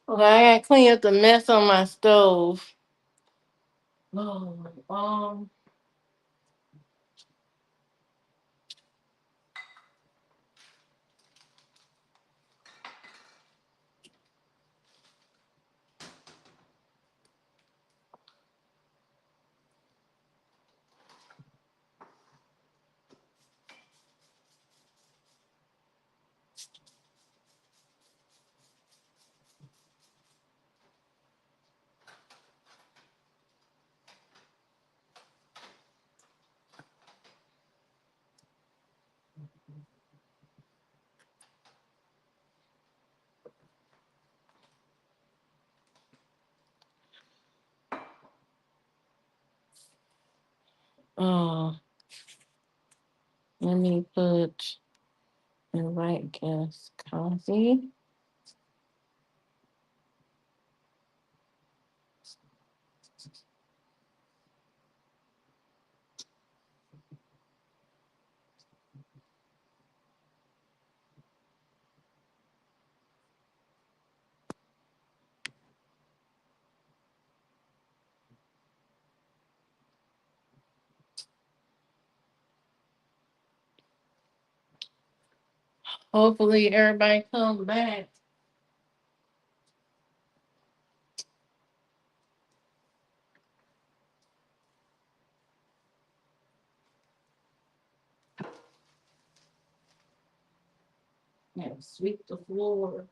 Okay, I gotta clean up the mess on my stove. Oh, oh, let me put the right gas coffee. Hopefully everybody comes back. Yeah, sweep the floor.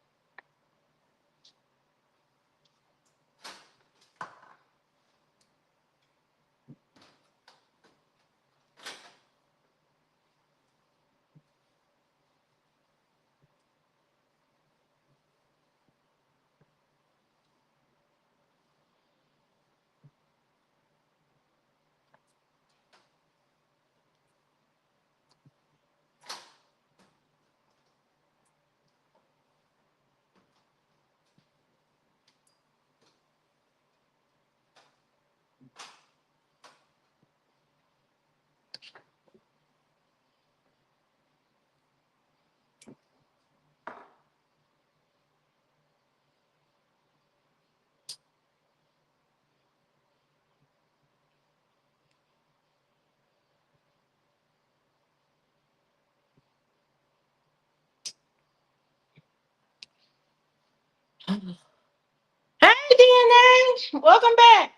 Hey DNA, welcome back.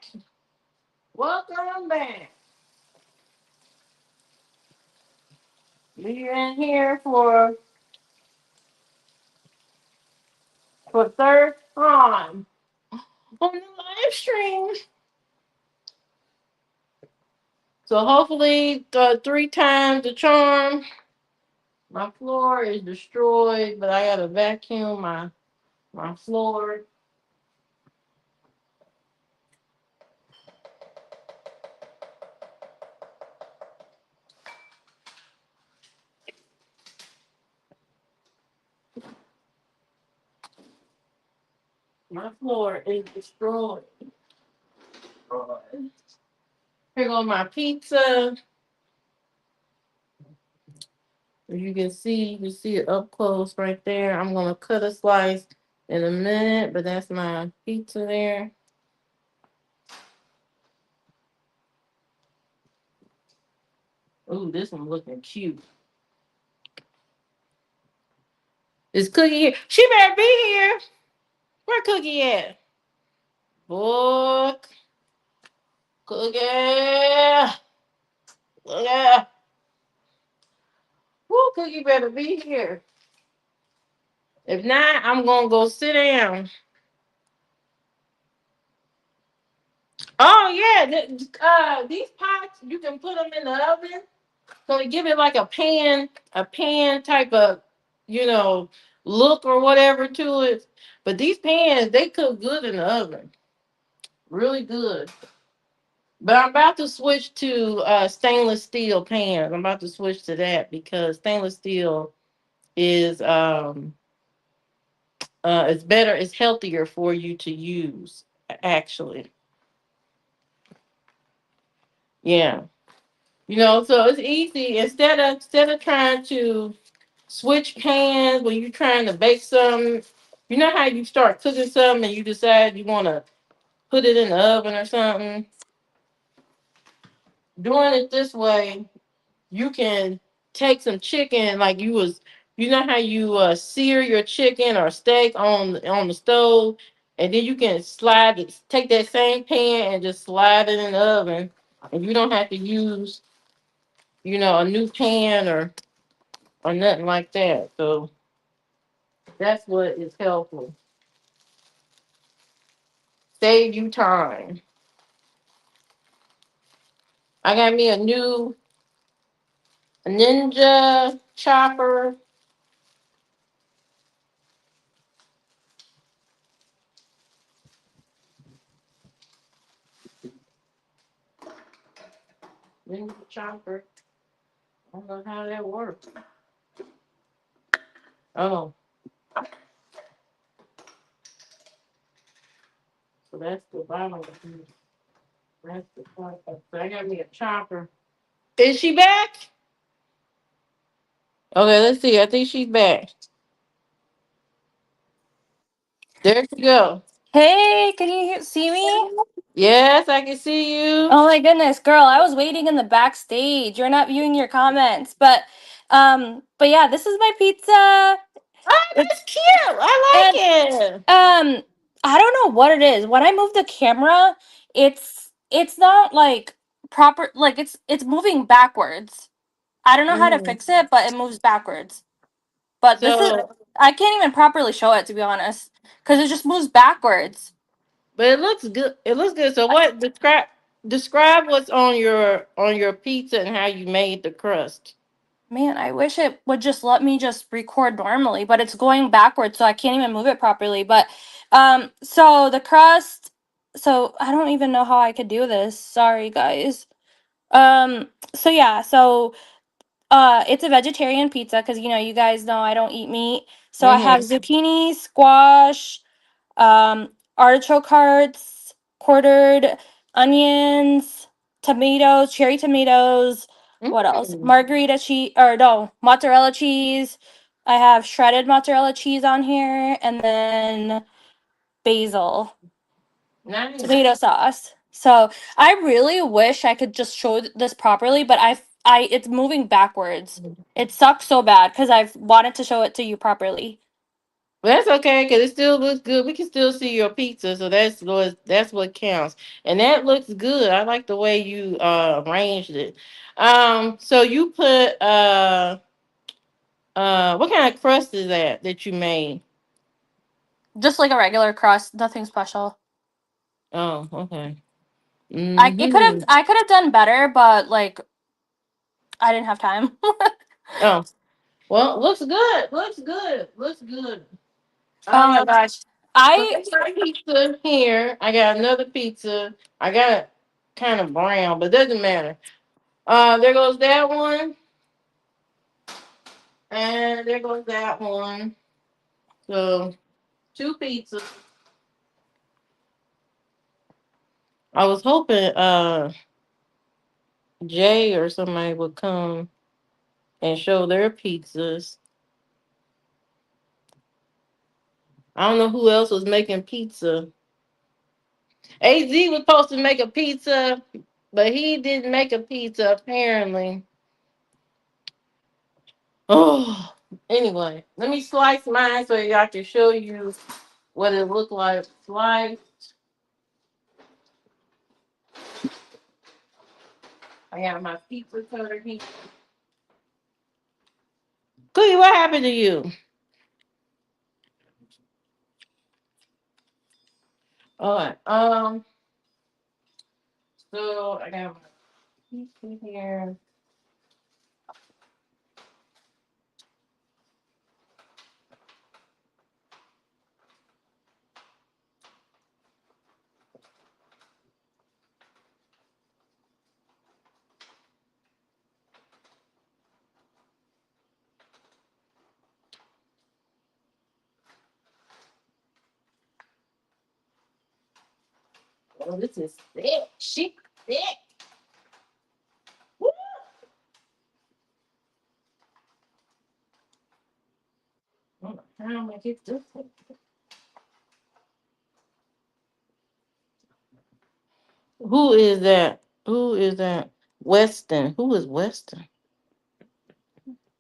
Welcome back. We're in here for third time on the live stream. So hopefully three times the charm. My floor is destroyed, but I gotta vacuum my floor. My floor is destroyed. Here goes my pizza. As you can see it up close right there. I'm gonna cut a slice in a minute, but that's my pizza there. Ooh, this one looking cute. Is Cookie here? She better be here. Where Cookie at? Book. Cookie. Cookie. Woo, Cookie better be here. If not, I'm gonna go sit down. Oh yeah, these pots you can put them in the oven, so they give it like a pan type of, you know, look or whatever to it. But these pans they cook good in the oven, really good. But I'm about to switch to stainless steel pans. I'm about to switch to that because stainless steel is it's better, it's healthier for you to use actually. Yeah. You know, so it's easy instead of trying to switch pans when you're trying to bake something. You know how you start cooking something and you decide you want to put it in the oven or something? Doing it this way, you can take some chicken like you know how you sear your chicken or steak on the stove, and then you can slide it, take that same pan and just slide it in the oven, and you don't have to use a new pan or nothing like that. So that's what is helpful. Save you time. I got me a new Ninja chopper. Ninja chopper. I don't know how that works. Oh, so that's the bottom. That's the front. So I got me a chopper. Is she back? Okay, let's see. I think she's back. There she go. Hey, can you see me? Yes, I can see you. Oh my goodness, girl, I was waiting in the backstage. You're not viewing your comments, but yeah, this is my pizza. Oh, that's It's cute. I and like it. I don't know what it is. When I move the camera, it's not like proper, like it's moving backwards. I don't know how to Mhm. fix it, but it moves backwards. But this is So, I can't even properly show it, to be honest, cuz it just moves backwards. but it looks good. It looks good. So, what describe what's on your pizza and how you made the crust. Man, I wish it would just let me just record normally, but it's going backwards, so I can't even move it properly. But so the crust, so I don't even know how I could do this. Sorry, guys. So yeah, so it's a vegetarian pizza because you guys know I don't eat meat. So I have Mm-hmm. zucchini, squash, artichoke hearts, quartered onions, tomatoes, cherry tomatoes. What else? Mm-hmm. Margarita cheese, or no, mozzarella cheese. I have shredded mozzarella cheese on here, and then basil, Nice. tomato sauce. So I really wish I could just show this properly, but it's moving backwards. It sucks so bad because I've wanted to show it to you properly. Well, that's okay because it still looks good. We can still see your pizza, so that's what counts. And that looks good. I like the way you arranged it. So you put what kind of crust is that you made? Just like a regular crust, nothing special. Oh, okay. I Mm-hmm. I could have done better, but like I didn't have time. Oh, well, looks good. Looks good. Looks good. Oh my Uh, gosh. so I that's my pizza here. I got another pizza. I got it kind of brown, but doesn't matter. There goes that one. And there goes that one. So two pizzas. I was hoping Jay or somebody would come and show their pizzas. I don't know who else was making pizza. AZ was supposed to make a pizza, but he didn't make a pizza apparently. Oh, anyway, let me slice mine so y'all can show you what it looked like. Slice. I got my pizza cutter here. Cookie, what happened to you? All right. So I got my pizza here. Oh, this is thick. She thick. Woo! I don't know how I'm gonna get this thing. Who is that? Who is that? Weston. Who is Weston?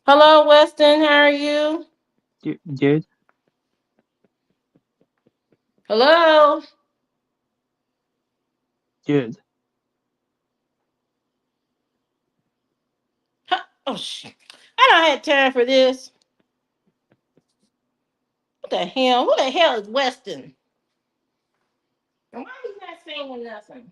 Hello, Weston. How are you? Good, Hello. good. Oh shit. I don't have time for this. What the hell? Who the hell is Weston? And why he's not saying nothing?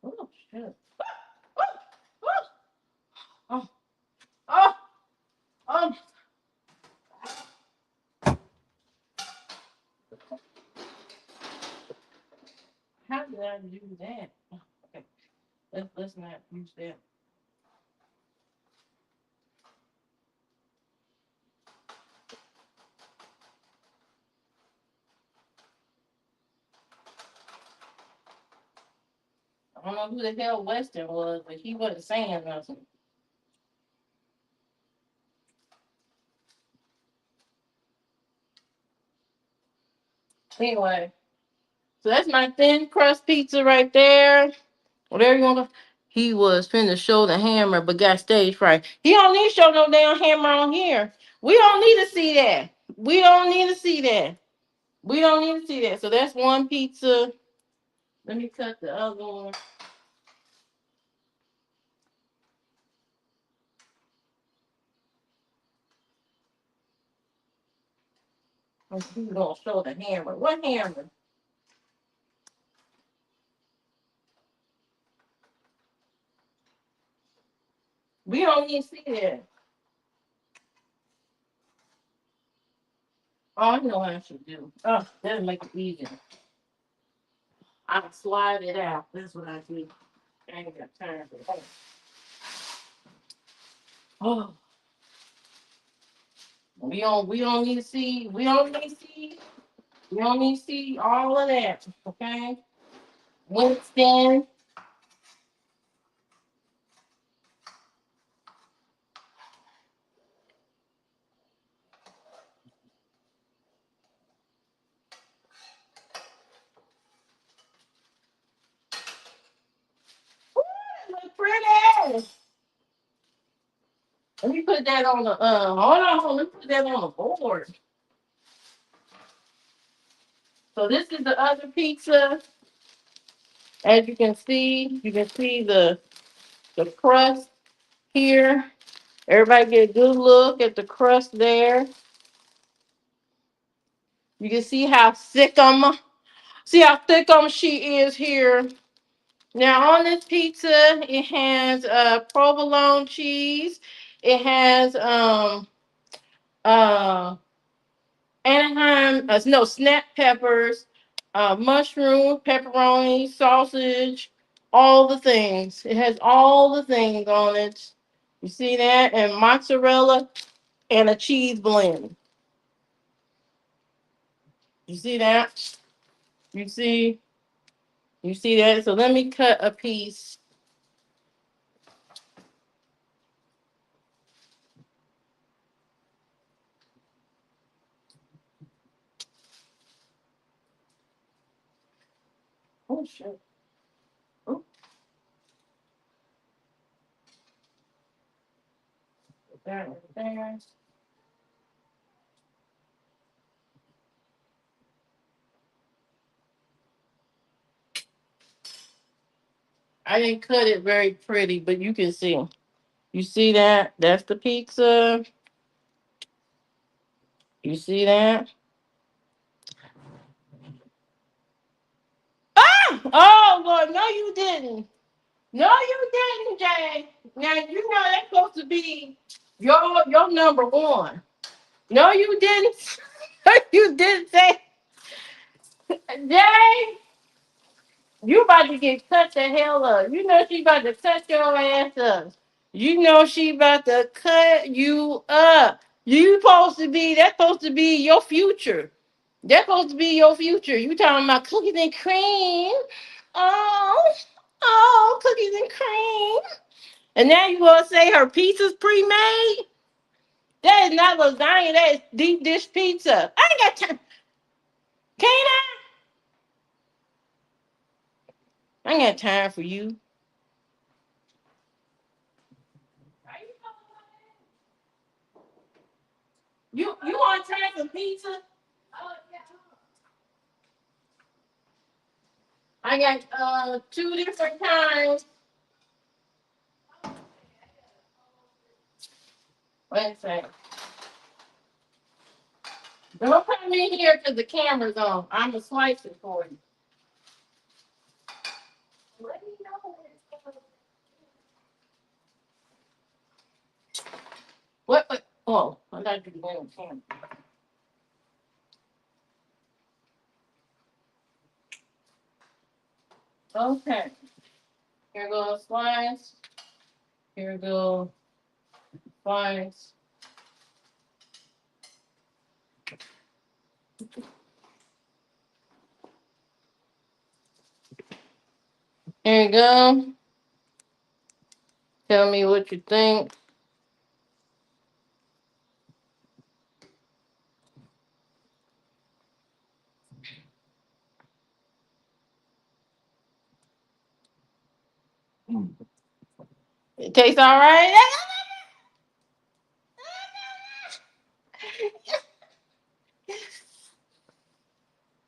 Oh shit. Oh, oh, oh. How did I do that? Okay. Let's not use that. I don't know who the hell Weston was, but he wasn't saying nothing. Anyway, so that's my thin crust pizza right there. Whatever you want to. He was finna show the hammer, but got stage fright. He don't need to show no damn hammer on here. We don't need to see that. We don't need to see that. We don't need to see that. So that's one pizza. Let me cut the other one. He's gonna show the hammer. What hammer? We don't need to see that. Oh, I know what I should do. Oh, that'll make it easier. I can slide it out. That's what I do. I ain't got time for that. Oh, we don't need to see. We don't need to see all of that. Okay. Winston. Ooh, that look pretty. Let me put that on the hold on, let me put that on the board. So this is the other pizza. As you can see the crust here. Everybody get a good look at the crust there. You can see how thick she is here. Now on this pizza, it has provolone cheese. It has uh Anaheim, no, snap peppers, mushroom, pepperoni, sausage, all the things. It has all the things on it. You see that? And mozzarella and a cheese blend. You see that? You see? You see that? So let me cut a piece. Oh shit. Oh, that right there. I didn't cut it very pretty, but you can see. You see that? That's the pizza. You see that? Ah! Oh Lord, no, you didn't. No, you didn't, Jay. Now you know that's supposed to be your number one. No, you didn't. You didn't say, Jay. You about to get cut the hell up. You know she about to cut your ass up. You know she about to cut you up. You supposed to be that's supposed to be your future. That's supposed to be your future. You talking about cookies and cream. Oh. Oh, cookies and cream. And now you gonna say her pizza's pre-made? That is not lasagna. That is deep dish pizza. I ain't got time. Can I ain't got time for you. You want to try some pizza? I got two different kinds. Wait a second. Don't come in here because the camera's on. I'm gonna slice it for you. Let me know when it's coming. What? Oh, I thought you were on camera. Okay. Here goes slice. Here goes slice. Here you go. Tell me what you think. It tastes all right.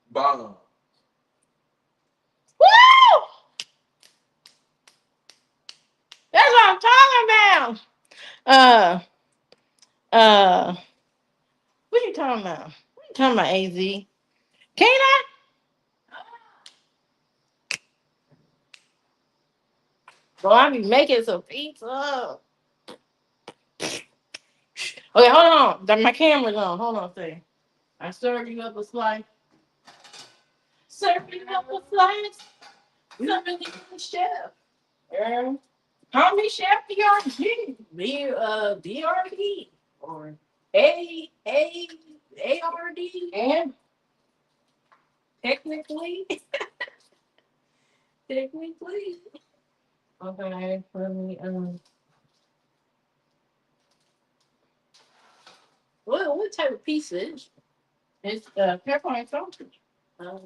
Bomb. Woo! That's what I'm talking about. Uh, what you talking about? What you talking about, AZ? Can I? Boy, I be making some pizza. Okay, hold on. My camera's on. Hold on a second. I serve you up a slice. Serve you up a slice. Serving you the chef. Call me Chef DRG. DRD. Or ARD. And technically. Technically. Okay, let me what type of pizza is it? It's pepperoni sausage. Um,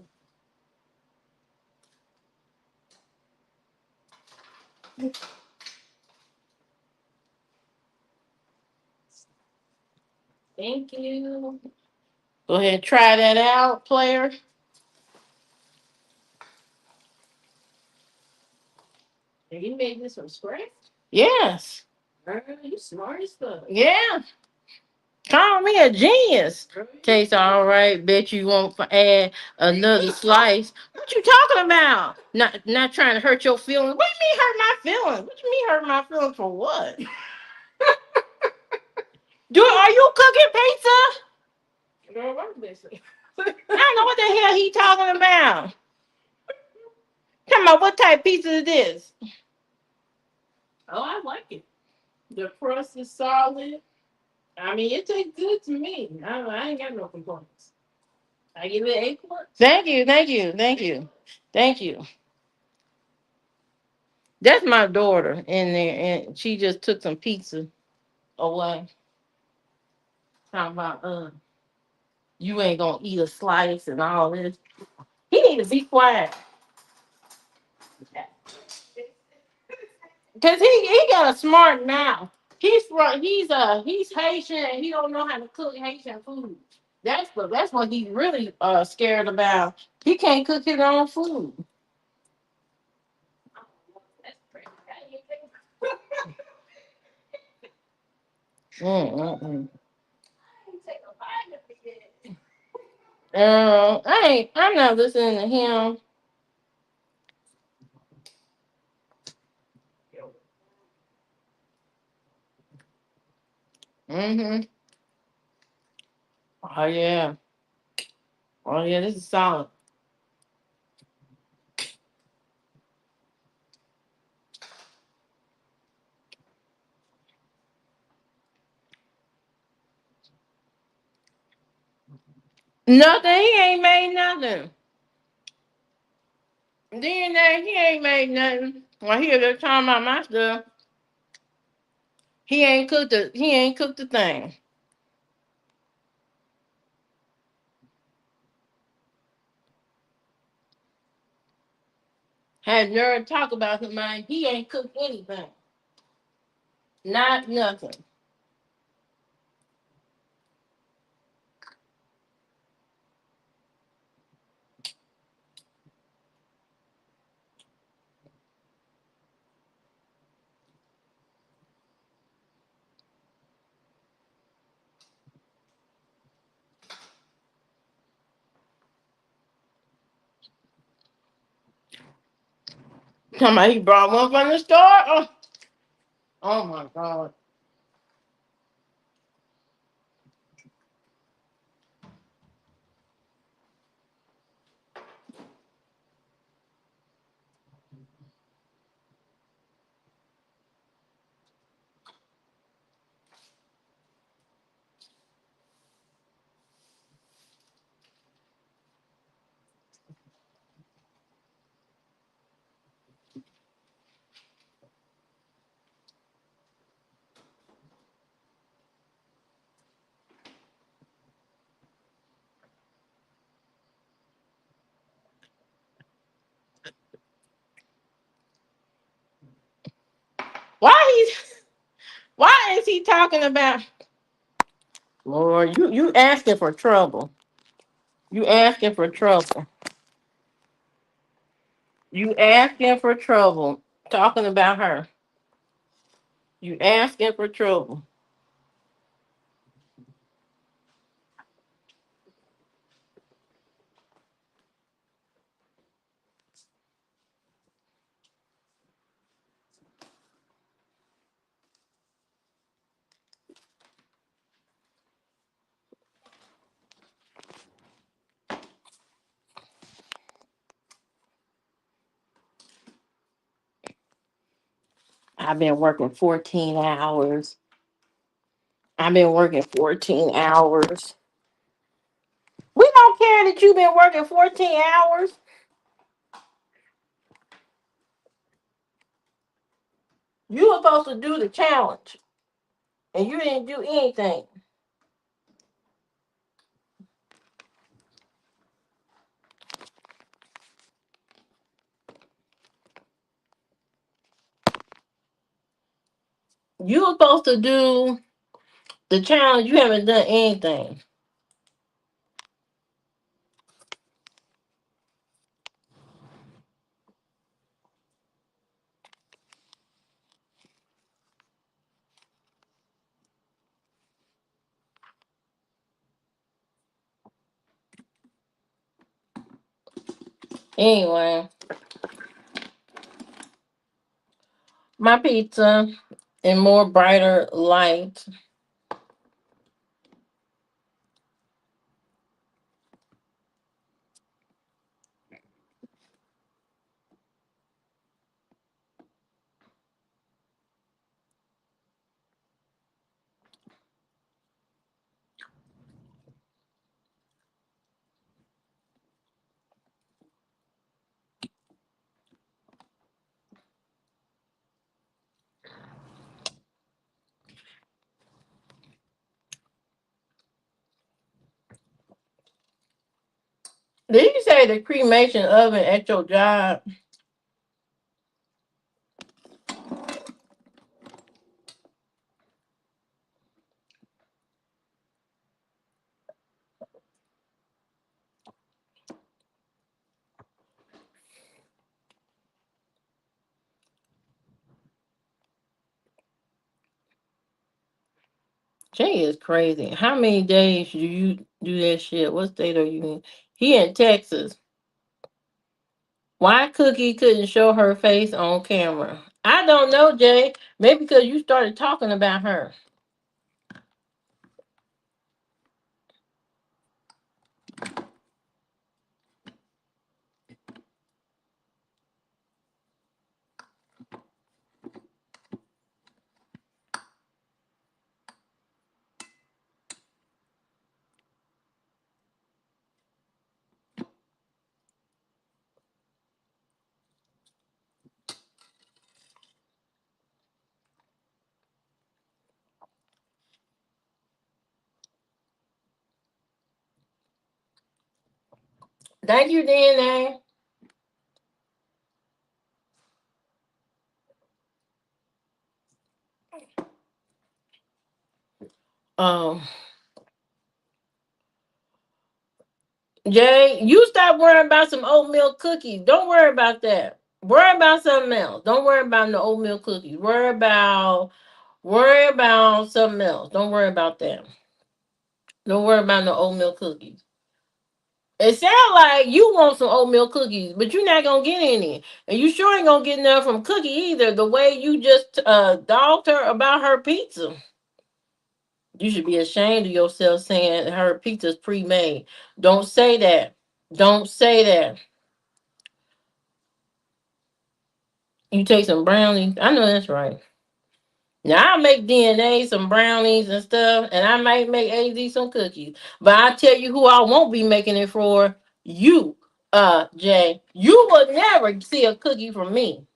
thank you. Go ahead and try that out, player. And you made this from scratch? Yes. Girl, you smart as fuck. Yeah. Call me a genius. Tastes all right. Bet you won't add another slice. What you talking about? Not trying to hurt your feelings. What do you mean hurt my feelings? What you mean hurt my feelings for what? Are you cooking pizza? Girl, I'm listening. I don't know what the hell he talking about. Talking about what type of pizza is this? Oh, I like it. The crust is solid. I mean, it tastes good to me. I ain't got no complaints. I give it 8 points. Thank you, thank you, thank you, thank you. That's my daughter in there, and she just took some pizza away. Talking about you ain't gonna eat a slice and all this. He need to be quiet. Cause he got a smart mouth. He's Haitian and he don't know how to cook Haitian food. That's what he's really scared about. He can't cook his own food. Mm-mm-mm. I'm not listening to him. Mm-hmm. Oh yeah. Oh yeah, this is solid. Nothing. He ain't made nothing. He ain't made nothing. When I hear that time about my stuff, he ain't cooked the thing. Had nerve talk about somebody, he ain't cooked anything. Not nothing. Somebody he brought one from the store. Oh my god. Why he's why is he talking about Lord, you asking for trouble. You asking for trouble. You asking for trouble. Talking about her. You asking for trouble. I've been working 14 hours. I've been working 14 hours. We don't care that you've been working 14 hours. You were supposed to do the challenge. And you didn't do anything. You were supposed to do the challenge. You haven't done anything. Anyway, my pizza in more brighter light. Did you say the cremation oven at your job? Jay is crazy. How many days do you do that shit? What state are you in? He in Texas. Why Cookie couldn't show her face on camera? I don't know, Jay. Maybe because you started talking about her. Thank you, DNA. Um, Jay, you stop worrying about some oatmeal cookies. Don't worry about that. Worry about something else. Don't worry about the oatmeal cookies. Worry about something else. Don't worry about that. Don't worry about the oatmeal cookies. It sounds like you want some oatmeal cookies, but you're not gonna get any, and you sure ain't gonna get none from Cookie either. The way you just dogged her about her pizza, you should be ashamed of yourself saying her pizza's pre-made. Don't say that. Don't say that. You take some brownies. I know that's right. Now I make DNA some brownies and stuff, and I might make AZ some cookies. But I tell you who I won't be making it for. You, Jay. You will never see a cookie from me.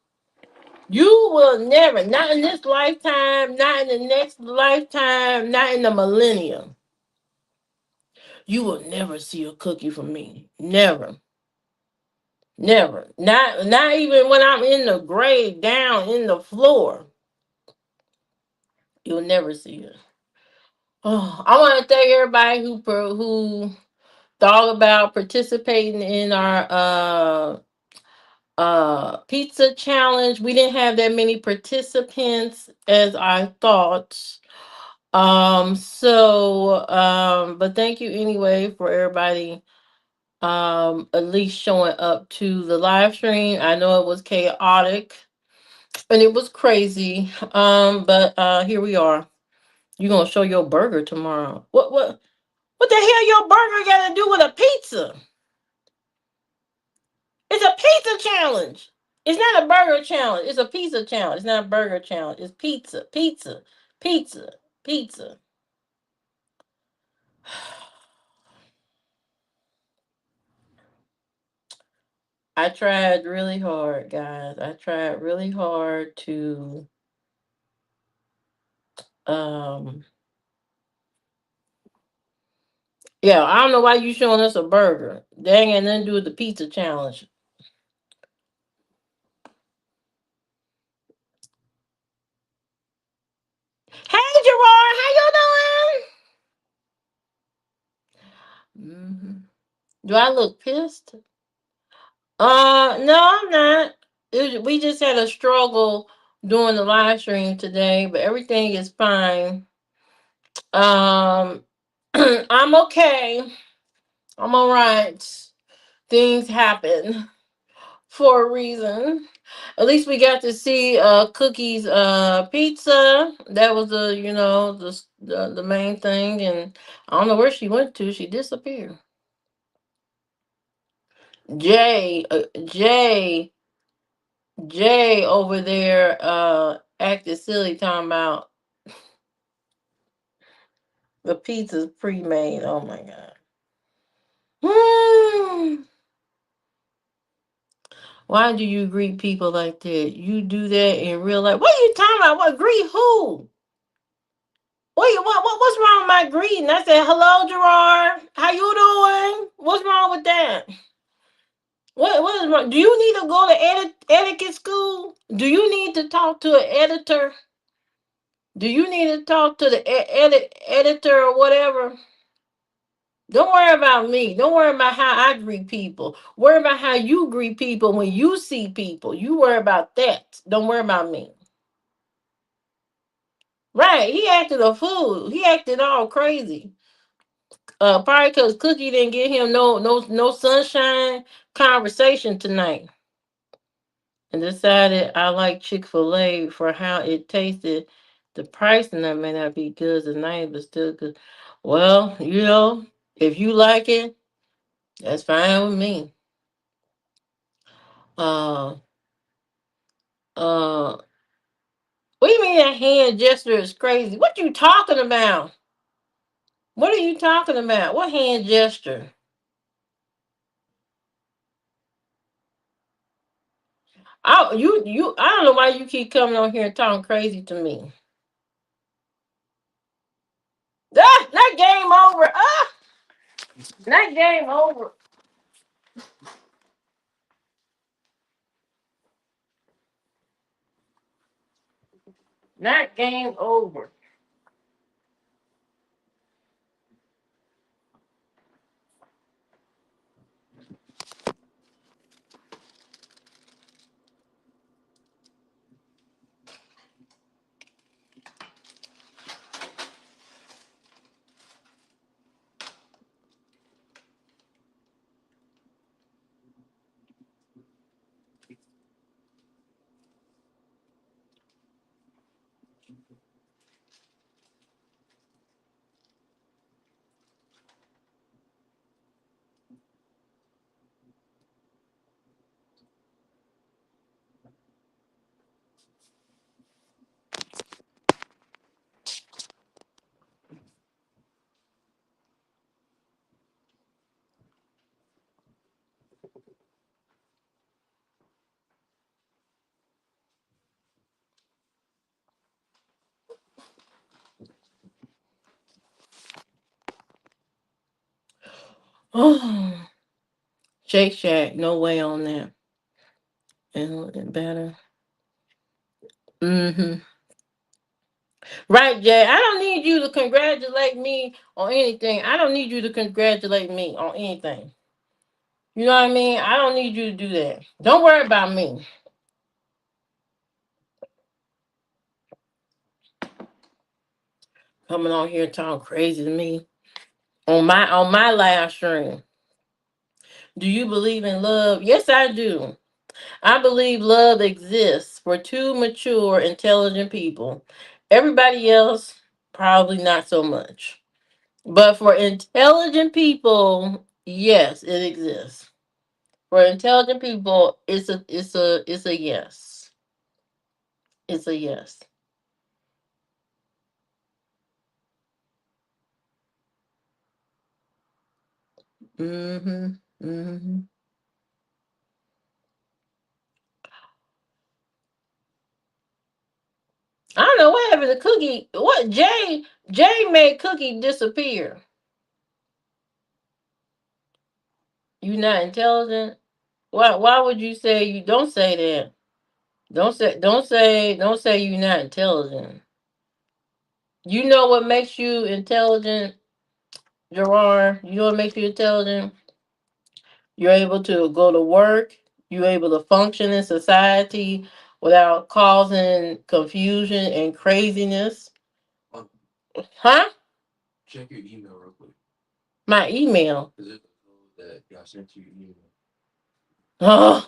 You will never, not in this lifetime, not in the next lifetime, not in the millennium. You will never see a cookie from me. Never. Never. Not even when I'm in the grave down in the floor. You'll never see it. Oh, I want to thank everybody who thought about participating in our pizza challenge. We didn't have that many participants as I thought. But thank you anyway for everybody at least showing up to the live stream. I know it was chaotic and it was crazy. But here we are. You're gonna show your burger tomorrow. What the hell your burger got to do with a pizza? It's a pizza challenge. It's not a burger challenge. It's a pizza challenge. It's not a burger challenge. It's pizza, pizza, pizza, pizza. I tried really hard, guys. I tried really hard to yeah, I don't know why you showing us a burger. That ain't got nothing to do with the pizza challenge. Hey Gerard, how you doing? Do I look pissed? No, I'm not. We just had a struggle doing the live stream today, but everything is fine. I'm okay. I'm all right. Things happen for a reason. At least we got to see Cookie's pizza. That was the main thing, and I don't know where she went to. She disappeared. Jay, Jay over there acted silly talking about the pizza's pre-made. Oh my god. Why do you greet people like that? You do that in real life. What are you talking about? What greet who? What's wrong with my greeting? I said, hello, Gerard. How you doing? What's wrong with that? What is wrong? Do you need to go to etiquette school? Do you need to talk to an editor? Do you need to talk to the editor or whatever? Don't worry about me. Don't worry about how I greet people. Worry about how you greet people when you see people. You worry about that. Don't worry about me. Right. He acted a fool. He acted all crazy. Probably because Cookie didn't get him no sunshine conversation tonight. And decided I like Chick-fil-A for how it tasted. The price and that may not be good tonight, but still good. Well, if you like it, that's fine with me. Uh uh what do you mean that hand gesture is crazy? What you talking about? What are you talking about? What hand gesture? I don't know why you keep coming on here and talking crazy to me. Ah, not game over. Ah, not game over. Not game over. Oh, Shake Shack, no way on that. And better. Mm-hmm. Right, Jay. I don't need you to congratulate me on anything. I don't need you to congratulate me on anything. You know what I mean? I don't need you to do that. Don't worry about me. Coming on here talking crazy to me on my live stream. Do you believe in love? Yes, I do. I believe love exists for two mature, intelligent people. Everybody else, probably not so much. But for intelligent people, yes, it exists. For intelligent people, it's a yes. It's a yes. Mm-hmm. Mm-hmm. I don't know what happened to Cookie. What Jay made Cookie disappear. You not intelligent? Why would you say you don't say that? Don't say you're not intelligent. You know what makes you intelligent, Gerard? You know what makes you intelligent? You're able to go to work, you're able to function in society without causing confusion and craziness. Um, Huh? check your email real quick. My email. Is it that I sent you an email? Oh,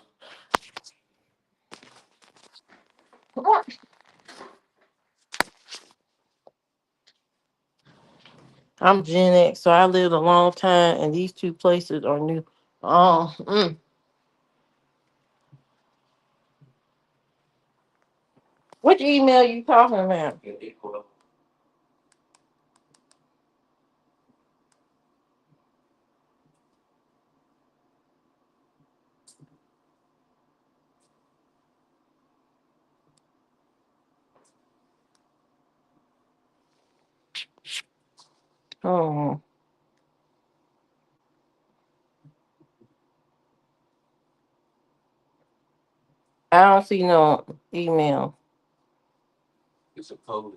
I'm Gen X, so I lived a long time, and these two places are new. Oh, which email you talking about? Yeah, equal. Oh, I don't see no email. It's a code.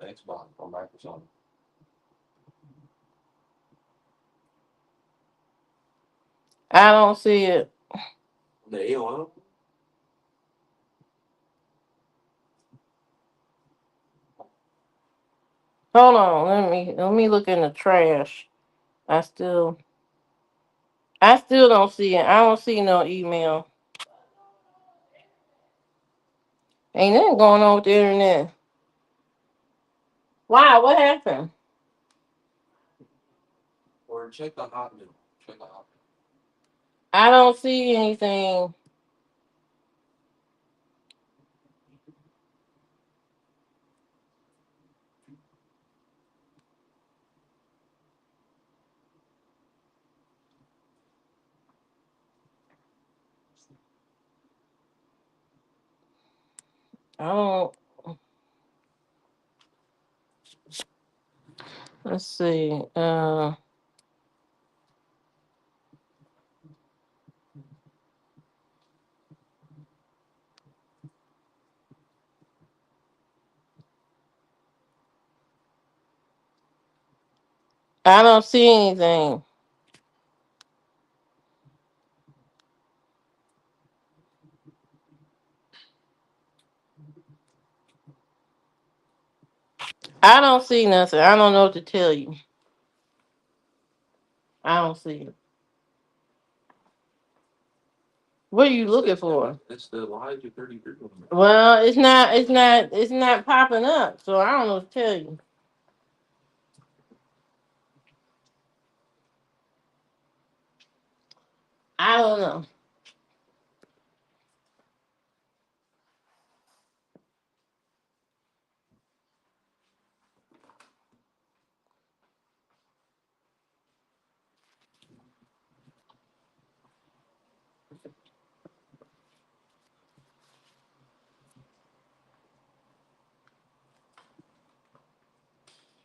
Xbox or Microsoft. I don't see it. The AOL. Hold on, let me look in the trash. I still I still don't see it. I don't see no email. Ain't nothing going on with the internet. Why? What happened? Or check the Hotmail. Check the Hotmail. I don't see anything. I don't. Let's see. I don't see anything. I don't see nothing. I don't know what to tell you. I don't see it. What are you looking for? It's the Elijah 33 one. Well, it's not. It's not. It's not popping up. So I don't know what to tell you. I don't know.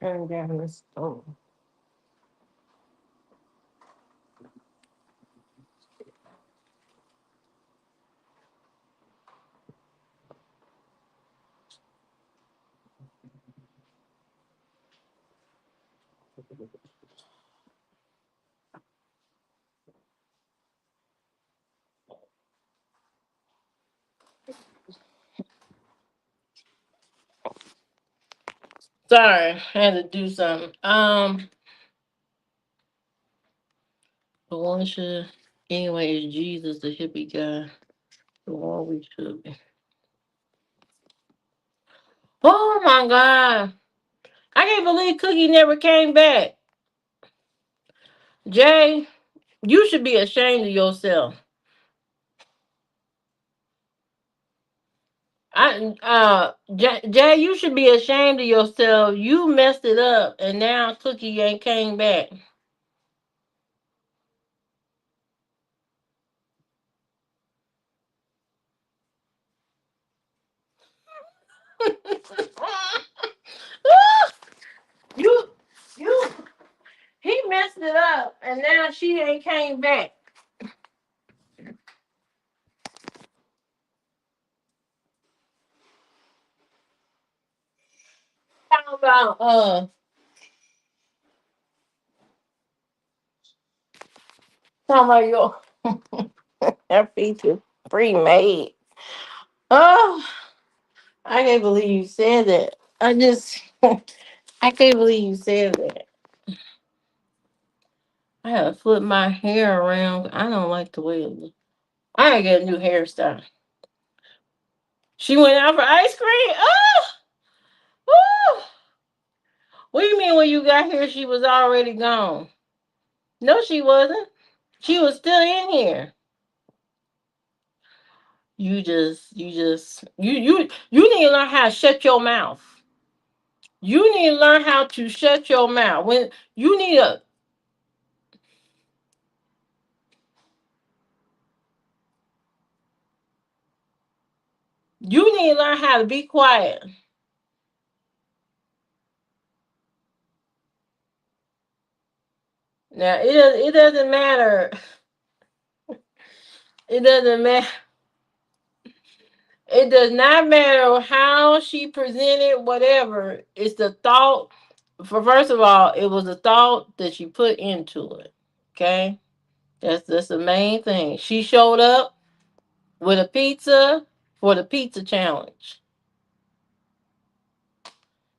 Turn down this phone. Sorry, I had to do something. The one should. Anyway, is Jesus the hippie guy? The one we should be. Oh my God! I can't believe Cookie never came back. Jay, you should be ashamed of yourself. Jay, you should be ashamed of yourself. You messed it up, and now Cookie ain't came back. you, you, he messed it up, and now she ain't came back. How about talking about your that feature pre-made? Oh, I can't believe you said that. I just, I can't believe you said that. I had to flip my hair around. I don't like the way it looks. I gotta get a new hairstyle. She went out for ice cream. Oh, oh. What do you mean when you got here she was already gone? No, she wasn't. She was still in here. You need to learn how to shut your mouth. You need to learn how to shut your mouth. When you need a you need to learn how to be quiet. Now it doesn't matter. It doesn't matter. It does not matter how she presented whatever. It's the thought. For first of all, it was the thought that she put into it. Okay? That's the main thing. She showed up with a pizza for the pizza challenge.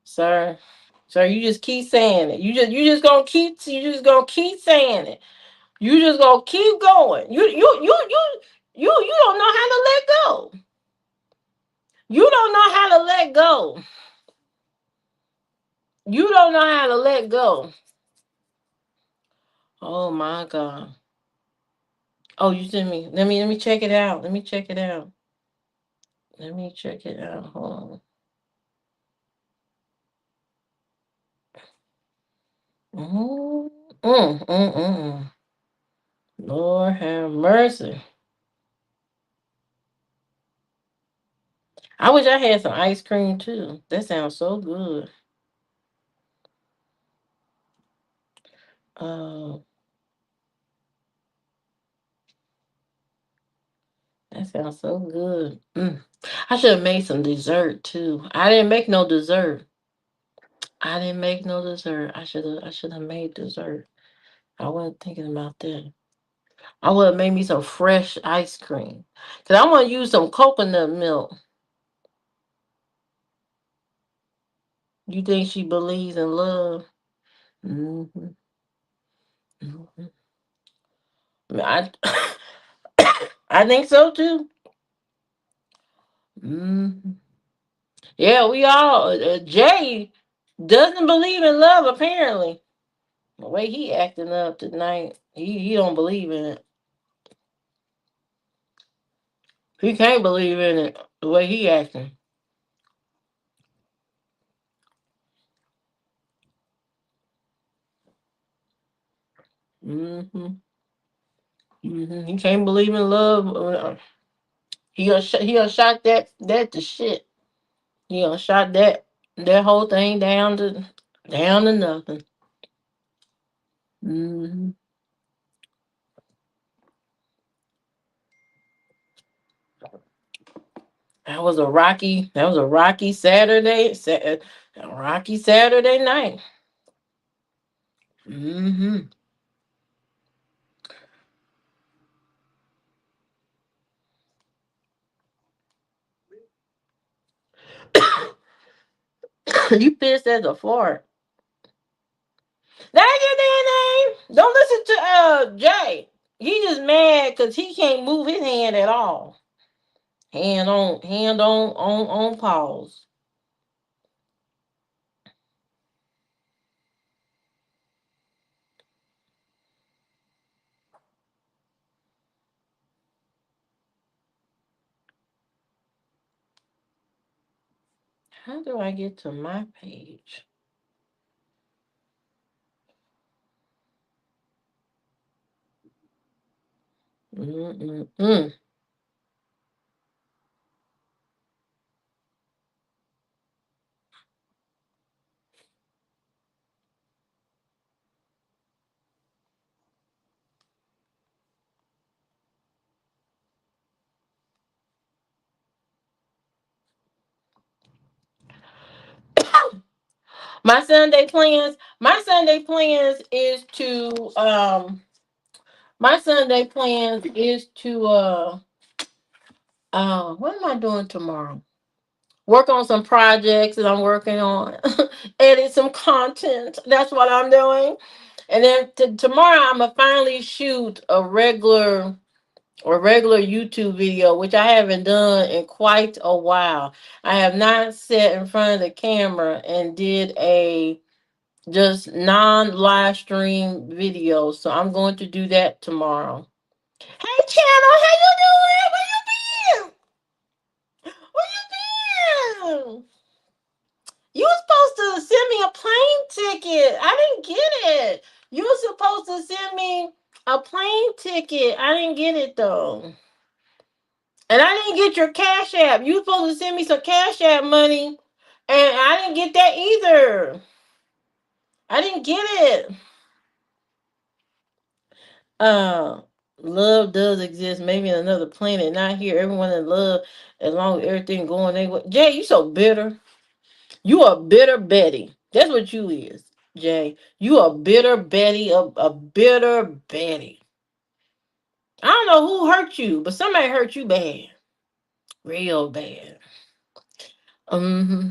Sir. Sir, you just keep saying it. You just gonna keep saying it. You just gonna keep going. You don't know how to let go. You don't know how to let go. You don't know how to let go. Oh my God. Oh, you sent me. Let me check it out. Let me check it out. Let me check it out. Hold on. Mm, mm, mm, mm. Lord have mercy. I wish I had some ice cream too. That sounds so good. Uh, that sounds so good. I should have made some dessert too. I didn't make no dessert. I didn't make no dessert. I should have made dessert. I wasn't thinking about that. I would have made me some fresh ice cream. Cause I want to use some coconut milk. You think she believes in love? hmm hmm I I think so too. hmm Yeah, we all. Jay doesn't believe in love apparently. The way he acting up tonight, he don't believe in it. He can't believe in it. The way he acting. hmm He can't believe in love. He shot that to shit. He shot that whole thing down to nothing. hmm That was a rocky Saturday. A rocky Saturday night. hmm You pissed as a fart. That's your damn name. Don't listen to Jay. He just mad because he can't move his hand at all. Hand on pause. How do I get to my page? Mm-mm-mm. My Sunday plans is to what am I doing tomorrow? Work on some projects that I'm working on. Edit some content. That's what I'm doing. And then tomorrow I'm gonna finally shoot a regular YouTube video, which I haven't done in quite a while. I have not sat in front of the camera and did a just non-live stream video. So I'm going to do that tomorrow. Hey channel, how you doing? Where you been? Where you been? You were supposed to send me a plane ticket. I didn't get it. You were supposed to send me a plane ticket. I didn't get it though. And I didn't get your Cash App. You were supposed to send me some Cash App money. And I didn't get that either. I didn't get it. Uh, love does exist, maybe in another planet, not here. Everyone in love, as long as everything going their way. Jay, you so bitter. You a bitter Betty. That's what you is, Jay. You a bitter Betty, a bitter Betty. I don't know who hurt you, but somebody hurt you bad, real bad. Mm-hmm.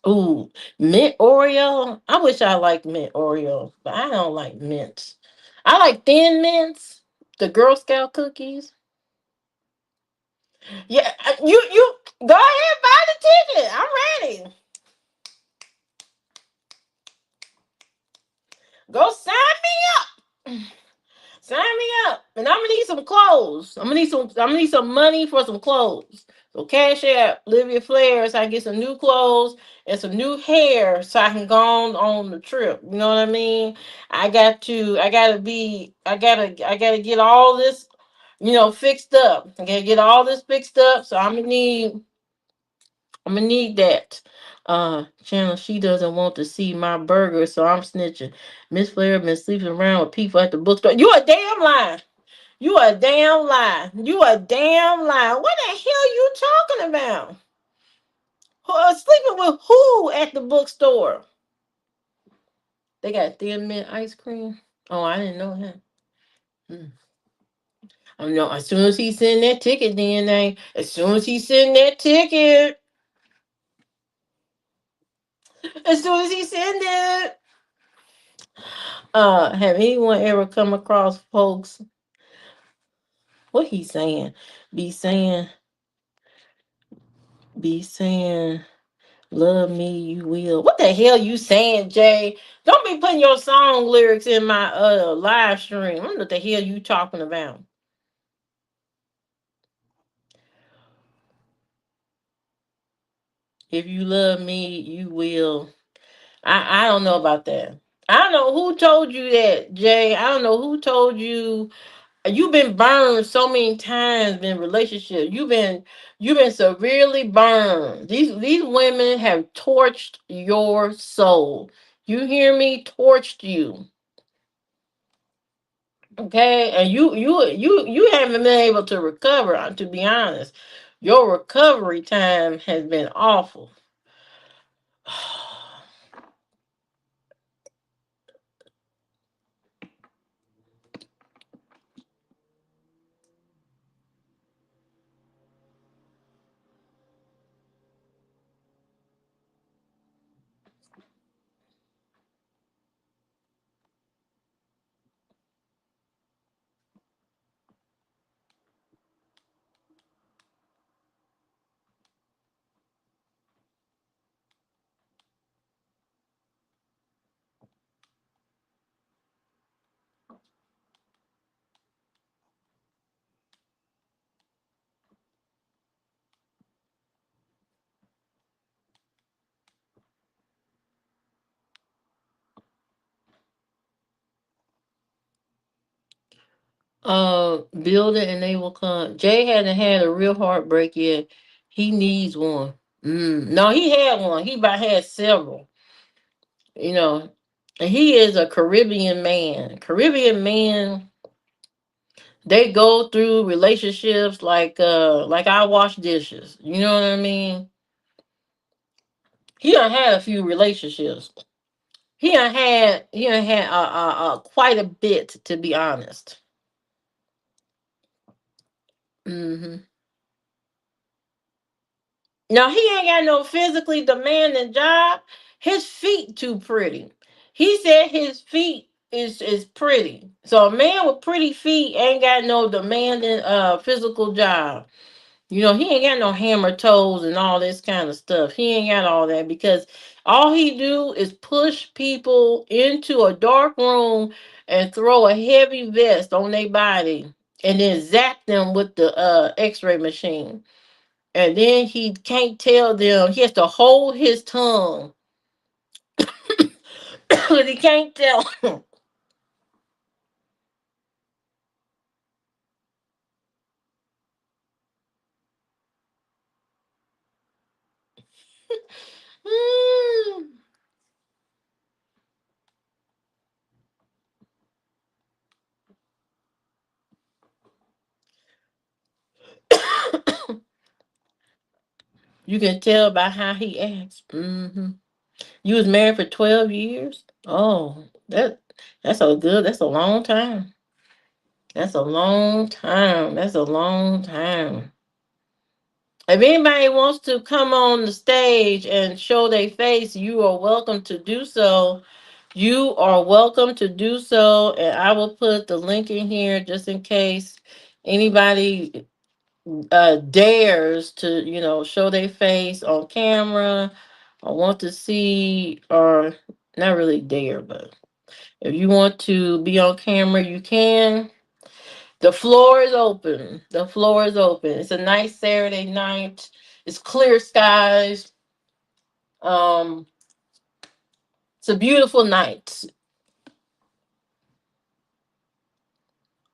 Ooh, mint Oreo. I wish I liked mint Oreo, but I don't like mints. I like thin mints, the Girl Scout cookies. Yeah, you go ahead, buy the ticket. I'm ready. Go sign me up. Sign me up. And I'm gonna need some clothes. I'm gonna need some money for some clothes. So Cash App, Livia Flair, so I can get some new clothes and some new hair so I can go on the trip. You know what I mean? I gotta get all this, fixed up. I gotta get all this fixed up. So I'm gonna need that. Channel, she doesn't want to see my burger, so I'm snitching. Miss Flair been sleeping around with people at the bookstore. You a damn lie. You a damn lie. You a damn lie. What the hell you talking about? Sleeping with who at the bookstore? They got thin mint ice cream. Oh, I didn't know that. Mm. I know. As soon as he send that ticket, DNA. As soon as he send that ticket. As soon as he send it. Have anyone ever come across folks? What he saying? Be saying, be saying. Love me, you will. What the hell you saying, Jay? Don't be putting your song lyrics in my live stream. I don't know what the hell you talking about. If you love me, you will. I don't know about that. I don't know who told you that, Jay. I don't know who told you. You've been burned so many times in relationships. You've been severely burned. These women have torched your soul. You hear me? Torched you. Okay, and you haven't been able to recover. To be honest, your recovery time has been awful. Build it and they will come. Jay hasn't had a real heartbreak yet. He needs one. No, he had one. He about had several. You know, and he is a Caribbean man. Caribbean men, they go through relationships like I wash dishes. You know what I mean? He done had a few relationships. He done had quite a bit, to be honest. hmm Now he ain't got no physically demanding job. His feet too pretty. He said his feet is pretty. So a man with pretty feet ain't got no demanding physical job. You know, he ain't got no hammer toes and all this kind of stuff. He ain't got all that because all he do is push people into a dark room and throw a heavy vest on their body and then zap them with the x-ray machine. And then he can't tell them, he has to hold his tongue because he can't tell. You can tell by how he acts. You was married for 12 years? Oh, that's a long time. That's a long time. That's a long time. If anybody wants to come on the stage and show their face, you are welcome to do so. You are welcome to do so. And I will put the link in here just in case anybody dares to, show their face on camera or want to see, or not really dare, but if you want to be on camera, you can. The floor is open. The floor is open. It's a nice Saturday night. It's clear skies. Um, it's a beautiful night.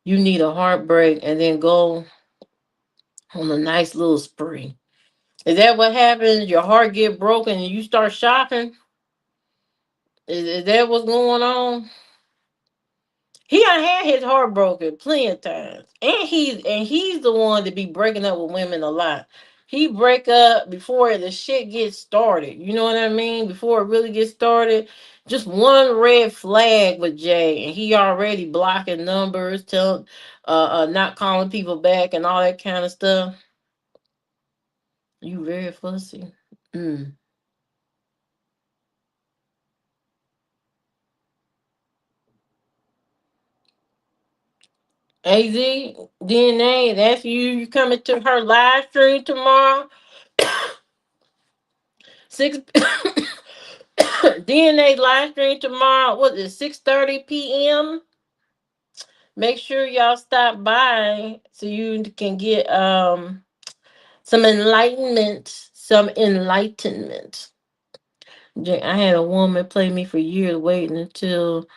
You need a heartbreak and then go on a nice little spree. Is that what happens? Your heart get broken and you start shopping? Is that what's going on? He done had his heart broken plenty of times, and he's the one to be breaking up with women a lot. he break up before the shit gets started. You know what I mean? Before it really gets started. Just one red flag with Jay, and he already blocking numbers, not calling people back and all that kind of stuff. You very fussy. Mm. AZ, DNA, that's you. You coming to her live stream tomorrow? 6 DNA live stream tomorrow. What is 6:30 p.m.? Make sure y'all stop by so you can get some enlightenment. Some enlightenment. I had a woman play me for years waiting until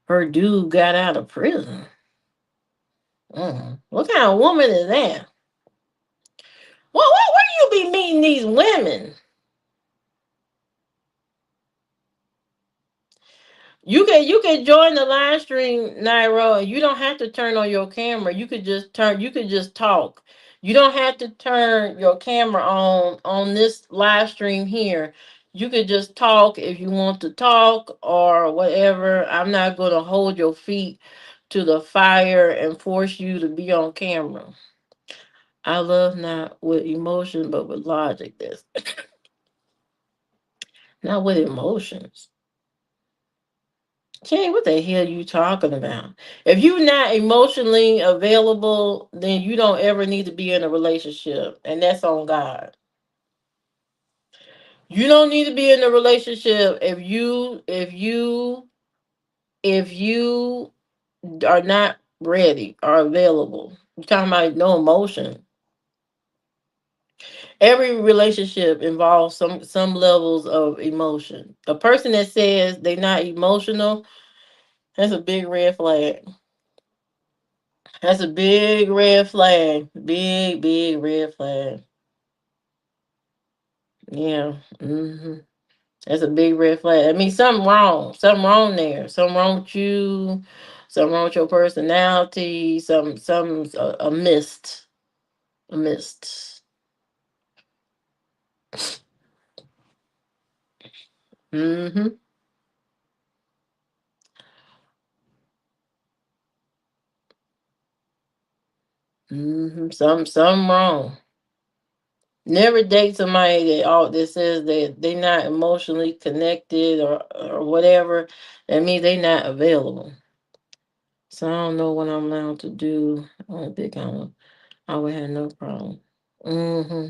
her dude got out of prison. What kind of woman is that? Where do you be meeting these women? You can join the live stream, Nairo. You don't have to turn on your camera. You could just talk. You don't have to turn your camera on this live stream here. You could just talk if you want to talk or whatever. I'm not gonna hold your feet to the fire and force you to be on camera. I love not with emotion, but with logic. This not with emotions. Okay, what the hell you talking about? If you're not emotionally available, then you don't ever need to be in a relationship, and that's on God. You don't need to be in a relationship if you are not ready or available. You're talking about no emotion. Every relationship involves some levels of emotion. A person that says they're not emotional, that's a big red flag. That's a big red flag. Big red flag. Yeah. That's a big red flag. I mean, something wrong. Something wrong there. Something wrong with you. Something wrong with your personality. Something's a mist. A mist. Mm-hmm. Something wrong. Never date somebody that says that they're not emotionally connected or whatever. That means they're not available. So I don't know what I'm allowed to do. I don't think I would have no problem. Mm-hmm.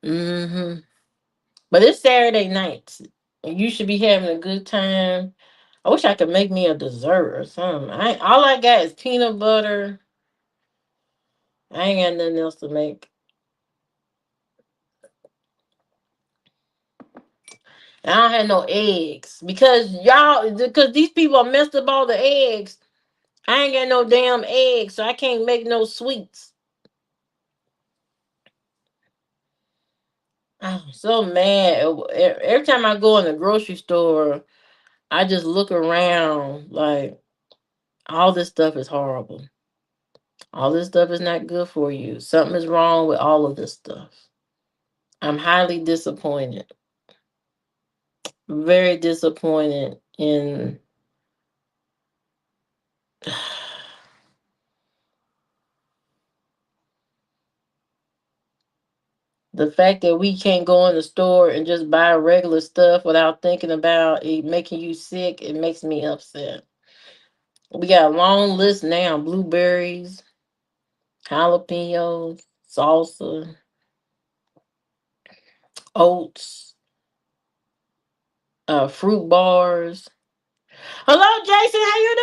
Mm-hmm. But it's Saturday night. And you should be having a good time. I wish I could make me a dessert or something. All I got is peanut butter. I ain't got nothing else to make. I don't have no eggs because these people messed up all the eggs. I ain't got no damn eggs, so I can't make no sweets. I'm so mad. Every time I go in the grocery store, I just look around like all this stuff is horrible. All this stuff is not good for you. Something is wrong with all of this stuff. I'm highly disappointed. Very disappointed in the fact that we can't go in the store and just buy regular stuff without thinking about it making you sick. It makes me upset. We got a long list now: blueberries, jalapenos, salsa, oats, fruit bars. Hello, Jason. How you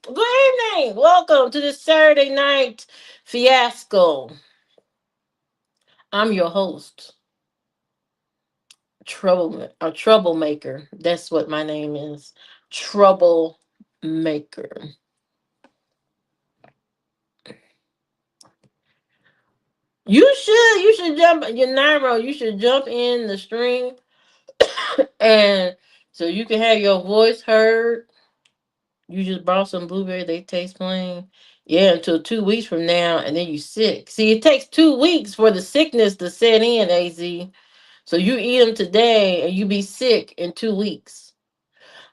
doing? Good evening. Welcome to this Saturday night fiasco. I'm your host, troublemaker. That's what my name is. Troublemaker. You should jump your Nairo. You should jump in the stream and so you can have your voice heard. You just brought some blueberry. They taste plain. Yeah, until 2 weeks from now, and then you sick. See, it takes 2 weeks for the sickness to set in, AZ. So you eat them today, and you be sick in 2 weeks.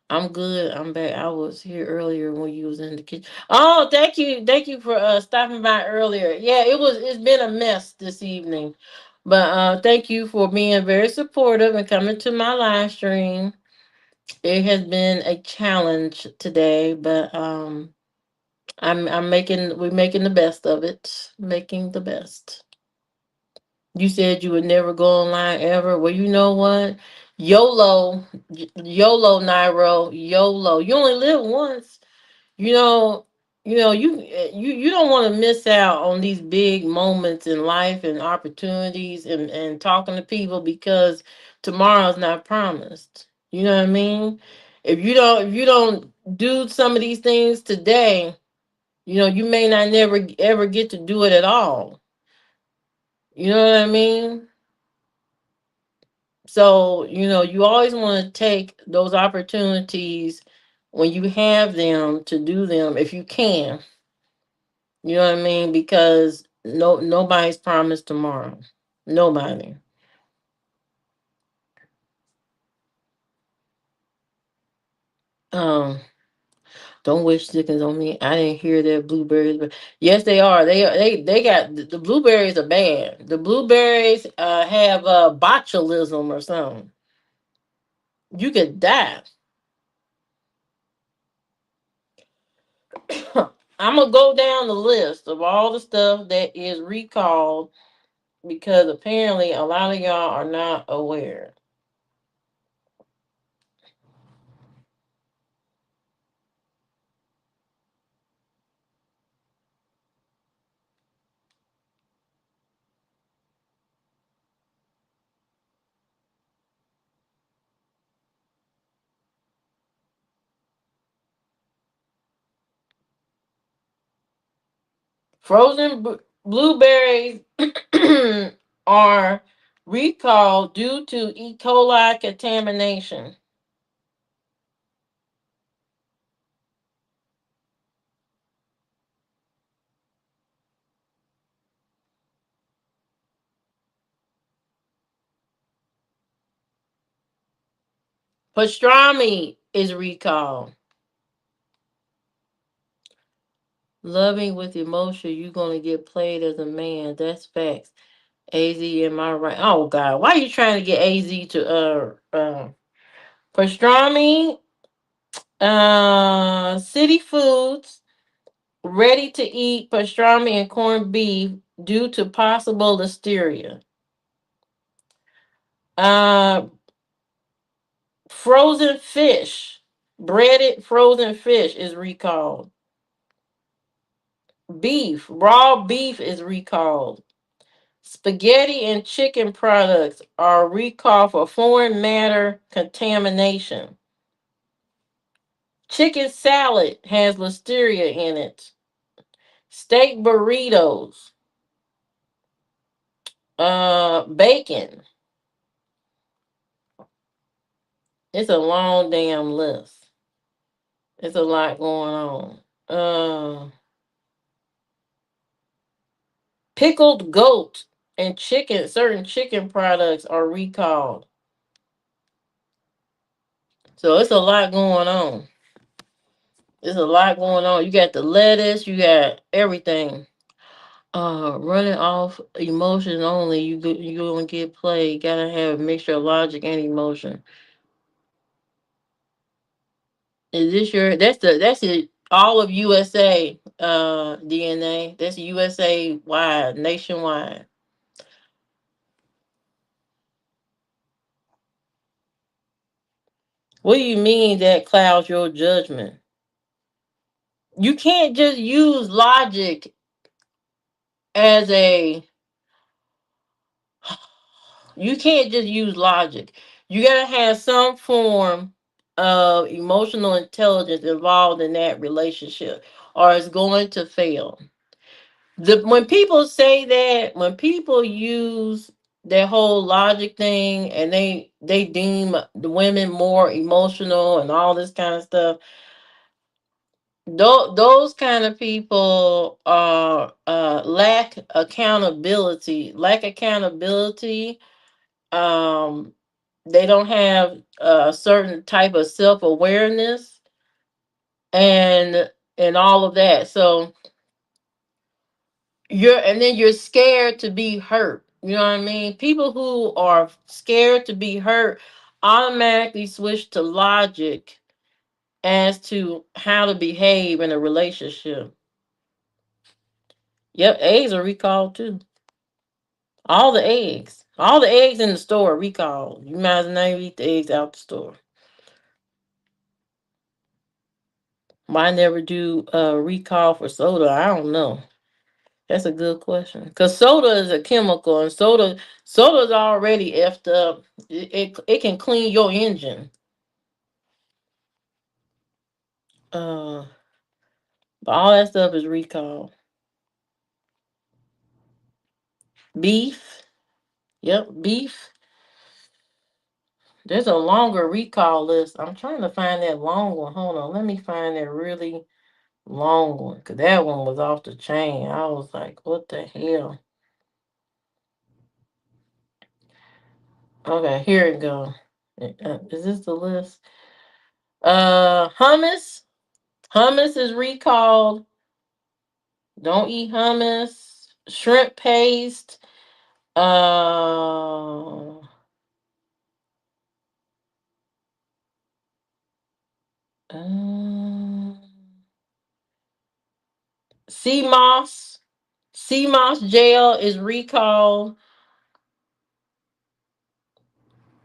I'm good. I'm back. I was here earlier when you was in the kitchen. Oh, thank you for stopping by earlier. Yeah, it's been a mess this evening, but thank you for being very supportive and coming to my live stream. It has been a challenge today, but I'm making we're making the best of it. Making the best. You said you would never go online ever. Well, you know what? YOLO, YOLO, Nairo, YOLO. You only live once. You know, you don't want to miss out on these big moments in life and opportunities and talking to people because tomorrow's not promised. You know what I mean? If you don't do some of these things today, you may not never ever get to do it at all. You know what I mean? So, you always want to take those opportunities when you have them to do them if you can. You know what I mean? Because nobody's promised tomorrow. Nobody. Um, don't wish chickens on me. I didn't hear that blueberries, but yes, they are. They got the blueberries are bad. The blueberries have botulism or something. You could die. I'm gonna go down the list of all the stuff that is recalled because apparently a lot of y'all are not aware. Frozen blueberries are recalled due to E. coli contamination. Pastrami is recalled. Loving with emotion, you're gonna get played as a man. That's facts. AZ, am I right? Oh God, why are you trying to get AZ to pastrami? City Foods ready to eat pastrami and corned beef due to possible listeria. Uh, Frozen fish, breaded frozen fish is recalled. Beef, raw beef is recalled. Spaghetti and chicken products are recalled for foreign matter contamination. Chicken salad has listeria in it. Steak burritos, bacon. It's a long damn list. It's a lot going on. Pickled goat and certain chicken products are recalled. So it's a lot going on. There's a lot going on. You got the lettuce, you got everything. Running off emotion only, you gonna get played. Gotta have a mixture of logic and emotion. Is this your that's it all of USA DNA. That's USA wide, nationwide. What do you mean that clouds your judgment? You can't just use logic as a you can't just use logic. You gotta have some form of emotional intelligence involved in that relationship, or it's going to fail. When people say that, when people use that whole logic thing, and they deem the women more emotional and all this kind of stuff, those kind of people are lack accountability. Um, they don't have a certain type of self awareness and all of that. So you're scared to be hurt. You know what I mean? People who are scared to be hurt automatically switch to logic as to how to behave in a relationship. Yep, eggs are recalled too. All the eggs. All the eggs in the store are recalled. You might as well not even eat the eggs out the store. Why never do a recall for soda? I don't know. That's a good question. Cause soda is a chemical, and soda's already effed up. It can clean your engine. Uh, but all that stuff is recalled. Beef. Yep, beef. There's a longer recall list. I'm trying to find that long one. Hold on. Let me find that really long one. Cause that one was off the chain. I was like, what the hell? Okay, here it goes. Is this the list? Hummus. Hummus is recalled. Don't eat hummus. Shrimp paste. Uh, uh, sea moss. Sea moss gel is recalled.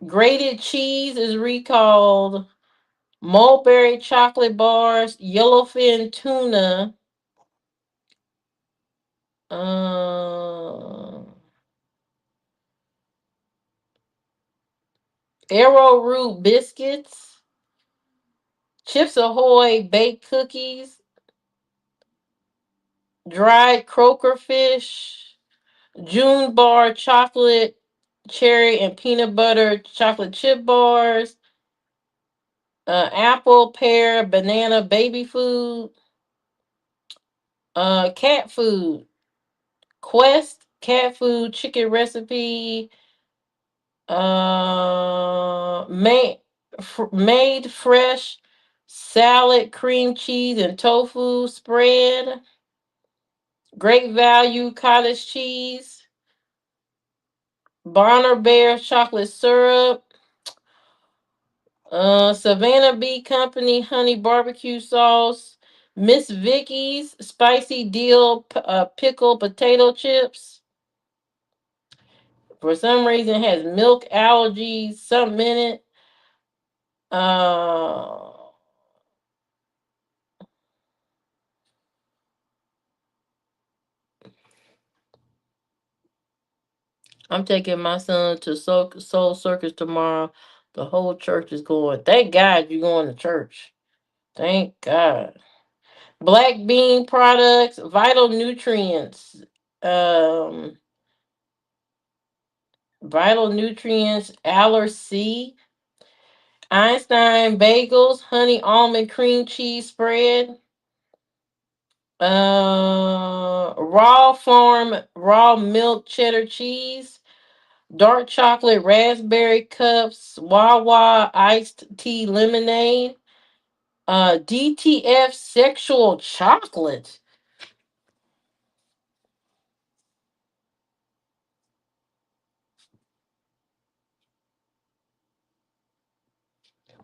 Grated cheese is recalled. Mulberry chocolate bars. Yellowfin tuna. Uh, arrowroot biscuits. Chips Ahoy baked cookies. Dried croaker fish. June bar chocolate, cherry and peanut butter chocolate chip bars. Apple, pear, banana baby food. Cat food. Quest cat food chicken recipe. Made fresh salad, cream cheese, and tofu spread. Great value cottage cheese. Bonner Bear chocolate syrup. Savannah Bee Company honey barbecue sauce. Miss Vicky's spicy dill pickle potato chips. For some reason, it has milk allergies, something in it. Uh, I'm taking my son to Soul Circus tomorrow. The whole church is going. Thank God you're going to church. Thank God. Black bean products, vital nutrients. Um, Vital nutrients, Allercy. Einstein bagels, honey almond cream cheese spread. Raw farm raw milk cheddar cheese. Dark chocolate raspberry cups, Wawa iced tea lemonade, DTF sexual chocolate.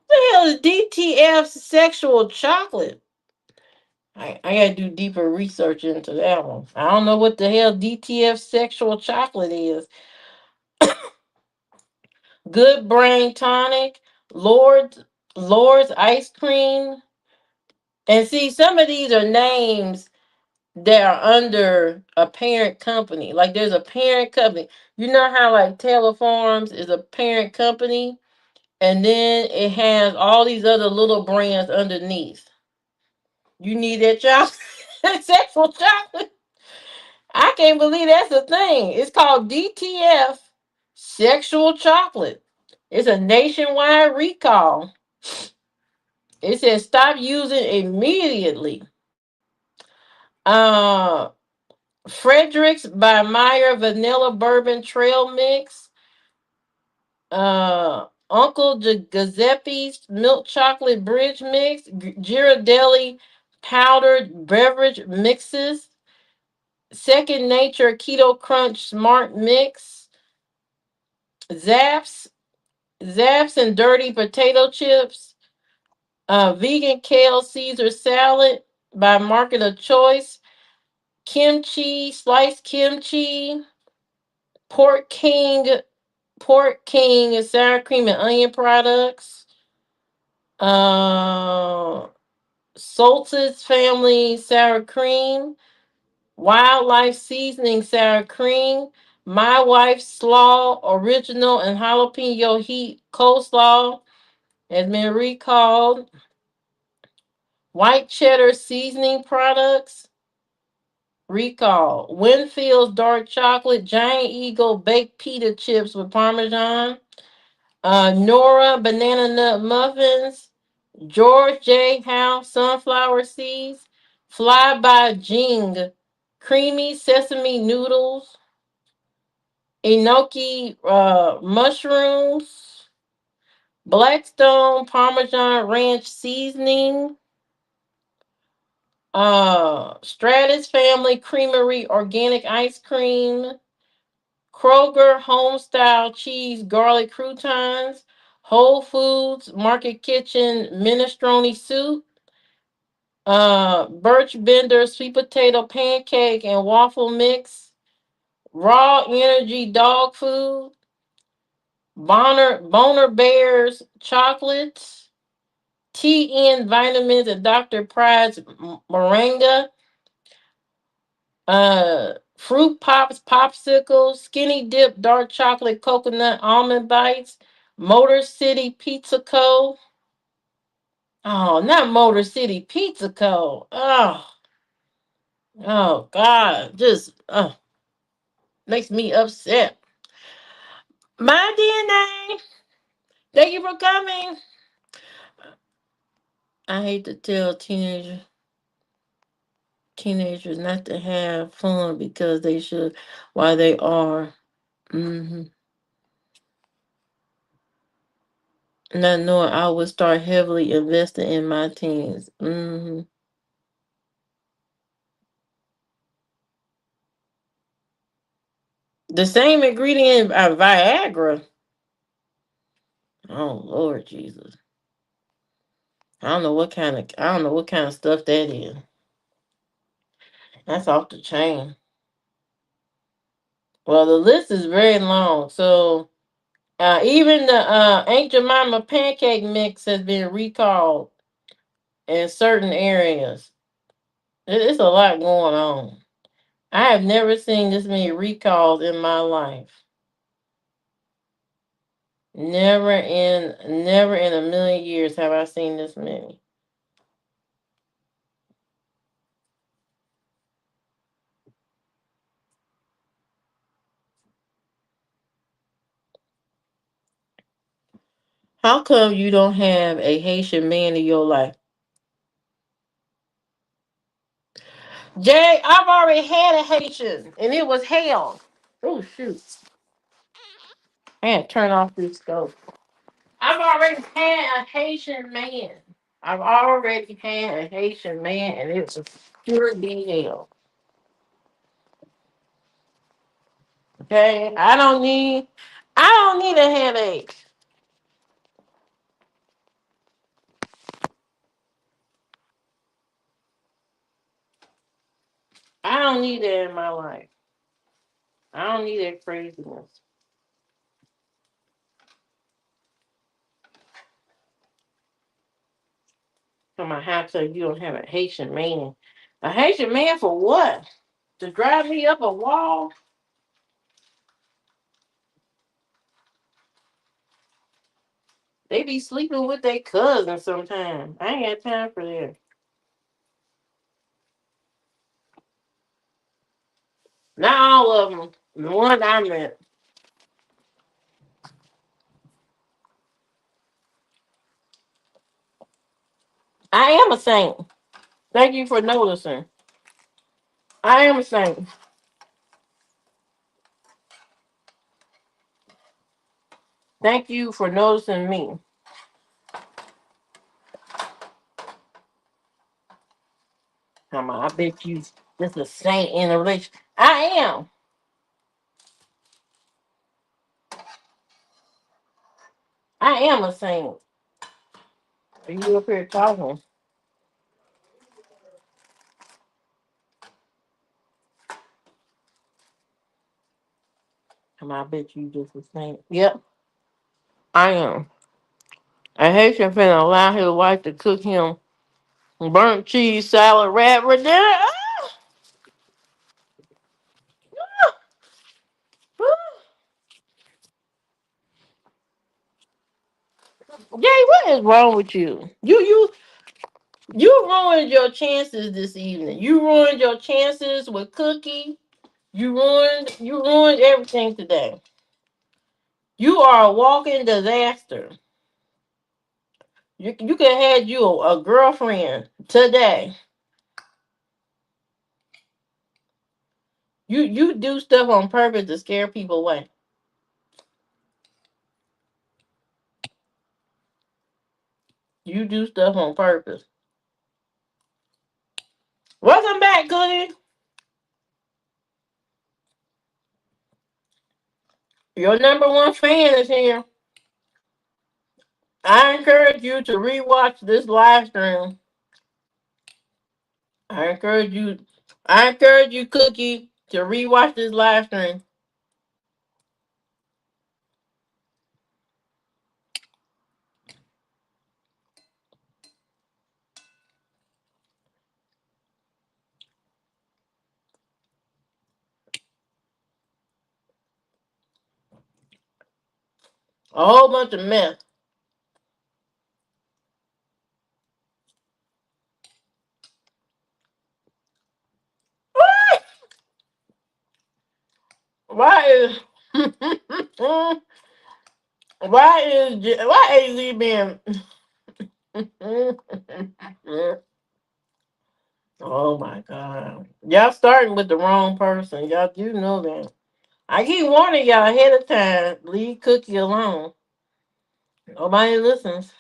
What the hell is DTF sexual chocolate? I gotta do deeper research into that one. I don't know what the hell DTF sexual chocolate is. Good brain tonic, Lord's ice cream. And see, some of these are names that are under a parent company. Like there's a parent company. You know how like Taylor Farms is a parent company, and then it has all these other little brands underneath. You need that chocolate, sexual chocolate. I can't believe that's a thing. It's called DTF sexual chocolate. It's a nationwide recall. It says stop using immediately. Uh, Fredericks by Meyer Vanilla Bourbon Trail Mix. Uncle Giuseppe's Milk Chocolate Bridge Mix. Ghirardelli Powdered Beverage Mixes. Second Nature Keto Crunch Smart Mix. Zapp's and Dirty Potato Chips. Vegan Kale Caesar Salad by Market of Choice. Kimchi, sliced kimchi. Pork King, sour cream and onion products. Salted Family sour cream. Wildlife seasoning sour cream. My Wife's Slaw original and jalapeno heat coleslaw has been recalled. White cheddar seasoning products recall. Winfield's dark chocolate giant eagle baked pita chips with parmesan. Nora banana nut muffins. George J. Howe sunflower seeds. Fly by Jing creamy sesame noodles. Enoki mushrooms. Blackstone Parmesan Ranch seasoning. Stratus Family Creamery organic ice cream. Kroger Homestyle Cheese Garlic Croutons. Whole Foods Market Kitchen Minestrone Soup. Birch Bender Sweet Potato Pancake and Waffle Mix. Raw Energy Dog Food. Boner Bears Chocolates. TN Vitamins and Dr. Pride's Moringa. Fruit Pops Popsicles. Skinny Dip Dark Chocolate Coconut Almond Bites. Motor City Pizza Co. Oh, not Motor City Pizza Co. Oh God. Just makes me upset. My DNA. Thank you for coming. I hate to tell teenagers not to have fun because they should while they are. hmm Not knowing I would start heavily investing in my teens. The same ingredient Viagra. Oh Lord Jesus. I don't know what kind of stuff that is. That's off the chain. Well, the list is very long. So even the Aunt Jemima pancake mix has been recalled in certain areas. It's a lot going on. I have never seen this many recalls in my life. Never in a million years have I seen this many. How come you don't have a Haitian man in your life? Jay, I've already had a Haitian and it was hell. Oh shoot. I had to turn off this stove. I've already had a Haitian man. I've already had a Haitian man and it was pure hell. Okay? I don't need a headache. I don't need that in my life. I don't need that craziness. From my house, so you don't have a Haitian man. A Haitian man for what? To drive me up a wall? They be sleeping with their cousins sometimes. I ain't got time for that. Not all of them. The one I met. I am a saint. Thank you for noticing. I am a saint. Thank you for noticing me. Come on, I bet you just a saint in a relation. I am. I am a saint. Are you up here talking? Come on, I bet you just a saint. Yep, I am. A Haitian finna allow his wife to cook him burnt cheese salad wrap for dinner. Ah! Jay, what is wrong with you? You ruined your chances this evening. You ruined your chances with Cookie. You ruined everything today. You are a walking disaster. You could have had you a girlfriend today. You do stuff on purpose to scare people away. You do stuff on purpose. Welcome back, Cookie. Your number one fan is here. I encourage you to rewatch this live stream. I encourage you. I encourage you, Cookie, to rewatch this live stream. A whole bunch of mess. Why is why AZ being oh my god. Y'all starting with the wrong person. Y'all do know that. I keep warning y'all ahead of time. Leave Cookie alone. Nobody listens.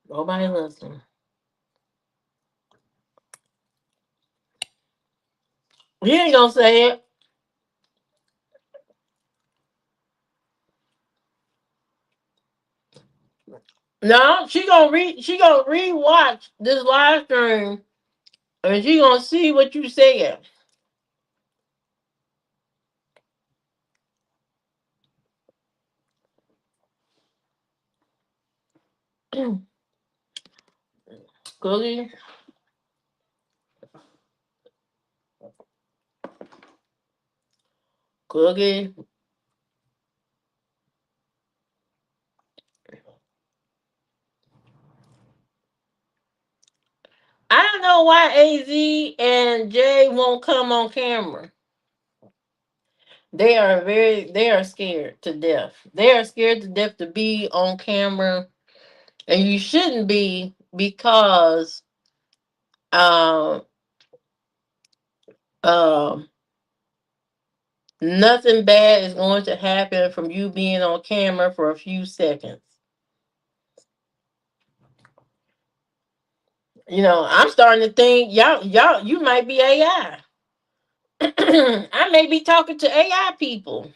Nobody listens. He ain't gonna say it. No, she gonna rewatch this live stream and she gonna see what you said. Cookie, Cookie. I don't know why AZ and Jay won't come on camera. They are scared to death. They are scared to death to be on camera. And you shouldn't be because um um nothing bad is going to happen from you being on camera for a few seconds. You know, I'm starting to think you might be AI. I may be talking to AI people.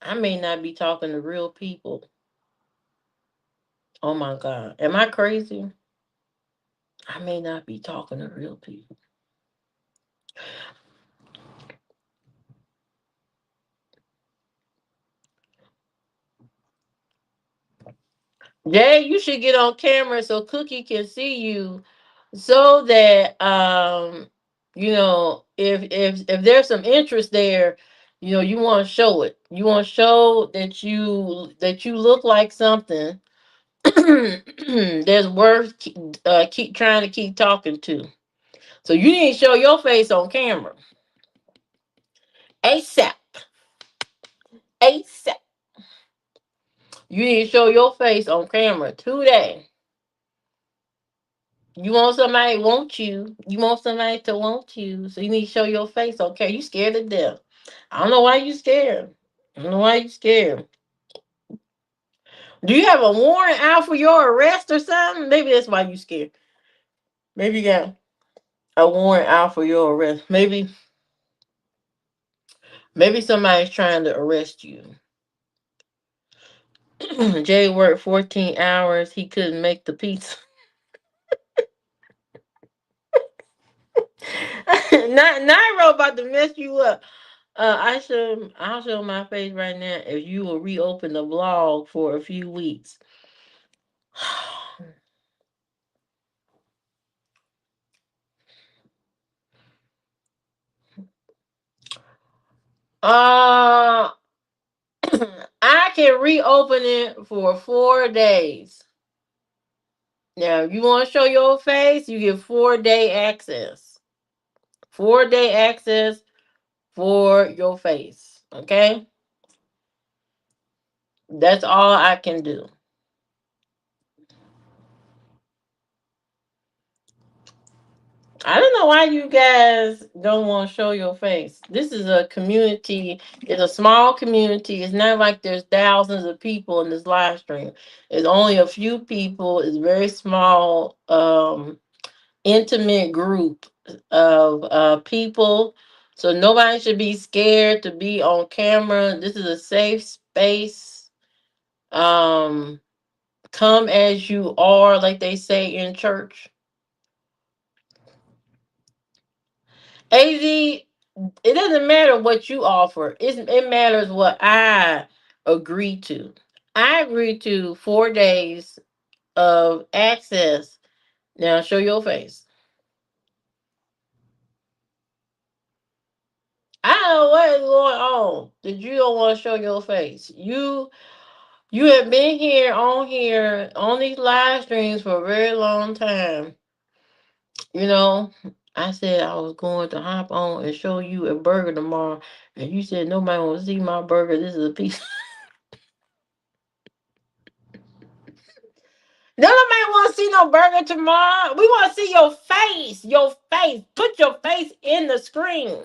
I may not be talking to real people. Oh my God. Am I crazy? I may not be talking to real people. Jay, you should get on camera so Cookie can see you so that you know if there's some interest there, you know, you want to show it. You want to show that you look like something that's worth keep trying to keep talking to. So you need to show your face on camera. ASAP. ASAP. You need to show your face on camera today. You want somebody want you. You want somebody to want you. So you need to show your face. Okay, you scared to death. I don't know why you scared. I don't know why you scared. Do you have a warrant out for your arrest or something? Maybe that's why you scared. Maybe you got a warrant out for your arrest. Maybe somebody's trying to arrest you. Jay worked 14 hours. He couldn't make the pizza. Not Nairo about to mess you up. I'll show my face right now if you will reopen the vlog for a few weeks. Uh I can reopen it for 4 days. Now, if you want to show your face, you get 4-day access. 4-day access for your face. Okay? That's all I can do. I don't know why you guys don't want to show your face. This is a community. It's a small community. It's not like there's thousands of people in this live stream. It's only a few people. It's very small, intimate group of people. So nobody should be scared to be on camera. This is a safe space. Come as you are, like they say in church. AZ, it doesn't matter what you offer. It matters what I agree to. I agree to 4 days of access. Now show your face. I don't know what is going on that you don't want to show your face. You have been here on these live streams for a very long time. You know, I said I was going to hop on and show you a burger tomorrow, and you said nobody want to see my burger. This is a piece. Nobody want to see no burger tomorrow. We want to see your face. Your face. Put your face in the screen.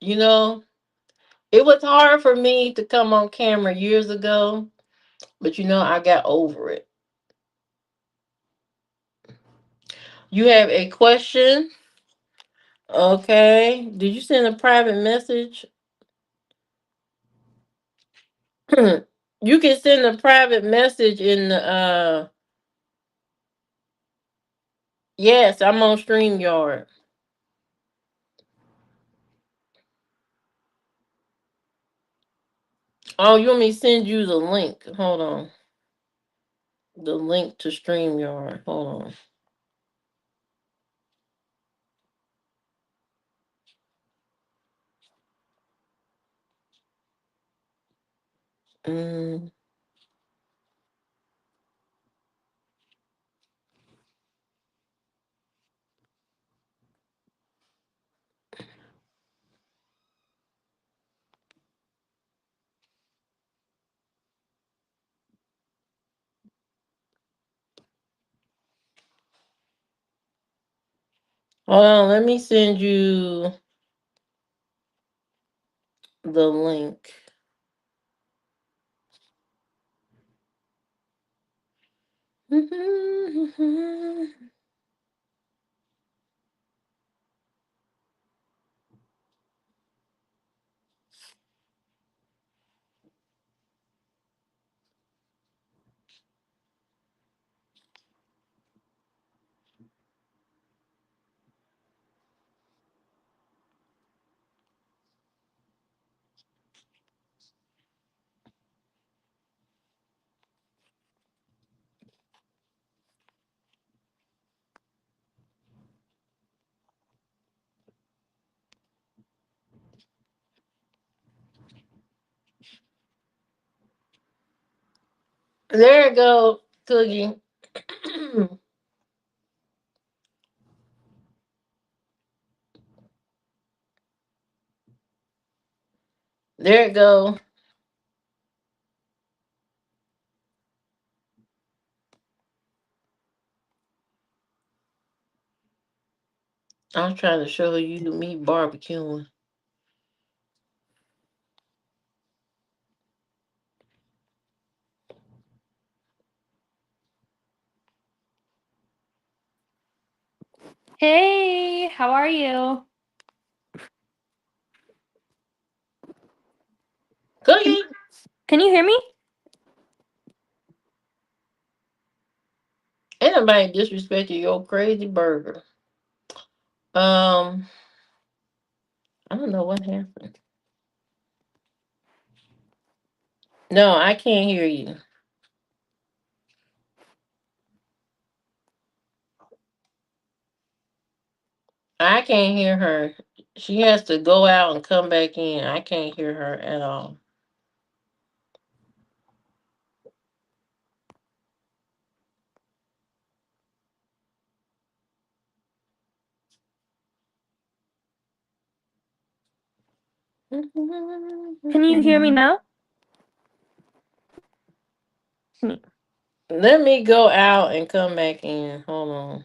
You know, it was hard for me to come on camera years ago, but I got over it. You have a question? Okay. Did you send a private message? You can send a private message in the yes, I'm on StreamYard. Oh, you want me to send you the link? Hold on. The link to StreamYard. Hold on. Mm. Hold on, let me send you the link. There it go, Cookie. There it go. I was trying to show you me barbecuing. Hey, how are you? Cookie, Can you hear me? ain't nobody disrespecting your crazy burger. I don't know what happened. No, I can't hear you. I can't hear her. She has to go out and come back in. I can't hear her at all. Can you hear me now? Let me go out and come back in. Hold on.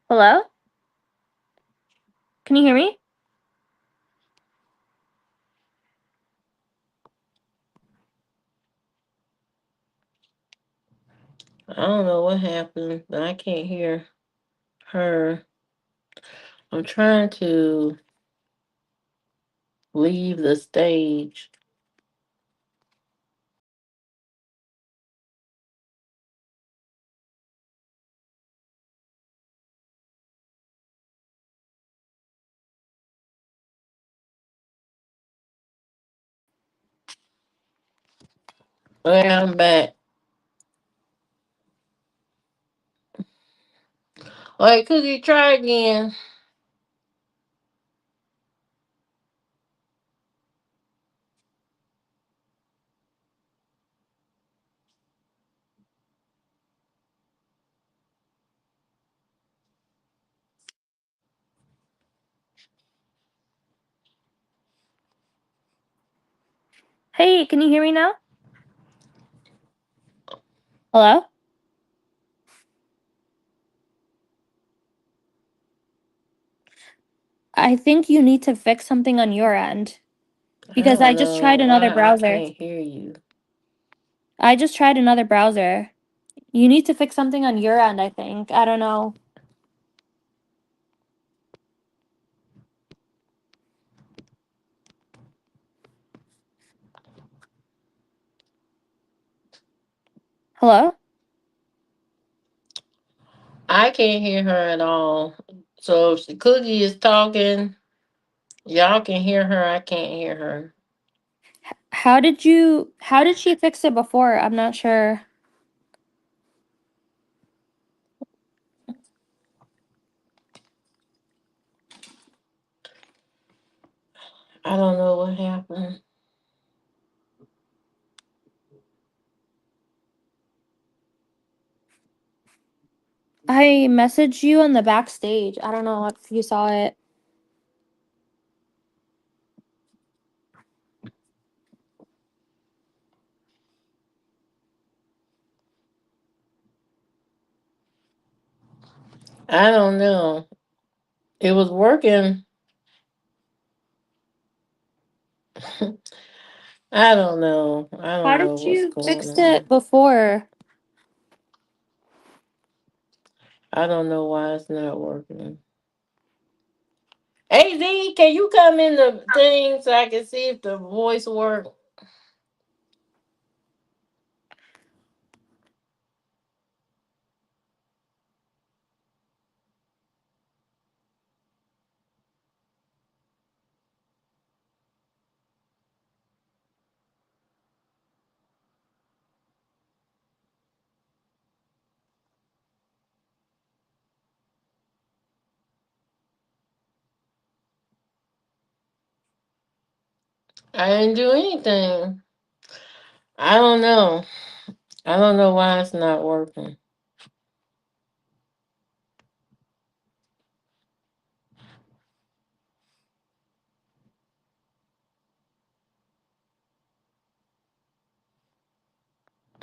Hello? Can you hear me? I don't know what happened, but I can't hear her. I'm trying to leave the stage. Okay, I'm back. All right, Cookie, try again. Hey, can you hear me now? Hello? I think you need to fix something on your end because I don't just know tried another why I browser. can't hear you. I just tried another browser. You need to fix something on your end, I think. I don't know. Hello? I can't hear her at all. So if the Cookie is talking, y'all can hear her. I can't hear her. How did she fix it before? I'm not sure. I don't know what happened. I messaged you on the backstage. I don't know if you saw it. I don't know. It was working. I don't know. I How don't know did what's you going fix it on. before? I don't know why it's not working. Hey Z, can you come in the thing so I can see if the voice works? I didn't do anything. I don't know. I don't know why it's not working.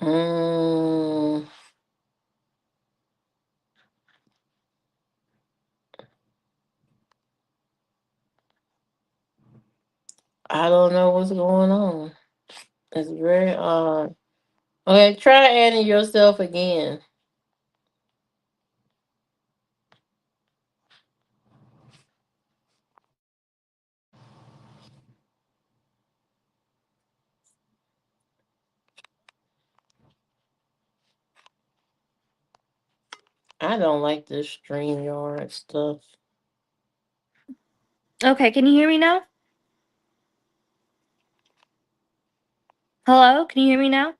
Mm, I don't know what's going on. It's very odd. Okay, try adding yourself again. I don't like this StreamYard stuff. Okay, can you hear me now? Hello, can you hear me now?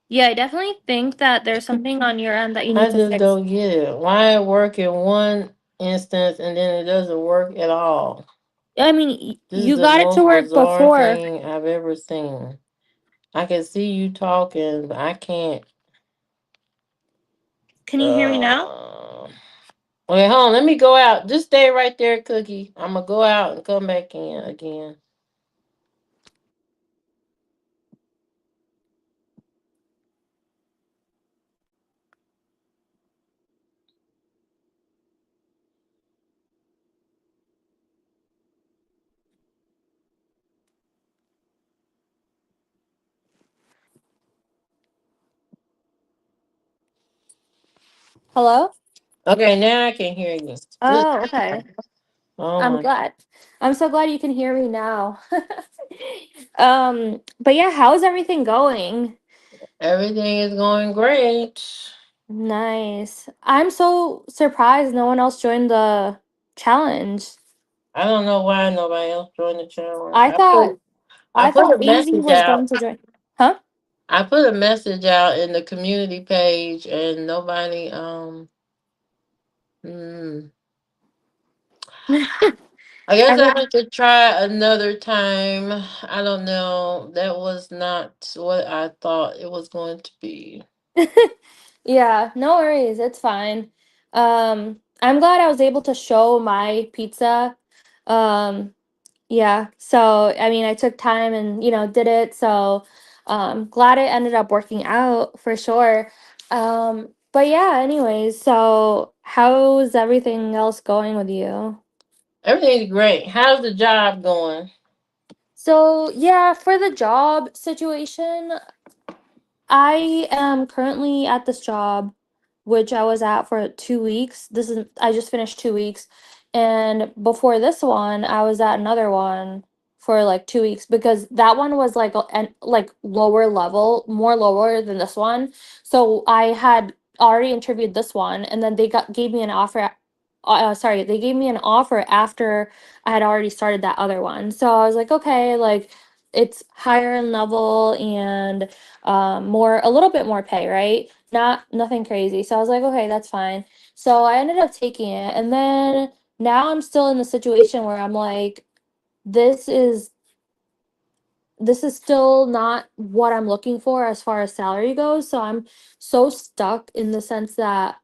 Yeah, I definitely think that there's something on your end that you I need to just fix. don't get it. Why it work in one instance and then it doesn't work at all? I mean, This is you the got it to most work bizarre before. thing I've ever seen. I can see you talking, but I can't. Can you hear me now? Okay, hold on. Let me go out. Just stay right there, Cookie. I'm gonna go out and come back in again. Hello? Okay, now I can hear you. Oh, okay. Oh I'm my. glad. I'm so glad you can hear me now. But yeah, how's everything going? Everything is going great. Nice. I'm so surprised no one else joined the challenge. I don't know why nobody else joined the channel. I thought I I put a thought Easy message was going out. to join. Huh? I put a message out in the community page and nobody hmm. I guess I Every- have to try another time. I don't know. That was not what I thought it was going to be. Yeah, no worries. It's fine. I'm glad I was able to show my pizza. Um, yeah. So, I mean, I took time and, did it. So, glad it ended up working out for sure. But yeah, anyways, so how's everything else going with you? Everything's great. How's the job going? So, yeah, for the job situation, I am currently at this job, which I was at for 2 weeks. I just finished 2 weeks. And before this one, I was at another one for like 2 weeks because that one was like like lower level, more lower than this one. So I had already interviewed this one, and then gave me an offer. Sorry, they gave me an offer after I had already started that other one. So I was like, okay, like it's higher in level and more a little bit more pay, right? Not nothing crazy. So I was like, okay, that's fine. So I ended up taking it, and then now I'm still in the situation where I'm like, this is this is still not what I'm looking for as far as salary goes. So I'm so stuck in the sense that,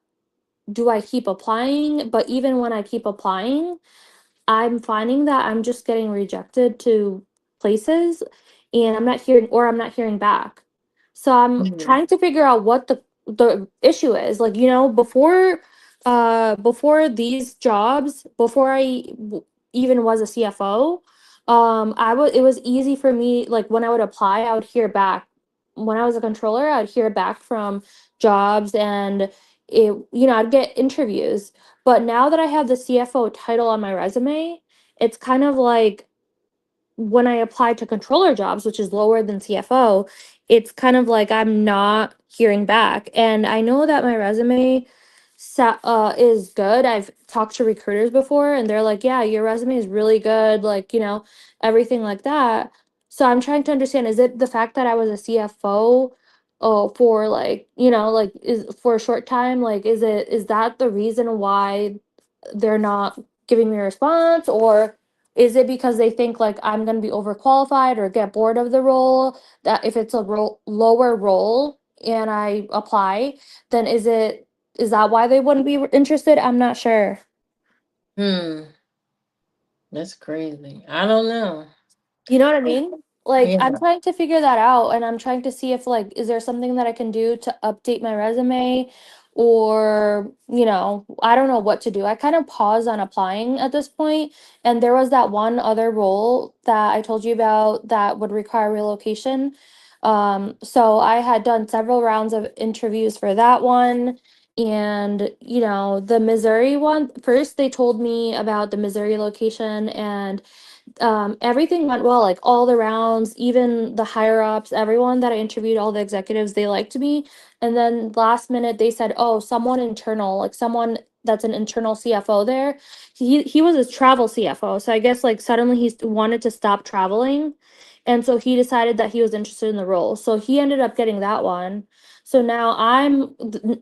do I keep applying? But even when I keep applying, I'm finding that I'm just getting rejected to places, and I'm not hearing back. So I'm Mhm. trying to figure out what the issue is. Like, before these jobs, before even was a CFO, it was easy for me, like when I would apply, I would hear back. When I was a controller, I'd hear back from jobs, and I'd get interviews. But now that I have the CFO title on my resume, it's kind of like when I apply to controller jobs, which is lower than CFO, it's kind of like I'm not hearing back. And I know that my resume is good. I've talked to recruiters before, and they're like, yeah, your resume is really good, like, everything like that. So I'm trying to understand, is it the fact that I was a CFO? Oh, for like, like is for a short time, like is that the reason why they're not giving me a response, or is it because they think like I'm going to be overqualified or get bored of the role, that if it's a lower role and I apply, then is that why they wouldn't be interested? I'm not sure. That's crazy. I don't know. You know what I mean? Like Yeah. I'm trying to figure that out, and I'm trying to see if like is there something that I can do to update my resume, or I don't know what to do. I kind of paused on applying at this point, and there was that one other role that I told you about that would require relocation. So I had done several rounds of interviews for that one. And the Missouri one, first they told me about the Missouri location, and everything went well, like all the rounds, even the higher ups, everyone that I interviewed, all the executives, they liked me. And then last minute they said, oh, someone internal, like someone that's an internal CFO there. He was a travel CFO. So I guess like suddenly he wanted to stop traveling. And so he decided that he was interested in the role. So he ended up getting that one. So now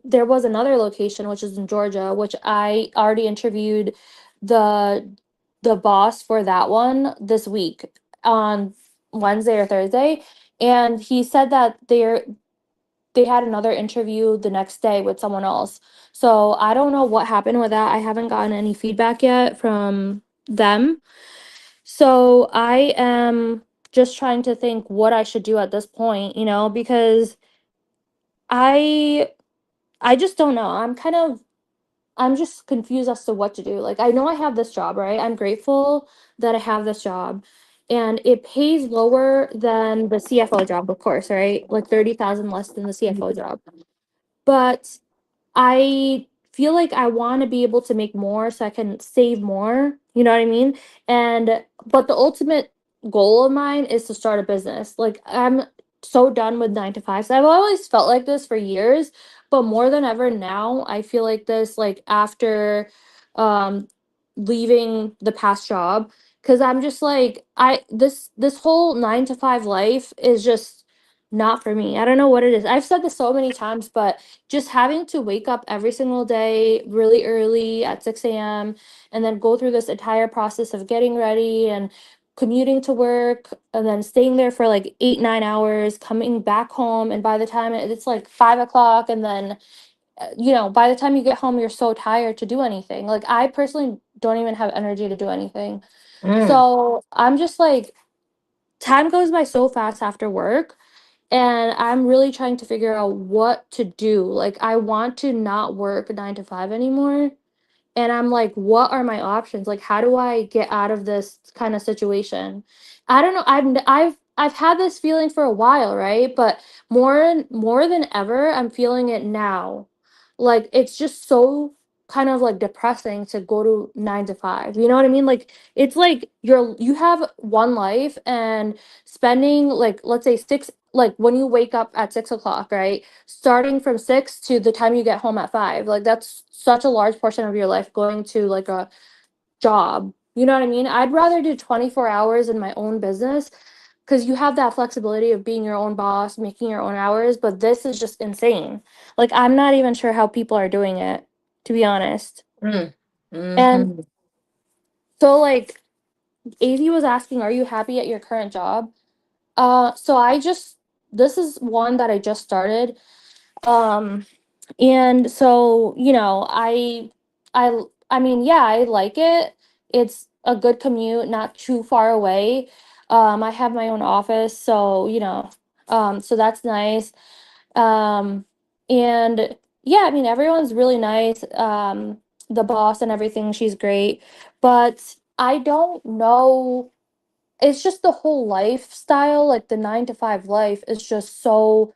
there was another location, which is in Georgia, which I already interviewed the boss for that one this week on Wednesday or Thursday, and he said that they had another interview the next day with someone else. So I don't know what happened with that. I haven't gotten any feedback yet from them. So I am just trying to think what I should do at this point, because I I just don't know. I'm just confused as to what to do. Like, I know I have this job, right? I'm grateful that I have this job, and it pays lower than the CFO job, of course, right? Like 30,000 less than the CFO job. But I feel like I want to be able to make more so I can save more. You know what I mean? But the ultimate goal of mine is to start a business. Like I'm so done with 9 to 5. So I've always felt like this for years, but more than ever now, I feel like this like after um leaving the past job, cuz I'm just like this whole 9 to 5 life is just not for me. I don't know what it is. I've said this so many times, but just having to wake up every single day really early at 6 a.m. and then go through this entire process of getting ready and commuting to work and then staying there for like 8, 9 hours, coming back home. And by the time it's like 5 o'clock, and then, by the time you get home, you're so tired to do anything. Like, I personally don't even have energy to do anything. Mm. So I'm just like, time goes by so fast after work, and I'm really trying to figure out what to do. Like, I want to not work 9 to 5 anymore. And I'm like, what are my options? Like, how do I get out of this kind of situation? I don't know. I've had this feeling for a while, right? But more than ever, I'm feeling it now. Like, it's just so kind of like depressing to go to 9 to 5. You know what I mean? Like, it's like you have one life, and spending like, let's say, like when you wake up at 6 o'clock, right? Starting from 6 to the time you get home at 5, like that's such a large portion of your life going to like a job. You know what I mean? I'd rather do 24 hours in my own business, because you have that flexibility of being your own boss, making your own hours. But this is just insane. Like, I'm not even sure how people are doing it, to be honest. Mm. And Mhm. so like AZ was asking, are you happy at your current job? So this is one that I just started. Um And so, I mean, yeah, I like it. It's a good commute, not too far away. I have my own office, so, so that's nice. Um, and yeah, I mean, everyone's really nice. The boss and everything, she's great. But I don't know. It's just the whole lifestyle, like the 9 to 5 life is just so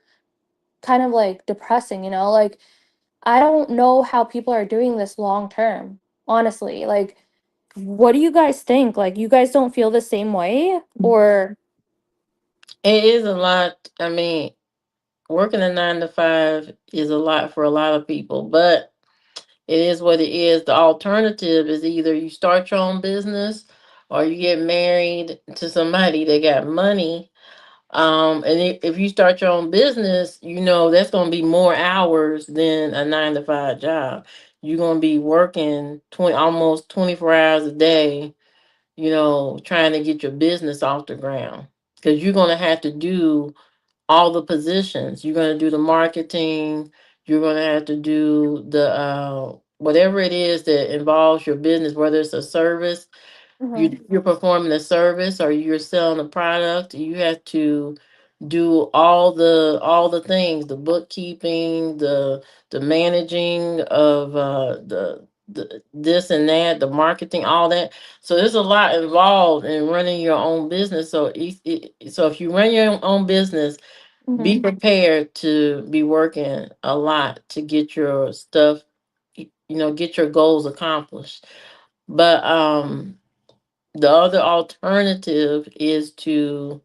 kind of like depressing, like I don't know how people are doing this long term, honestly. Like, what do you guys think? Like, you guys don't feel the same way? Or, It is a lot. I mean, working a 9 to 5 is a lot for a lot of people, but it is what it is. The alternative is either you start your own business or you get married to somebody that got money. And if you start your own business, that's going to be more hours than a 9 to 5 job. You're going to be working almost 24 hours a day, trying to get your business off the ground, because you're going to have to do all the positions. You're going to do the marketing. You're going to have to do the whatever it is that involves your business, whether it's a service. You're performing a service or you're selling a product. You have to do all the things, the bookkeeping, the managing of the this and that, the marketing, all that. So there's a lot involved in running your own business. So so if you run your own business, be prepared to be working a lot to get your stuff, get your goals accomplished. But the other alternative is to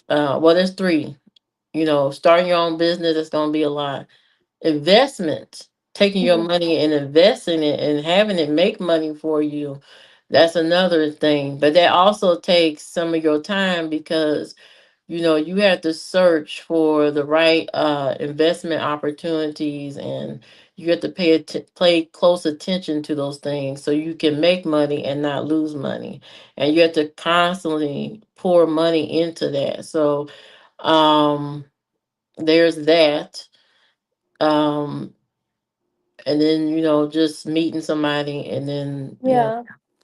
well, there's three. Starting your own business is going to be a lot. Investment, taking your money and investing it and having it make money for you, that's another thing. But that also takes some of your time because you have to search for the right investment opportunities, and you have to pay close attention to those things so you can make money and not lose money. And you have to constantly pour money into that. So um there's that. um and then just meeting somebody, and then Yeah.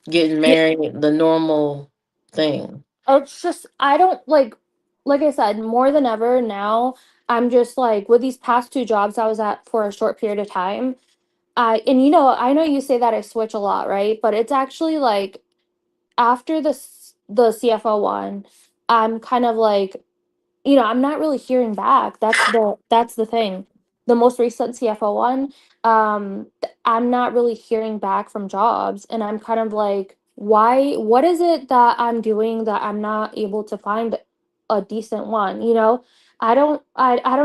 getting Yeah. married, the normal thing. It's just I don't like I said, more than ever now, I'm just like with these past two jobs I was at for a short period of time. And I know you say that I switch a lot, right? But it's actually like after the CFO one, I'm kind of like, I'm not really hearing back. That's the thing. The most recent CFO one, I'm not really hearing back from jobs, and I'm kind of like, why? What is it that I'm doing that I'm not able to find a decent one? I don't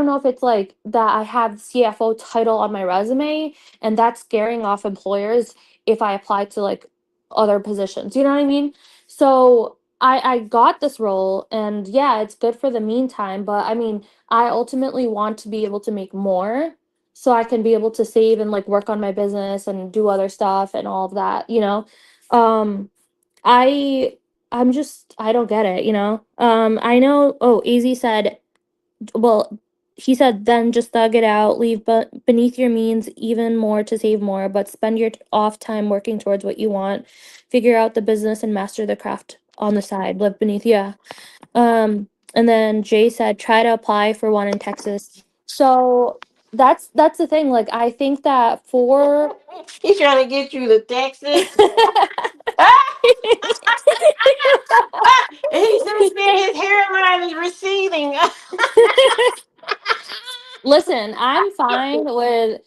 know if it's like that I have CFO title on my resume, and that's scaring off employers if I apply to like other positions. You know what I mean? So I got this role, and yeah, it's good for the meantime, but I mean, I ultimately want to be able to make more so I can be able to save and like work on my business and do other stuff and all of that. Um I I don't get it. I know, oh, AZ said, well, he said, then just thug it out, leave but beneath your means even more to save more, but spend your off time working towards what you want. Figure out the business and master the craft on the side. Live beneath, yeah. And then Jay said, try to apply for one in Texas. So that's the thing. Like I think that for He's trying to get you to Texas. And he's sitting there, his hairline is receding. Listen, I'm fine with,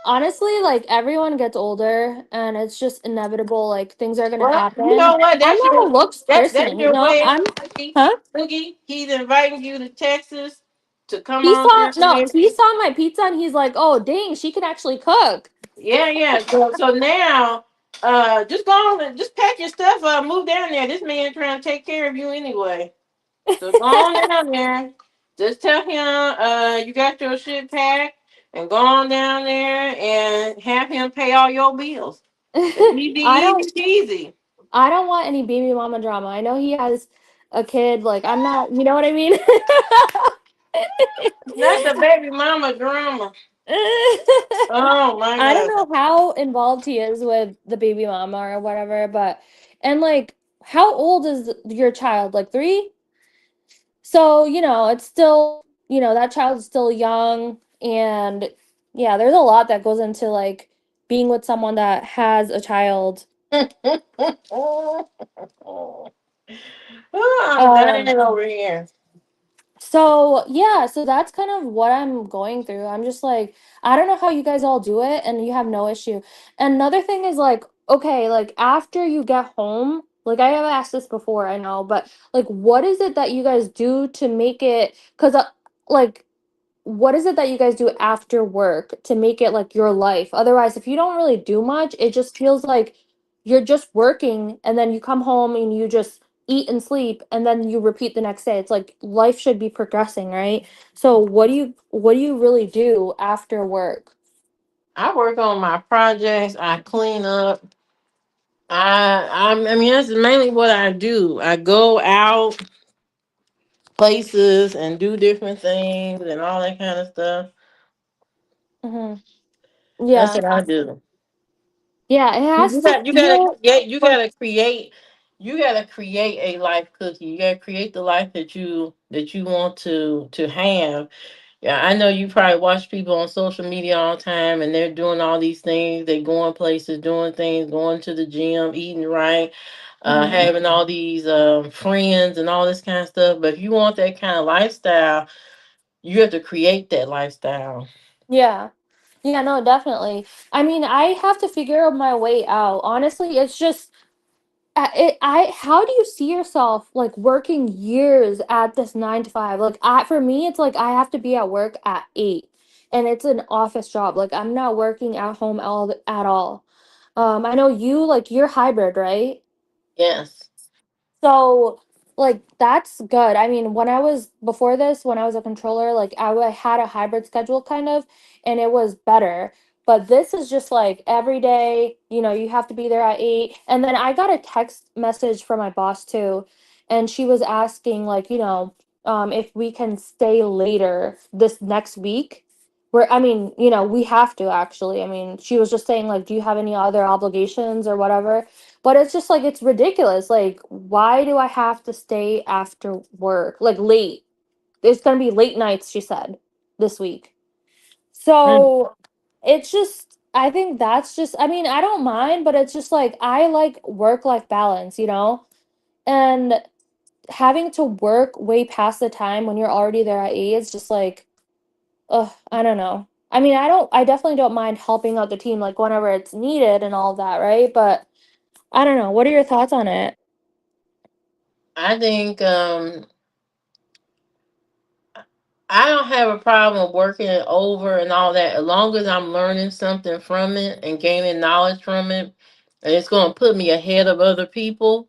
honestly, like everyone gets older and it's just inevitable, like things are gonna Well, you know happen. what? I'm not a looks That's person, your way of I'm Boogie. huh? Boogie, he's inviting you to Texas to come He on saw down no, there. he saw my pizza and he's like, oh dang, she can actually cook. Yeah, yeah. So now, just go on and just pack your stuff up, move down there. This man trying to take care of you anyway. So go on down there. Just tell him, you got your shit packed, and go on down there and have him pay all your bills. And he be I easy don't cheesy. I don't want any baby mama drama. I know he has a kid, like I'm not, you know what I mean? That's a baby mama drama. Oh my I don't god. know how involved he is with the baby mama or whatever, but and like how old is your child? Like 3? So, it's still, that child's still young, and yeah, there's a lot that goes into like being with someone that has a child. Oh, I'm Um dying over here. So yeah, so that's kind of what I'm going through. I'm just like, I don't know how you guys all do it and you have no issue. And another thing is like, okay, like after you get home, like I have asked this before, I know, but like what is it that you guys do to make it, cuz like what is it that you guys do after work to make it like your life? Otherwise, if you don't really do much, it just feels like you're just working and then you come home and you just eat and sleep and then you repeat the next day. It's like life should be progressing, right? So what do you really do after work? I work on my projects. I clean up. I mean that's mainly what I do. I go out places and do different things and all that kind of stuff. Mhm. That's Yeah. what I do. Yeah, it has to feel You like gotta create a life, Cookie. You gotta create the life that you want to have. Yeah, I know you probably watch people on social media all the time, and they're doing all these things. They going places, doing things, going to the gym, eating right, mhm. having all these friends and all this kind of stuff. But if you want that kind of lifestyle, you have to create that lifestyle. Yeah. Yeah, no, definitely. I mean, I have to figure my way out. Honestly, it's just how do you see yourself like working years at this 9 to 5? Like for me, it's like I have to be at work at 8 and it's an office job. Like I'm not working at home at all. I know you like you're hybrid, right? Yes. So, like, that's good. I mean, when I was before this, when I was a controller, like, had a hybrid schedule kind of, and it was better. But this is just like every day, you have to be there at 8. And then I got a text message from my boss too, and she was asking, like, if we can stay later this next week. I mean, we have to actually. I mean, she was just saying, like, do you have any other obligations or whatever? But it's just like it's ridiculous. Like, why do I have to stay after work? Like late. It's gonna be late nights, she said, this week. Mm. So it's just I think that's just I mean, I don't mind, but it's just like I like work-life balance, And having to work way past the time when you're already there at 8 is just like, ugh, I don't know. I mean, I definitely don't mind helping out the team like whenever it's needed and all that, right? But I don't know. What are your thoughts on it? I think I don't have a problem working over and all that as long as I'm learning something from it and gaining knowledge from it, and it's going to put me ahead of other people.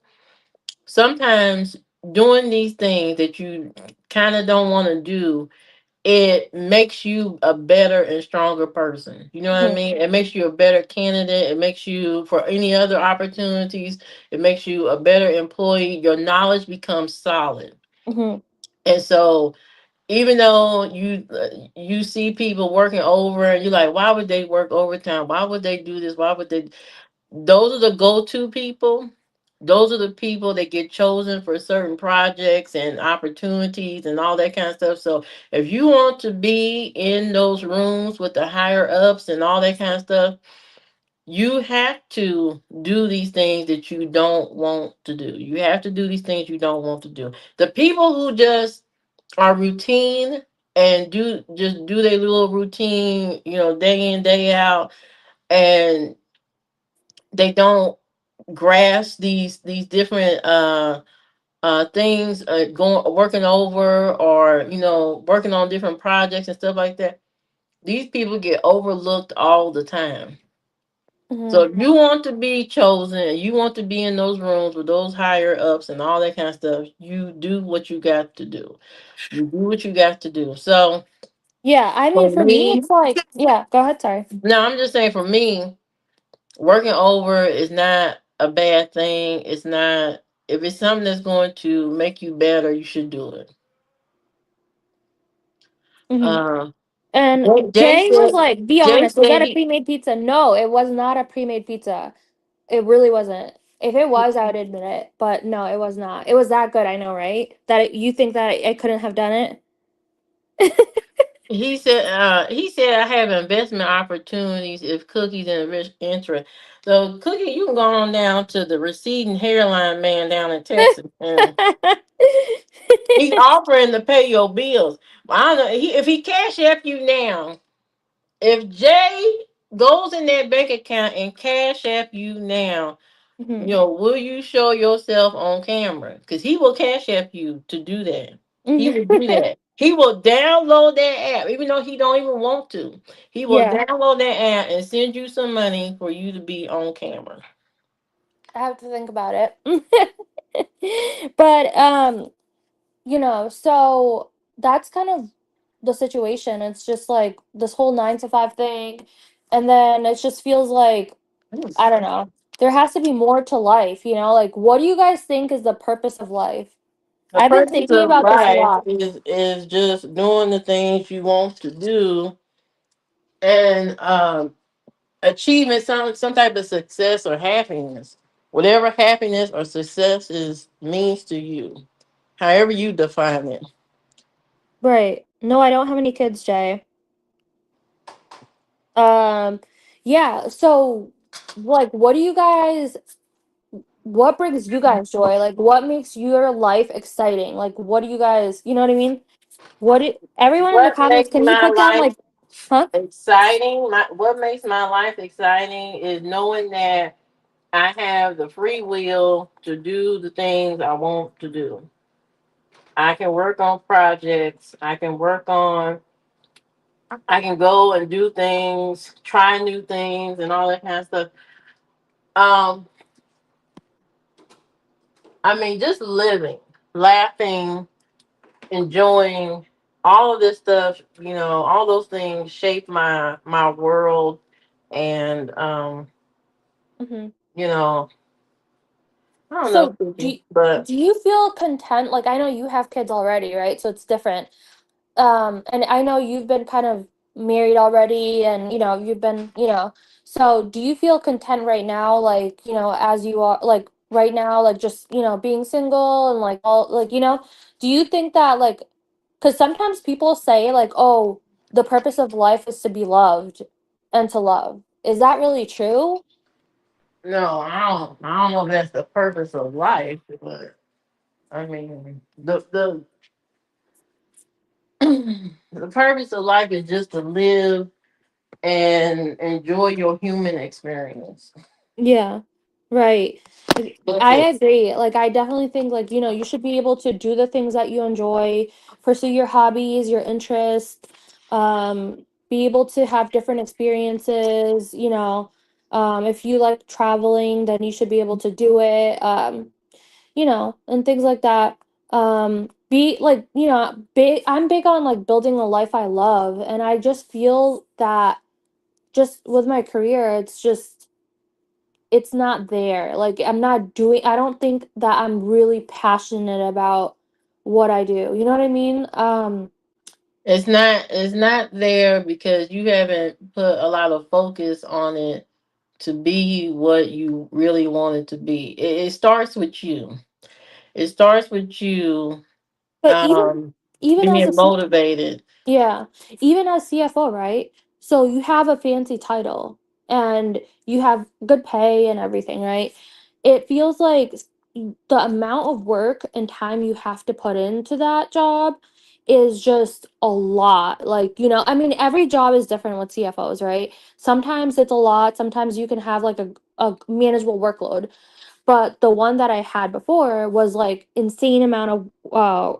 Sometimes doing these things that you kind of don't want to do, it makes you a better and stronger person. You know what I Mhm, mean? It makes you a better candidate. It makes you for any other opportunities. It makes you a better employee. Your knowledge becomes solid. mhm, And so even though you see people working over and you're like, why would they work overtime? Why would they do this? Why would they? Those are the go-to people. Those are the people that get chosen for certain projects and opportunities and all that kind of stuff. So if you want to be in those rooms with the higher ups and all that kind of stuff, you have to do these things that you don't want to do. You have to do these things you don't want to do. The people who just are routine and do their little routine, day in, day out, and they don't grasp these different things going working over or working on different projects and stuff like that. These people get overlooked all the time. So mhm. if you want to be chosen and you want to be in those rooms with those higher ups and all that kind of stuff, you do what you got to do. You do what you got to do. So Yeah, I mean, for for me, me, it's like, yeah, go ahead, sorry. no, I'm just saying for me, working over is not a bad thing. It's not, if it's something that's going to make you better, you should do it. Hmm. Um, And Jay Jay was said, like, be Jay honest, was said that a he, pre-made pizza? No, it was not a pre-made pizza. It really wasn't. If it was, I would admit it. But no, it was not. It was that good, I know, right? You think that I couldn't have done it? he said I have investment opportunities if Cookie's in rich interest. So Cookie, you can go on down to the receding hairline man down in Texas, and he's offering to pay your bills. I don't know if he cash app you now. If Jay goes in that bank account and cash app you now, Mhm. will you show yourself on camera? Because he will cash app you to do that. He will do that. He will download that app, even though he don't even want to. He will Yeah, download that app and send you some money for you to be on camera. I have to think about it. But so that's kind of the situation. It's just like this whole 9 to 5 thing. And then it just feels like, I don't know, there has to be more to life, Like, what do you guys think is the purpose of life? The I've been purpose thinking of about this a life lot. is just doing the things you want to do, and achievement, some type of success or happiness. Whatever happiness or success is means to you, however you define it. Right. No, I don't have any kids, Jay. Um, yeah, so like what do you guys what brings you guys joy? Like what makes your life exciting? Like what do you guys, you know what I mean? Everyone in the What comments, makes can you my put down life like, huh? exciting? What makes my life exciting is knowing that I have the free will to do the things I want to do. I can work on projects. I can go and do things, try new things, and all that kind of stuff. Um, I mean, just living, laughing, enjoying all of this stuff. All those things shape my world, and Hmm. you know, I don't know, So Cookie, but do you feel content? Like I know you have kids already, right? So it's different. And I know you've been kind of married already and you've been, so do you feel content right now, like, as you are, like right now, like just, being single and like all like, do you think that like, because sometimes people say like, oh, the purpose of life is to be loved and to love. Is that really true? no, I don't know if that's the purpose of life, but I mean, the the purpose of life is just to live and enjoy your human experience. Yeah, right. That's I it. agree. Like, I definitely think, like, you should be able to do the things that you enjoy, pursue your hobbies, your interests, be able to have different experiences, if you like traveling, then you should be able to do it, and things like that. Be like, I'm big on like building a life I love, and I just feel that just with my career, it's not there. Like I don't think that I'm really passionate about what I do. You know what I mean? It's not there because you haven't put a lot of focus on it to be what you really want it to be. It starts with you. It starts with you But um even as a being motivated. Yeah, even as CFO, right? So you have a fancy title and you have good pay and everything, right? It feels like the amount of work and time you have to put into that job is just a lot. Like, I mean, every job is different with CFOs, right? Sometimes it's a lot, sometimes you can have like a manageable workload, but the one that I had before was like insane amount of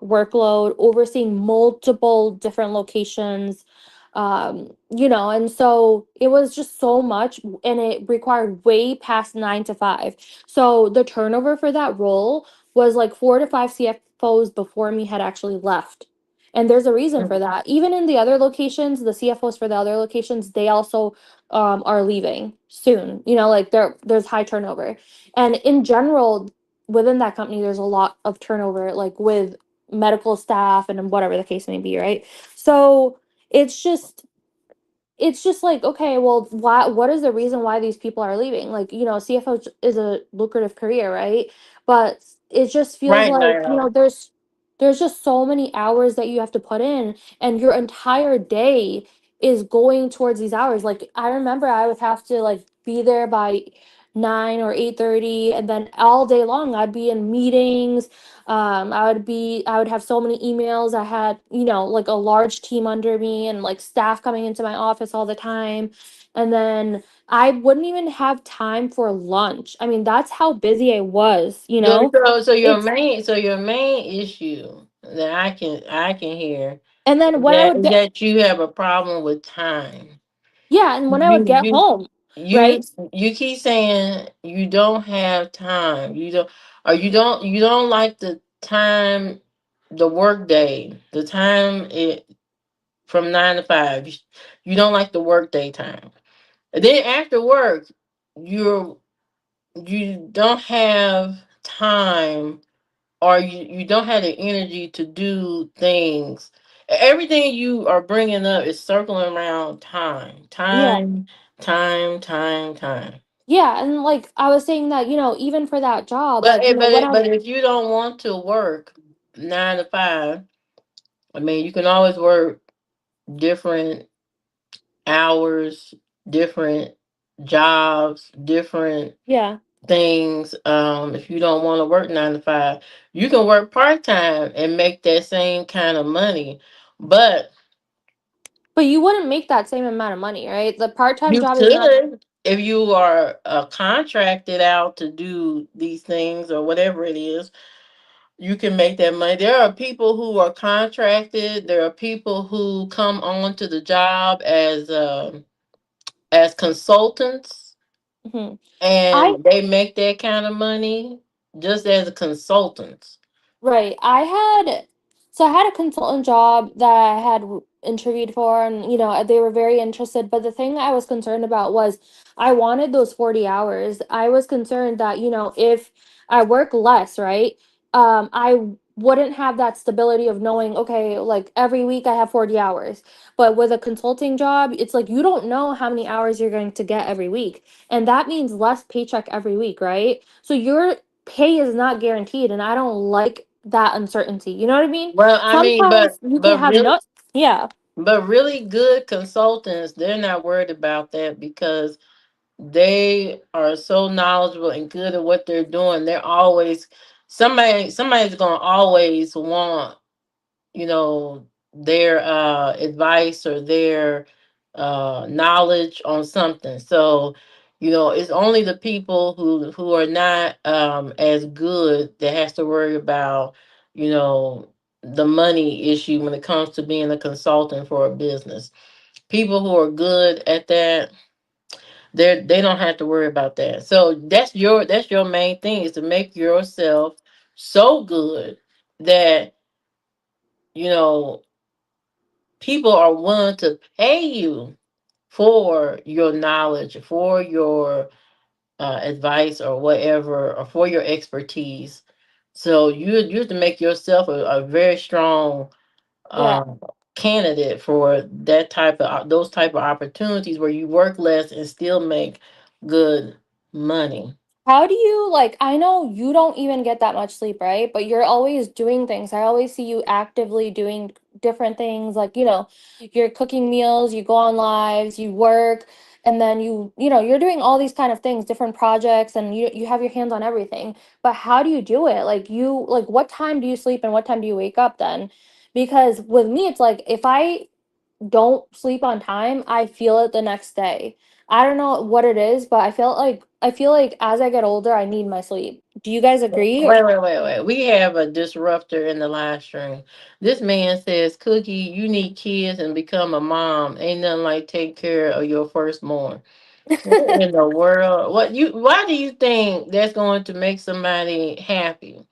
workload, overseeing multiple different locations, and so it was just so much, and it required way past 9 to 5. So the turnover for that role was like 4 to 5 CFOs before me had actually left. And there's a reason for that. Even in the other locations, the CFOs for the other locations, they also are leaving soon. Like there's high turnover. And in general, within that company, there's a lot of turnover, like with medical staff and whatever the case may be, right? So it's just it's just like, okay, well, what is the reason why these people are leaving? Like, CFO is a lucrative career, right? But it just feels Right like, now. there's just so many hours that you have to put in, and your entire day is going towards these hours. Like, I remember I would have to like be there by 9 or 8:30, and then all day long I'd be in meetings. I would have so many emails. I had, like a large team under me and like staff coming into my office all the time. And then I wouldn't even have time for lunch. I mean, that's how busy I was, So It's your main issue that I can hear and then is when I would get that you have a problem with time. yeah, and when I would You get you home, right? you you keep saying you don't have time. You don't like the time, the work day, the time it from 9 to 5. You don't like the work day time. And then after work, you're you don't have time, or you don't have the energy to do things. Everything you are bringing up is circling around time, Yeah. Time. Yeah, and like I was saying that, even for that job, But like, when but I'm if you don't want to work 9 to 5, I mean, you can always work different hours, different jobs, different yeah. things. If you don't want to work 9 to 5, you can work part-time and make that same kind of money. But But you wouldn't make that same amount of money, right? The part-time you job is not. could, if you are contracted out to do these things or whatever it is, you can make that money. There are people who are contracted. There are people who come on to the job as consultants, Mhm. I and they make that kind of money just as a consultant. Right. I had a consultant job that I had interviewed for, and they were very interested. But the thing that I was concerned about was I wanted those 40 hours. I was concerned that, if I work less, right, I wouldn't have that stability of knowing, okay, like every week I have 40 hours. But with a consulting job, it's like you don't know how many hours you're going to get every week. And that means less paycheck every week, right? So your pay is not guaranteed, and I don't like that uncertainty. You know what I mean? Well, I mean, Sometimes you can have no. Yeah. but really good consultants, they're not worried about that because they are so knowledgeable and good at what they're doing. They're always somebody's gonna always want, you know, their advice or their knowledge on something. So, it's only the people who are not as good that has to worry about, you know, the money issue when it comes to being a consultant for a business. People who are good at that, they don't have to worry about that. So that's your main thing, is to make yourself so good that, you know people are willing to pay you for your knowledge, for your advice or whatever, or for your expertise. So you have to make yourself a very strong Yeah. um, candidate for those type of opportunities where you work less and still make good money. How do you, like, I know you don't even get that much sleep, right? But you're always doing things. I always see you actively doing different things, like, you're cooking meals, you go on lives, you work, and then you're doing all these kind of things, different projects, and you have your hands on everything. But how do you do it? Like what time do you sleep and what time do you wake up then? Because with me it's like if I don't sleep on time, I feel it the next day. I don't know what it is, but I feel like as I get older, I need my sleep. Do you guys agree? Wait. We have a disruptor in the live stream. This man says, Cookie, you need kids and become a mom. Ain't nothing like take care of your firstborn. What in the world? Why do you think that's going to make somebody happy?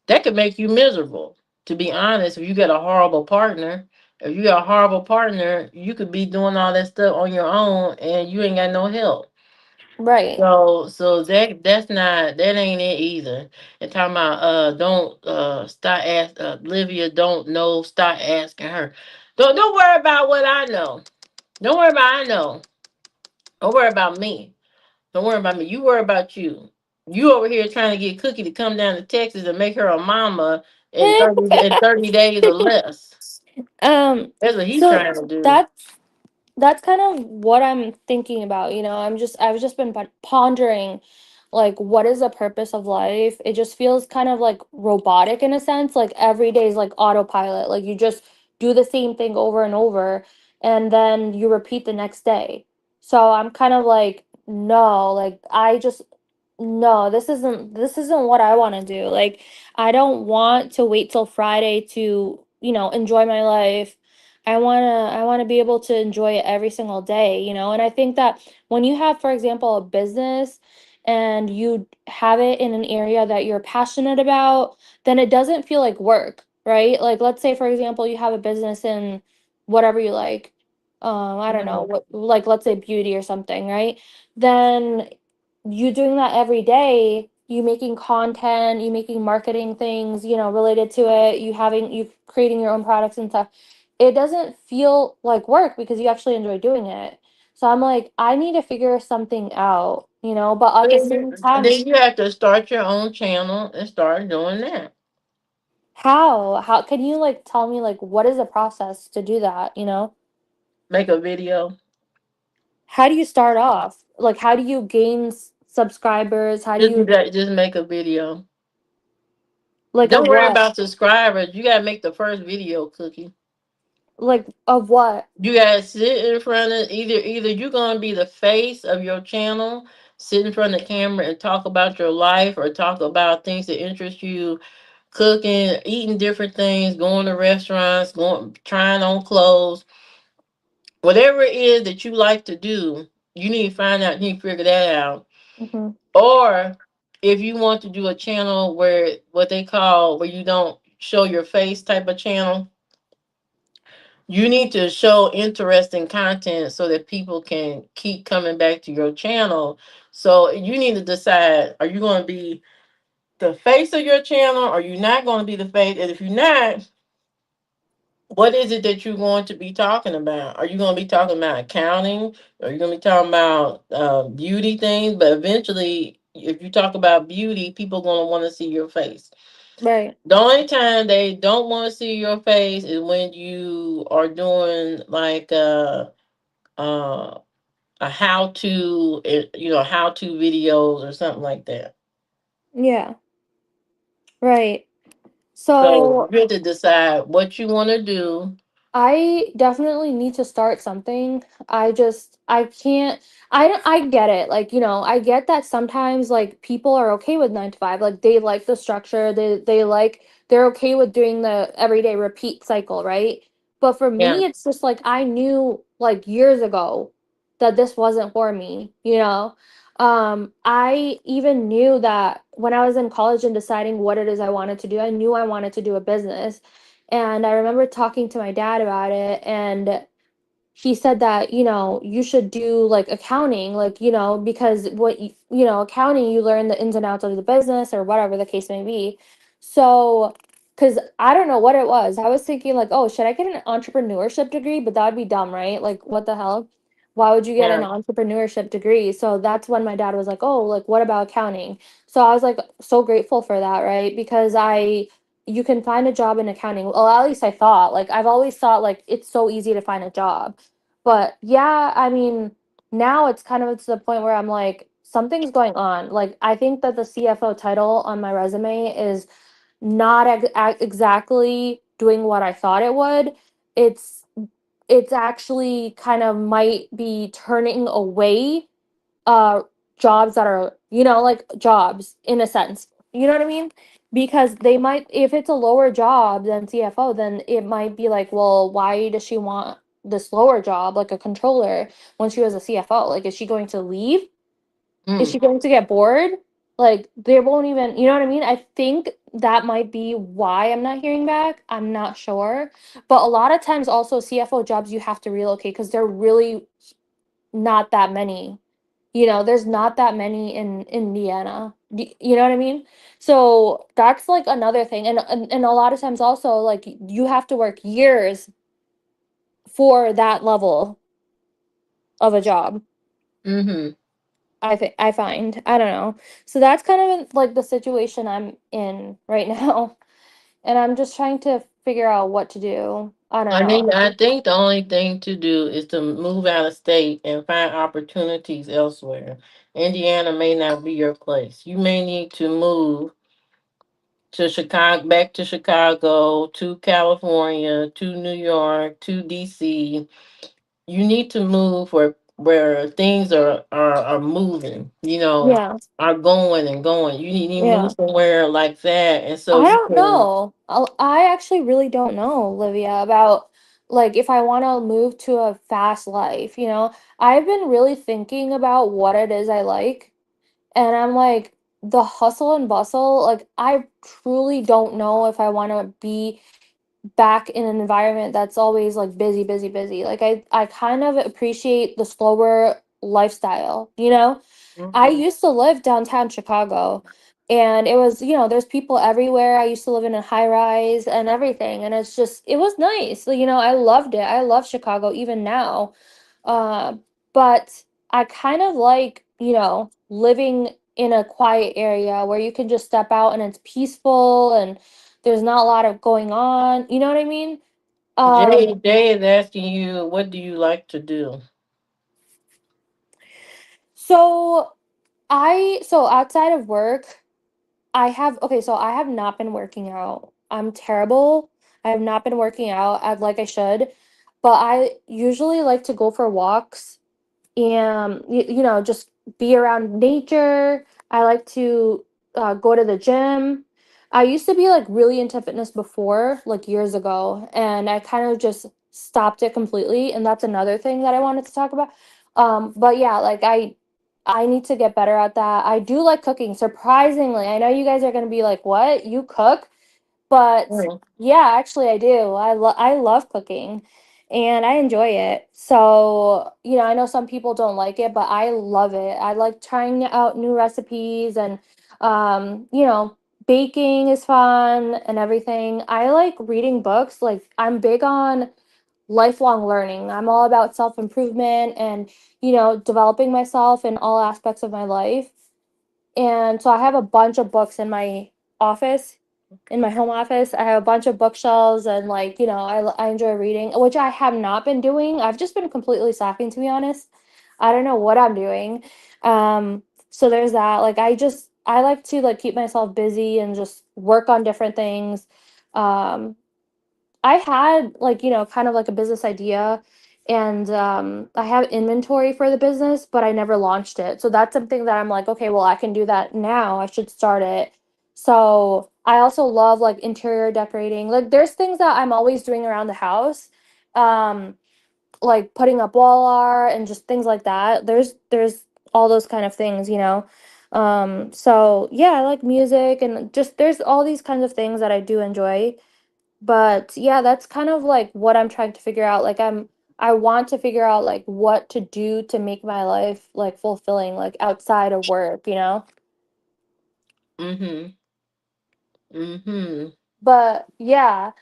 That could make you miserable. To be honest, if you got a horrible partner, you could be doing all that stuff on your own and you ain't got no help. Right. So that ain't it either. And talking about don't start ask Olivia don't know, start asking her. Don't worry about what I know. Don't worry about I know. Don't worry about me. Don't worry about me. You worry about you. You over here trying to get Cookie to come down to Texas and make her a mama in 30 days or less. um That's what he's so trying to do. that's kind of what I'm thinking about. I've just been pondering, like, what is the purpose of life? It just feels kind of like robotic in a sense. Like every day is like autopilot. Like you just do the same thing over and over, and then you repeat the next day. So I'm kind of like, no, like I just no, this isn't what I want to do. Like I don't want to wait till Friday to, enjoy my life. I want to be able to enjoy it every single day. And I think that when you have, for example, a business and you have it in an area that you're passionate about, then it doesn't feel like work, right? Like let's say for example, you have a business in whatever you like. I don't know, Mhm. what, like let's say beauty or something, right? Then you doing that every day, you making content, you making marketing things, related to it, you creating your own products and stuff. It doesn't feel like work because you actually enjoy doing it. So I'm like, I need to figure something out, you know, but at the same time, Then you have to start your own channel and start doing that. how can you like tell me like what is the process to do that, you know? Make a video. How do you start off? Like how do you gain subscribers? How do Just do you that. Just make a video. like of Don't worry what? about subscribers. You gotta make the first video, Cookie. Like of what? You gotta sit in front of either you're gonna be the face of your channel, sit in front of the camera and talk about your life or talk about things that interest you, cooking, eating different things, going to restaurants, going trying on clothes, whatever it is that you like to do. You need to find out. You need to figure that out. Mhm. Or if you want to do a channel where what they call where you don't show your face type of channel, you need to show interesting content so that people can keep coming back to your channel. So you need to decide, are you going to be the face of your channel or you not going to be the face? And if you're not, what is it that you're going to be talking about? Are you going to be talking about accounting? Are you going to be talking about beauty things? But eventually, if you talk about beauty, people are going to want to see your face. Right. The only time they don't want to see your face is when you are doing like uh, a how to, how to videos or something like that. Yeah. Right. So So you have to decide what you want to do. I definitely need to start something. I can't I get it. Like, you know, I get that sometimes like people are okay with 9 to 5. Like they like the structure. They're okay with doing the everyday repeat cycle, right? But for Yeah. me it's just like I knew like years ago that this wasn't for me, you know? I even knew that when I was in college and deciding what it is I wanted to do, I knew I wanted to do a business. And I remember talking to my dad about it, and he said that, you know, you should do like accounting, like, you know, because you know, accounting, you learn the ins and outs of the business or whatever the case may be. So, because I don't know what it was. I was thinking, like, oh, should I get an entrepreneurship degree? But that would be dumb, right? Like, what the hell? Why would you get an Yeah. entrepreneurship degree? So that's when my dad was like, oh, like, what about accounting? So I was like, so grateful for that, right? Because you can find a job in accounting. Well, at least I thought. Like, I've always thought, like, it's so easy to find a job. But yeah, I mean, now it's kind of to the point where I'm like, something's going on. Like, I think that the CFO title on my resume is not exactly doing what I thought it would. It's it's actually kind of might be turning away uh jobs that are, you know, like jobs in a sense. You know what I mean? Because they might, if it's a lower job than CFO, then it might be like, well, why does she want this lower job like a controller when she was a CFO? Like, is she going to leave? Is Mm. she going to get bored? Like, they won't even, you know what I mean? I think that might be why I'm not hearing back. I'm not sure. But a lot of times also CFO jobs you have to relocate because they're really not that many. You know, there's not that many in Indiana. You know what I mean? So that's like another thing. And a lot of times also like you have to work years for that level of a job. Mm-hmm. I find. I don't know. So that's kind of like the situation I'm in right now. And I'm just trying to figure out what to do. I don't I mean, know. I think the only thing to do is to move out of state and find opportunities elsewhere. Indiana may not be your place. You may need to move to Chicago, back to Chicago, to California, to New York, to DC. You need to move where things are moving, Yeah. are going and going. You need to move Yeah. somewhere like that, and so I you don't can. know. I actually really don't know, Olivia, about like if I want to move to a fast life, you know. I've been really thinking about what it is I like, and I'm like the hustle and bustle, like I truly don't know if I want to be back in an environment that's always like busy, busy, busy. Like I kind of appreciate the slower lifestyle, you know? I Mhm. used to live downtown Chicago and it was, you know, there's people everywhere. I used to live in a high rise and everything. And it's just, it was nice. You know, I loved it. I love Chicago even now. Uh, but I kind of like, living in a quiet area where you can just step out and it's peaceful and there's not a lot of going on. You know what I mean? Jay, Jay is asking you, what do you like to do? So so outside of work, I have not been working out. I'm terrible. I have not been working out like I should, but I usually like to go for walks and just be around nature. I like to go to the gym. I used to be like really into fitness before, like years ago, and I kind of just stopped it completely. And that's another thing that I wanted to talk about. But yeah, like I need to get better at that. I do like cooking. Surprisingly, I know you guys are gonna be like, "What? You cook?" But Mm. yeah, actually I do. I love cooking and I enjoy it. So, I know some people don't like it, but I love it. I like trying out new recipes and baking is fun and everything. I like reading books. Like I'm big on lifelong learning. I'm all about self-improvement and, developing myself in all aspects of my life. And so I have a bunch of books in my office, in my home office. I have a bunch of bookshelves and like, I enjoy reading, which I have not been doing. I've just been completely slacking, to be honest. I don't know what I'm doing. So there's that. Like I like to like keep myself busy and just work on different things. Um I had like, kind of like a business idea and I have inventory for the business, but I never launched it. So that's something that I'm like, okay, well, I can do that now. I should start it. So I also love like interior decorating. Like there's things that I'm always doing around the house. Um, like putting up wall art and just things like that. There's all those kind of things. So yeah, I like music and just there's all these kinds of things that I do enjoy. But yeah, that's kind of like what I'm trying to figure out. Like I want to figure out like what to do to make my life like fulfilling, like outside of work. Mm-hmm. Mm-hmm. But yeah.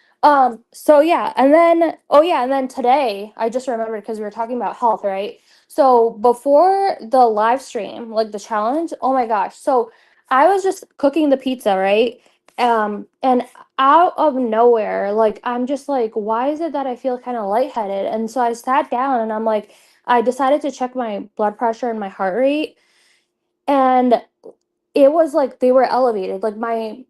So yeah, and then oh yeah, and then today I just remembered because we were talking about health, right? So before the live stream, like the challenge, oh my gosh. So I was just cooking the pizza, right? And out of nowhere, like I'm just like, why is it that I feel kind of lightheaded? And so I sat down and I'm like, I decided to check my blood pressure and my heart rate. And it was like they were elevated. Like my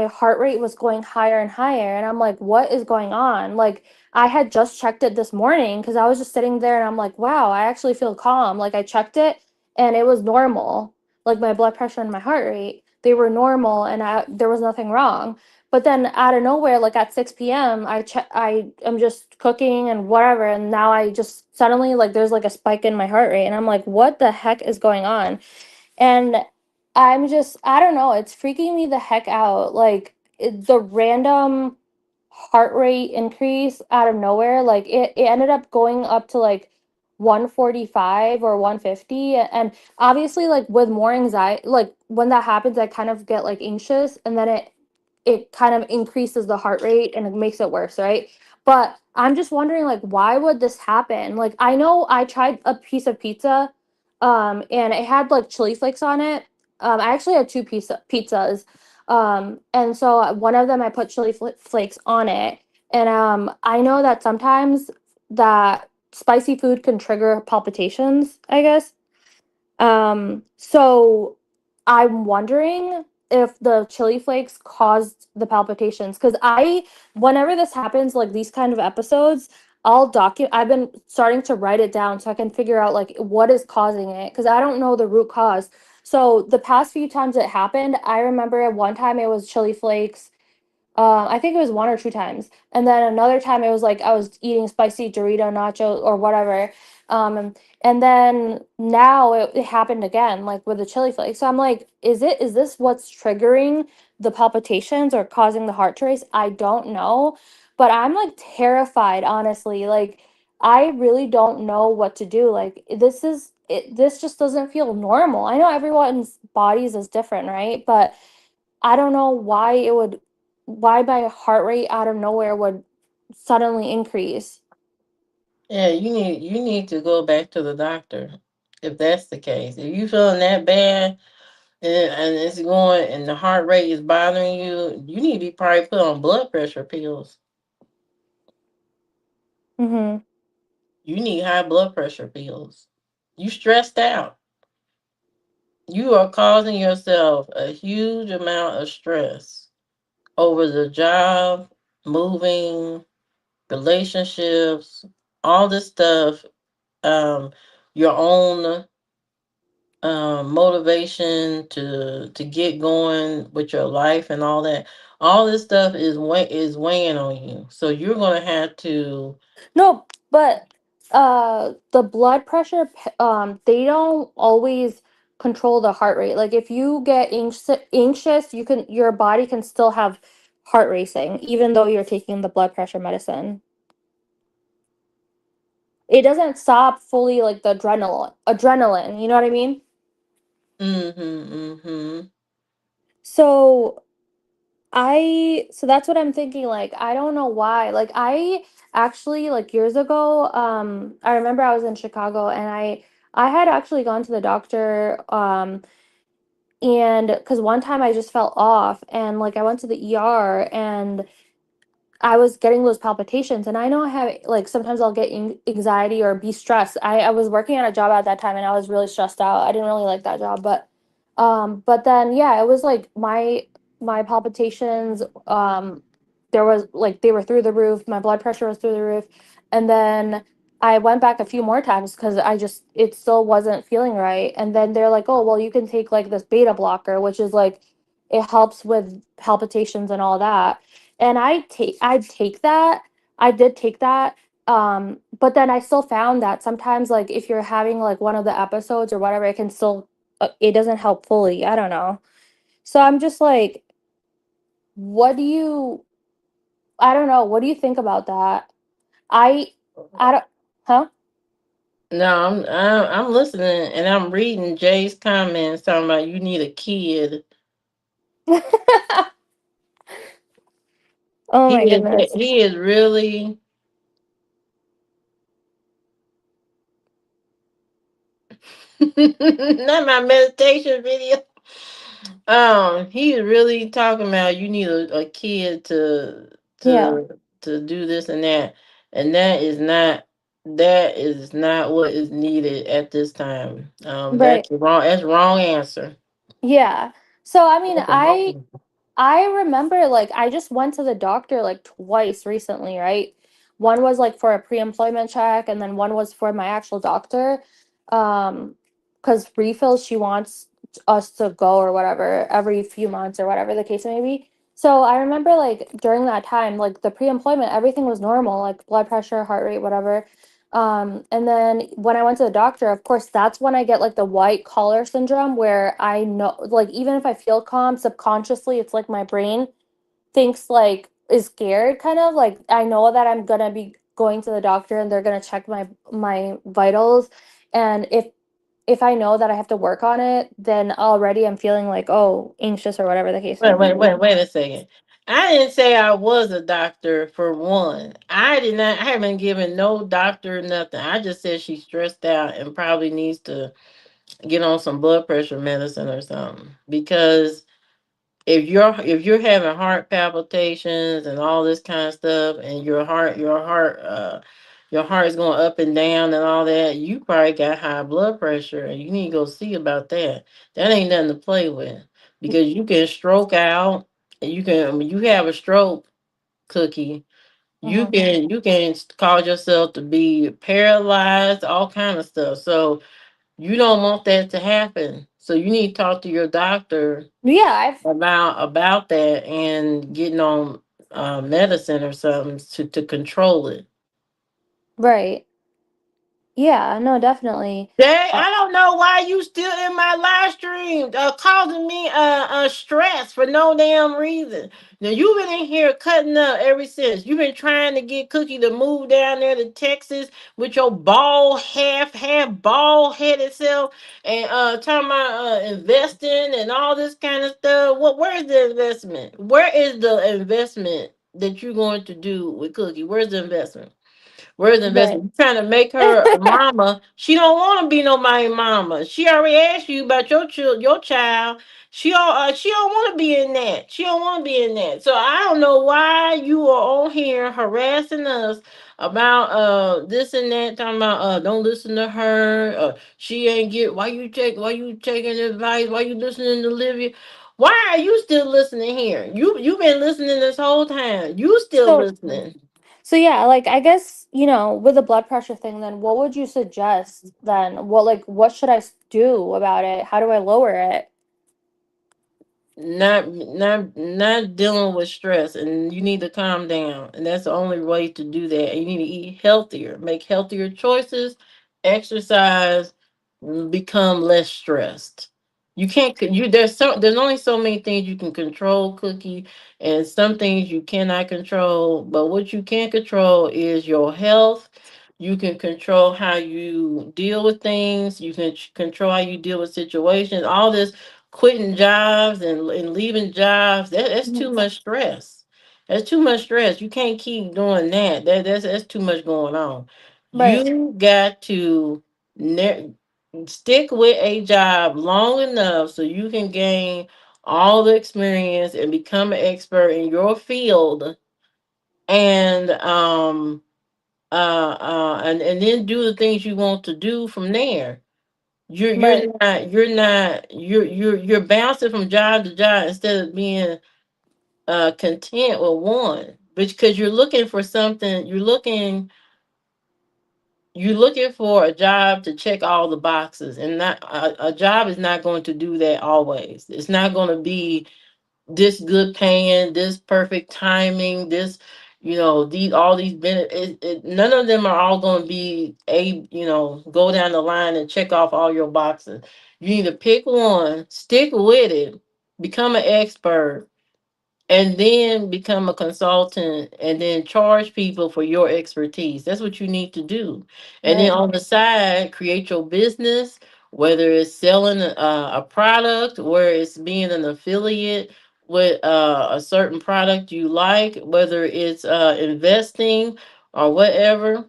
heart rate was going higher and higher and I'm like, "What is going on?" Like I had just checked it this morning cuz I was just sitting there and I'm like, "Wow, I actually feel calm." Like I checked it and it was normal. Like my blood pressure and my heart rate, they were normal and there was nothing wrong. But then out of nowhere, like at 6 p.m., I am just cooking and whatever, and now I just suddenly like there's like a spike in my heart rate, and I'm like, what the heck is going on? And I don't know, it's freaking me the heck out. Like the random heart rate increase out of nowhere, like it ended up going up to like 145 or 150. And obviously, like with more anxiety, like when that happens, I kind of get like anxious and then it kind of increases the heart rate and it makes it worse, right? But I'm just wondering like why would this happen? Like I know I tried a piece of pizza and it had like chili flakes on it. I actually had two pizzas. And so one of them I put chili flakes on it. And I know that sometimes that spicy food can trigger palpitations, I guess. So I'm wondering if the chili flakes caused the palpitations because whenever this happens, like these kind of episodes, I've been starting to write it down so I can figure out like what is causing it because I don't know the root cause. So the past few times it happened, I remember at one time it was chili flakes. I think it was one or two times. And then another time it was like I was eating spicy Dorito nachos or whatever. And then now it happened again, like with the chili flakes. So I'm like, is this what's triggering the palpitations or causing the heart to race? I don't know. But I'm like terrified, honestly. Like I really don't know what to do. Like this just doesn't feel normal. I know everyone's bodies is different, right? But I don't know why my heart rate out of nowhere would suddenly increase. Yeah, you need to go back to the doctor if that's the case. If you feeling that bad and it's going and the heart rate is bothering you, you need to be probably put on blood pressure pills. Mm-hmm. You need high blood pressure pills. You stressed out. You are causing yourself a huge amount of stress over the job, moving, relationships, all this stuff, um, your own motivation to get going with your life and all that. All this stuff is weighing on you. So you're gonna have to. No, but the blood pressure they don't always control the heart rate. Like if you get anxious, your body can still have heart racing even though you're taking the blood pressure medicine. It doesn't stop fully like the adrenaline, you know what I mean? Mm-hmm. So so that's what I'm thinking. Like, I don't know why. Like, I actually, like, years ago, I remember I was in Chicago and I had actually gone to the doctor, and because one time I just felt off and like I went to the ER and I was getting those palpitations, and I know I have like sometimes I'll get anxiety or be stressed. I was working at a job at that time, and I was really stressed out. I didn't really like that job, but then yeah, it was like my palpitations. There was like they were through the roof. My blood pressure was through the roof, and then I went back a few more times because it still wasn't feeling right. And then they're like, oh well, you can take like this beta blocker, which is like it helps with palpitations and all that, and I take that. I did take that. But then I still found that sometimes like if you're having like one of the episodes or whatever, it can still it doesn't help fully. I don't know. So I'm just like, what do you I don't know, what do you think about that? I I don't huh? No, I'm listening and I'm reading Jay's comments talking about you need a kid. Oh He my is goodness. he is really not my meditation video. He's really talking about you need a kid Yeah, to do this and that, and that is not what is needed at this time. right. That's wrong. That's wrong answer. Yeah. So I mean, That's a wrong answer. I remember like I just went to the doctor like twice recently, right? One was like for a pre-employment check and then one was for my actual doctor. Um, because refills she wants us to go or whatever every few months or whatever the case may be. So I remember like during that time, like the pre-employment, everything was normal, like blood pressure, heart rate, whatever. And then when I went to the doctor, of course, that's when I get like the white collar syndrome where I know, like, even if I feel calm, subconsciously, it's like my brain thinks, like, is scared, kind of like I know that I'm gonna be going to the doctor and they're gonna check my vitals. And if I know that I have to work on it, then already I'm feeling like, oh, anxious or whatever the case may be. Wait a second. I didn't say I was a doctor for one. I did not. I haven't given no doctor nothing. I just said she's stressed out and probably needs to get on some blood pressure medicine or something because if you're having heart palpitations and all this kind of stuff and your heart is going up and down and all that, you probably got high blood pressure and you need to go see about that. That ain't nothing to play with because you can stroke out and you can when you have a stroke, Cookie, you Mhm. can cause yourself to be paralyzed, all kind of stuff. So you don't want that to happen. So you need to talk to your doctor Yeah, I've about that and getting on medicine or something to control it. right. Yeah, no, definitely. Jay, Uh, I don't know why you still in my live stream, causing me stress for no damn reason. Now you've been in here cutting up ever since. You've been trying to get Cookie to move down there to Texas with your bald half bald headed self and talking about investing and all this kind of stuff. Where's the investment? Where is the investment that you're going to do with Cookie? Where's the investment? Where's the Right. investment? You trying to make her a mama. She don't want to be nobody's mama. She already asked you about your child. She don't want to be in that. She don't want to be in that. So I don't know why you are on here harassing us about this and that, talking about don't listen to her. She ain't get why you taking advice? Why you listening to Livia? Why are you still listening here? You've been listening this whole time. You still So listening. so yeah, like I guess, with the blood pressure thing, then what would you suggest then? What should do about it? How do I lower it? Not dealing with stress, and you need to calm down, and that's the only way to do that. And you need to eat healthier, make healthier choices, exercise, become less stressed. You can't there's only so many things you can control, Cookie, and some things you cannot control. But what you can control is your health. You can control how you deal with things. You can control how you deal with situations. All this quitting jobs and leaving jobs, that's too Mhm. much stress. That's too much stress. You can't keep doing that. That's too much going on. Right. You got to ne- stick with a job long enough so you can gain all the experience and become an expert in your field, and and then do the things you want to do from there. Right. You're bouncing from job to job instead of being content with one. Because you're looking for something, you're looking for a job to check all the boxes, and not a job is not going to do that always. It's not going to be this good paying, this perfect timing, this, these all these benefits. None of them are all going to be go down the line and check off all your boxes. You need to pick one, stick with it, become an expert, and then become a consultant, and then charge people for your expertise. That's what you need to do. And then Right. on the side, create your business, whether it's selling a product, where it's being an affiliate with a certain product you like, whether it's investing or whatever.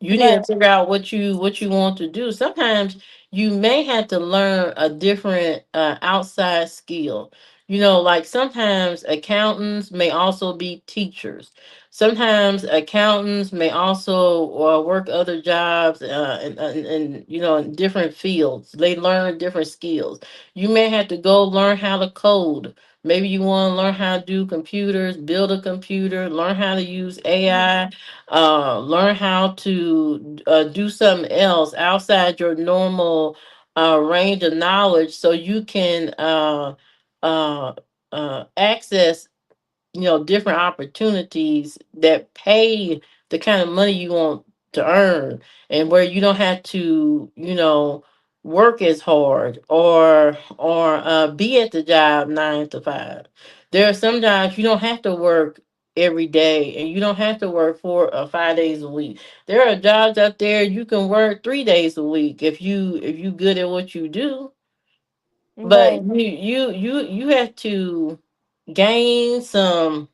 You need to Right. figure out what you want to do. Sometimes you may have to learn a different outside skill. Like sometimes accountants may also be teachers. Sometimes accountants may also work other jobs, in different fields. They learn different skills. You may have to go learn how to code. Maybe you want to learn how to do computers, build a computer, learn how to use AI, learn how to do something else outside your normal range of knowledge, so you can uh, access different opportunities that pay the kind of money you want to earn, and where you don't have to work as hard, or be at the job 9 to 5. There are some jobs you don't have to work every day, and you don't have to work 4 or 5 days a week. There are jobs out there you can work 3 days a week if you good at what you do. But Right. you have to gain some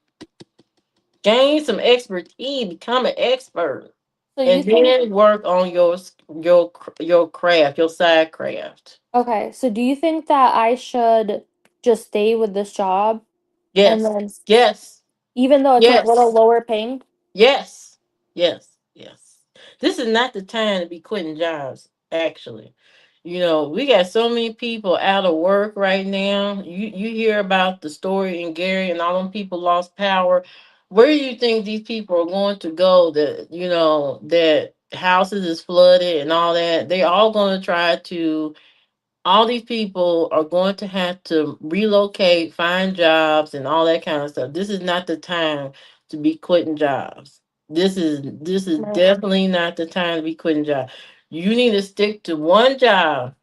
gain some expertise, become an expert, So you and think then work on your craft, your side craft. Okay, so do you think that I should just stay with this job and Yes, then yes, even though it's a little yes. lower paying? Yes, yes, yes. This is not the time to be quitting jobs, actually. We got so many people out of work right now. You hear about the story in Gary, and all them people lost power. Where do you think these people are going to go, that houses is flooded and all that? They all going to try to all these people are going to have to relocate, find jobs, and all that kind of stuff. This is not the time to be quitting jobs. This is Right. definitely not the time to be quitting jobs. You need to stick to one job,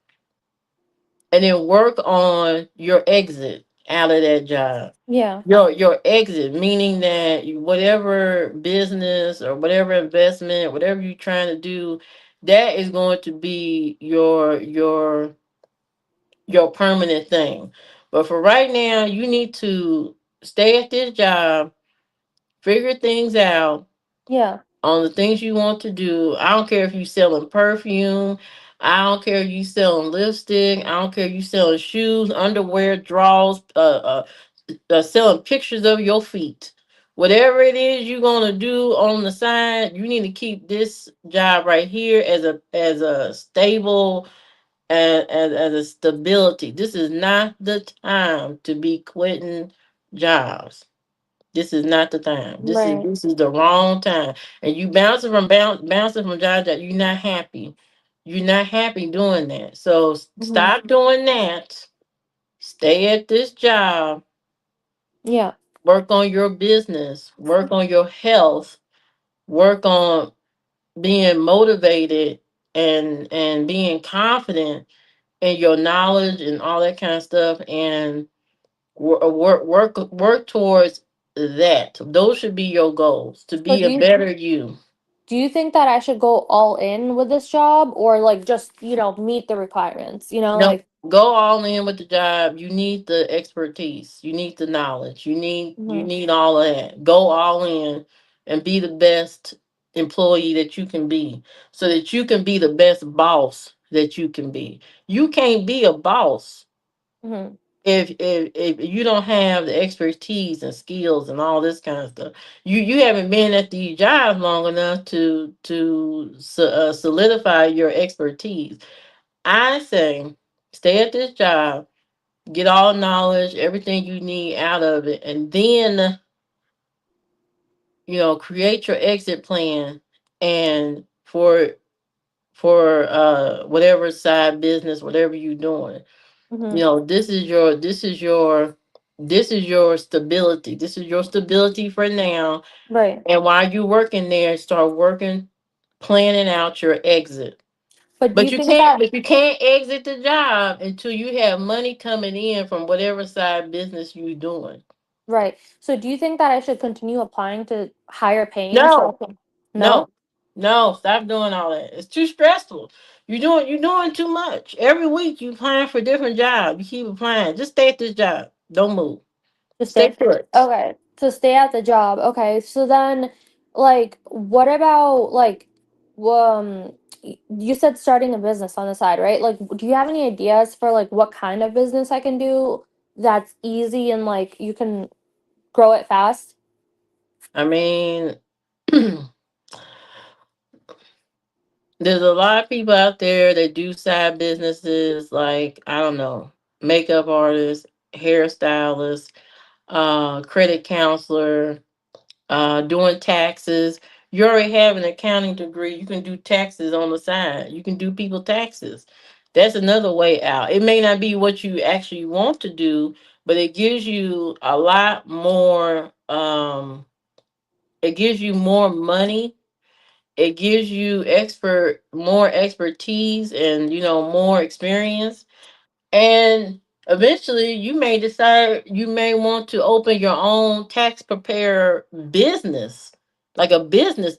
and then work on your exit out of that job. Yeah. Your exit, meaning that whatever business or whatever investment, whatever you're trying to do, that is going to be your permanent thing. But for right now, you need to stay at this job, figure things out, Yeah. on the things you want to do. I don't care if you selling perfume. I don't care if you selling lipstick. I don't care if you selling shoes, underwear, drawers, selling pictures of your feet. Whatever it is you're gonna do on the side, you need to keep this job right here as a stable as a stability. This is not the time to be quitting jobs. This is not the time. Right. This is the wrong time. And you bouncing from job that you're not happy. You're not happy doing that. So Hmm. stop doing that. Stay at this job. Yeah. Work on your business. Work on your health. Work on being motivated and being confident in your knowledge and all that kind of stuff. And work towards that. Those should be your goals to So be a better you. do you think that I should go all in with this job or like just, meet the requirements, No, go all in with the job. You need the expertise. You need the knowledge. You Mhm. need all of that. Go all in and be the best employee that you can be, so that you can be the best boss that you can be. You can't be a boss Mhm. if you don't have the expertise and skills and all this kind of stuff. You haven't been at the job long enough to solidify your expertise. I say stay at this job, get all knowledge, everything you need out of it, and then create your exit plan and for whatever side business, whatever you're doing. Mhm. This is your stability. This is your stability for now. Right. And while you're working there, start working, planning out your exit. But do But you you think can't that but you can't exit the job until you have money coming in from whatever side business you're doing. right. So do you think that I should continue applying to higher paying so No, I can no, No? no, stop doing all that. It's too stressful. You're doing too much. Every week you applying for a different job. You keep applying. Just stay at this job. Don't move. Just Stay stay. put. Okay. So stay at the job. Okay. So then like what about like you said starting a business on the side, right? Like do you have any ideas for like what kind of business I can do that's easy and like you can grow it fast? I mean, there's a lot of people out there that do side businesses like, I don't know, makeup artists, hairstylists, credit counselor, doing taxes. You already have an accounting degree. You can do taxes on the side. You can do people taxes. That's another way out. It may not be what you actually want to do, but it gives you a lot more. It gives you more money. It gives you more expertise and more experience. And eventually you may decide you may want to open your own tax preparer business, like a business.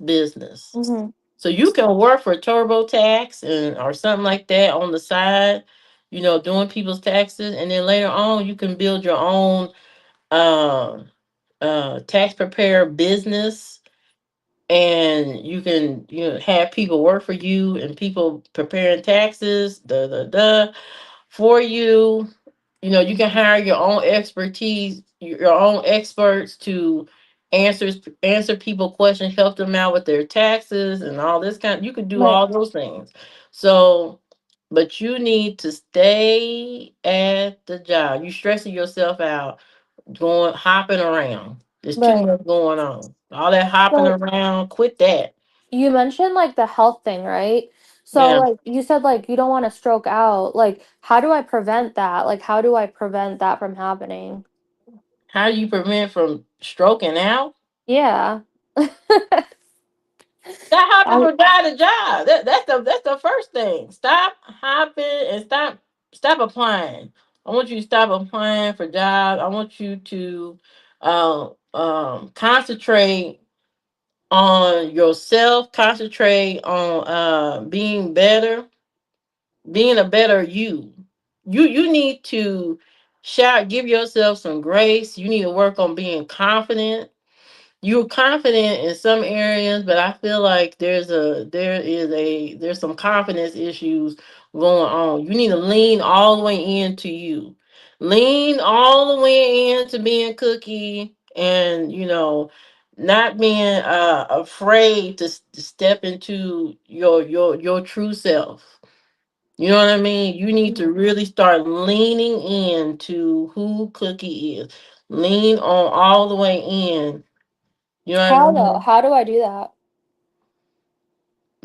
Mhm. So you can work for TurboTax and or something like that on the side, doing people's taxes, and then later on you can build your own um tax preparer business, and you can have people work for you and people preparing taxes for you. You can hire your own expertise, your own experts to answer answer people questions, help them out with their taxes and all this you could do Right. all those things. So but you need to stay at the job. You stressing yourself out, going hopping around. There's too Right. much going on. All that hopping So around, quit that. you mentioned like the health thing, right? So Yeah. like you said like you don't want to stroke out. Like how do I prevent that? Like how do I prevent that from happening? How do you prevent from stroking out? Yeah. Stop hopping I from job to job. That's the first thing. Stop hopping and stop applying. I want you to stop applying for jobs. I want you to concentrate on yourself. Concentrate on being a better you. You need to give yourself some grace. You need to work on being confident. you're confident in some areas, but I feel like there's some confidence issues going on. You need to lean all the way into you. Lean all the way into being Cookie, and not being afraid to step into your true self. You know what I mean? You need to really start leaning into who Cookie is. Lean on all the way in. You know what I How though? mean? How do I do that?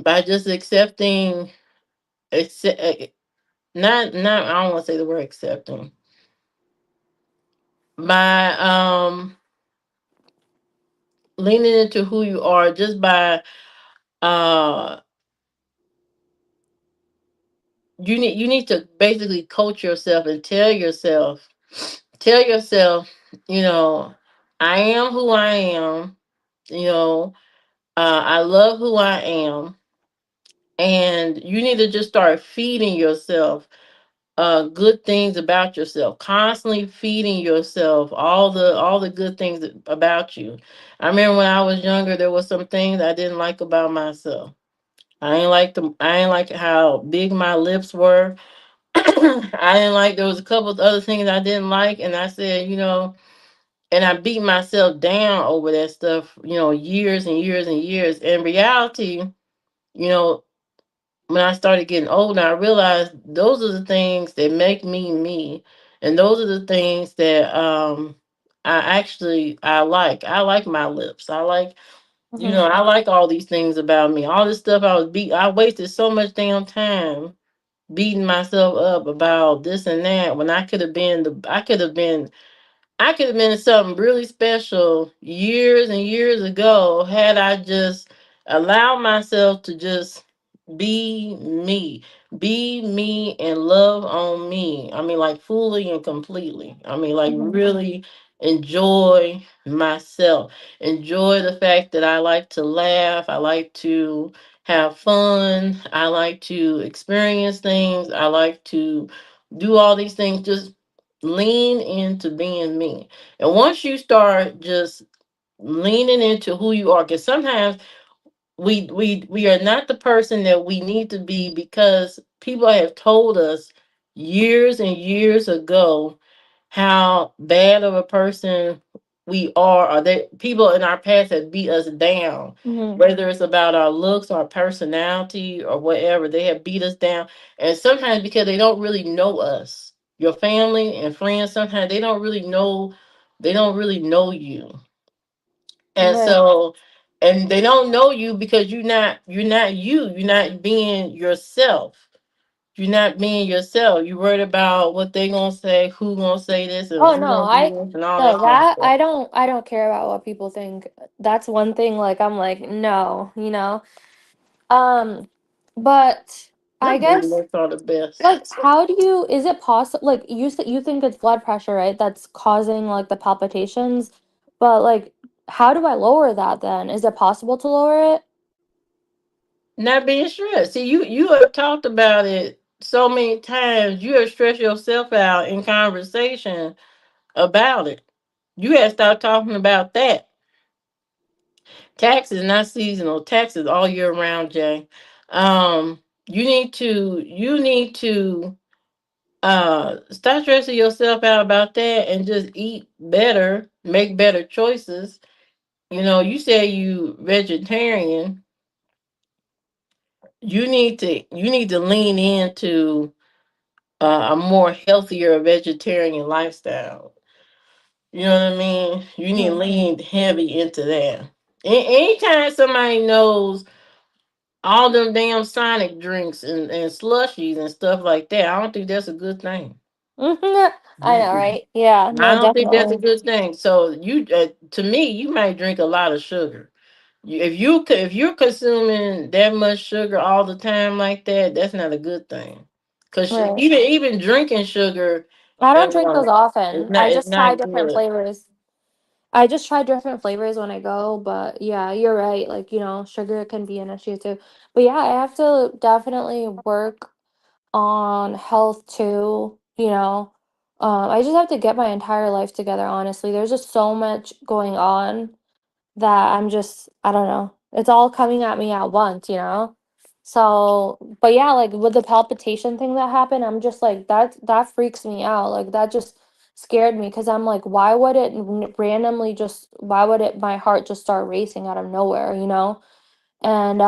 By just accepting, accept, not I don't want to say the word accepting. By leaning into who you are, just by uh you need to basically coach yourself and tell yourself, you know, I am who I am. You know, I love who I am, and you need to just start feeding yourself good things about yourself. Constantly feeding yourself all the good things about you. I remember when I was younger, there was some things I didn't like about myself. I ain't like how big my lips were. I didn't like there was a couple of other things I didn't like, and I said, and I beat myself down over that stuff, years and years and years. In reality, you know, when I started getting older, I realized those are the things that make me me, and those are the things that I like. I like my lips. Mm-hmm. I like all these things about me. All this stuff I wasted so much damn time beating myself up about this and that when I could have been something really special years and years ago had I just allowed myself to just be me. Be me and love on me. I mean, like fully and completely. I mean, like Mm-hmm. really enjoy myself. Enjoy the fact that I like to laugh. I like to have fun. I like to experience things. I like to do all these things. Just lean into being me. And once you start just leaning into who you are, because sometimes we are not the person that we need to be because people have told us years and years ago how bad of a person we are, or that people in our past have beat us down, Mm-hmm. whether it's about our looks, our personality, or whatever. They have beat us down, and sometimes because they don't really know us. Your family and friends, sometimes they don't really know you. And Right. so, and they don't know you because you're not being yourself. You're not being yourself. You worried about what they gonna say, who gonna say this, and Oh who no, gonna do this, and all no, that kind of that stuff. I don't care about what people think. That's one thing, like I'm like, no, but I Them booty guess lips are the best. like how do you is it possible like you think it's blood pressure, right? That's causing like the palpitations, but like how do I lower that then? Is it possible to lower it? Not being stressed. See, you have talked about it so many times. You have stressed yourself out in conversation about it. You have to start talking about that. Tax is not seasonal. Tax is all year round, Jay. You need to stop stressing yourself out about that and just eat better, make better choices. You say you vegetarian. You need to lean into a more healthier vegetarian lifestyle. You know what I mean? You need to Mhm. lean heavy into that. Anytime somebody knows all them damn Sonic drinks and slushies and stuff like that, I don't think that's a good thing. Mhm. I know, Mm-mm. right? Yeah, I no, don't think that's a definitely. good thing. So to me, you might drink a lot of sugar. If you're consuming that much sugar all the time like that, that's not a good thing. Cause Right. even drinking sugar, I don't drink uh, those is often. not I it's just try not different good. flavors. I just try different flavors when I go, but yeah, you're right. Like, sugar can be an issue too. But yeah, I have to definitely work on health too. I just have to get my entire life together, honestly. There's just so much going on that I'm just, I don't know. It's all coming at me at once, you know? So, but yeah, like with the palpitation thing that happened, I'm just like, that freaks me out. Like that just scared me because I'm like, why would it randomly just, why would it, my heart just start racing out of nowhere, you know? And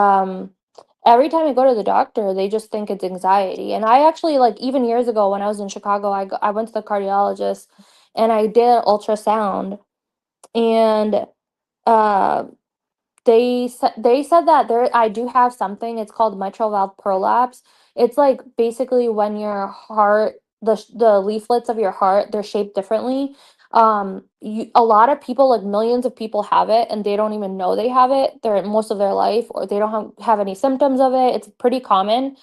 every time I go to the doctor, they just think it's anxiety. And I actually, like, even years ago when I was in Chicago, I went to the cardiologist and I did ultrasound. And uh, they said that there I do have something. It's called mitral valve prolapse. It's like basically when your heart, the leaflets of your heart, they're shaped differently. A lot of people, like millions of people, have it, and they don't even know they have it. They're most of their life, or they don't have any symptoms of it. It's pretty common.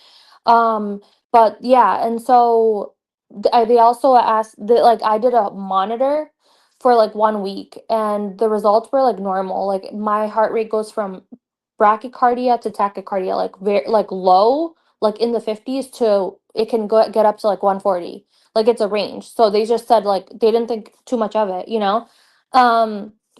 Um, but yeah, and so they also asked that, like, I did a monitor for like 1 week, and the results were like normal. Like my heart rate goes from brachycardia to tachycardia, like very like low, like in the 50s, to it can go get up to like 140. Like it's a range. So they just said like they didn't think too much of it, you know.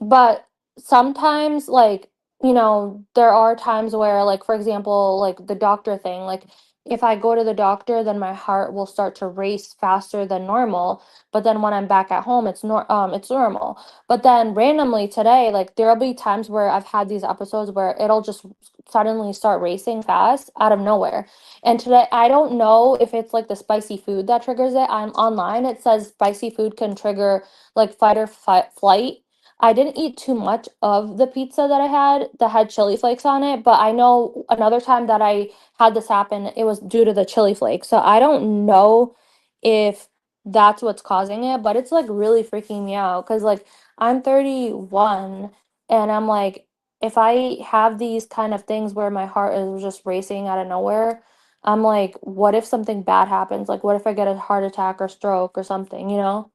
But sometimes, like, you know, there are times where, like, for example, like the doctor thing, like if I go to the doctor, then my heart will start to race faster than normal. But then when I'm back at home, it's normal. But then randomly today, like there'll be times where I've had these episodes where it'll just suddenly start racing fast out of nowhere. And today, I don't know if it's like the spicy food that triggers it. I'm online. It says spicy food can trigger like fight or flight. I didn't eat too much of the pizza that I had that had chili flakes on it, but I know another time that I had this happen, it was due to the chili flakes. So I don't know if that's what's causing it, but it's like really freaking me out because, like, I'm 31, and I'm like, if I have these kind of things where my heart is just racing out of nowhere, I'm like, what if something bad happens? Like, what if I get a heart attack or stroke or something, you know?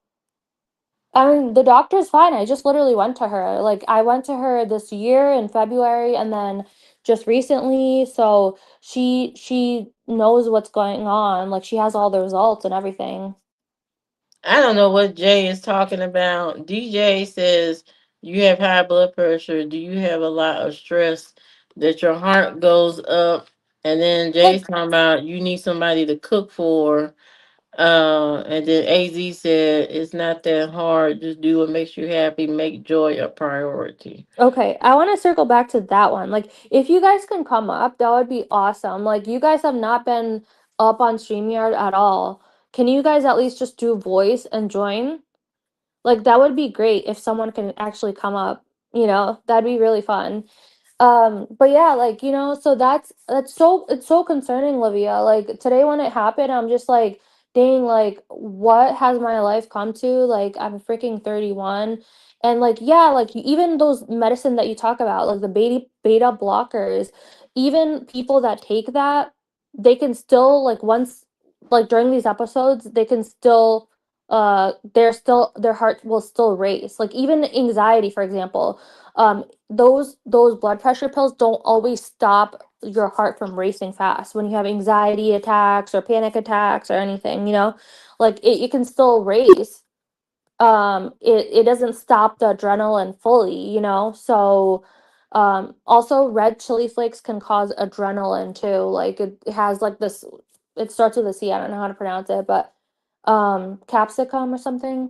I mean, the doctor's fine. I just literally went to her. Like, I went to her this year in February and then just recently. So she knows what's going on. Like, she has all the results and everything. I don't know what Jay is talking about. DJ says you have high blood pressure. Do you have a lot of stress that your heart goes up? And then Jay's Like, talking about you need somebody to cook for. And then AZ said it's not that hard. Just do what makes you happy. Make joy a priority. okay, I want to circle back to that one. Like, if you guys can come up, that would be awesome. Like, you guys have not been up on StreamYard at all. Can you guys at least just do voice and join? Like, that would be great if someone can actually come up, you know, that'd be really fun. But yeah, like, you know, so that's so, it's so concerning, Livia. Like today when it happened, I'm just like, dang, like what has my life come to? Like I'm freaking 31. And like, yeah, like even those medicine that you talk about, like the beta blockers, even people that take that, they can still, like, once, like during these episodes, they can still they're still, their heart will still race. Like even anxiety, for example, those blood pressure pills don't always stop your heart from racing fast when you have anxiety attacks or panic attacks or anything, you know, like it can still race. It doesn't stop the adrenaline fully, you know. So also red chili flakes can cause adrenaline too. Like it has like this, it starts with a C, I don't know how to pronounce it, but capsicum or something,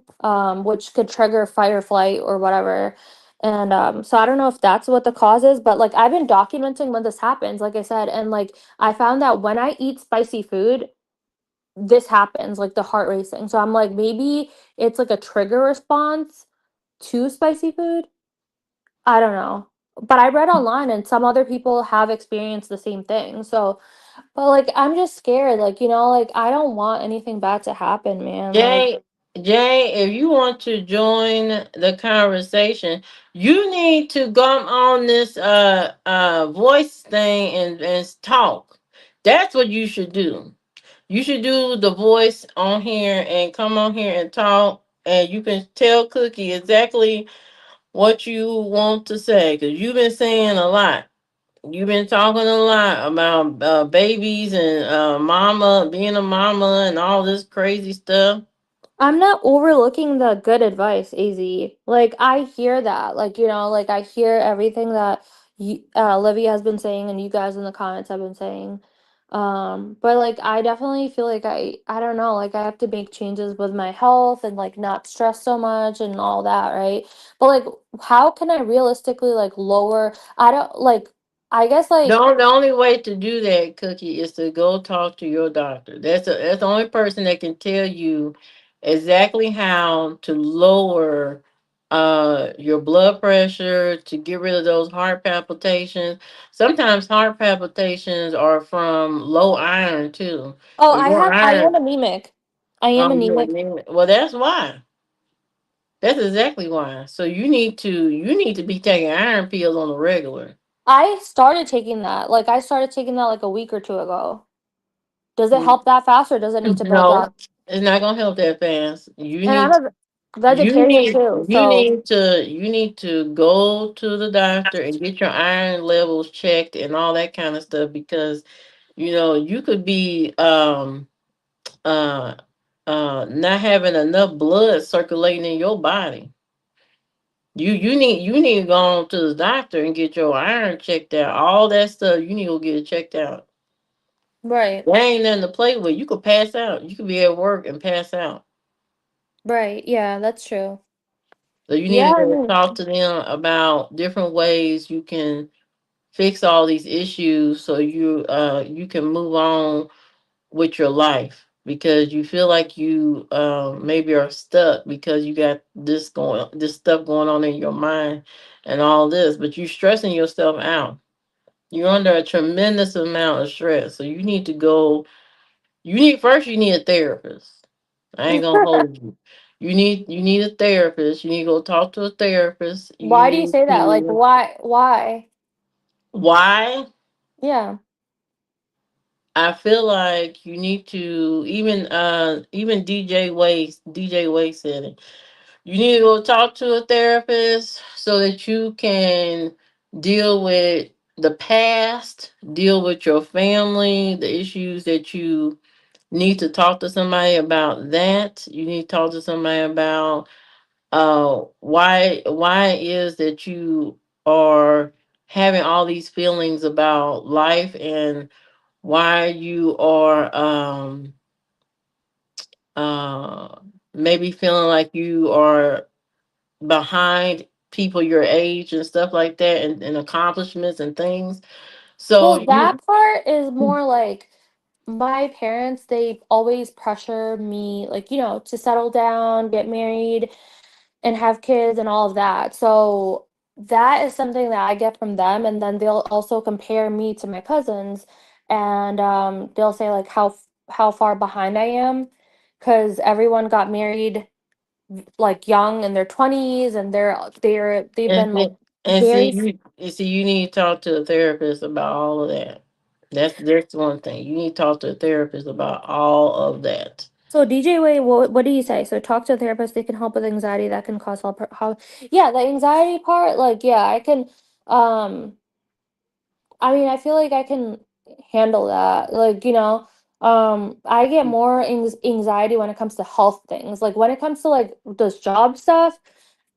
which could trigger fight or flight or whatever. And so I don't know if that's what the cause is, but like I've been documenting when this happens, like I said, and like I found that when I eat spicy food, this happens, like the heart racing. So I'm like, maybe it's like a trigger response to spicy food. I don't know. But I read online and some other people have experienced the same thing. So, but like I'm just scared, like, you know, like I don't want anything bad to happen, man. Like, Jay, Jay, if you want to join the conversation, you need to go on this voice thing and talk. That's what you should do. You should do the voice on here and come on here and talk, and you can tell Cookie exactly what you want to say because you've been saying a lot. You've been talking a lot about babies and mama, being a mama, and all this crazy stuff. I'm not overlooking the good advice, AZ. Like I hear that, like like I hear everything that Livy has been saying and you guys in the comments have been saying. But like I definitely feel like I don't know, like I have to make changes with my health and like not stress so much and all that, right? But like how can I realistically like lower? I don't like. I guess like The only way to do that, Cookie, is to go talk to your doctor. That's the only person that can tell you exactly how to lower your blood pressure, to get rid of those heart palpitations. Sometimes heart palpitations are from low iron too. oh If your I am iron, anemic. I am anemic. well, that's why. That's exactly why. So you need to be taking iron pills on the regular. I started taking that. Like I started taking that like a week or two ago. Does it help that fast or does it need to build No, up? it's not gonna help that fast. And I'm a vegetarian too, so You need to go to the doctor and get your iron levels checked and all that kind of stuff, because you could be uh not having enough blood circulating in your body. You need to go on to the doctor and get your iron checked out. All that stuff you need to go get it checked out. right. There ain't nothing to play with. You could pass out. You could be at work and pass out. Right. Yeah, that's true. So you Yeah, need to I go mean, talk to them about different ways you can fix all these issues, so you can move on with your life, because you feel like you maybe are stuck because you got this stuff going on in your mind and all this, but you're stressing yourself out. You're under a tremendous amount of stress. So you need to go you need a therapist. I ain't gonna hold you. You need a therapist. You need to go talk to a therapist. You why do you need say that? Like to why? why? Yeah. I feel like you need to, even DJ Way said it. You need to go talk to a therapist so that you can deal with the past, deal with your family, the issues that you need to talk to somebody about. That you need to talk to somebody about why is that you are having all these feelings about life, and why you are uh maybe feeling like you are behind people your age and stuff like that, and accomplishments and things. So Well, you that part is more like my parents, they always pressure me, like, to settle down, get married, and have kids and all of that. So that is something that I get from them. And then they'll also compare me to my cousins and they'll say like how far behind I am because everyone got married like young in their 20s and they've and been like see- very you see, you need to talk to a therapist about all of that. That's one thing. You need to talk to a therapist about all of that. So DJ Way, what do you say? So talk to a therapist. They can help with anxiety that can cause how yeah, the anxiety part. Like yeah, I can. Um, I mean, I feel like I can handle that. Like I get more anxiety when it comes to health things. Like when it comes to like this job stuff,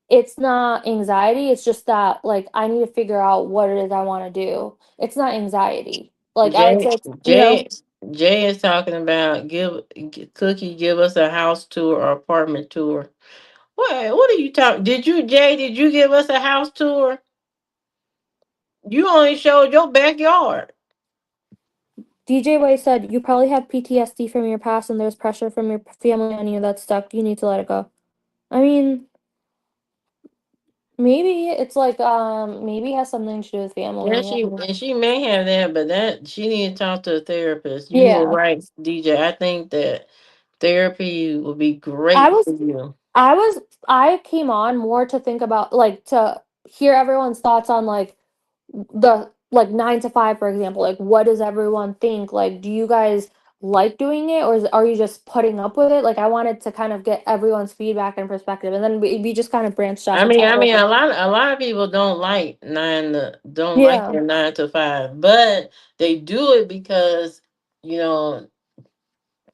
it's not anxiety. It's just that like I need to figure out what it is I want to do. It's not anxiety. Like I would Jay say, it's, Jay Jay is talking about Cookie, give us a house tour or apartment tour. What are you talking? Did you give us a house tour? You only showed your backyard. DJ Way said, you probably have PTSD from your past and there's pressure from your family on you that's stuck. You need to let it go. I mean, maybe it's like, maybe it has something to do with Yeah, family. she may have that, but that she need to talk to a therapist. You were Yeah. right, DJ. I think that therapy would be I great was for you. I was I came on more to think about like to hear everyone's thoughts on like the like 9 to 5 for example. Like what does everyone think? Like do you guys like doing it or are you just putting up with it? Like I wanted to kind of get everyone's feedback and perspective and then we just kind of branched off into I other mean, things. a lot of people don't like Yeah. their 9 to 5, but they do it because you know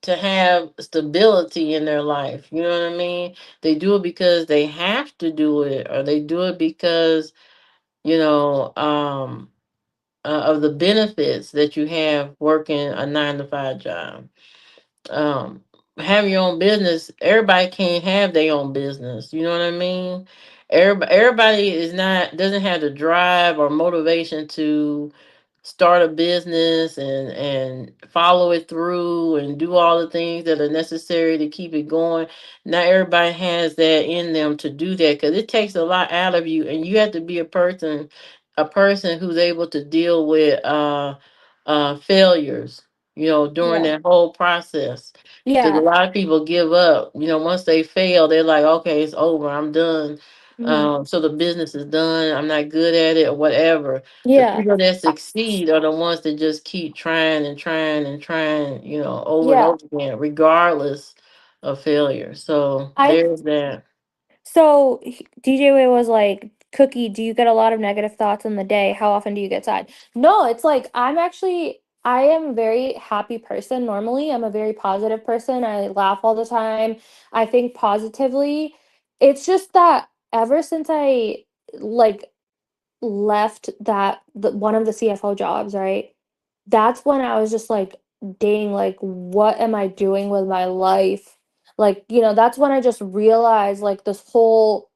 to have stability in their life. You know what I mean? They do it because they have to do it, or they do it because, you know, of the benefits that you have working a 9 to 5 job. um have your own business. Everybody can't have their own business. You know what I mean? Everybody is not doesn't have the drive or motivation to start a business and follow it through and do all the things that are necessary to keep it going. Not everybody has that in them to do that, because it takes a lot out of you, and you have to be a person who's able to deal with failures, during Yeah. that whole process. Because a Yeah. lot of people give up. Once they fail, they're like, okay, it's over. I'm done. Mhm. So the business is done. I'm not good at it or whatever. The Yeah. people that succeed are the ones that just keep trying and trying and trying, over and Yeah. over again, regardless of failure. So I there's that. So DJ Way was like, Cookie, do you get a lot of negative thoughts in the day? How often do you get sad? No, it's like I am a very happy person normally. I'm a very positive person. I laugh all the time. I think positively. It's just that ever since I like left one of the CFO jobs, right? That's when I was just like, dang, like what am I doing with my life? Like, that's when I just realized like this whole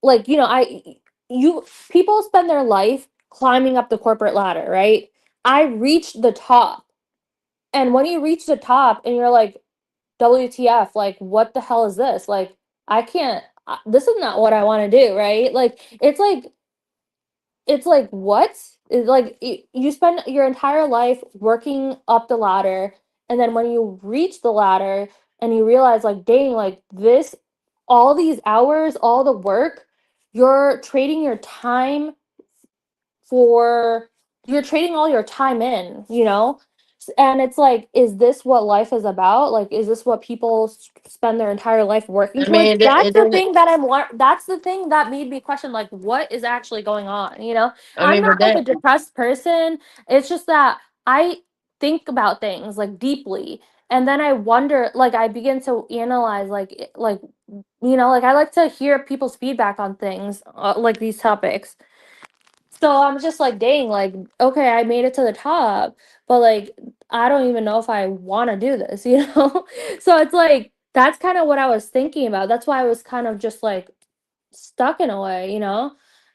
like, you people spend their life climbing up the corporate ladder, right? I reached the top. And when you reach the top and you're like, WTF, like what the hell is this? Like I can't this is not what I want to do, right? Like it's like what? It's like you spend your entire life working up the ladder, and then when you reach the ladder and you realize like dang, like this all these hours, all the work, you're trading your time for you're trading all your time in. And it's like, is this what life is about? Like, is this what people spend their entire life working I towards? mean, That's it the doesn't. thing that's the thing that made me question, like, what is actually going on? I I'm mean, but not like a that. depressed person. It's just that I think about things like deeply. And then I wonder, like, I begin to analyze, like I like to hear people's feedback on things, like these topics. So I'm just like, dang, like, okay, I made it to the top, but like, I don't even know if I want to do this? So it's like, that's kind of what I was thinking about. That's why I was kind of just like stuck in a way?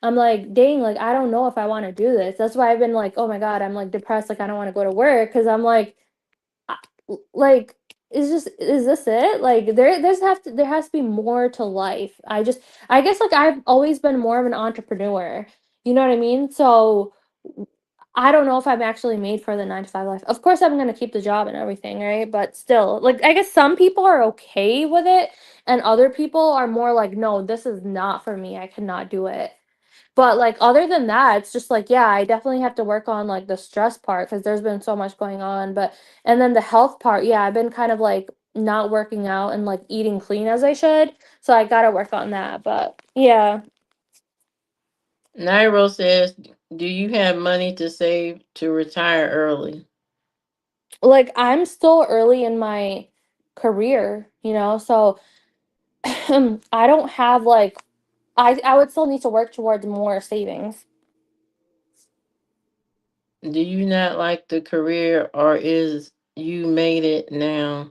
I'm like, dang, like, I don't know if I want to do this. That's why I've been like, oh my God, I'm like depressed. Like, I don't want to go to work because I'm like, I- like, is this it? Like, there has to be more to life. I guess like I've always been more of an entrepreneur. You know what I mean? So I don't know if I'm actually made for the 9 to 5 life. Of course, I'm gonna keep the job and everything, right? But still, like, I guess some people are okay with it, and other people are more like, no, this is not for me. I cannot do it. But like other than that, it's just like, yeah, I definitely have to work on like the stress part because there's been so much going on. But and then the health part, yeah, I've been kind of like not working out and like eating clean as I should. So I gotta work on that. But yeah. Nairo says, "Do you have money to save to retire early?" Like I'm still early in my career, so I don't have like I would still need to work towards more savings. Do you not like the career, or is you made it now?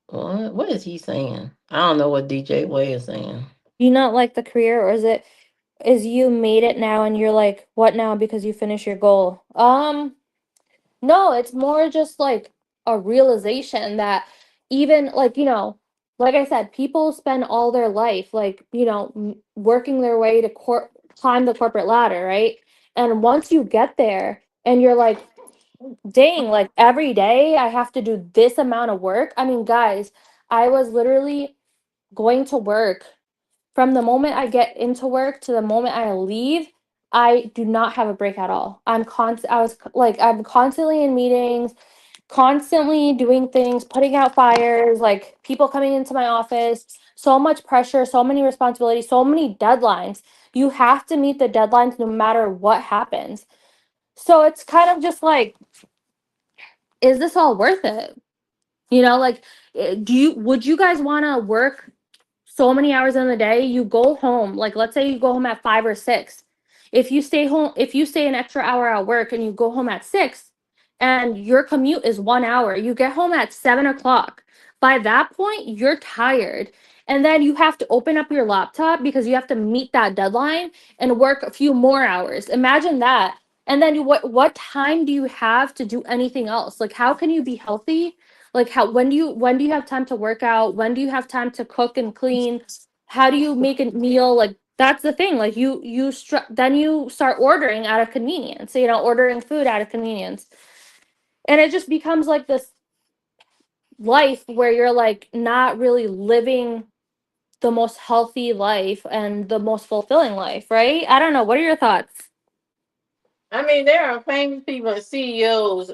What is he saying? I don't know what DJ Way is saying. You not like the career, or is you made it now and you're like, what now because you finished your goal? No, it's more just like a realization that even like I said, people spend all their life working their way to climb the corporate ladder, right? And once you get there and you're like, dang, like every day I have to do this amount of work. I mean, guys, I was literally going to work from the moment I get into work to the moment I leave. I do not have a break at all. I'm constantly in meetings, constantly doing things, putting out fires, like people coming into my office, so much pressure, so many responsibilities, so many deadlines. You have to meet the deadlines no matter what happens. So it's kind of just like, is this all worth it? You know, like, would you guys want to work so many hours in the day? You go home, like, let's say you go home at 5 or 6. If you stay home, if you stay an extra hour at work and you go home at 6 and your commute is 1 hour, you get home at 7 o'clock. By that point, you're tired. And then you have to open up your laptop because you have to meet that deadline and work a few more hours. Imagine that. And then what time do you have to do anything else? Like, how can you be healthy? Like, how, when do you have time to work out? When do you have time to cook and clean? How do you make a meal? Like, that's the thing. Like, then you start ordering out of convenience, ordering food out of convenience. And it just becomes like this life where you're like not really living the most healthy life and the most fulfilling life, right? I don't know. What are your thoughts? I mean, there are famous people and CEOs,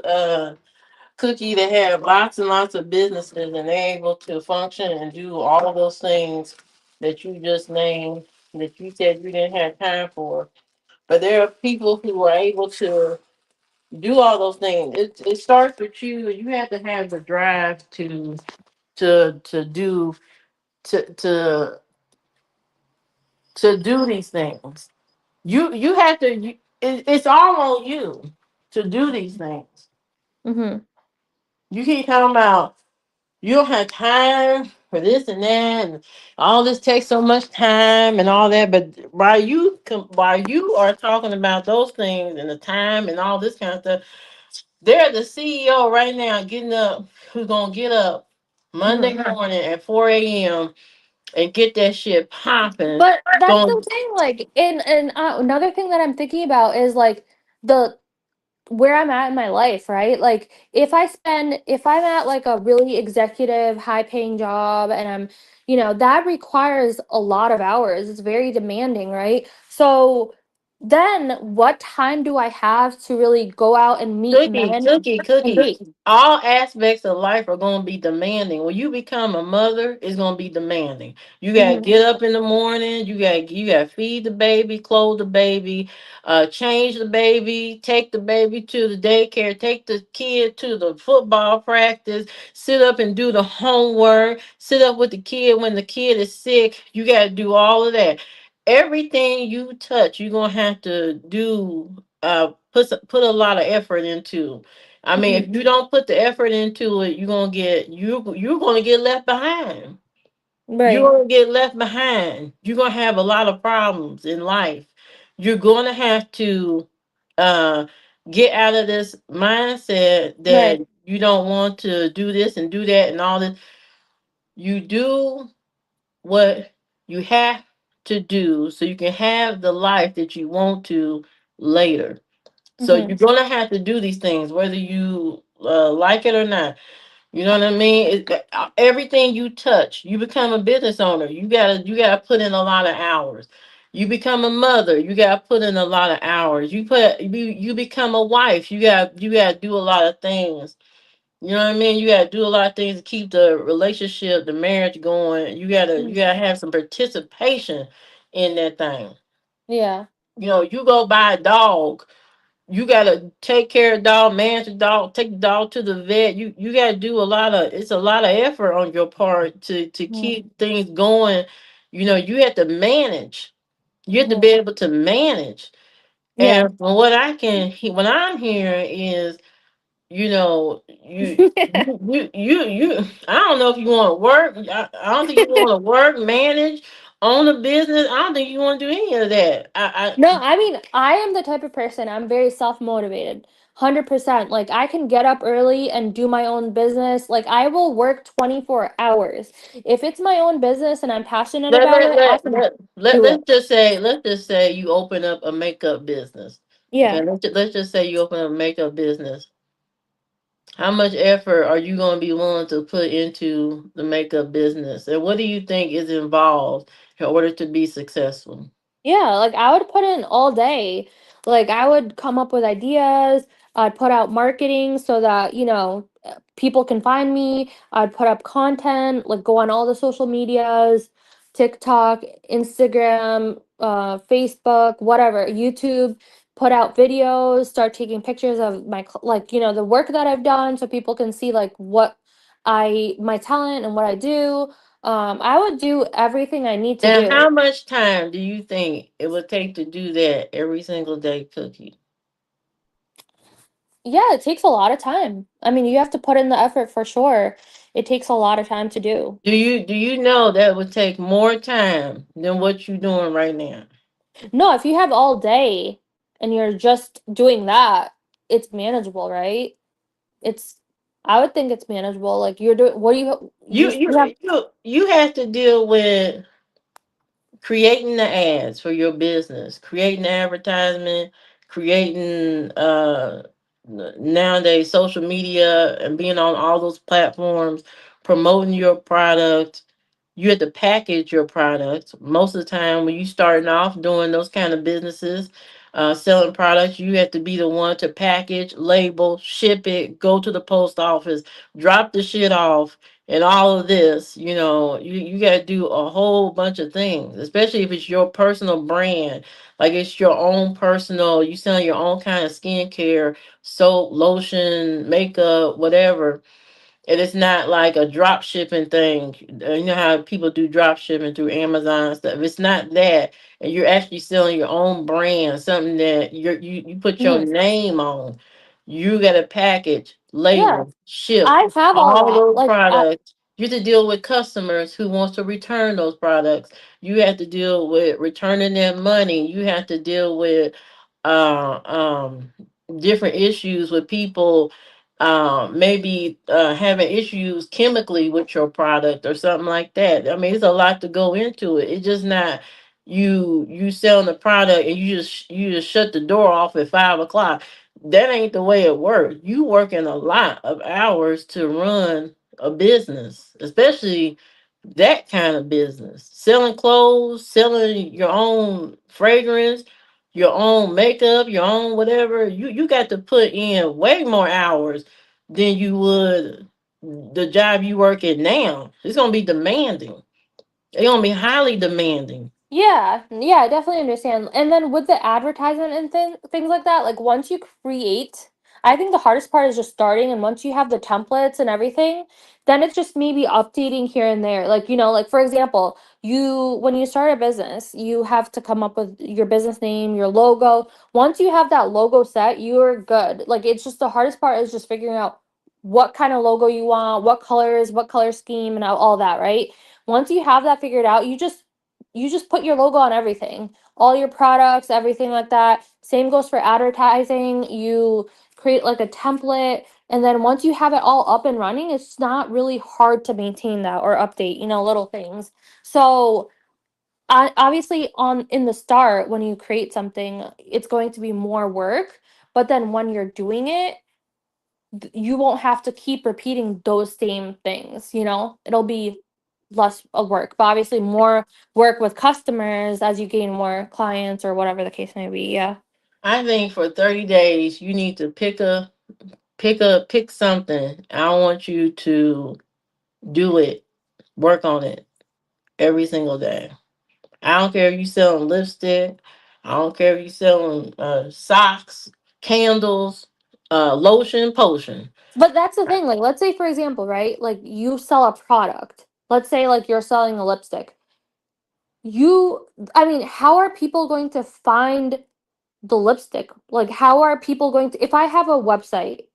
Cookie, that have lots and lots of businesses and they're able to function and do all of those things that you just named that you said you didn't have time for. But there are people who are able to do all those things. It starts with you. You have to have the drive to do to to to do these things. You have to. It's all on you to do these things. Mm-hmm. You keep talking about you don't have time for this and that, and all this takes so much time and all that. But while you are talking about those things and the time and all this kind of stuff, they're the CEO right now getting up, who's gonna get up Monday morning at 4 a.m. and get that shit popping. But that's the Going, thing. Like, another thing that I'm thinking about is like the where I'm at in my life, right? Like, if I'm at like a really executive, high paying job and that requires a lot of hours. It's very demanding, right? So then what time do I have to really go out and meet men and cookie. date? All aspects of life are going to be demanding. When you become a mother, it's going to be demanding. You got to Mhm. get up in the morning. You got to feed the baby, clothe the baby, change the baby, take the baby to the daycare, take the kid to the football practice, sit up and do the homework, sit up with the kid when the kid is sick. You got to do all of that. Everything you touch, you're gonna have to do. Put a lot of effort into. I mean, if Mhm. you don't put the effort into it, you're gonna get left behind. You're Right. gonna get left behind. You're gonna have a lot of problems in life. You're gonna have to uh get out of this mindset that Right. you don't want to do this and do that and all this. You do what you have to do so you can have the life that you want to later. So Mhm. you're gonna have to do these things, whether you like it or not. You know what I mean? Everything you touch, you become a business owner. You gotta put in a lot of hours. You become a mother. You gotta put in a lot of hours. You become a wife. You gotta do a lot of things. You know what I mean? You gotta do a lot of things to keep the relationship, the marriage going. You gotta have some participation in that thing. Yeah. You go buy a dog, you gotta take care of the dog, manage the dog, take the dog to the vet. You gotta do it's a lot of effort on your part to Mhm. keep things going. You have to manage. You have to be Mhm. able to manage. Yeah. And from what I'm hearing is, I don't know if you want to work. I don't think you want to work, manage, own a business. I don't think you want to do any of that. No, I mean, I am the type of person, I'm very self-motivated. 100%. Like, I can get up early and do my own business. Like, I will work 24 hours. If it's my own business and I'm passionate let, about let, it, I let, can let, let, do it. let's just say you open up a makeup business. Okay, Yeah. let's just say you open up a makeup business. How much effort are you going to be willing to put into the makeup business? And what do you think is involved in order to be successful? Yeah, like I would put in all day. Like I would come up with ideas. I'd put out marketing so that, people can find me. I'd put up content, like go on all the social medias, TikTok, Instagram, Facebook, whatever, YouTube, put out videos, start taking pictures of my, the work that I've done so people can see like what my talent and what I do. I would do everything I need to And do. how much time do you think it would take to do that every single day, Cookie? Yeah, it takes a lot of time. I mean, you have to put in the effort for sure. It takes a lot of time to do. Do you know that would take more time than what you're doing right now? No, if you have all day and you're just doing that, it's manageable, right? It's I would think it's manageable. Like you're doing what do You you have you you have to deal with creating the ads for your business, creating the advertisement, creating nowadays social media and being on all those platforms, promoting your product. You have to package your products. Most of the time when you starting off doing those kind of businesses, selling products, you have to be the one to package, label, ship it, go to the post office, drop the shit off, and all of this. You got to do a whole bunch of things, especially if it's your personal brand. Like it's your own personal, you selling your own kind of skincare, soap, lotion, makeup, whatever, and it's not like a drop shipping thing. You know how people do drop shipping through Amazon and stuff. It's not that, and you're actually selling your own brand, something that you put your Mhm. name on. You got to package, Yeah, label, ship I have all all that. those Like products. You have to deal with customers who wants to return those products. You have to deal with returning their money. You have to deal with uh, um, different issues with people, maybe having issues chemically with your product or something like that. I mean, it's a lot to go into it. It's just not you selling the product and you just shut the door off at 5 o'clock. That ain't the way it works. You working a lot of hours to run a business, especially that kind of business. Selling clothes, selling your own fragrance, your own makeup, your own whatever. You got to put in way more hours than you would the job you work at now. It's gonna be demanding. It's gonna be highly demanding. yeah, I definitely understand. And then with the advertisement and things like that, like once you create, I think the hardest part is just starting. And once you have the templates and everything, then it's just maybe updating here and there. Like, like for example, when you start a business, you have to come up with your business name, your logo. Once you have that logo set, you're good. Like, it's just the hardest part is just figuring out what kind of logo you want, what colors, what color scheme, and all that, right? Once you have that figured out, you just put your logo on everything, all your products, everything like that. Same goes for advertising. You create like a template, and then once you have it all up and running, it's not really hard to maintain that or update, little things. So obviously on in the start when you create something, it's going to be more work, but then when you're doing it, you won't have to keep repeating those same things, it'll be less of work, but obviously more work with customers as you gain more clients or whatever the case may be. Yeah. I think for 30 days you need to pick something. I want you to do it, work on it every single day. I don't care if you selling lipstick. I don't care if you selling socks, candles, lotion, potion. But that's the thing, like let's say for example, right, like you sell a product, let's say like you're selling a lipstick. I mean, how are people going to find the lipstick? Like how are people going to, if I have a website,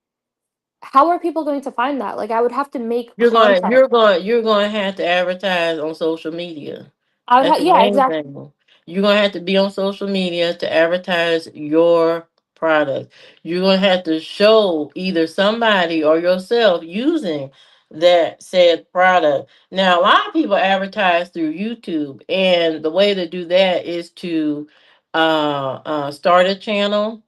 how are people going to find that? Like I would have to make You're going, content. you're going, you're going to have to advertise on social media. I would That's have, the yeah, main exactly. thing. You're gonna have to be on social media to advertise your product. You're gonna have to show either somebody or yourself using that said product. Now, a lot of people advertise through YouTube, and the way to do that is to start a channel,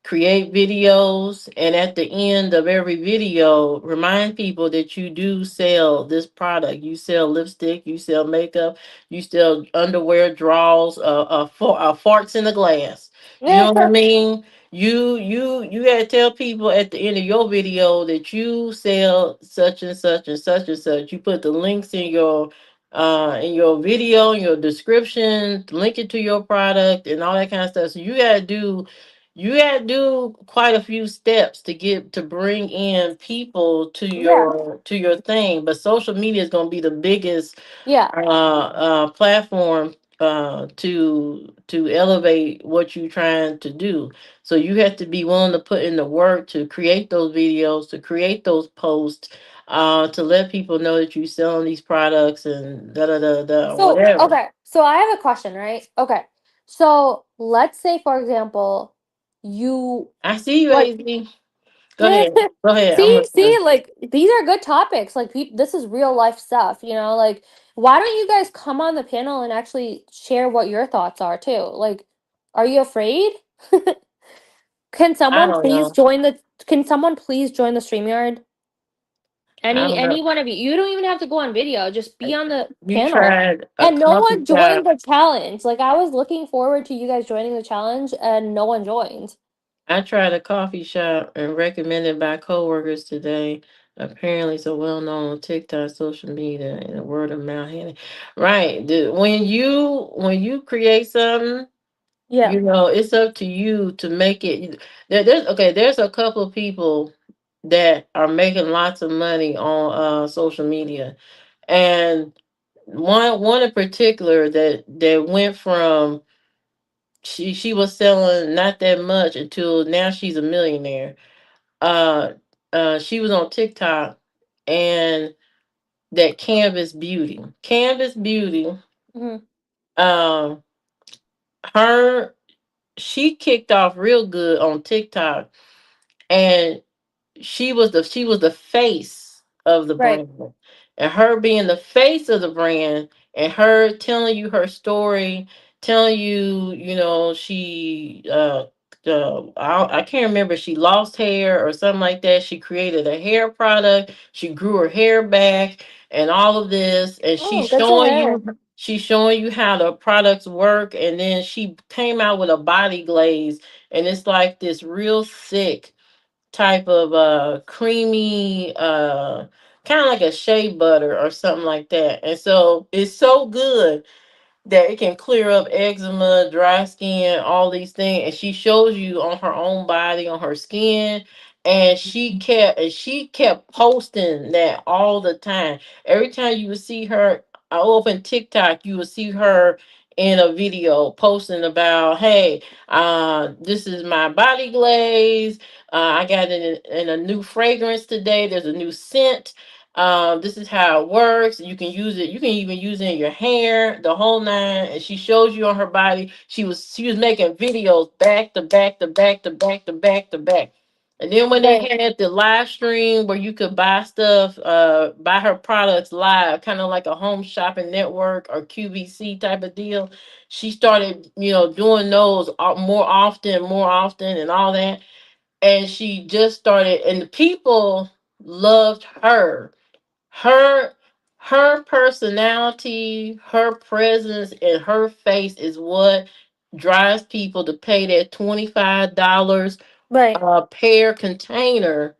create videos, and at the end of every video remind people that you do sell this product. You sell lipstick, you sell makeup, you sell underwear, drawers, farts in the glass. You know what I mean? You gotta tell people at the end of your video that you sell such and such and such and such. You put the links in your video, in your description, link it to your product and all that kind of stuff. So you got to do quite a few steps to bring in people Yeah. to your thing. But social media is going to be the biggest Yeah. platform to elevate what you're trying to do. So you have to be willing to put in the work to create those videos, to create those posts, to let people know that you're selling these products and da da da da So, whatever. okay. So I have a question, right? Okay. So let's say, for example, you I see you, like Az. Go ahead. Go ahead. I'm see, listening. like these are good topics. Like this is real life stuff, like why don't you guys come on the panel and actually share what your thoughts are too? Like, are you afraid? Can I someone don't please know. join the can someone please join the StreamYard? I don't know. Any one of you. You don't even have to go on video. Just be on the You panel. tried a And no coffee one joined shop. the challenge. Like I was looking forward to you guys joining the challenge and no one joined. I tried a coffee shop and recommended by coworkers today. Apparently, it's a well known on TikTok, social media, and the word of mouth. Right. When you create something, Yeah. it's up to you to make it. There's okay. There's a couple of people that are making lots of money on social media, and one in particular that went from she was selling not that much until now she's a millionaire. uh she was on TikTok, and that Canvas Beauty, Mhm. um her she kicked off real good on TikTok, and she was the face of the Right. brand. And her being the face of the brand and her telling you her story, telling you, she I can't remember, she lost hair or something like that. She created a hair product, she grew her hair back and all of this, and Oh, good to hear. she's showing you how the products work. And then she came out with a body glaze, and it's like this real thick type of creamy, kind of like a shea butter or something like that. And so it's so good that it can clear up eczema, dry skin, all these things. And she shows you on her own body, on her skin. And she kept posting that all the time. Every time you would see her, I open TikTok, you would see her in a video posting about, hey, this is my body glaze. I got it in a new fragrance today. There's a new scent. This is how it works. You can use it. You can even use it in your hair, the whole nine. And she shows you on her body. She was making videos back to back to back to back to back to back. And then when they Right. had the live stream where you could buy stuff, buy her products live, kind of like a home shopping network or QVC type of deal, she started, doing those more often, and all that. And she just started, and the people loved her her personality, her presence, and her face is what drives people to pay that $25 Right. per container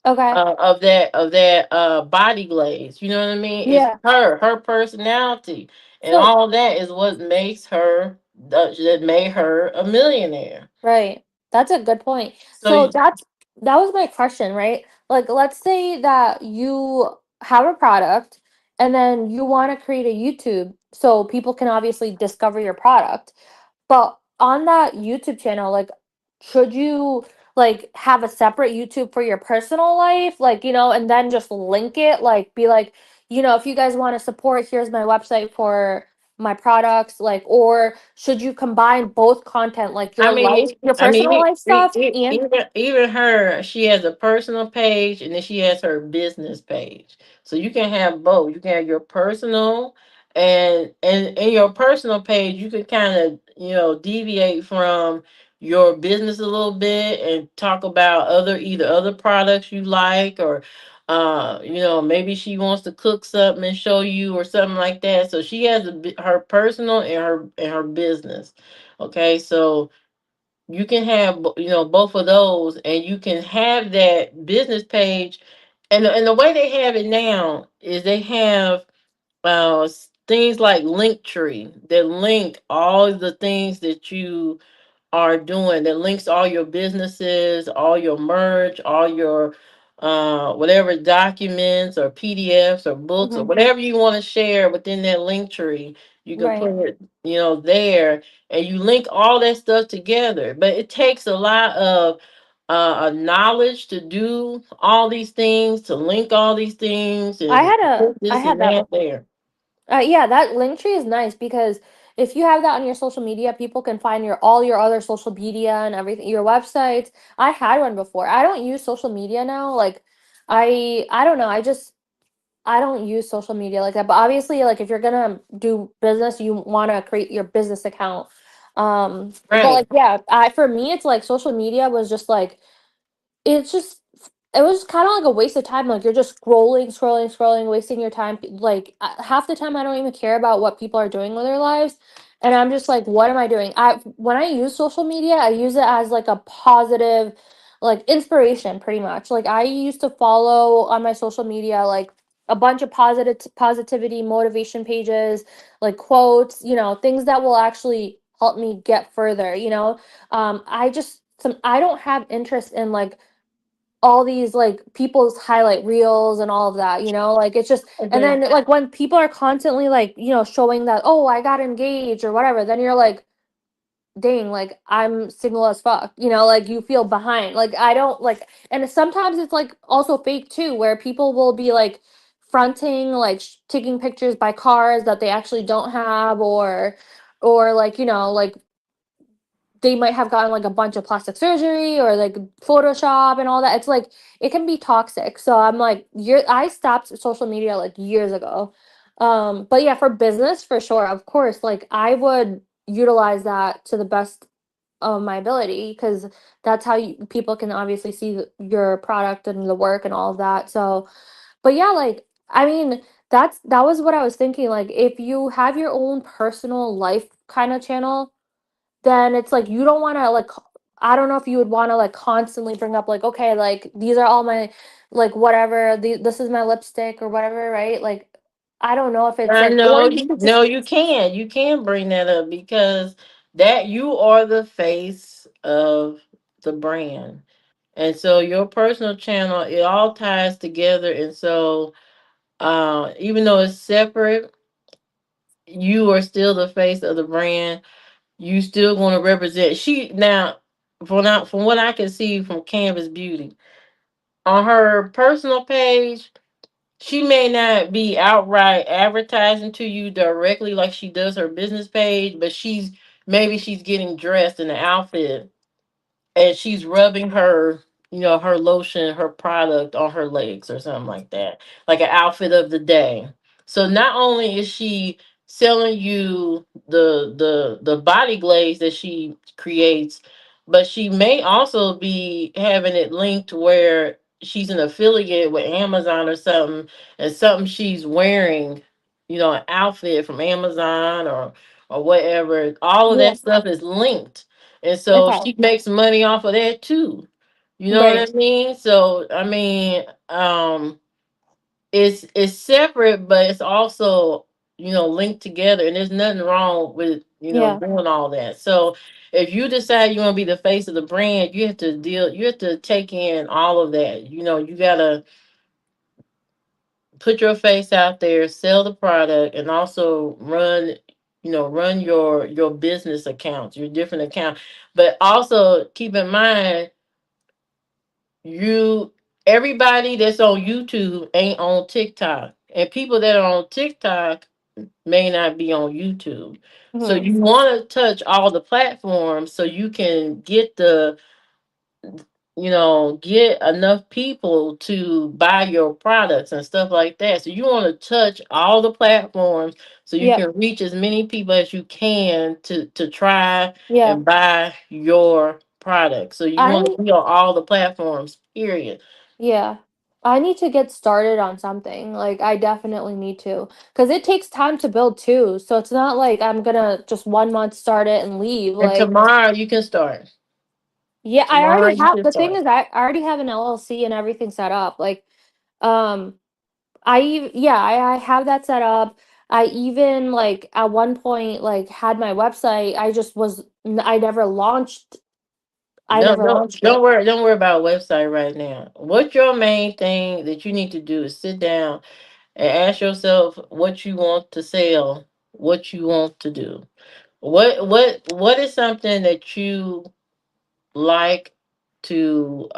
Okay. of that body glaze. You know what I mean? It's Yeah. her personality, and So, all that is what makes her that made her a millionaire. right. That's a good point. So So that was my question, right? Like let's say that you have a product and then you want to create a YouTube so people can obviously discover your product. But on that YouTube channel, like, should you like have a separate YouTube for your personal life, like, and then just link it, like, be like, if you guys want to support, here's my website for my products, like, or should you combine both content, like I your I personal mean, life stuff and even her, she has a personal page and then she has her business page. So you can have both. You can have your personal, and in your personal page, you can kind of deviate from your business a little bit and talk about either other products you like, or maybe she wants to cook something and show you or something like that. So she has her personal and her business. Okay, so you can have both of those, and you can have that business page. And the way they have it now is they have things like Linktree that link all the things that you are doing, that links all your businesses, all your merch, all your whatever documents or PDFs or books or Hmm. whatever you want to share within that link tree. You can Right. put it, there, and you link all that stuff together. But it takes a lot of knowledge to do all these things, to link all these things, and put I this had and that that before. there. Yeah, that link tree is nice because if you have that on your social media, people can find your all your other social media and everything, your websites. I had one before. I don't use social media now. Like I don't know. I don't use social media like that. But obviously, like if you're gonna do business, you want to create your business account. But Right. like yeah, I for me, it's like social media was just like it's just it was kind of like a waste of time. Like you're just scrolling, wasting your time. Like half the time, I don't even care about what people are doing with their lives, and I'm just like, what am I doing? I when I use social media, I use it as like a positive, like inspiration, pretty much. Like I used to follow on my social media like a bunch of positivity motivation pages, like quotes, things that will actually help me get further. I just I don't have interest in like all these like people's highlight reels and all of that, like it's just and Okay. then like when people are constantly like, showing that, oh, I got engaged or whatever, then you're like, dang, like I'm single as fuck, like you feel behind. Like I don't like and sometimes it's like also fake too, where people will be like fronting like taking pictures by cars that they actually don't have or like, like they might have gotten like a bunch of plastic surgery or like Photoshop and all that. It's like it can be toxic. So I'm like, I stopped social media like years ago. But yeah, for business, for sure, of course, like I would utilize that to the best of my ability because that's how people can obviously see your product and the work and all of that. So, but yeah, like I mean, that was what I was thinking. Like if you have your own personal life kind of channel, then it's like you don't want to like I don't know if you would want to like constantly bring up like, okay, like these are all my like whatever this is my lipstick or whatever, right? Like I don't know if it's I like or know you you could no, just you can bring that up because that you are the face of the brand. And so your personal channel, it all ties together. And so even though it's separate, you are still the face of the brand. You still going to represent she now from what I can see from Canvas Beauty on her personal page. She may not be outright advertising to you directly like she does her business page, but she's getting dressed in an outfit and she's rubbing her lotion, her product on her legs or something like that, like an outfit of the day. So not only is she selling you the body glaze that she creates, but she may also be having it linked where she's an affiliate with Amazon or something, and something she's wearing, an outfit from Amazon or whatever. All of yeah, that stuff is linked, and so okay, she makes money off of that too. You know right, what I mean? So I mean, it's separate, but it's also linked together, and there's nothing wrong with yeah, doing all that. So if you decide you want to be the face of the brand, you have to take in all of that. You gotta put your face out there, sell the product, and also run your business accounts, your different accounts. But also keep in mind, you everybody that's on YouTube ain't on TikTok, and people that are on TikTok may not be on YouTube. So hmm, you want to touch all the platforms so you can get enough people to buy your products and stuff like that. So you want to touch all the platforms so you yep, can reach as many people as you can to try yeah, and buy your product. So you want I to be on all the platforms, period. yeah. I need to get started on something. Like I definitely need to because it takes time to build too. So it's not like I'm gonna just 1 month start it and leave. And Like tomorrow you can start. yeah, I Tomorrow already you have can the thing start. is I already have an LLC and everything set up. Like um yeah, I have that set up. I even like at one point like had my website. I never launched. I Don't never don't launched don't it. worry don't worry about a website right now. What your main thing that you need to do is sit down and ask yourself what you want to sell, what you want to do. What is something that you like to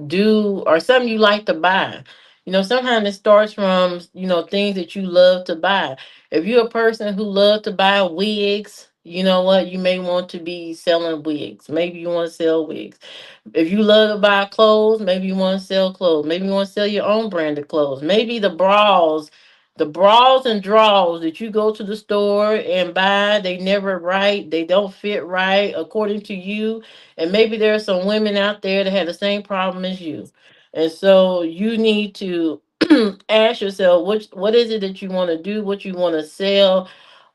do, or something you like to buy? Sometimes it starts from things that you love to buy. If you're a person who love to buy wigs, you know what, you may want to be selling wigs. Maybe you want to sell wigs. If you love to buy clothes, maybe you want to sell clothes. Maybe you want to sell your own brand of clothes. Maybe the bras and drawers that you go to the store and buy, they never right, they don't fit right according to you. And maybe there are some women out there that have the same problem as you. And so you need to ask yourself what is it that you want to do, what you want to sell,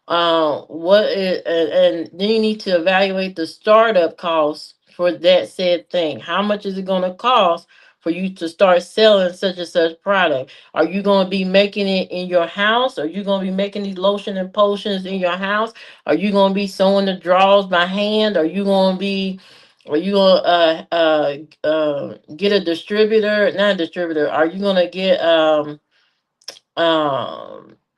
and then you need to evaluate the startup costs for that said thing. How much is it going to cost for you to start selling such and such product? Are you going to be making it in your house? Are you going to be making these lotion and potions in your house? Are you going to be sewing the drawers by hand? Are you going to get a distributor? Not a distributor. Are you going to get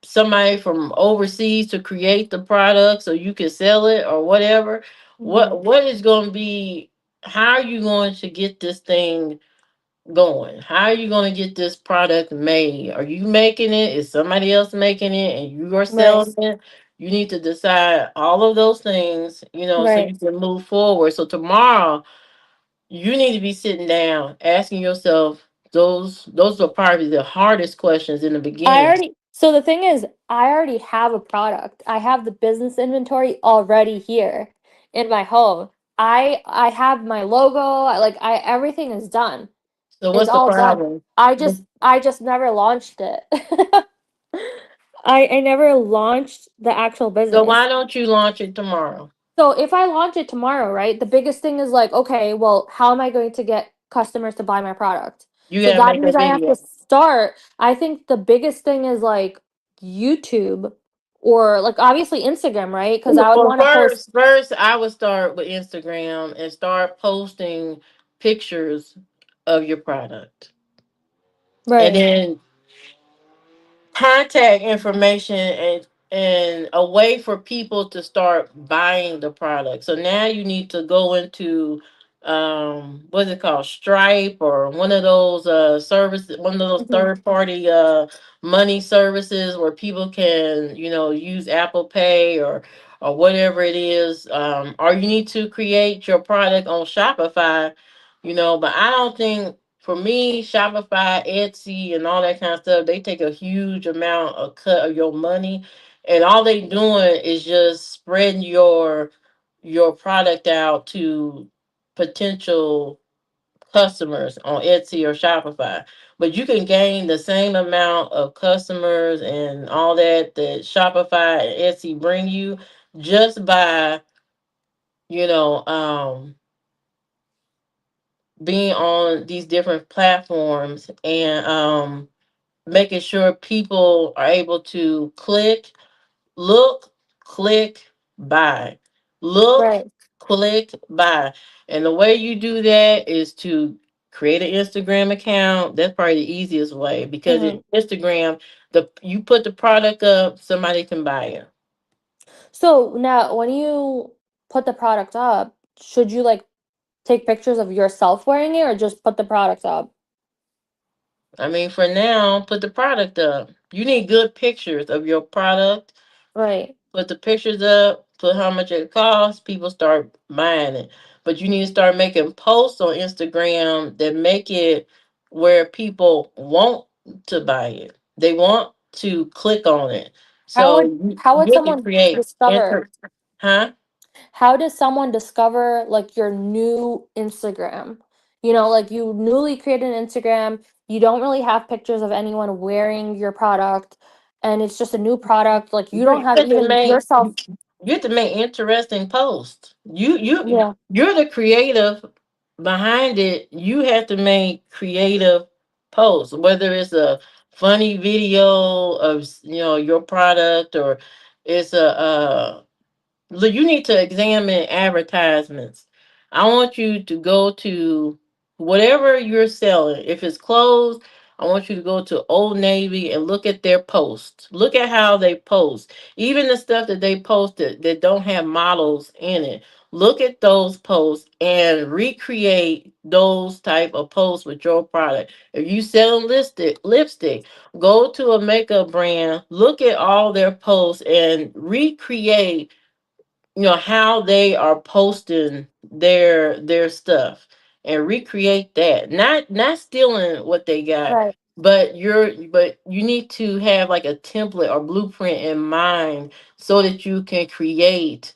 somebody from overseas to create the product so you can sell it or whatever? Mhm. What is going to be, how are you going to get this thing going? How are you going to get this product made? Are you making it? Is somebody else making it and you are Right. selling it? You need to decide all of those things, so Right. you can move forward. So tomorrow you need to be sitting down asking yourself those are probably the hardest questions in the beginning. So the thing is, I already have a product. I have the business inventory already here in my home. I have my logo. Everything is done. So It's what's the all done. problem? I just never launched it. I never launched the actual So business. why don't you launch it tomorrow? So if I launch it tomorrow, right, the biggest thing is like, okay, well, how am I going to get customers to buy my product? You So gotta that make a means I have to video. start. I think the biggest thing is like YouTube or like obviously Instagram, right? Because I would Well, want to post, first I would start with Instagram and start posting pictures of your product. And right? then contact information and a way for people to start buying the product. So now you need to go into what's it called, Stripe, or one of those services, one of those Mhm. third party money services where people can use Apple Pay or whatever it is. Or you need to create your product on Shopify. But I don't think, for me, Shopify, Etsy, and all that kind of stuff, they take a huge amount of cut of your money, and all they doing is just spreading your product out to potential customers on Etsy or Shopify. But you can gain the same amount of customers and all that Shopify and Etsy bring you just by you know um being on these different platforms and making sure people are able to look, click, buy. Look, Right. click, buy. And the way you do that is to create an Instagram account. That's probably the easiest way, because Mhm. in Instagram, you put the product up, somebody can buy it. So now, when you put the product up, should you like take pictures of yourself wearing it or just put the product up? I mean, for now, put the product up. You need good pictures of your product. Right. Put the pictures up, put how much it costs, people start buying it. But you need to start making posts on Instagram that make it where people want to buy it. They want to click on it. How So would how would you have to someone create discover? huh? How does someone discover like your new Instagram? Like you newly created an Instagram, you don't really have pictures of anyone wearing your product, and it's just a new product. Like you don't You have have to even make yourself. you have to make interesting posts. Yeah. You're the creative behind it. You have to make creative posts, whether it's a funny video of your product, or it's a look, you need to examine advertisements. I want you to go to whatever you're selling. If it's clothes, I want you to go to Old Navy and look at their posts. Look at how they post. Even the stuff that they posted that don't have models in it. Look at those posts and recreate those type of posts with your product. If you sell lipstick, go to a makeup brand, look at all their posts and recreate how they are posting their stuff and recreate that, not stealing what they got, Right. but you need to have like a template or blueprint in mind so that you can create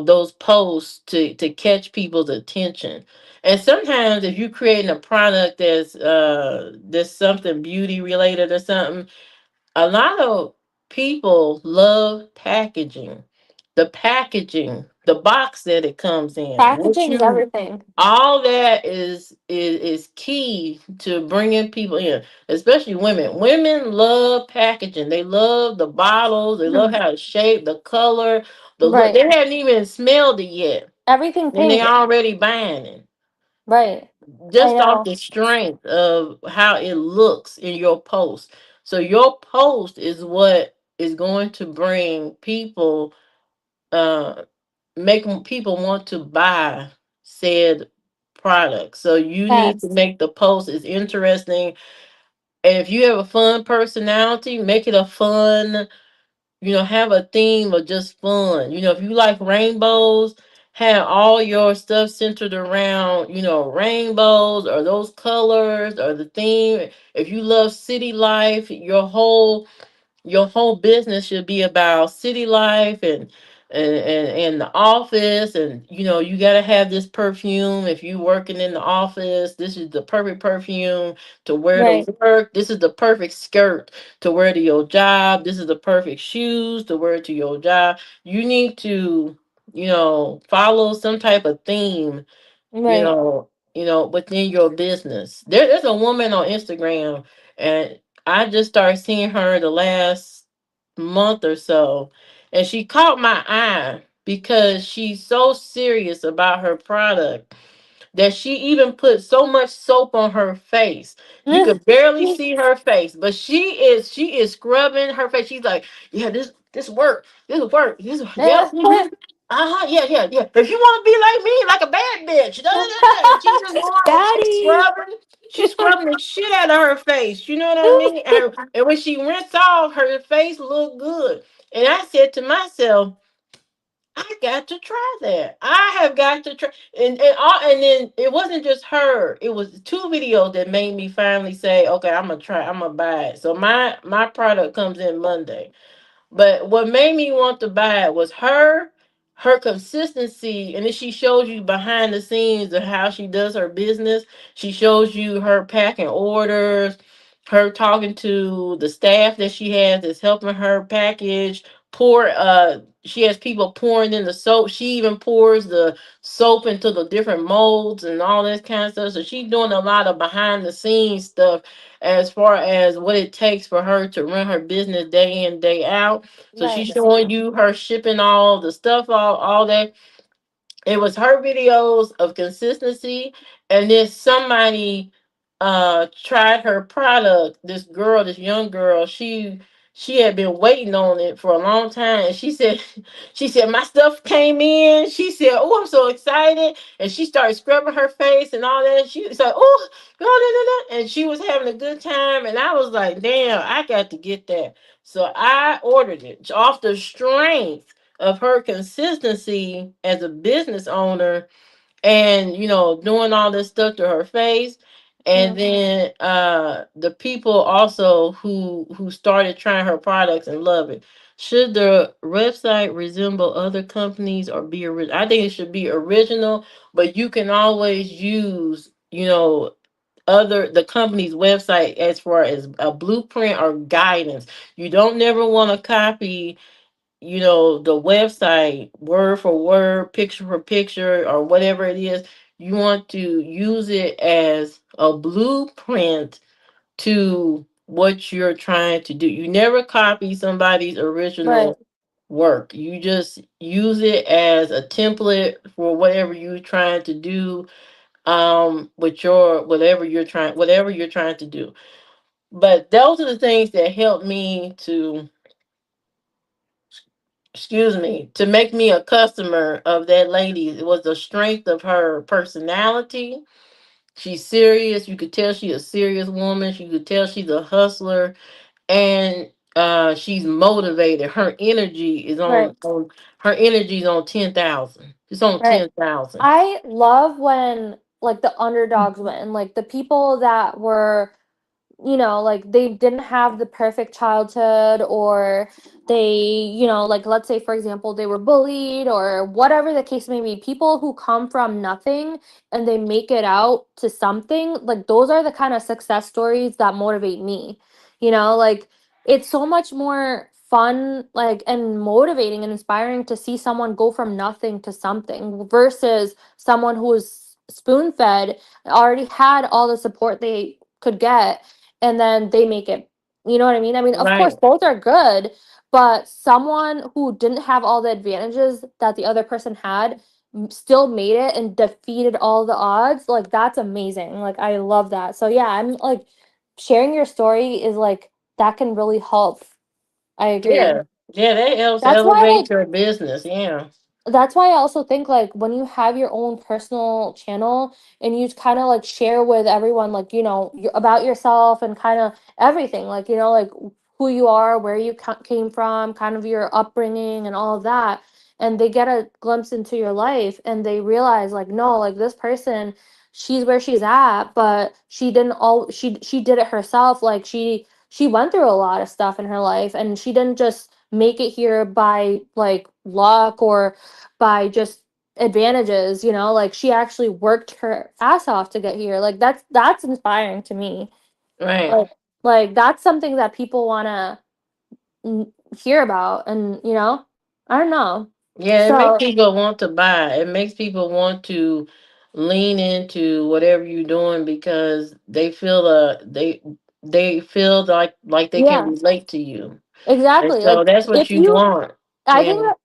those posts to catch people's attention. And sometimes if you're creating a product that's something beauty related or something, a lot of people love packaging. The packaging, the box that it comes in, what Packaging is you everything. all that is key to bringing people in, especially women. Women love packaging. They love the bottles. They love Mhm. how it's shaped, the color, the look. Right. They haven't even smelled it yet, Everything and they pink. already buying it Right. I just off know. the strength of how it looks in your post. So your post is what is going to bring people, uh, people want to buy said product. So you need to Yes. make the post as interesting. And if you have a fun personality, make it a fun, have a theme of just fun. If you like rainbows, have all your stuff centered around, rainbows or those colors or the theme. If you love city life, your whole business should be about city life and the office. And you got to have this perfume. If you working in the office, this is the perfect perfume to wear to Right. work. This is the perfect skirt to wear to your job. This is the perfect shoes to wear to your job. You need to follow some type of theme, Right. within your business. There's a woman on Instagram, and I just started seeing her the last month or so, and she caught my eye because she's so serious about her product that she even put so much soap on her face. You could barely see her face, but she is scrubbing her face. She's like, yeah, this work. This work. This yep. Uh-huh. Yeah, yeah, yeah. If you want to be like me, like a bad bitch. Da, da, da, da. She's just going and she's Daddy. scrubbing. She's scrubbing the shit out of her face. You know what I mean? And when she rinsed off, her face looked good. And I said to myself, I got to try that. I have got to try, and then it wasn't just her. It was two videos that made me finally say, okay, I'm gonna try. I'm gonna buy it. So my product comes in Monday. But what made me want to buy it was her consistency, and then she shows you behind the scenes of how she does her business. She shows you her packing orders, her talking to the staff that she has that's helping her package. She has people pouring in the soap. She even pours the soap into the different molds and all this kind of stuff. So she's doing a lot of behind the scenes stuff as far as what it takes for her to run her business day in, day out. So she's Nice. showing you her shipping all the stuff, all that. It was her videos of consistency, and then somebody tried her product. This young girl, she had been waiting on it for a long time, and she said she said my stuff came in. She said, oh, I'm so excited. And she started scrubbing her face and all that. She was like, oh, and she was having a good time. And I was like, damn, I got to get that. So I ordered it off the strength of her consistency as a business owner, and doing all this stuff to her face. And Mm. then the people also who started trying her products and love it. Should the website resemble other companies or be original? I think it should be original, but you can always use the company's website as far as a blueprint or guidance. You don't never want to copy the website word for word, picture for picture, or whatever it is. You want to use it as a blueprint to what you're trying to do. You never copy somebody's Right. original work. You just use it as a template for whatever you're trying to do, with your whatever you're trying to do. But those are the things that helped me to, excuse me, to make me a customer of that lady. It was the strength of her personality. She's serious. You could tell she's a serious woman. You could tell she's a hustler, and she's motivated. Right. Her energy's on 10,000. It's on Right. 10,000. I love when like the underdogs win, like the people that were, like they didn't have the perfect childhood, or they, like let's say for example, they were bullied or whatever the case may be. People who come from nothing and they make it out to something, like those are the kind of success stories that motivate me. Like it's so much more fun, like, and motivating and inspiring to see someone go from nothing to something versus someone who was spoon fed, already had all the support they could get, and then they make it. You know what I mean? I mean, of course, Right, both are good, but someone who didn't have all the advantages that the other person had still made it and defeated all the odds. Like, that's amazing. Like, I love that. So, yeah, I'm like, sharing your story is like, that can really help. I agree. yeah, yeah. That helps That's why, like, elevate your business. Yeah, that's why I also think like when you have your own personal channel and you kind of like share with everyone, like, about yourself and kind of everything, like, like who you are, where you came from, kind of your upbringing and all of that, and they get a glimpse into your life and they realize like, no, like this person, she's where she's at, but she didn't all she did it herself. Like she went through a lot of stuff in her life, and she didn't just make it here by like luck or by just advantages. Like she actually worked her ass off to get here. Like that's inspiring to me. right. Like that's something that people want to hear about, and I don't know. Yeah, it makes So people want to buy. It makes people want to lean into whatever you're doing because they feel like they can yeah, relate to you, and exactly. so Like that's what if you you want. I Yeah. think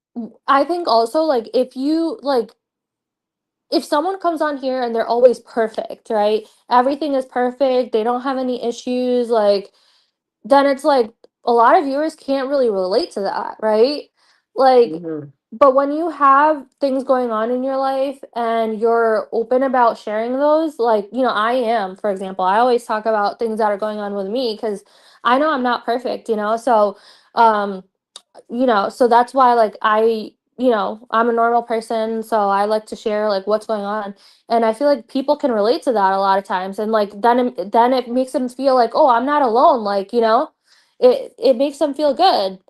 I think also like if you like if someone comes on here and they're always perfect, right? Everything is perfect, they don't have any issues, like then it's like a lot of viewers can't really relate to that, right? Like, Mhm. but when you have things going on in your life and you're open about sharing those, like, I am, for example, I always talk about things that are going on with me because I know I'm not perfect, so, um, so that's why like I'm a normal person, so I like to share like what's going on, and I feel like people can relate to that a lot of times, and like then it makes them feel like, oh, I'm not alone, like, it makes them feel good.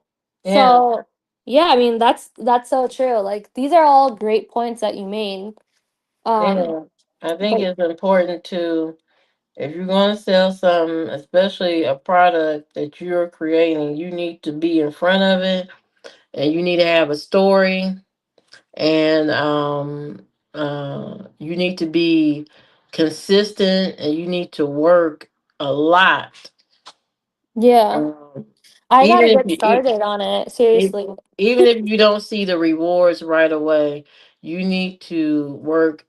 Yeah, So yeah, I mean that's so true. Like these are all great points that you made. um yeah. I think but it's important to, if you're going to sell something, especially a product that you're creating, you need to be in front of it, and you need to have a story, and you need to be consistent, and you need to work a lot. yeah, Um, I even gotta if get you started on it, e- seriously. even if you don't see the rewards right away, you need to work.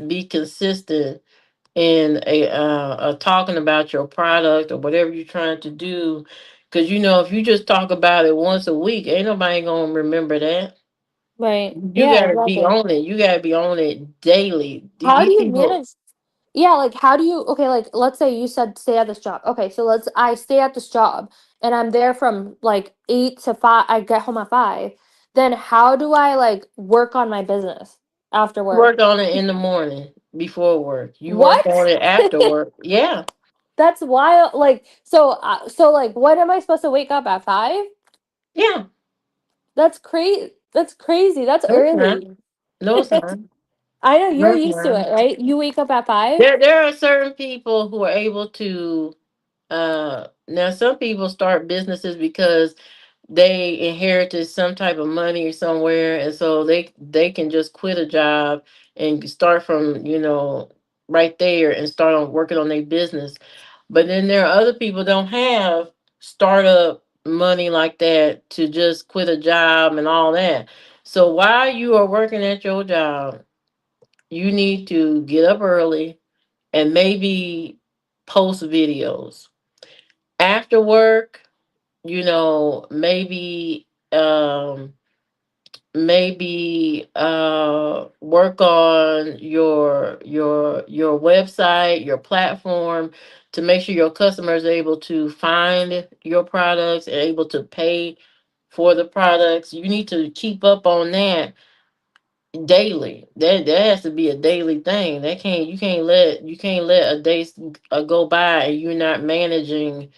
Be consistent in talking about your product or whatever you're trying to do. Because if you just talk about it once a week, ain't nobody gonna remember that. Right, You yeah, gotta be exactly. on it. You gotta be on it daily. How do These you people manage? Yeah, like how do you, okay, like let's say you said stay at this job. Okay, so I stay at this job and I'm there from like 8 to 5. I get home at 5. Then how do I like work on my business after work? work on it in the morning before work. You work What? on it after work. Yeah, That's wild. Like so like when am I supposed to wake up at 5? yeah. That's crazy. That's crazy. That's No, it's not. early. No, it's not. I know you're No, it's used to not. it, right? You wake up at 5? There are certain people who are able to. Now some people start businesses because they inherited some type of money somewhere, and so they can just quit a job and start from right there and start on working on their business. But then there are other people don't have startup money like that to just quit a job and all that. So while you are working at your job, you need to get up early and maybe post videos. After work, maybe work on your website, your platform, to make sure your customers are able to find your products and able to pay for the products. You need to keep up on that daily. That has to be a daily thing. That can't you can't let a day go by and you're not managing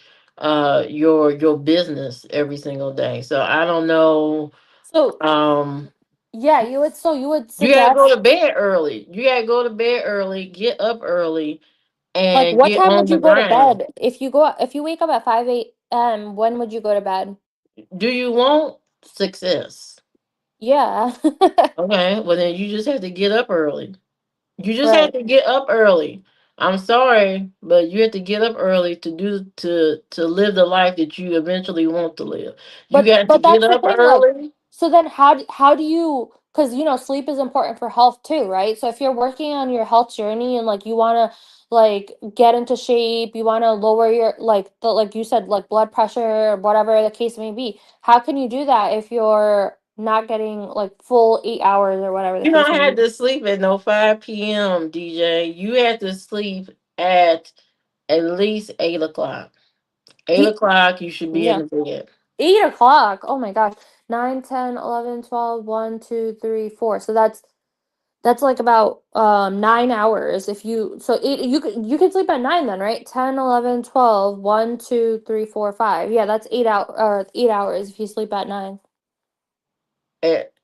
your business every single day. So I don't know. So um yeah, you would you gotta go suggest, to bed early. You gotta go to bed early, get up early, like, and what get time would on the you go to grind. bed? If you wake up at 5 a.m., when would you go to bed? Do you want success? Yeah. Okay, well then you just have to get up early. You just have Right. to get up early. I'm sorry, but you have to get up early to live the life that you eventually want to live. You But got to but get that's the up thing, like, early. so then how do you, because sleep is important for health too, right? So if you're working on your health journey and like you want to like get into shape, you want to lower your like you said, like blood pressure or whatever the case may be, how can you do that if you're not getting like full 8 hours or whatever the You case don't may have be? to sleep at no 5 p.m., DJ. You have to sleep at least 8 o'clock. Eight Ye- o'clock, you should be in Yeah. the bed. 8 o'clock. Oh my gosh. 9, 10, 11, 12, 1, 2, 3, 4. So that's like about 9 hours. If you so eight, you could sleep at 9 then, right? 10, 11, 12, 1, 2, 3, 4, 5. Yeah, that's 8 hours if you sleep at 9.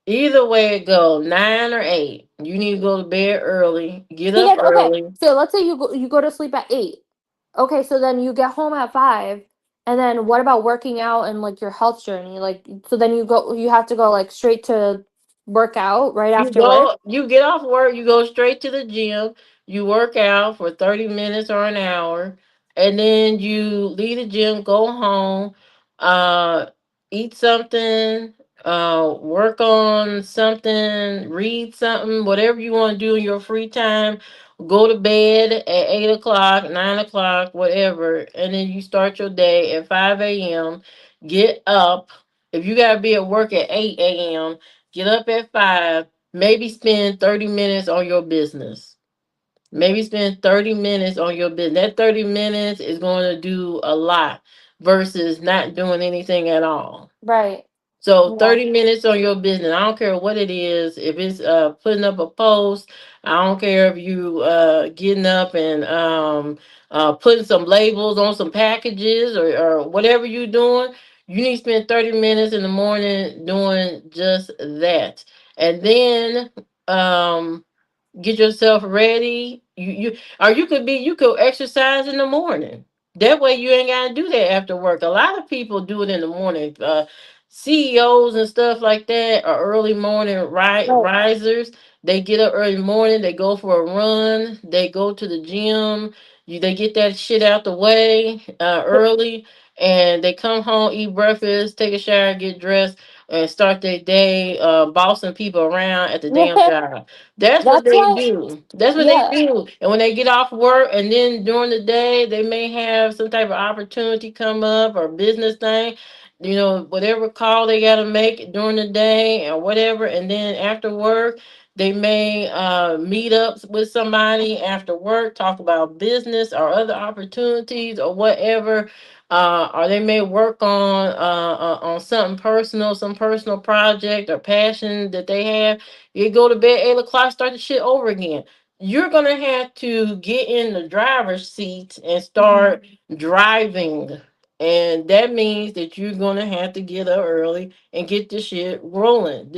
Either way it go, 9 or 8. You need to go to bed early, get So up then, okay, early. so let's say you go to sleep at 8. Okay, so then you get home at 5, and then what about working out and like your health journey? Like, so then you have to go like straight to work out right after work. You get off work, you go straight to the gym, you work out for 30 minutes or an hour, and then you leave the gym, go home, uh, eat something, work on something, read something, whatever you want to do in your free time. Go to bed at 8 o'clock, 9 o'clock, whatever, and then you start your day at 5 a.m. Get up. If you gotta be at work at 8 a.m., get up at 5. Maybe spend 30 minutes on your business. Maybe spend 30 minutes on your business. That 30 minutes is going to do a lot versus not doing anything at all. Right. So Yeah. 30 minutes on your business. I don't care what it is. If it's putting up a post, I don't care if you getting up and putting some labels on some packages or whatever you're doing. You need to spend 30 minutes in the morning doing just that. And then get yourself ready. You could exercise in the morning. That way you ain't gotta do that after work. A lot of people do it in the morning. CEOs and stuff like that are early morning Right. risers. They get up early morning, they go for a run, they go to the gym, they get that shit out the way early, and they come home, eat breakfast, take a shower, get dressed, and start their day bossing people around at the damn job. That's what That's they why, do. That's what they yeah. do. And when they get off work and then during the day, they may have some type of opportunity come up or business thing, whatever call they got to make during the day or whatever. And then after work, they may meet up with somebody after work, talk about business or other opportunities or whatever. Or they may work on something personal, some personal project or passion that they have. You go to bed 8 o'clock, start the shit over again. You're gonna have to get in the driver's seat and Mhm. start driving. And that means that you're gonna have to get up early and get the shit rolling.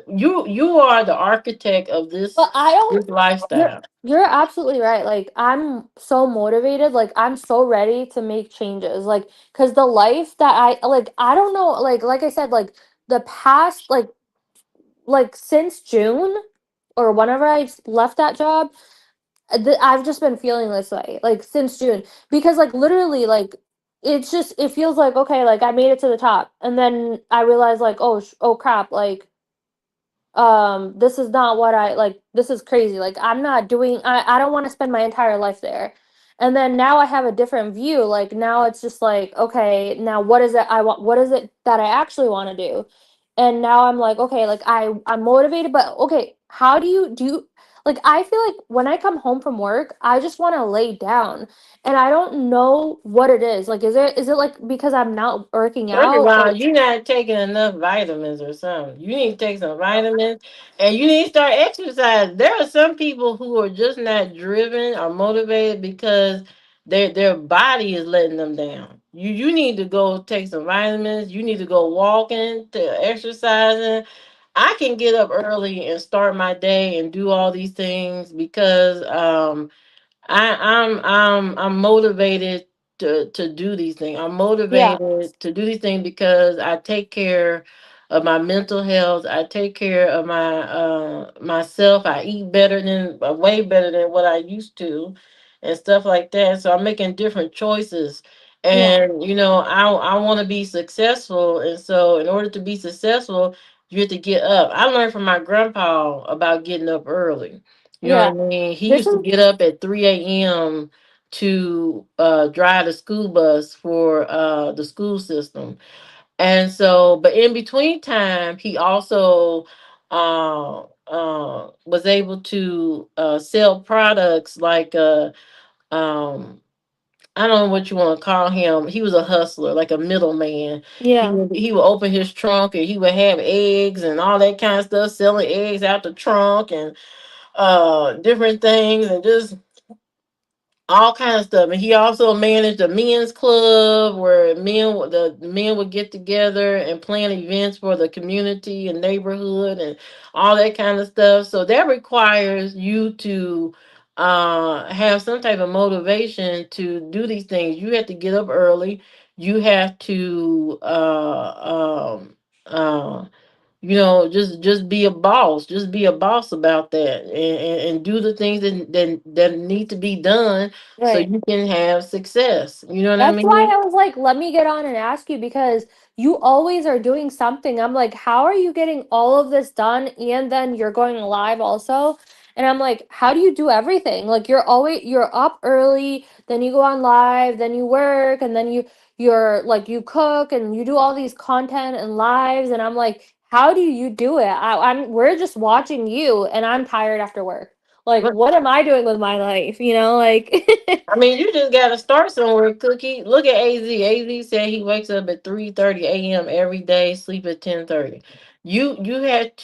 You are the architect of But I don't. this You're lifestyle. you're absolutely right. Like, I'm so motivated. Like, I'm so ready to make changes. Like, cause the life that I don't know. Like I said, like the past like since June or whenever I left that job, I've just been feeling this way like since June because like literally like it's just it feels like okay like I made it to the top and then I realized like oh crap like this is not what I like this is crazy like I'm not doing I don't want to spend my entire life there and then now I have a different view like now it's just like okay now what is it I want what is it that I actually want to do and now I'm like okay like I'm motivated but okay how do you like I feel like when I come home from work I just want to lay down and I don't know what it is like is it like because I'm not working First of out all, or you're not taking enough vitamins or something. You need to take some vitamins and you need to start exercising. There are some people who are just not driven or motivated because their body is letting them down. You need to go take some vitamins. You need to go walking to exercising. I can get up early and start my day and do all these things because I'm motivated to do these things. I'm yeah motivated to do these things because I take care of my mental health. I take care of my myself. I eat better than way better than what I used to and stuff like that. So I'm making different choices. yeah And I want to be successful. And so in order to be successful, you have to get up. I learned from my grandpa about getting up early. You know yeah what I mean? He this used to is get up at 3 a.m. to drive the school bus for the school system. And so, but in between time, he also was able to sell products like um, I don't know what you want to call him. He was a hustler, like a middleman. yeah He would open his trunk and he would have eggs and all that kind of stuff, selling eggs out the trunk and different things and just all kind of stuff. And he also managed a men's club where the men would get together and plan events for the community and neighborhood and all that kind of stuff. So that requires you to have some type of motivation to do these things. You have to get up early. You have to just be a boss. Just be a boss about that, and do the things that need to be done so right you can have success. You know what I that's why mean? I was like let me get on and ask you because you always are doing something I'm like how are you getting all of this done and then you're going live also and I'm like how do you do everything like you're up early then you go on live then you work and then you're like you cook and you do all these content and lives and I'm like how do you do it we're just watching you and I'm tired after work like But what am I doing with my life like I mean, you just got to start somewhere, Cookie. Look at Az. Az said he wakes up at 3:30 a.m. every day, sleep at 10:30. You had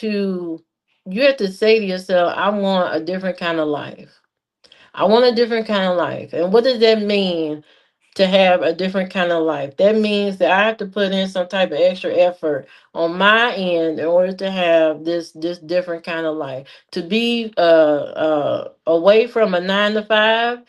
to say to yourself, I want a different kind of life. I want a different kind of life. And what does that mean? To have a different kind of life. That means that I have to put in some type of extra effort on my end in order to have this different kind of life. To be away from a 9 to 5,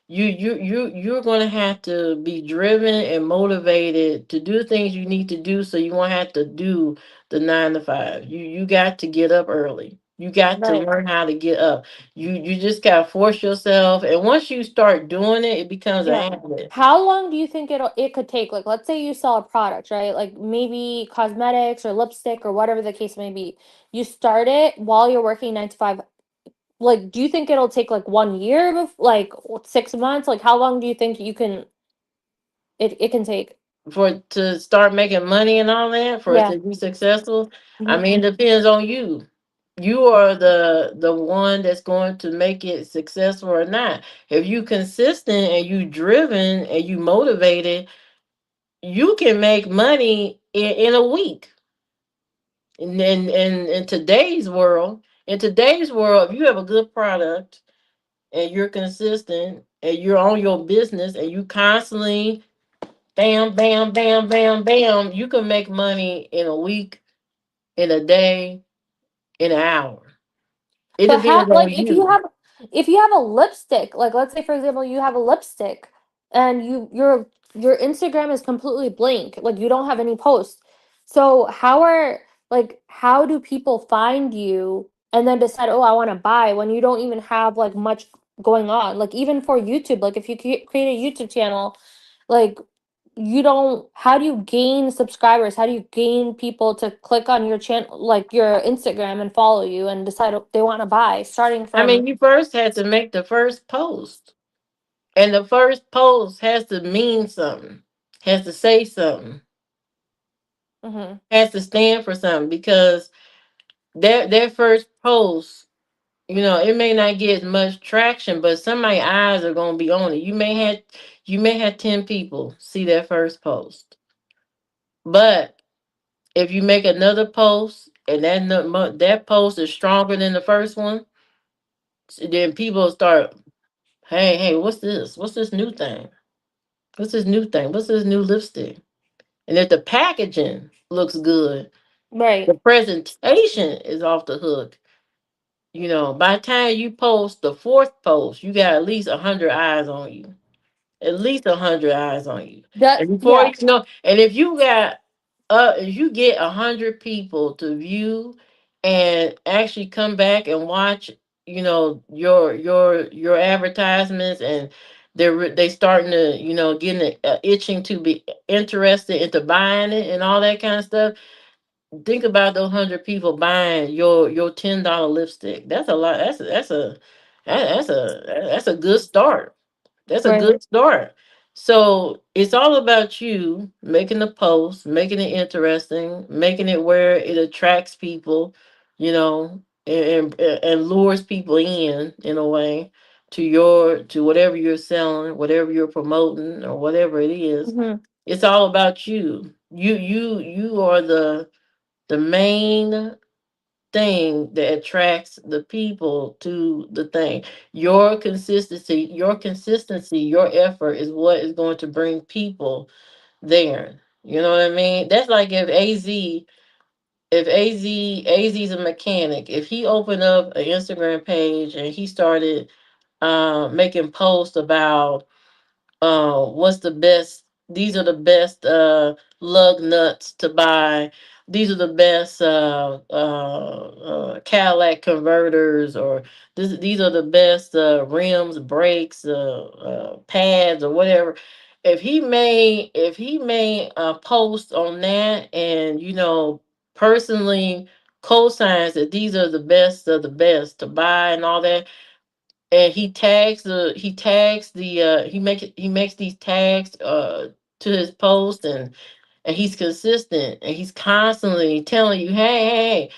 you're going to have to be driven and motivated to do the things you need to do so you won't have to do the 9 to 5. You got to get up early. You got to right learn how to get up. You just gotta force yourself, and once you start doing it, it becomes a yeah. habit. How long do you think it could take? Like, let's say you sell a product, right? Like maybe cosmetics or lipstick or whatever the case may be. You start it while you're working 9 to 5. Like, do you think it'll take like 1 year, like 6 months? Like, how long do you think it can take? For it to start making money and all that, for it Yeah. to be successful, I Mhm. mean, it depends on you. You are the one that's going to make it successful or not. If you consistent and you driven and you motivated, you can make money in a week. In today's world, if you have a good product and you're consistent and you're on your business and you constantly bam, bam, bam, bam, bam, you can make money in a week, in a day, in an hour. It But how, depends on like, you. if you have a lipstick, like, let's say for example, you have a lipstick, and your Instagram is completely blank, like you don't have any posts. So how do people find you and then decide, oh, I want to buy when you don't even have like much going on. Like even for YouTube, like if you create a YouTube channel, like you don't, how do you gain subscribers? How do you gain people to click on your channel, like your Instagram, and follow you and decide what they want to buy, starting I from mean, you first had to make the first post. And the first post has to mean something, has to say something, Mhm. has to stand for something because their first post, it may not get much traction, but somebody's eyes are gonna be on it. You may have 10 people see that first post. But if you make another post and that post is stronger than the first one, then people start, hey, what's this? What's this new thing? What's this new thing? What's this new lipstick? And if the packaging looks good, the Right. presentation is off the hook. By the time you post the fourth post, you got at least 100 eyes on you. At least 100 eyes on you. That, And before yeah. you know, and if you get 100 people to view and actually come back and watch, your advertisements, and they starting to, getting itching to be interested into buying it and all that kind of stuff. Think about those 100 people buying your $10 lipstick. That's a lot. That's a good start. That's a Right. good start. So it's all about you making the post, making it interesting, making it where it attracts people, and lures people in a way to whatever you're selling, whatever you're promoting, or whatever it is. Mhm. It's all about you. You are the main thing that attracts the people to the thing. Your consistency, your effort is what is going to bring people there. You know what I mean? That's like if AZ's a mechanic, if he opened up an Instagram page and he started making posts about what's the best, these are the best lug nuts to buy, these are the best Cadillac converters, or these are the best rims, brakes, pads, or whatever. If he made a post on that, and personally co-signs that these are the best of the best to buy and all that, and he makes these tags to his post, and he's consistent, and he's constantly telling you, hey,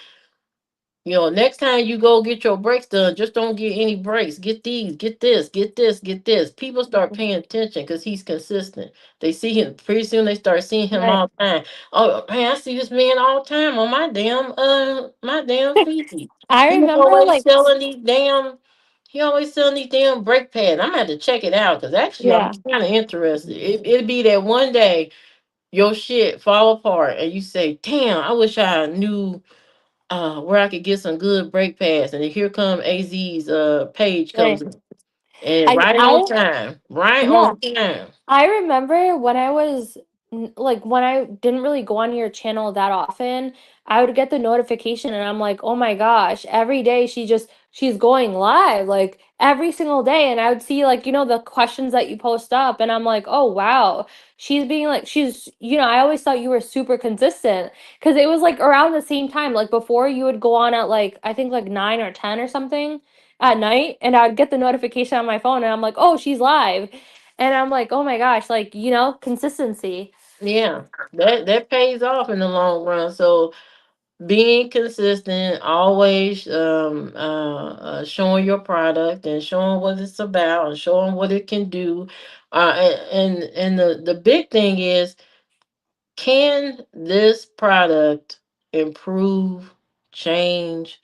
next time you go get your brakes done, just don't get any brakes, get these, get this, get this, get this. People start paying attention because he's consistent. They see him pretty soon, they start seeing him Right. all the time. Oh man, I see this man all the time on my damn feed. I he remember always like selling these damn he always selling these damn brake pads. I'm gonna have to check it out because actually I'm yeah. kind of interested. It'd be that one day your shit fall apart and you say, "Damn, I wish I knew where I could get some good brake pads." And then here come AZ's page comes Right. in. And I right on I time. Right yeah. on time. I remember when I was like when I didn't really go on your channel that often, I would get the notification and I'm like, "Oh my gosh, every day she's going live like every single day." And I would see like, the questions that you post up and I'm like, "Oh wow. She's being like I always thought you were super consistent because it was like around the same time like before you would go on at like I think like 9 or 10 or something at night and I'd get the notification on my phone and I'm like, "Oh, she's live." And I'm like, "Oh my gosh, like, consistency." Yeah. That pays off in the long run. So being consistent, always showing your product and showing what it's about and showing what it can do. And the big thing is, can this product improve, change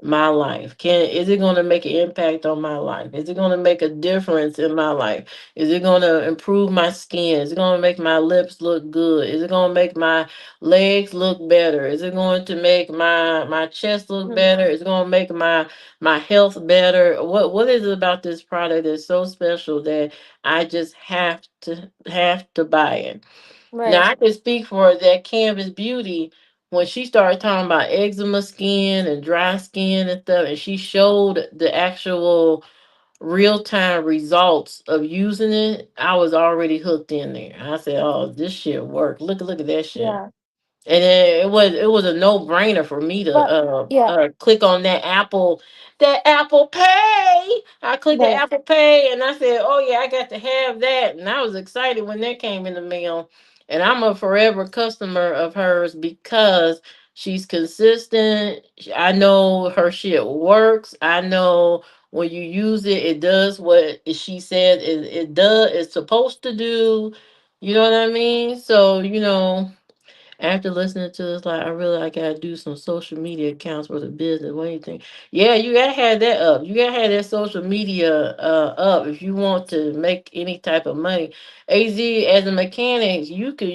my life? Is it going to make an impact on my life? Is it going to make a difference in my life? Is it going to improve my skin? Is it going to make my lips look good? Is it going to make my legs look better? Is it going to make my chest look Mhm. better? Is it going to make my health better? What is it about this product that's so special that I just have to buy it? Now Right. I can speak for that Canvas Beauty when she started talking about eczema skin and dry skin and stuff, and she showed the actual real time results of using it, I was already hooked in there. I said, "Oh, this shit work. Look at that shit." Yeah. And then it was a no brainer for me to But yeah, click on that Apple Pay. I clicked the right. Apple Pay and I said, "Oh yeah, I got to have that." And I was excited when that came in the mail. And I'm a forever customer of hers because she's consistent. I know her shit works. I know when you use it, it does what she said it does. It's supposed to do. You know what I mean? So after listening to this, like I really I gotta do some social media accounts for the business. What do you think? Yeah, you gotta have that up. You gotta have that social media up if you want to make any type of money. Az as a mechanic, you could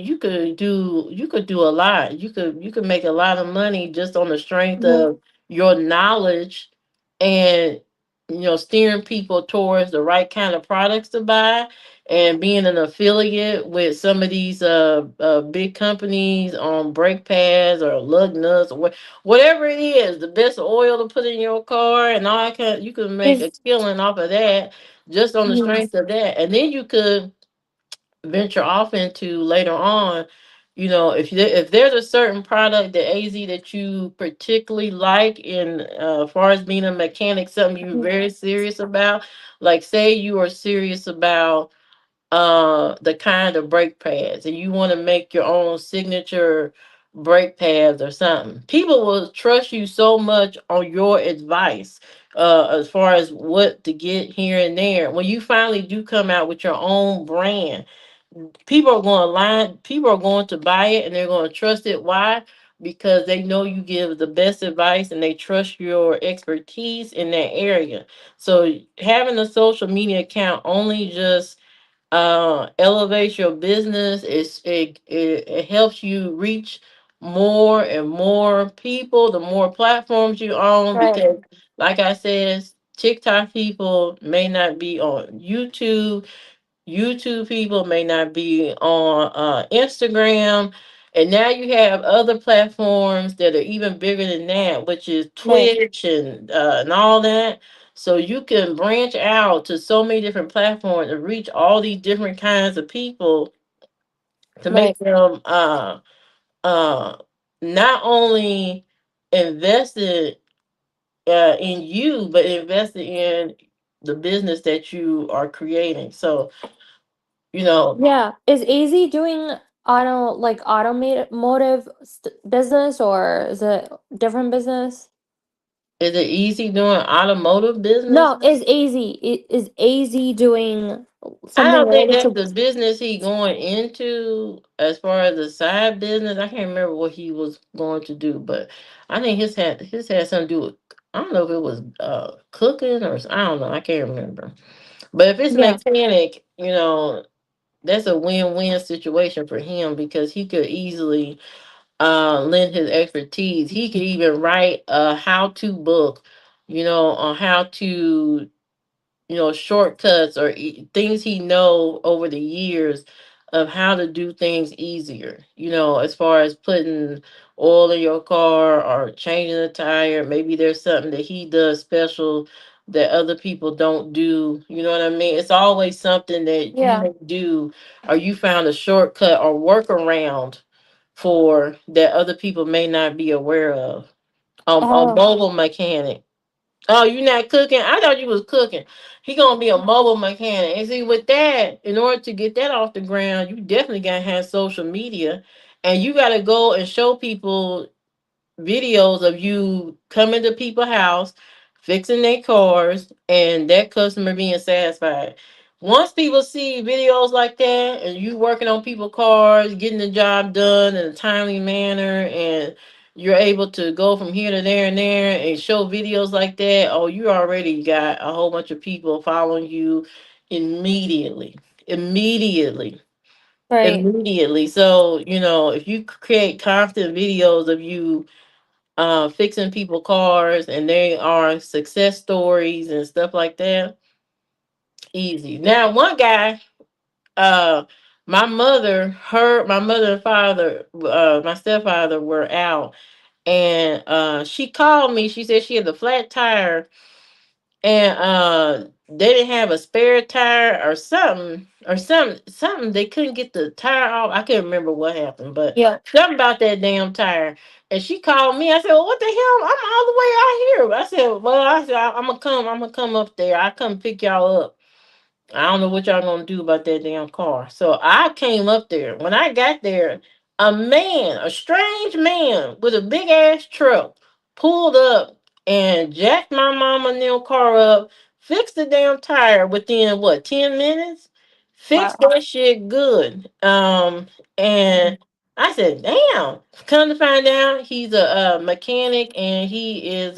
do a lot. You could make a lot of money just on the strength Mhm. of your knowledge and steering people towards the right kind of products to buy and being an affiliate with some of these big companies on brake pads or lug nuts or whatever it is, the best oil to put in your car and all that kind, you can make a Is killing off of that just on the mhm. strength of that, and then you could venture off into later on. If there's a certain product that AZ that you particularly like in as far as being a mechanic, something you're Mhm. very serious about, like say you are serious about the kind of brake pads and you want to make your own signature brake pads or something, people will trust you so much on your advice as far as what to get here and there. When you finally do come out with your own brand, people are going to buy it and they're going to trust it. Why? Because they know you give the best advice and they trust your expertise in that area. So having a social media account only just elevates your business. It helps you reach more and more people the more platforms you own, Right. because like I said, TikTok people may not be on YouTube people may not be on Instagram, and now you have other platforms that are even bigger than that, which is Right. Twitch and all that. So you can branch out to so many different platforms and reach all these different kinds of people to Right. make them uh not only invested in you, but invested in the business that you are creating. So you know Yeah. Is AZ doing automotive business, or is it different business? Is it easy doing automotive business? No, is AZ doing I something don't think related that's to? the business he going into as far as the side business. I can't remember what he was going to do, but I think his had something to do with, I don't know if it was cooking or I don't know. I can't remember. But if it's Yeah. mechanic, that's a win-win situation for him because he could easily lend his expertise. He could even write a how-to book, on how to shortcuts or things he know over the years of how to do things easier. As far as putting oil in your car or changing a tire, maybe there's something that he does special that other people don't do. You know what I mean? It's always something that you Yeah. may do or you found a shortcut or workaround for that other people may not be aware of. A Oh, mobile mechanic. Oh, you not cooking? I thought you was cooking. He gonna be a mobile mechanic. And see, with that, in order to get that off the ground, you definitely gotta have social media, and you gotta go and show people videos of you coming to people's house, fixing their cars, and that customer being satisfied. Once people see videos like that, and you working on people's cars, getting the job done in a timely manner, and you're able to go from here to there and there and show videos like that, oh, you already got a whole bunch of people following you immediately. Immediately. right. Immediately. So, if you create constant videos of you fixing people cars and they are success stories and stuff like that, easy. Now one guy, uh my mother and father, my stepfather were out, and she called me. She said she had a flat tire and they didn't have a spare tire or something. They couldn't get the tire off. I can't remember what happened, but Yeah. something about that damn tire. And she called me. I said, well, what the hell? I'm all the way out here. I said, well, I'm gonna come up there. I come pick y'all up. I don't know what y'all gonna do about that damn car. So I came up there. When I got there, a strange man with a big ass truck, pulled up and jacked my mama new car up, fixed the damn tire within what, 10 minutes? Fixed Wow. that shit good. And I said, damn. Come to find out, he's a mechanic, and he has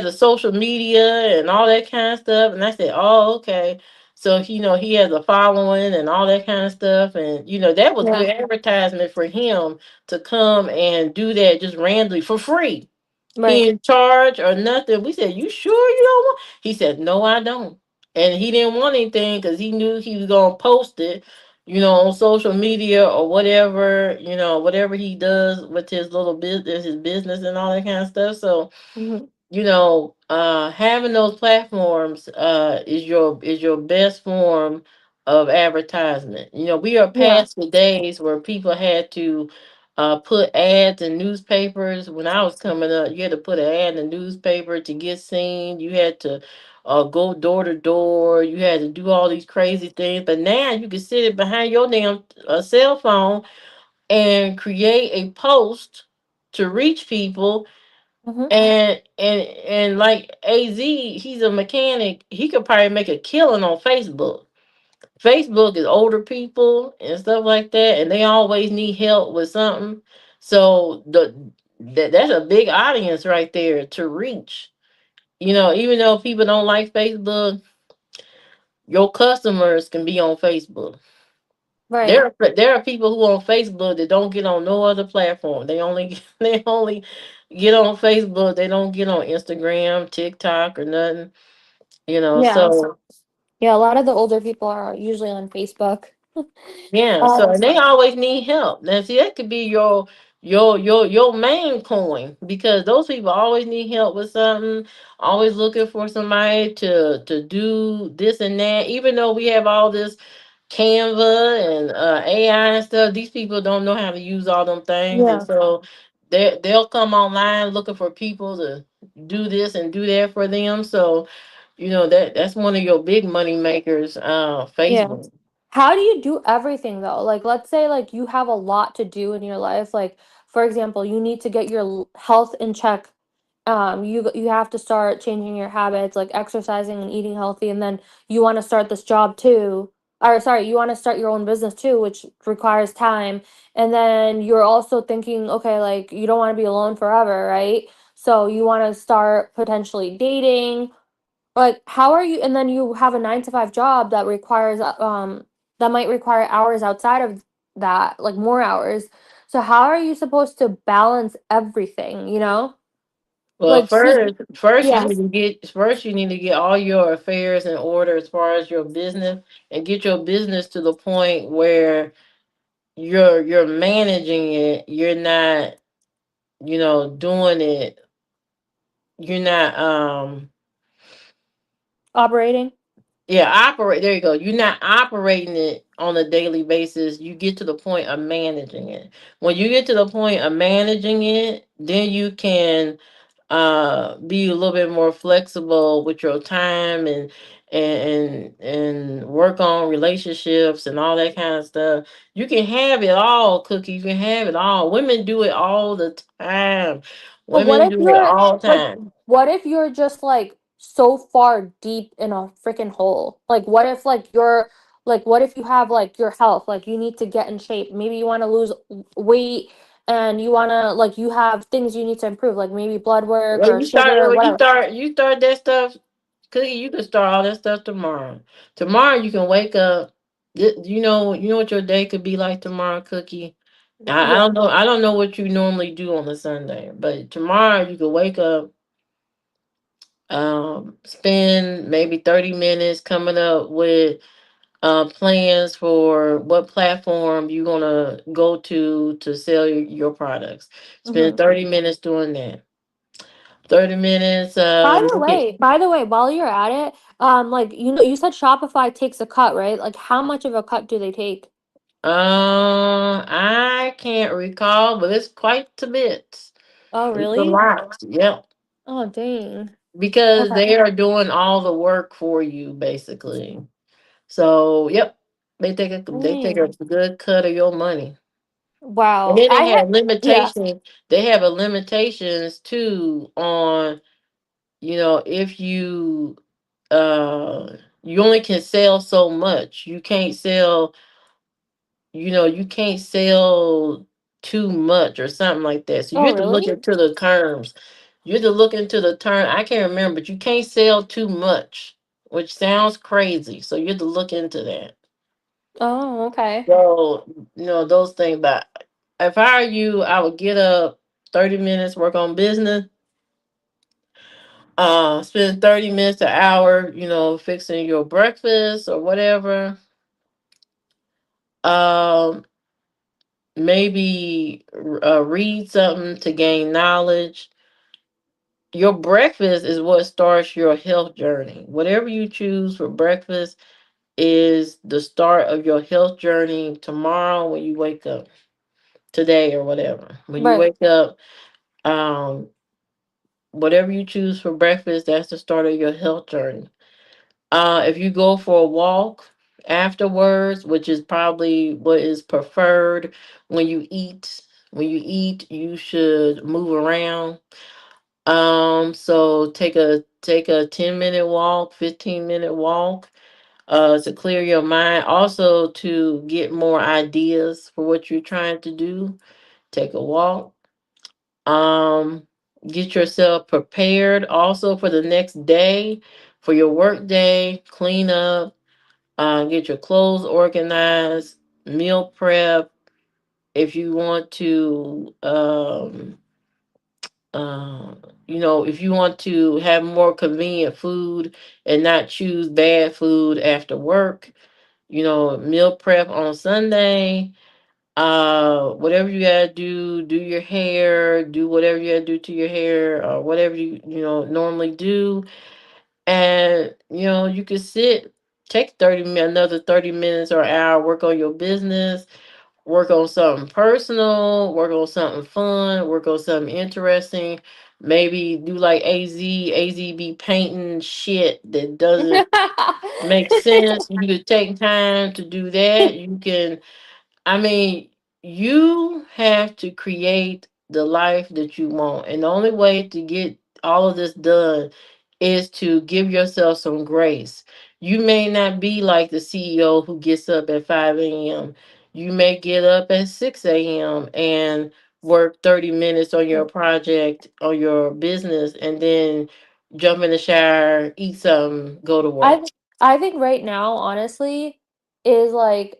a social media and all that kind of stuff. And I said, oh, okay. So, he has a following and all that kind of stuff. And, that was Yeah. good advertisement for him to come and do that just randomly for free. He Right. didn't charge or nothing. We said, you sure you don't want? He said, no, I don't. And he didn't want anything because he knew he was going to post it, on social media or whatever, whatever he does with his little business, his business and all that kind of stuff. So, Mhm. having those platforms is your best form of advertisement. We are Yeah. past the days where people had to put ads in newspapers. When I was coming up, you had to put an ad in the newspaper to get seen. You had to go door to door. You had to do all these crazy things. But now you can sit it behind your damn cell phone and create a post to reach people. Mhm. And like AZ, he's a mechanic. He could probably make a killing on Facebook. Facebook is older people and stuff like that, and they always need help with something. So that's a big audience right there to reach. Even though people don't like Facebook, your customers can be on Facebook. Right. There are people who on Facebook that don't get on no other platform. They only they only get on Facebook. They don't get on Instagram, TikTok, or nothing. Yeah. So Yeah. A lot of the older people are usually on Facebook. yeah, so Um. and they always need help. Now, see, that could be your main coin, because those people always need help with something. Always looking for somebody to do this and that. Even though we have all this Canva and AI and stuff, these people don't know how to use all them things, and Yeah. so they'll come online looking for people to do this and do that for them. So, that's one of your big money makers, Yeah. Facebook. How do you do everything though? Like, let's say like you have a lot to do in your life. Like, for example, you need to get your health in check. You have to start changing your habits, like exercising and eating healthy, and then you want to start this job too. Or sorry, you want to start your own business too, which requires time. And then you're also thinking, okay, like you don't want to be alone forever, right? So you want to start potentially dating. Like, how are you? And then you have a 9 to 5 job that requires that might require hours outside of that, like more hours. So how are you supposed to balance everything, you know? Well, Like sleep. first you Yes. need to get all your affairs in order as far as your business, and get your business to the point where you're managing it. You're not, doing it. You're not Operating. yeah, operate. There you go. You're not operating it on a daily basis. You get to the point of managing it. When you get to the point of managing it, then you can be a little bit more flexible with your time, and work on relationships and all that kind of stuff. You can have it all, Cookie. You can have it all. Women do it all the time. But what Women if do it you're all the like, time. what if you're just like so far deep in a freaking hole? Like, what if like you're like, what if you have like your health, like you need to get in shape? Maybe you want to lose weight and you want to like you have things you need to improve, like maybe blood work Well, or sugar or whatever. you start that stuff, Cookie. You can start all that stuff tomorrow. Tomorrow you can wake up. You know what your day could be like tomorrow, Cookie. I Yeah. don't know. I don't know what you normally do on a Sunday, but tomorrow you can wake up, spend maybe 30 minutes coming up with plans for what platform you're gonna go to sell your products. Spend Hmm. 30 minutes doing that. 30 minutes. By the way, while you're at it, like you said Shopify takes a cut, right? Like how much of a cut do they take? I can't recall, but it's quite a bit. Oh, It's a really? lot. Yep. Oh, dang. Because Okay. they are doing all the work for you, basically. So, yep. They take a Dang. good cut of your money. And Wow. then they have Yeah. limitations. They have a limitations too on, if you only can sell so much. You can't sell too much or something like that. So you Oh, have to look really? into the terms. You have to look into the term. I can't remember, but you can't sell too much, which sounds crazy. So you have to look into that. Oh, okay. So, those things. But if I were you, I would get up 30 minutes, work on business, spend 30 minutes an hour, fixing your breakfast or whatever. Um, maybe read something to gain knowledge. Your breakfast is what starts your health journey. Whatever you choose for breakfast is the start of your health journey tomorrow when you wake up, today or whatever. When you Right. wake up, um, whatever you choose for breakfast, that's the start of your health journey. If you go for a walk afterwards, which is probably what is preferred when you eat, you should move around. So take a 10-minute walk, 15-minute walk, to clear your mind. Also to get more ideas for what you're trying to do. Take a walk. Um, get yourself prepared also for the next day, for your work day. Clean up, get your clothes organized, meal prep. If you want to, uh, if you want to have more convenient food and not choose bad food after work, meal prep on Sunday. Whatever you gotta do your hair, do whatever you gotta do to your hair, or whatever you normally do. And you could take another 30 minutes or hour, work on your business, work on something personal, work on something fun, work on something interesting. Maybe do like AZ be painting shit that doesn't make sense. You could take time to do that. I mean, you have to create the life that you want. And the only way to get all of this done is to give yourself some grace. You may not be like the CEO who gets up at 5 a.m. You may get up at 6 a.m. and work 30 minutes on your project or your business and then jump in the shower, eat something, go to I work. th- I think right now, honestly, is like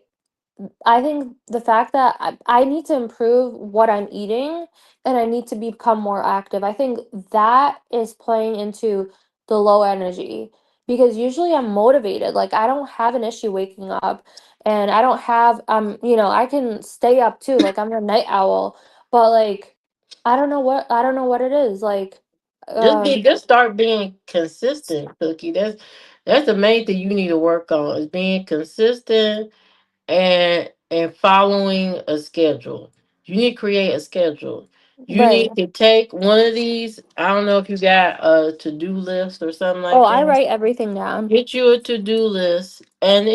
I think the fact that I need to improve what I'm eating and I need to become more active. I think that is playing into the low energy because usually I'm motivated. Like I don't have an issue waking up and I don't have I can stay up too. Like I'm a night owl, but like I don't know what it is. Like um Just start being consistent, Cookie. That's the main thing you need to work on is being consistent and following a schedule. You need to create a schedule. You right. need to take one of these. I don't know if you got a to-do list or something Oh, like I that. write everything down. Get you a to-do list. And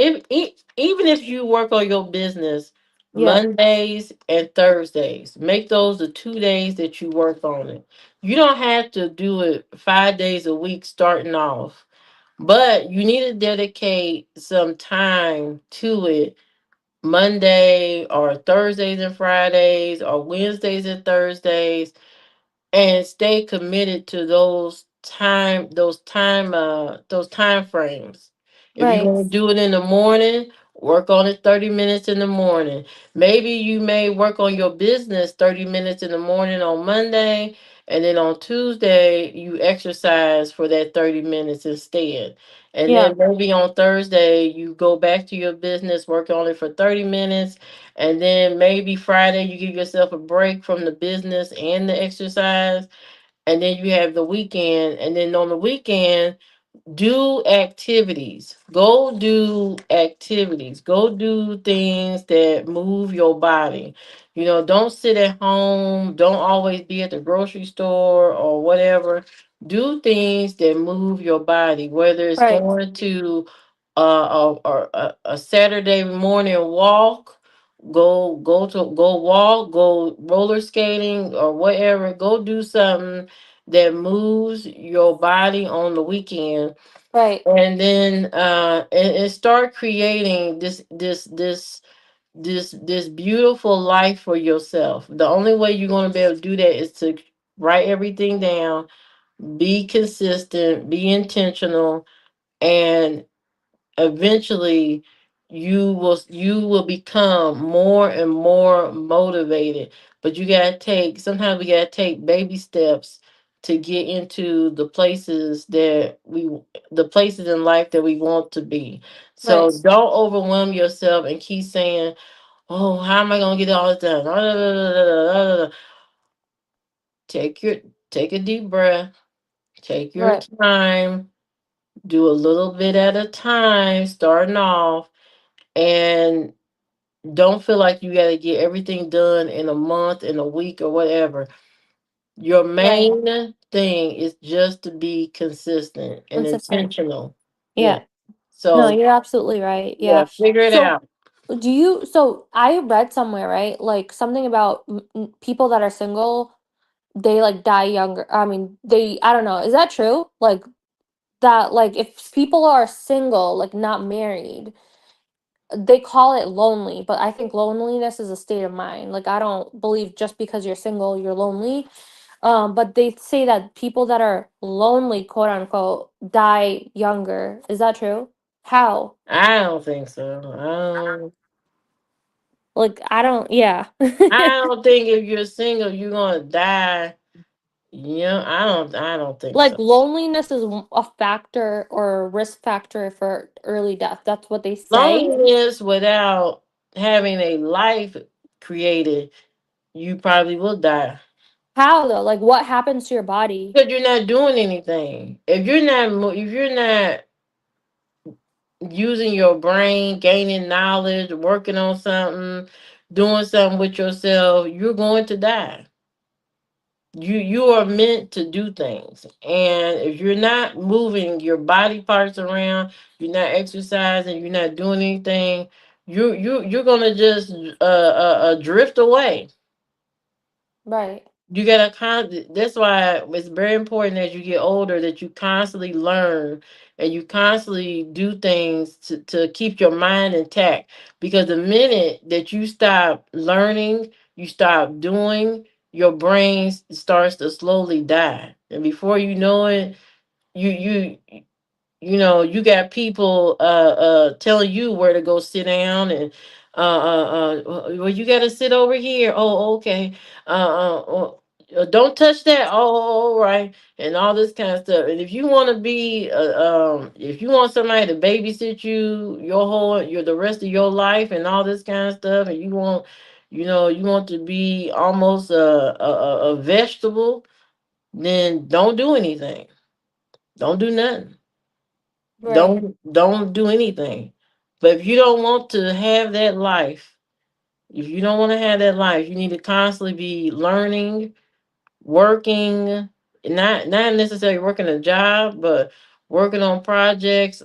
even if you work on your business Yeah. Mondays and Thursdays, make those the 2 days that you work on it. You don't have to do it 5 days a week starting off, but you need to dedicate some time to it Monday or Thursdays and Fridays or Wednesdays and Thursdays and stay committed to those time frames. If you're Right. going to do it in the morning, work on it 30 minutes in the morning. Maybe you may work on your business 30 minutes in the morning on Monday, and then on Tuesday you exercise for that 30 minutes instead. And Yeah. then maybe on Thursday you go back to your business, work on it for 30 minutes, and then maybe Friday you give yourself a break from the business and the exercise. and then you have the weekend, and then on the weekend do activities. Go do activities. Go do things that move your body. Don't sit at home. Don't always be at the grocery store or whatever. Do things that move your body, whether it's Right. going to a Saturday morning walk. Go walk, go roller skating or whatever. Go do something that moves your body on the weekend, Right. and then and start creating this beautiful life for yourself. The only way you're going to be able to do that is to write everything down, be consistent, be intentional, and eventually you will become more and more motivated. But you got to take sometimes we got to take baby steps to get into the places in life that we want to be. So Right. don't overwhelm yourself and keep saying, oh, how am I going to get all this done? take your Take a deep breath, take your Right. time, do a little bit at a time, starting off, and don't feel like you got to get everything done in a month, in a week, or whatever. Your Right. main thing is just to be consistent and Consistent. intentional. Yeah. Yeah. No, So, you're absolutely right. yeah, Yeah. figure it So out. so I read somewhere, right? Like something about people that are single, they like die younger. I mean, I don't know. Is that true? Like that, like if people are single, like not married, they call it lonely, but I think loneliness is a state of mind. Like I don't believe just because you're single, you're lonely. But they say that people that are lonely, quote unquote, die younger. Is that true? How? I don't think so. Like I don't. Yeah. I don't think if you're single, you're gonna die. I don't think Like so. loneliness is a factor or a risk factor for early death. That's what they say. Loneliness without having a life created, you probably will die. How though? Like what happens to your body? Because you're not doing anything. If you're not using your brain, gaining knowledge, working on something, doing something with yourself, you're going to die. You are meant to do things, and if you're not moving your body parts around, you're not exercising, you're not doing anything, you're gonna just drift away. Right. You gotta that's why it's very important as you get older that you constantly learn and you constantly do things to keep your mind intact, because the minute that you stop learning, you stop doing, your brain starts to slowly die, and before you know it, you you got people telling you where to go sit down, and well, you got to sit over here. Oh, okay. Don't touch that. Oh, all right. And all this kind of stuff. And if you want to be if you want somebody to babysit you your the rest of your life and all this kind of stuff, and you want to be almost a vegetable, then don't do anything. Don't do nothing. Right. Don't do anything. But if you don't want to have that life, if you don't want to have that life, you need to constantly be learning, working, not necessarily working a job, but working on projects,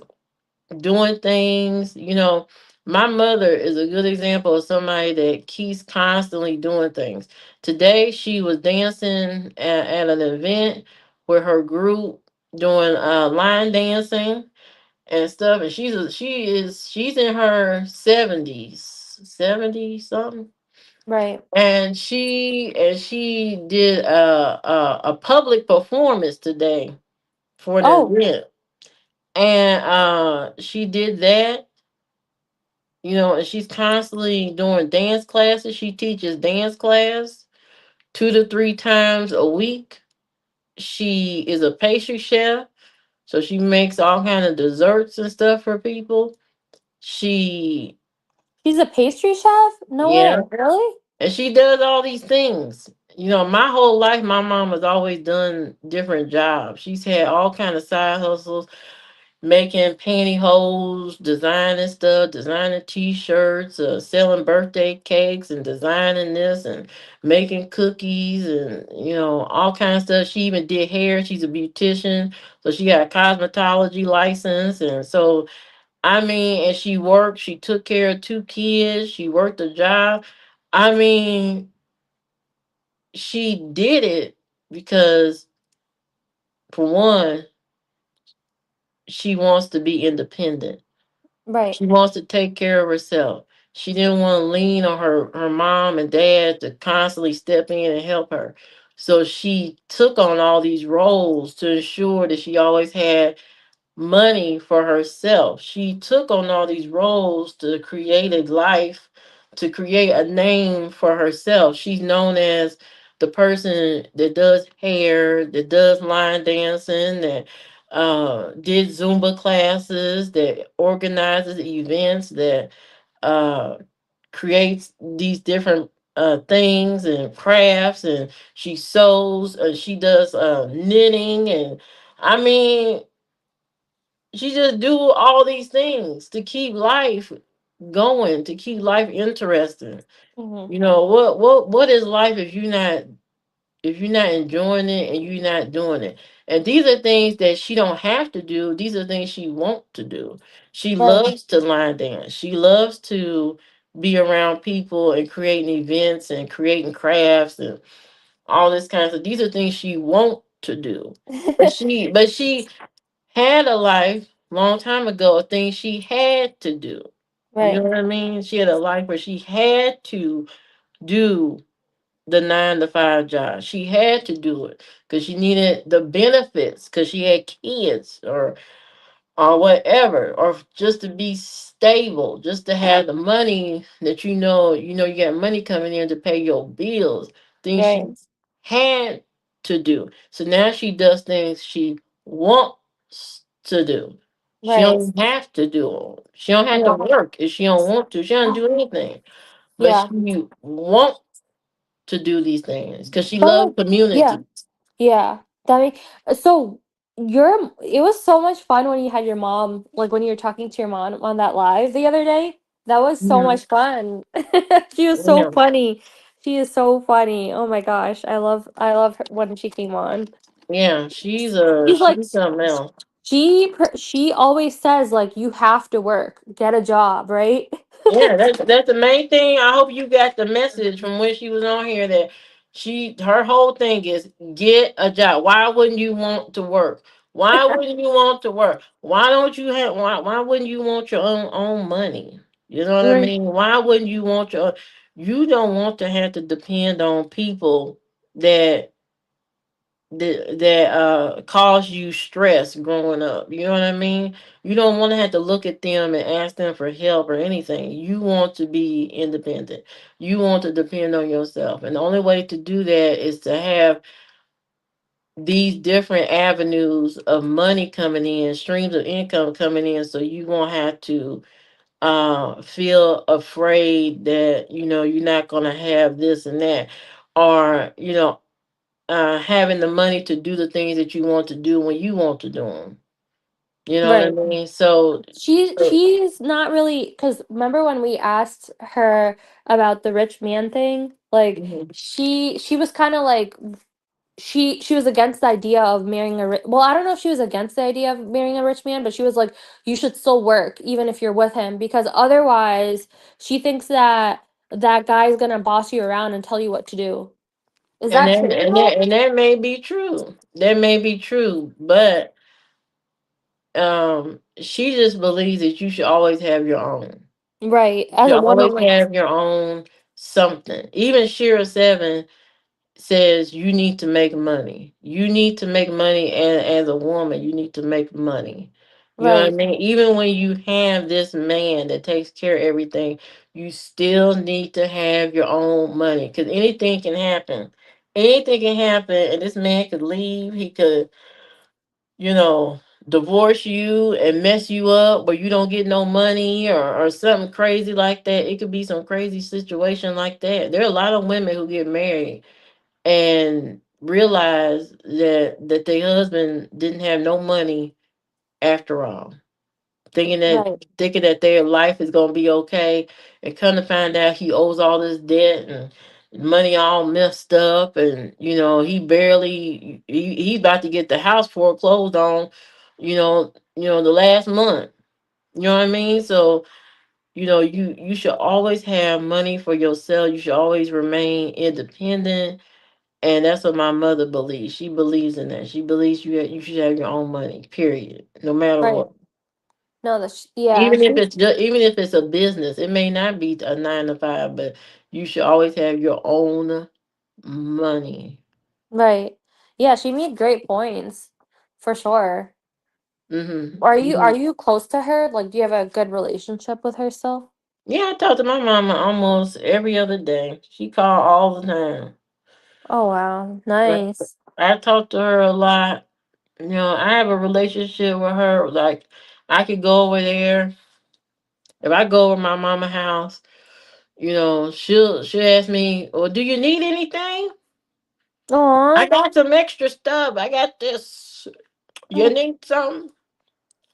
doing things. My mother is a good example of somebody that keeps constantly doing things. Today she was dancing at an event with her group, doing line dancing and stuff, and she's in her 70s, 70 something, Right. and she did a public performance today for the Oh, event, and she did that, and she's constantly doing dance classes. She teaches dance class 2 to 3 times a week. She is a pastry chef, so she makes all kind of desserts and stuff for people. She she's a pastry chef? No way. Yeah, Really? and she does all these things. my whole life, my mom has always done different jobs. She's had all kind of side hustles, making pantyhose, designing stuff, designing T-shirts, selling birthday cakes, and designing this and making cookies and all kinds of stuff. She even did hair. She's a beautician, so she got a cosmetology license, and so I mean, and she worked. She took care of two kids. She worked a job. I mean, she did it because, for one, she wants to be independent. Right. She wants to take care of herself. She didn't want to lean on her mom and dad to constantly step in and help her. So she took on all these roles to ensure that she always had money for herself. She took on all these roles to create a life, to create a name for herself. She's known as the person that does hair, that does line dancing, that did Zumba classes, that organizes events, that uh, creates these different things and crafts, and she sews, she does knitting, and I mean, she just do all these things to keep life going, to keep life interesting. Hmm. What is life if you're not enjoying it and you're not doing it? And these are things that she don't have to do. These are things she want to do. She Right. loves to line dance. She loves to be around people and creating events and creating crafts and all this kind of stuff. These are things she want to do. But she had a life long time ago of things she had to do. You know Right. what I mean? She had a life where she had to do the 9 to 5 job. She had to do it because she needed the benefits because she had kids or whatever, or just to be stable, just to have the money that you got money coming in to pay your bills, things she Right. had to do. So now she does things she wants to do. She Right. don't have to do 'em. She don't have to Yeah. work if she don't want to. She don't do anything, but Yeah. she want to do these things because she But loves like, yeah. community. Yeah, that make so your it was so much fun when you had your mom, like when you were talking to your mom on that live the other day. That was so Mhm. much fun. She was so Yeah, funny. She is so funny. Oh my gosh, I love her when she came on. yeah, She's like she's something else. she always says like you have to work, get a job, right? Yeah, that's the main thing. I hope you got the message from when she was on here that her whole thing is get a job. Why wouldn't you want to work? Why wouldn't you want to work? Why wouldn't you want your own money? You know what I Right. mean? Why wouldn't you want you don't want to have to depend on people that that cause you stress growing up. You know what I mean? You don't want to have to look at them and ask them for help or anything. You want to be independent. You want to depend on yourself. And the only way to do that is to have these different avenues of money coming in, streams of income coming in, so you won't have to feel afraid that you're not going to have this and that, or having the money to do the things that you want to do when you want to do them. You know what I Right. mean? So, She's not really, because remember when we asked her about the rich man thing, like mhm. she was kind of like she was against the idea of marrying well, I don't know if she was against the idea of marrying a rich man, but she was like you should still work even if you're with him, because otherwise she thinks that that guy's gonna boss you around and tell you what to do. Is and that that true and though? that and that may be true. That may be true, but she just believes that you should always have your own. Right, You as a woman, always like, have your own something. Even Shira Seven says you need to make money. You need to make money, and as a woman, you need to make money. You know what I right, mean? Even when you have this man that takes care of everything, you still need to have your own money because anything can happen. Anything can happen, and this man could leave. He could, you know, divorce you and mess you up where you don't get no money, or something crazy like that. It could be some crazy situation like that. There are a lot of women who get married and realize that their husband didn't have no money after all, thinking that Right. thinking that their life is gonna be okay, and come to find out he owes all this debt and money all messed up, and he barely he's about to get the house foreclosed on, the last month. You know what I mean? So you should always have money for yourself. You should always remain independent. And that's what my mother believes. She believes in that. She believes you should have your own money. Period. No matter Right. what. No, yeah, Even if it's a business, it may not be a 9 to 5, but you should always have your own money. right. Yeah, she made great points for sure. Are Hmm. you close to her? Like, do you have a good relationship with her still? Yeah, I talk to my mama almost every other day. She call all the time. Oh wow, Like, nice. I talk to her a lot. I have a relationship with her. Like, I could go over there. If I go over my mama house, she'll ask me, "Well, do you need anything? I Aw. got some extra stuff. I got this. You need some?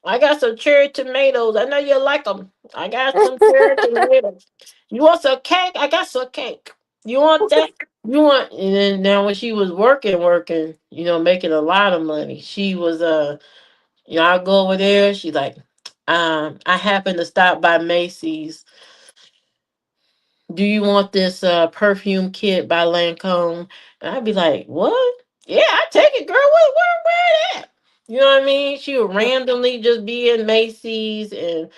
I got some cherry tomatoes. I know you like them. I got some cherry tomatoes. You want some cake? I got some cake. You want that? You want?" And then now when she was working, making a lot of money, she was I go over there. She's like, I happen to stop by Macy's. Do you want this perfume kit by Lancome? And I'd be like, what? Yeah, I take it, girl. Where at? You know what I mean? She would randomly just be in Macy's, and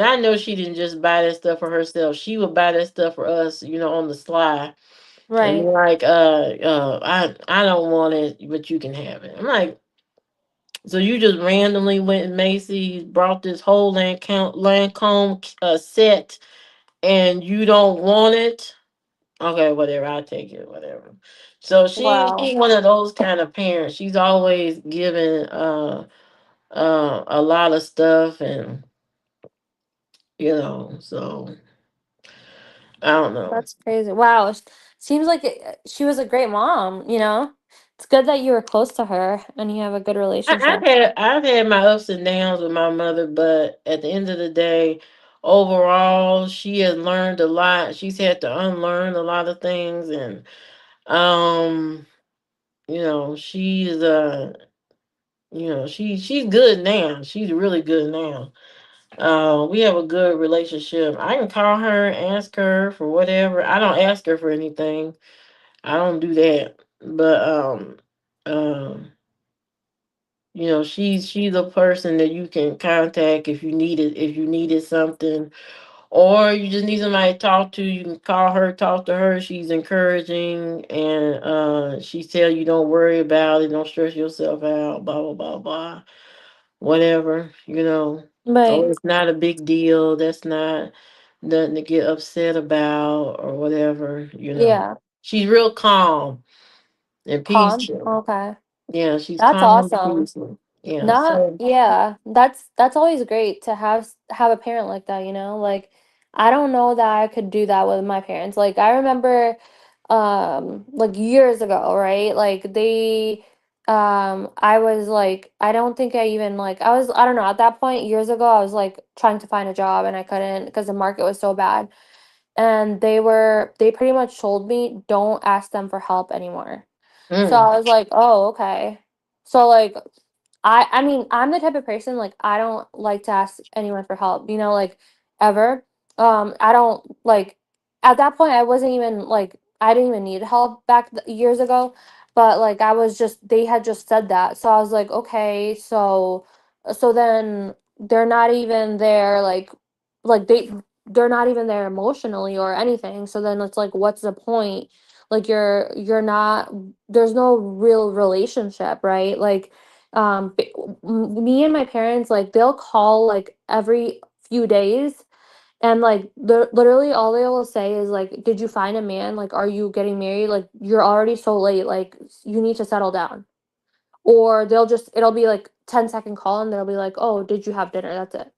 I know she didn't just buy that stuff for herself. She would buy that stuff for us, on the sly. And be Right. like, I don't want it, but you can have it. I'm like, so you just randomly went in Macy's, brought this whole Lancome set, and you don't want it? Okay, whatever. I'll take it. Whatever. So Wow. she's one of those kind of parents. She's always giving a lot of stuff, and so I don't know. That's crazy. Wow. Seems like she was a great mom, you know? It's good that you were close to her and you have a good I've relationship. had my ups and downs with my mother, but at the end of the day, overall, she has learned a lot. She's had to unlearn a lot of things, and um, she's she's good now. She's really good now. We have a good relationship. I can call her, ask her for whatever. I don't ask her for anything. I don't do that. But um, she's a person that you can contact if you needed something, or you just need somebody to talk to. You can call her, talk to her. She's encouraging, and she tell you don't worry about it, don't stress yourself out, blah blah blah blah, whatever. Oh, Right. it's not a big deal. That's not nothing to get upset about or whatever. Yeah. She's real calm and Calm. peaceful. Okay. Yeah, she's That's calm and awesome. peaceful. Yeah, Not so yeah, that's always great to have a parent like that, you know? Like I don't know that I could do that with my parents. Like I remember like years ago, right? Like I was like I don't think I even like I don't know, at that point years ago I was like trying to find a job and I couldn't because the market was so bad. And they pretty much told me don't ask them for help anymore. So mm, I was like, "Oh, okay." So like I mean, I'm the type of person like I don't like to ask anyone for help, you know, like ever. I don't like at that point I wasn't even like I didn't even need help years ago, but like I was just they had just said that. So I was like, "Okay, so then they're not even there like they're not even there emotionally or anything. So then it's like what's the point? Like you're not there's no real relationship, right? Like me and my parents like they'll call like every few days and like literally all they will say is like did you find a man, like are you getting married, like you're already so late, like you need to settle down. Or it'll be like 10-second call and they'll be like, oh, did you have dinner, that's it.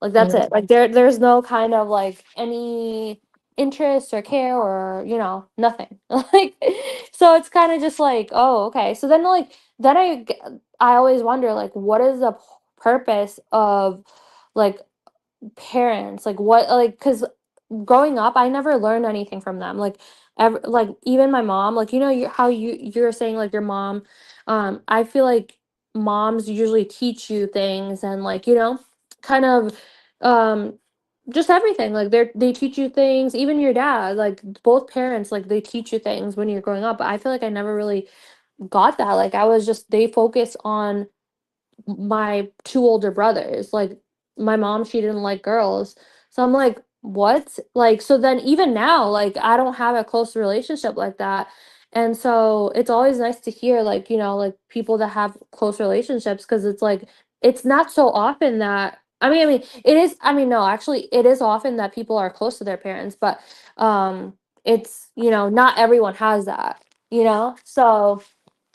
Like that's mm, it, like there's no kind of like any interest or care or nothing. Like, so it's kind of just like, oh, okay. So then like then I always wonder, like, what is the purpose of like parents, like what, like, because growing up I never learned anything from them, like ever, like even my mom, like how you're saying like your mom, I feel like moms usually teach you things and like kind of um just everything, like they teach you things, even your dad, like both parents, like they teach you things when you're growing up, but I feel like I never really got that, like I was just, they focus on my two older brothers. Like my mom, she didn't like girls. So I'm like, what? Like, so then even now, like I don't have a close relationship like that. And so it's always nice to hear like, like people that have close relationships, because it's like it's not so often that I mean it is, no, actually it is often that people are close to their parents, but it's not everyone has that, so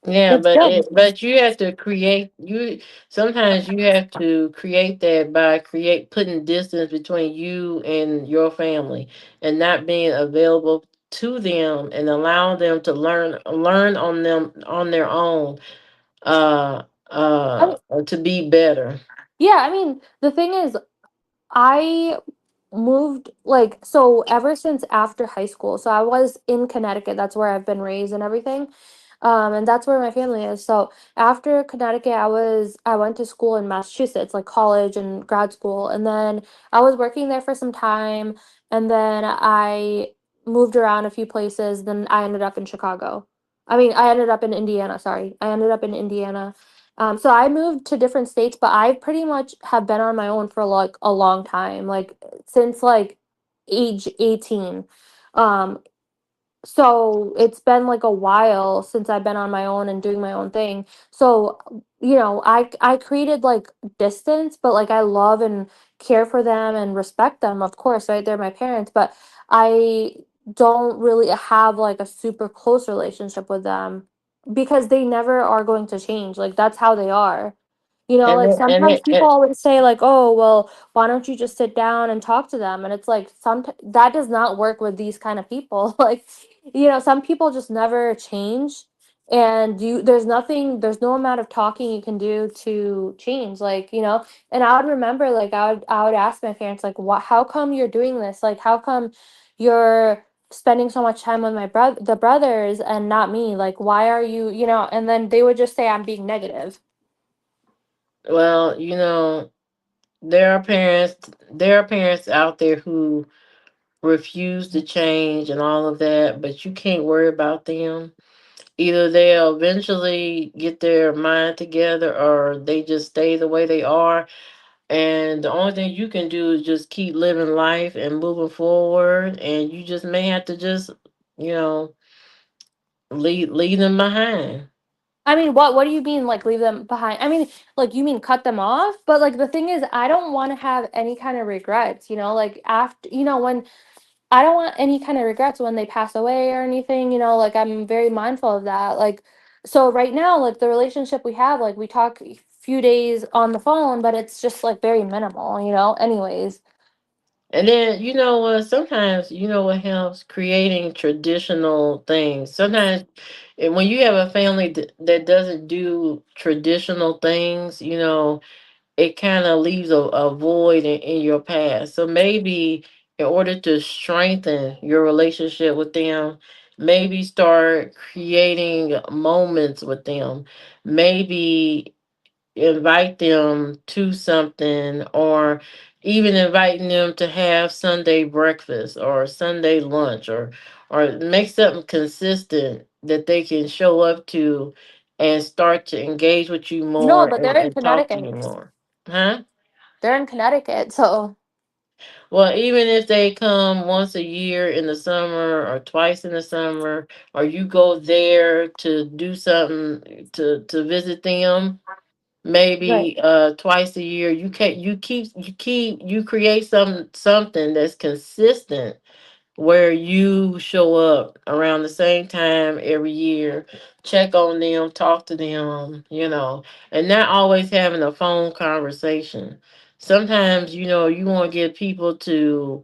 Yeah, it's good. but you have to create you sometimes you have to create that by create putting distance between you and your family and not being available to them and allowing them to learn on them on their own to be better. Yeah, I mean, the thing is, I moved like, so ever since after high school. So I was in Connecticut. That's where I've been raised and everything. And that's where my family is. So after Connecticut, I went to school in Massachusetts, like college and grad school. And then I was working there for some time. And then I moved around a few places. Then I ended up in Chicago. I mean, I ended up in Indiana. Sorry. I ended up in Indiana. So I moved to different states, but I pretty much have been on my own for like a long time, like since like age 18. Um, so it's been like a while since I've been on my own and doing my own thing. So, I created like distance, but like I love and care for them and respect them, of course, right? They're my parents, but I don't really have like a super close relationship with them because they never are going to change. Like that's how they are. And Like sometimes people and always say like, "Oh, well, why don't you just sit down and talk to them?" And it's like that does not work with these kind of people. Like, some people just never change, and there's no amount of talking you can do to change, like, and I would remember, like, I would ask my parents, like, what how come you're doing this? Like, how come you're spending so much time with the brothers and not me? Like, why are you, and then they would just say I'm being negative. well, there are parents out there who refuse to change and all of that, but you can't worry about them. Either they'll eventually get their mind together or they just stay the way they are. And the only thing you can do is just keep living life and moving forward. And you just may have to just, you know, leave them behind. I mean, what do you mean, like, leave them behind? I mean, like, you mean cut them off? But like the thing is, I don't want to have any kind of regrets, like after, when I don't want any kind of regrets when they pass away or anything, like I'm very mindful of that. Like, so right now, like the relationship we have, like we talk a few days on the phone, but it's just like very minimal, anyways. And then, you know what, sometimes, you know what helps? Creating traditional things. Sometimes, and when you have a family that doesn't do traditional things, it kind of leaves a void in your past. So maybe in order to strengthen your relationship with them, maybe start creating moments with them. Maybe invite them to something, or even inviting them to have Sunday breakfast or Sunday lunch, or make something consistent that they can show up to and start to engage with you No, more but they're in and talk to Connecticut. you more. Huh? They're in Connecticut, so Well, even if they come once a year in the summer or twice in the summer, or you go there to do something to visit them, right. maybe twice a year, you create something that's consistent where you show up around the same time every year, check on them, talk to them, and not always having a phone conversation. Sometimes, you want to get people to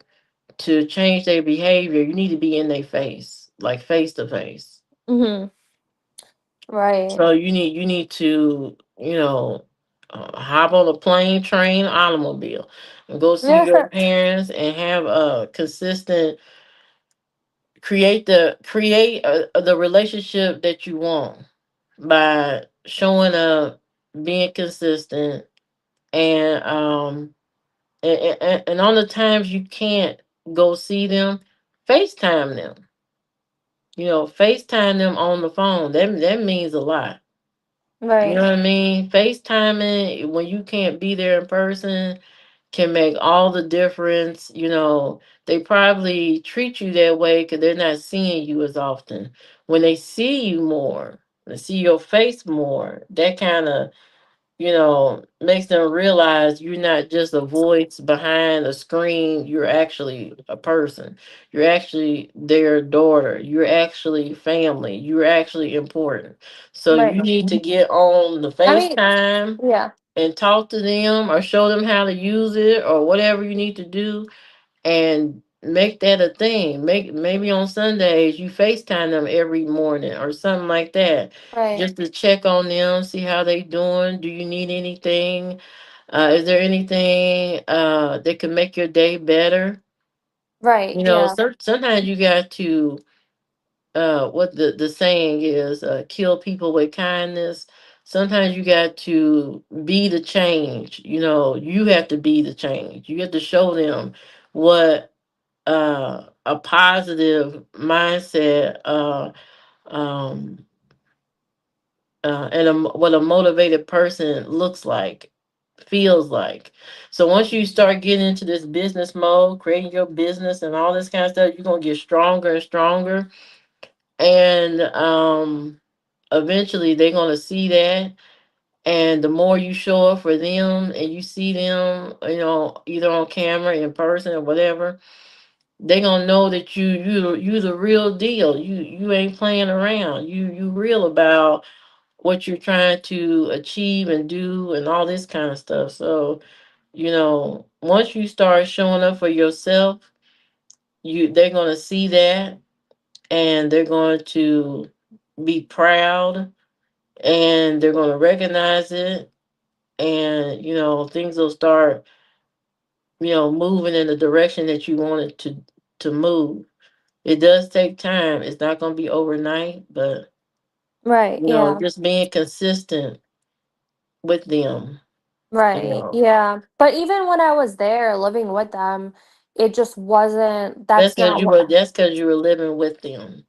to change their behavior, you need to be in their face, like face to face. Mhm. Right. So you need to, hop on a plane, train, automobile, and go see your parents and have a consistent create the relationship that you want by showing up, being consistent, and and on the times you can't go see them, FaceTime them. FaceTime them on the phone. That means a lot. You know Right. what I mean? FaceTiming when you can't be there in person can make all the difference. They probably treat you that way because they're not seeing you as often. When they see you more, they see your face more, that kind of, makes them realize you're not just a voice behind a screen. You're actually a person. You're actually their daughter. You're actually family. You're actually important. So Right. you need to get on the I mean, FaceTime yeah. and talk to them or show them how to use it or whatever you need to do and make that a thing. Make maybe on Sundays you FaceTime them every morning or something like that. Right. Just to check on them, see how they doing. Do you need anything? Is there anything that can make your day better? Right. Yeah. Sometimes you got to what the saying is, kill people with kindness. Sometimes you got to be the change. You have to be the change. You have to show them what a positive mindset um and what a motivated person looks like, feels like. So once you start getting into this business mode, creating your business and all this kind of stuff, you're gonna get stronger and stronger. And eventually they're gonna see that. And the more you show up for them and you see them, either on camera, in person, or whatever, they gonna know that you the real deal. You ain't playing around. You real about what you're trying to achieve and do and all this kind of stuff. So, once you start showing up for yourself, they're gonna see that and they're going to be proud and they're gonna recognize it, and things will start, moving in the direction that you want it to move. It does take time. It's not going to be overnight, but Right. Yeah. just being consistent with them. You Right. know, Yeah. But even when I was there living with them, it just wasn't, that's that's because not you what. were that's because you were living with them.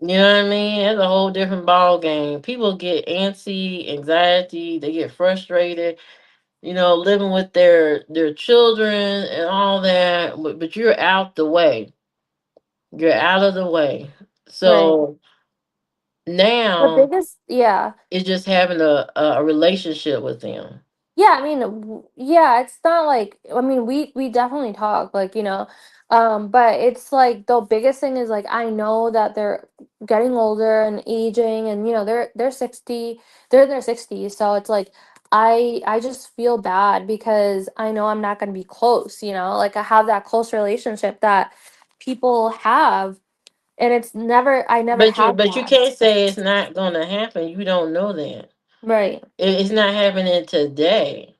You know what I mean? It's a whole different ball game. People get antsy, anxiety, they get frustrated. Living with their children and all that, but you're out the way. You're out of the way. Right. So The now biggest, yeah. it's just having a relationship with them. Yeah, I mean, yeah, it's not like, I mean, we definitely talk, like, but it's like the biggest thing is like I know that they're getting older and aging, and they're 60, they're in their 60s, so it's like I just feel bad because I know I'm not going to be close, like I have that close relationship that people have, and I never had But you that. can't say it's not gonna happen. You don't know that. Right. It's not happening today,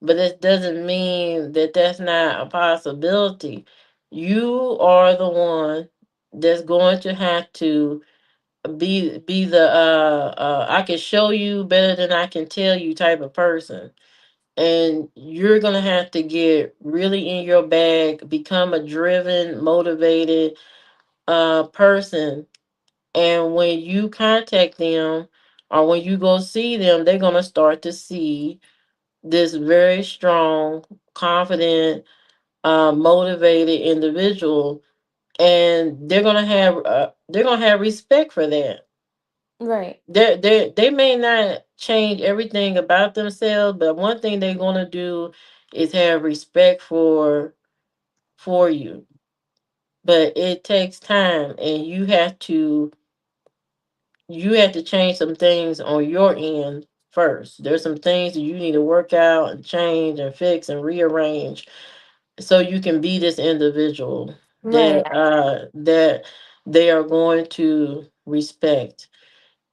but it doesn't mean that that's not a possibility. You are the one that's going to have to be the I can show you better than I can tell you type of person. And you're gonna have to get really in your bag, become a driven, motivated person. And when you contact them or when you go see them, they're gonna start to see this very strong, confident, motivated individual, and they're gonna have respect for that. Right. They may not change everything about themselves, but one thing they're gonna do is have respect for you. But it takes time, and you have to change some things on your end first. There's some things that you need to work out and change and fix and rearrange so you can be this individual Right. that they are going to respect.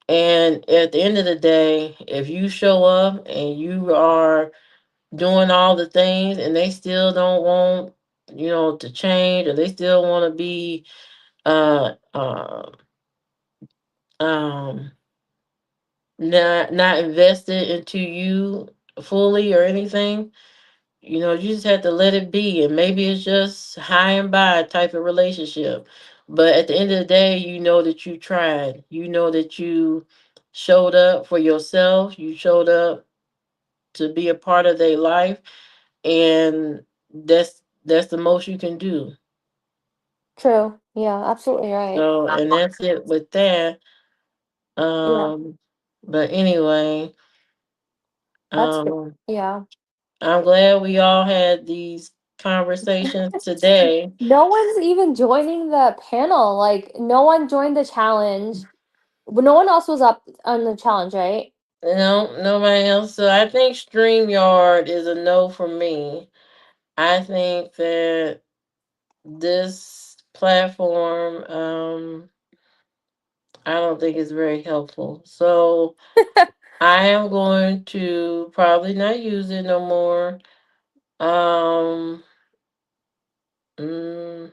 And at the end of the day, if you show up and you are doing all the things and they still don't want, to change, or they still want to be uh uh um not invested into you fully or anything, you just have to let it be. And maybe it's just high and by type of relationship. But at the end of the day, you know that you tried. You know that you showed up for yourself. You showed up to be a part of their life. And that's the most you can do. True. Yeah, absolutely right. So, and that's it with that. Yeah, Um, but anyway, that's good. um, Yeah. I'm glad we all had these conversations today. No one's even joining the panel. Like, no one joined the challenge. No one else was up on the challenge, right? No, nobody else. So I think StreamYard is a no for me. I think that this platform, I don't think is very helpful. So I am going to probably not use it no more. Um, mm,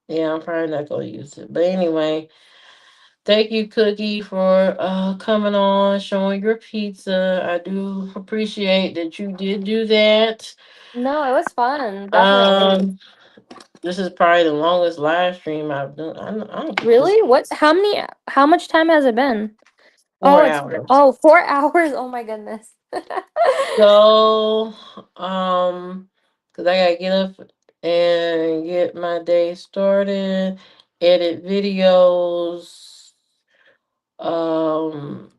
yeah, I'm probably not going to use it. But anyway, thank you, Cookie, for coming on, showing your pizza. I do appreciate that you did do that. No, it was fun. Definitely. Um, this is probably the longest live stream I've done. I don't think this Really? What? How much time has it been? Oh, 4 hours. 4 hours. Oh my goodness. So, because I gotta get up and get my day started, edit videos. Um,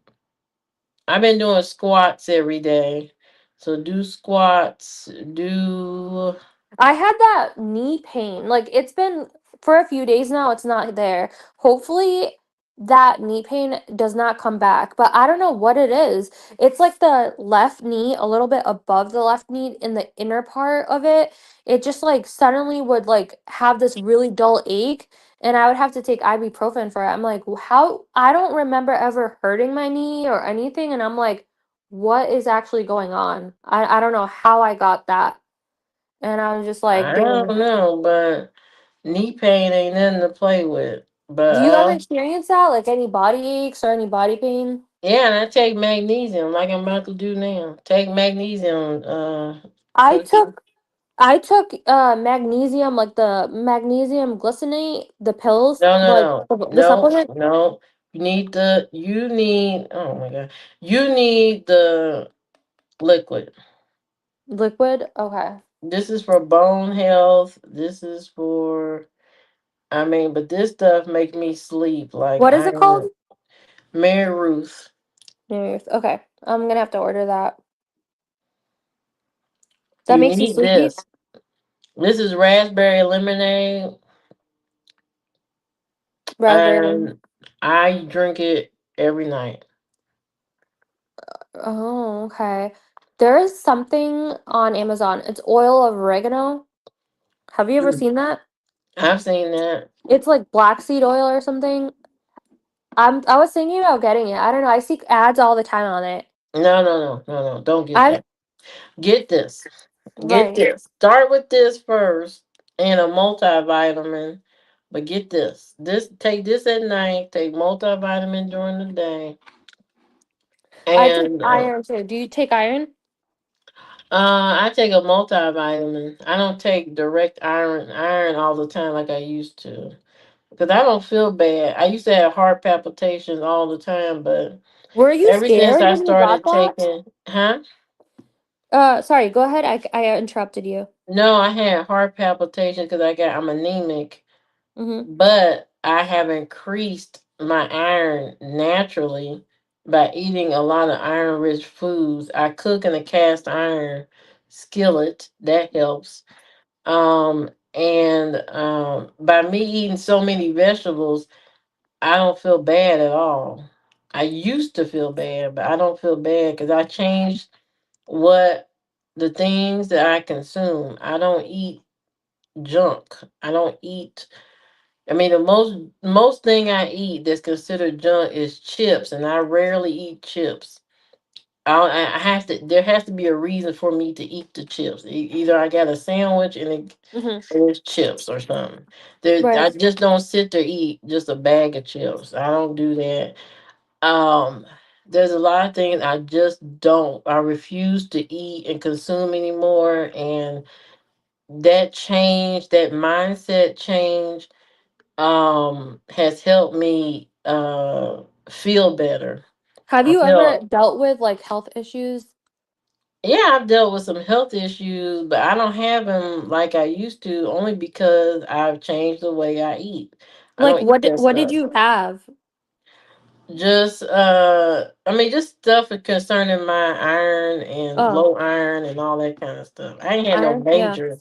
I've been doing squats every day. So do squats, do I had that knee pain. Like it's been for a few days now, it's not there. Hopefully that knee pain does not come back, but I don't know what it is. It's like the left knee, a little bit above the left knee in the inner part of it. It just like suddenly would like have this really dull ache and I would have to take ibuprofen for it. I'm like, how I don't remember ever hurting my knee or anything and I'm like, what is actually going on? I don't know how I got that. And I was just like, I don't dang. know, but knee pain ain't nothing to play with. But Do you ever experience that? Like any body aches or any body pain? yeah, and I take magnesium like I'm about to do now. Take magnesium, I Cookie. took I took magnesium, like the magnesium glycinate, the pills, No, like no, the no, no, supplement no. Oh my God. You need the liquid. liquid. Okay. This is for bone health. This is but this stuff make me sleep. Like, What is it called? Mary Ruth. Nerve. Okay. I'm gonna have to order that. That You makes you need sleepy? this. This is raspberry lemonade, Raspberry lemon. and I drink it every night. Oh, okay. There is something on Amazon. It's oil of oregano. Have you ever Mm. seen that? I've seen that. It's like black seed oil or something. I was thinking about getting it. I don't know. I see ads all the time on it. No, no, no, no, no. Don't get I that. Get this. Get right. this. Start with this first and a multivitamin. But get this. Take this at night. Take multivitamin during the day. I take And iron too. Do you take iron? I take a multivitamin. I don't take direct iron all the time like I used to. Because I don't feel bad. I used to have heart palpitations all the time, but Were you ever since scared I when you got started that? taking, huh? Sorry, go ahead. I interrupted you. No, I had heart palpitations because I'm anemic, Mm-hmm. but I have increased my iron naturally by eating a lot of iron rich foods. I cook in a cast iron skillet. That helps. And by me eating so many vegetables, I don't feel bad at all. I used to feel bad, but I don't feel bad because I changed what the things that I consume. I don't eat junk. I don't eat. I mean, the most thing I eat that's considered junk is chips, and I rarely eat chips. I have to. There has to be a reason for me to eat the chips. Either I got a sandwich and Hmm. it's chips or something. There, Right. I just don't sit there eat just a bag of chips. I don't do that. Um, there's a lot of things I just don't. I refuse to eat and consume anymore, and that change, that mindset change, has helped me feel better. Have I you ever feel dealt with like health issues? Yeah, I've dealt with some health issues, but I don't have them like I used to, only because I've changed the way I eat. I Like don't eat that what did stuff. you have? Just I mean, just stuff concerning my iron and Oh, low iron and all that kind of stuff. I ain't had no iron. Yeah. major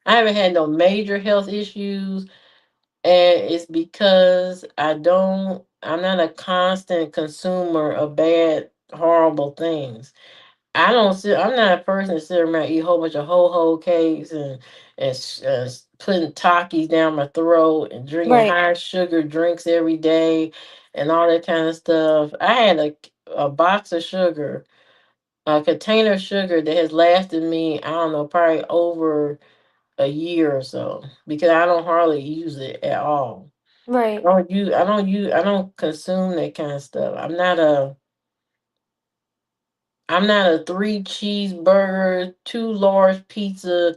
I haven't had no major health issues, and it's because I'm not a constant consumer of bad, horrible things. I'm not a person that sit around and eat a whole bunch of ho cakes and putting Takis down my throat and drinking Right. high sugar drinks every day and all that kind of stuff. I had a box of sugar, a container of sugar that has lasted me, I don't know, probably over a year or so, because I don't hardly use it at all. Right. I don't consume that kind of stuff. I'm not a three cheeseburger, two large pizza,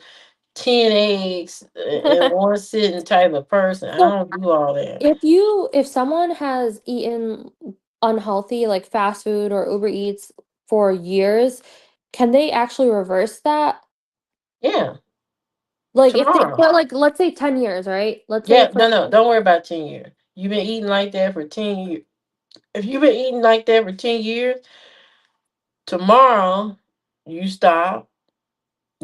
10 eggs in one sitting type of person. I So don't do all that. if someone has eaten unhealthy like fast food or Uber Eats for years, can they actually reverse that? Yeah, Like if they tomorrow. but like let's say 10 years, right? Let's say Yeah, for no, no, don't worry about 10 years. You've been eating like that for 10 years. If you've been eating like that for 10 years, tomorrow you stop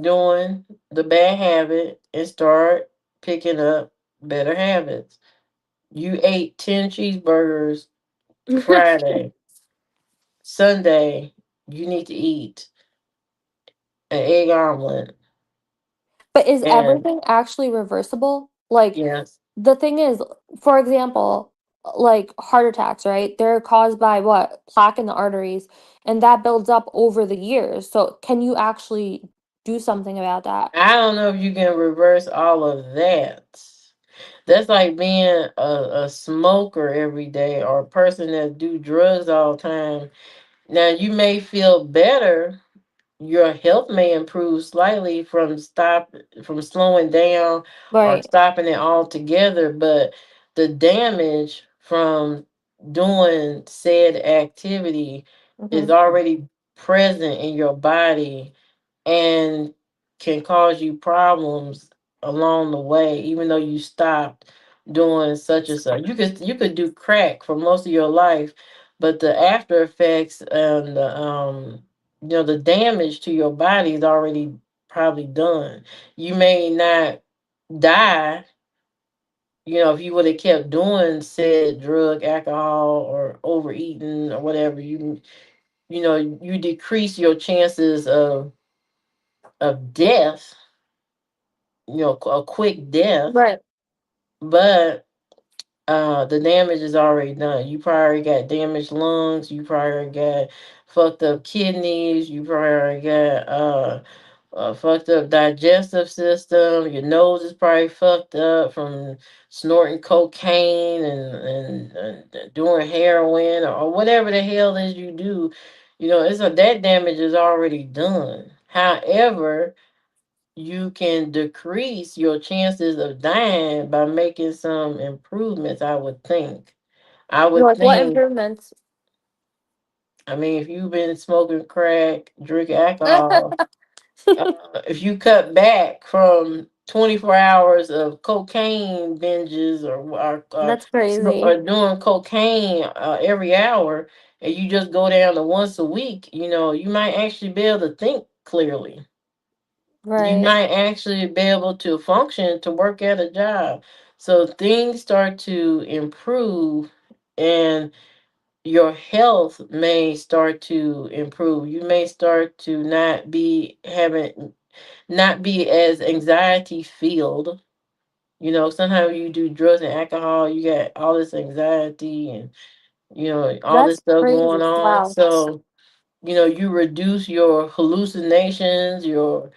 doing the bad habit and start picking up better habits. You ate 10 cheeseburgers Friday. Sunday, you need to eat an egg omelet. But is And everything actually reversible? Like yes, the thing is, for example, like heart attacks, right? They're caused by what? Plaque in the arteries, and that builds up over the years. So can you actually do something about that? I don't know if you can reverse all of that. That's like being a smoker every day or a person that do drugs all the time. Now you may feel better, your health may improve slightly from slowing down or Right. stopping it altogether, but the damage from doing said activity is Hmm. already present in your body and can cause you problems along the way, even though you stopped doing such and such. You could do crack for most of your life, but the after effects and the damage to your body is already probably done. You may not die, if you would have kept doing said drug, alcohol, or overeating or whatever. You decrease your chances of death, a quick death, Right. but the damage is already done. You probably got damaged lungs, you probably got fucked up kidneys, you probably got a fucked up digestive system, your nose is probably fucked up from snorting cocaine and doing heroin or whatever the hell is you do. That damage is already done. However, you can decrease your chances of dying by making some improvements, I would think. I would Like what think, improvements? I mean, if you've been smoking crack, drinking alcohol, if you cut back from 24 hours of cocaine binges That's crazy. or doing cocaine every hour, and you just go down to once a week, you might actually be able to think clearly. You Right. might actually be able to function to work at a job. So things start to improve, and your health may start to improve. You may start to not be as anxiety filled. You know, sometimes you do drugs and alcohol, you got all this anxiety and all this That's stuff going crazy. on. Wow. So, you reduce your hallucinations, your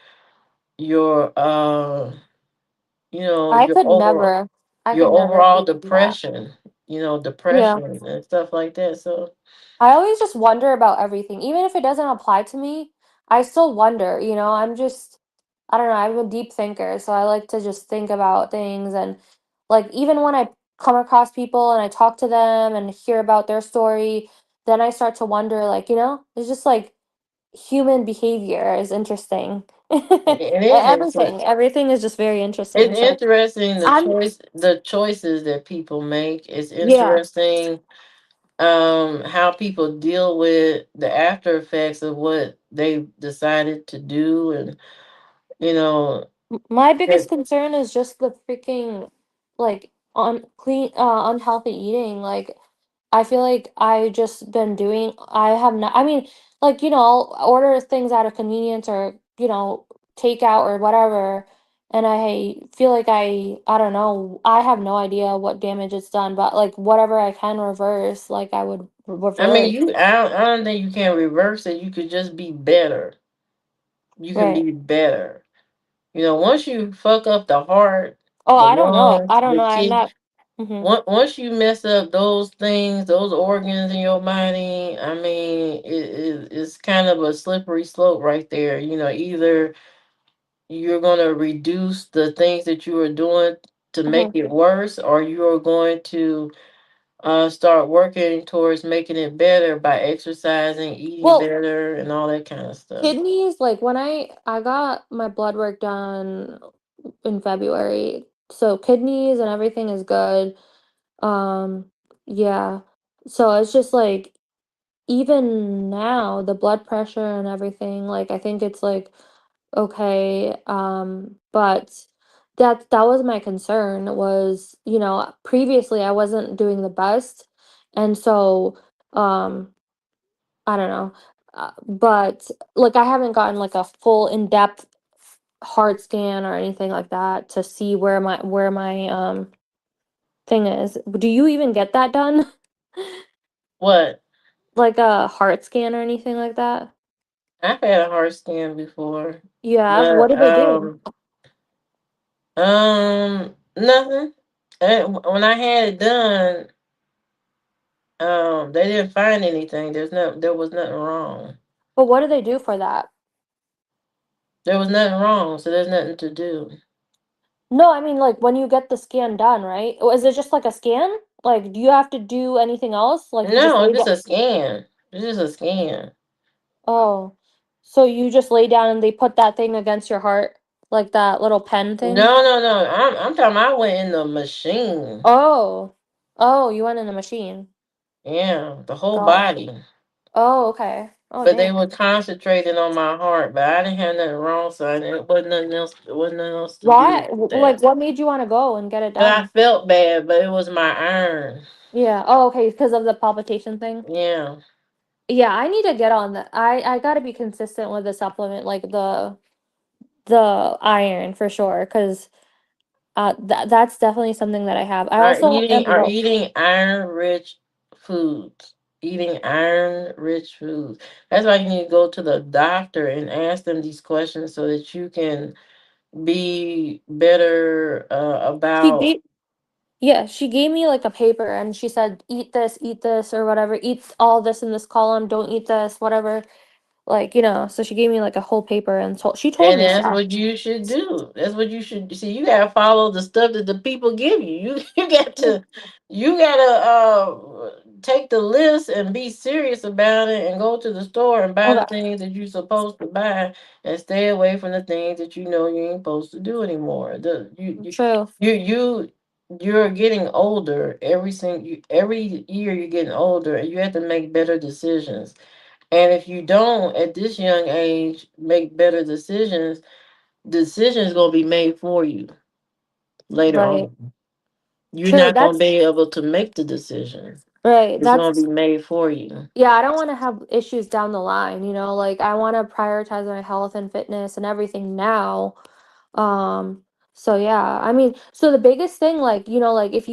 I your could overall never. I your could never overall do that. depression, Yeah. depression and stuff like that. So I always just wonder about everything. Even if it doesn't apply to me, I still wonder, I'm just, I don't know, I'm a deep thinker, so I like to just think about things. And like, even when I come across people and I talk to them and hear about their story, then I start to wonder, like, it's just like human behavior is interesting. it is interesting. Everything is just very It's interesting. So interesting I'm, the choices that people make. It's yeah. interesting how people deal with the after effects of what they decided to do, and you know My biggest it, concern is just the freaking like unhealthy eating. Like I feel like I just been doing I have not I mean, like, I'll order things out of convenience or, takeout or whatever, and I feel like I don't know, I have no idea what damage it's done, but like whatever I can reverse, like I would I mean, reverse. I don't think you can reverse it. You could just be better. You can Right. be better. Once you fuck up the heart, Oh, the I don't know. lungs, I don't the know. I'm kidney, not. Hmm. once you mess up those things, those organs in your body, I mean, it's kind of a slippery slope right there. Either you're going to reduce the things that you are doing to make Hmm. it worse, or you're going to start working towards making it better by exercising, eating Well, better, and all that kind of stuff. kidneys, like when I got my blood work done in February, so kidneys and everything is good. Um, yeah. So it's just like even now the blood pressure and everything, like I think it's like okay. But that was my concern was, previously I wasn't doing the best. And so um I don't know. But like I haven't gotten like a full in-depth heart scan or anything like that to see where my thing is. Do you even get that done? What? Like a heart scan or anything like that? I've had a heart scan before, You have? What but did they do? nothing. And when I had it done, they didn't find anything. There was nothing wrong. But what do they do for that? There was nothing wrong, so there's nothing to do. No, I mean like when you get the scan done, right? Is it just like a scan? Like do you have to do anything else? Like you just No, lay it's just down. a scan. It's just a scan. Oh. So you just lay down and they put that thing against your heart, like that little pen thing? No, no, no. I'm talking. I went in the machine. Oh. Oh, you went in the machine. Yeah, the whole Got. body. Oh, okay. Oh, But they dang. were concentrating on my heart, but I didn't have nothing wrong, so it wasn't nothing else. It wasn't nothing else to do Why? with Like, that. what made you want to go and get it But I done? felt bad, but it was my iron. Yeah. Oh, okay, because of the palpitation thing. Yeah. Yeah, I need to get on that. I gotta be consistent with the supplement, like the iron for sure, because that's definitely something that I have. I also am Are low. eating iron rich foods. Eating iron rich foods. That's why you need to go to the doctor and ask them these questions so that you can be better She about. gave Yeah, she gave me like a paper and she said eat this or whatever, eat all this in this column, don't eat this, whatever. Like, so she gave me like a whole paper and she told And me that's stuff. what you should do. That's what you should see. You gotta follow the stuff that the people give you. You gotta take the list and be serious about it and go to the store and buy the Okay, things that you're supposed to buy and stay away from the things that you know you ain't supposed to do anymore. true. You you're getting older every year you're getting older and you have to make better decisions. And if you don't, at this young age, make better decisions, decisions gonna be made for you later Right. on. You're True. not gonna be able to make the decision. Right. It's gonna That's be made for you. yeah, I don't want to have issues down the line, you know, like I want to prioritize my health and fitness and everything now. Um, so yeah, I mean, so the biggest thing, like, you know, like if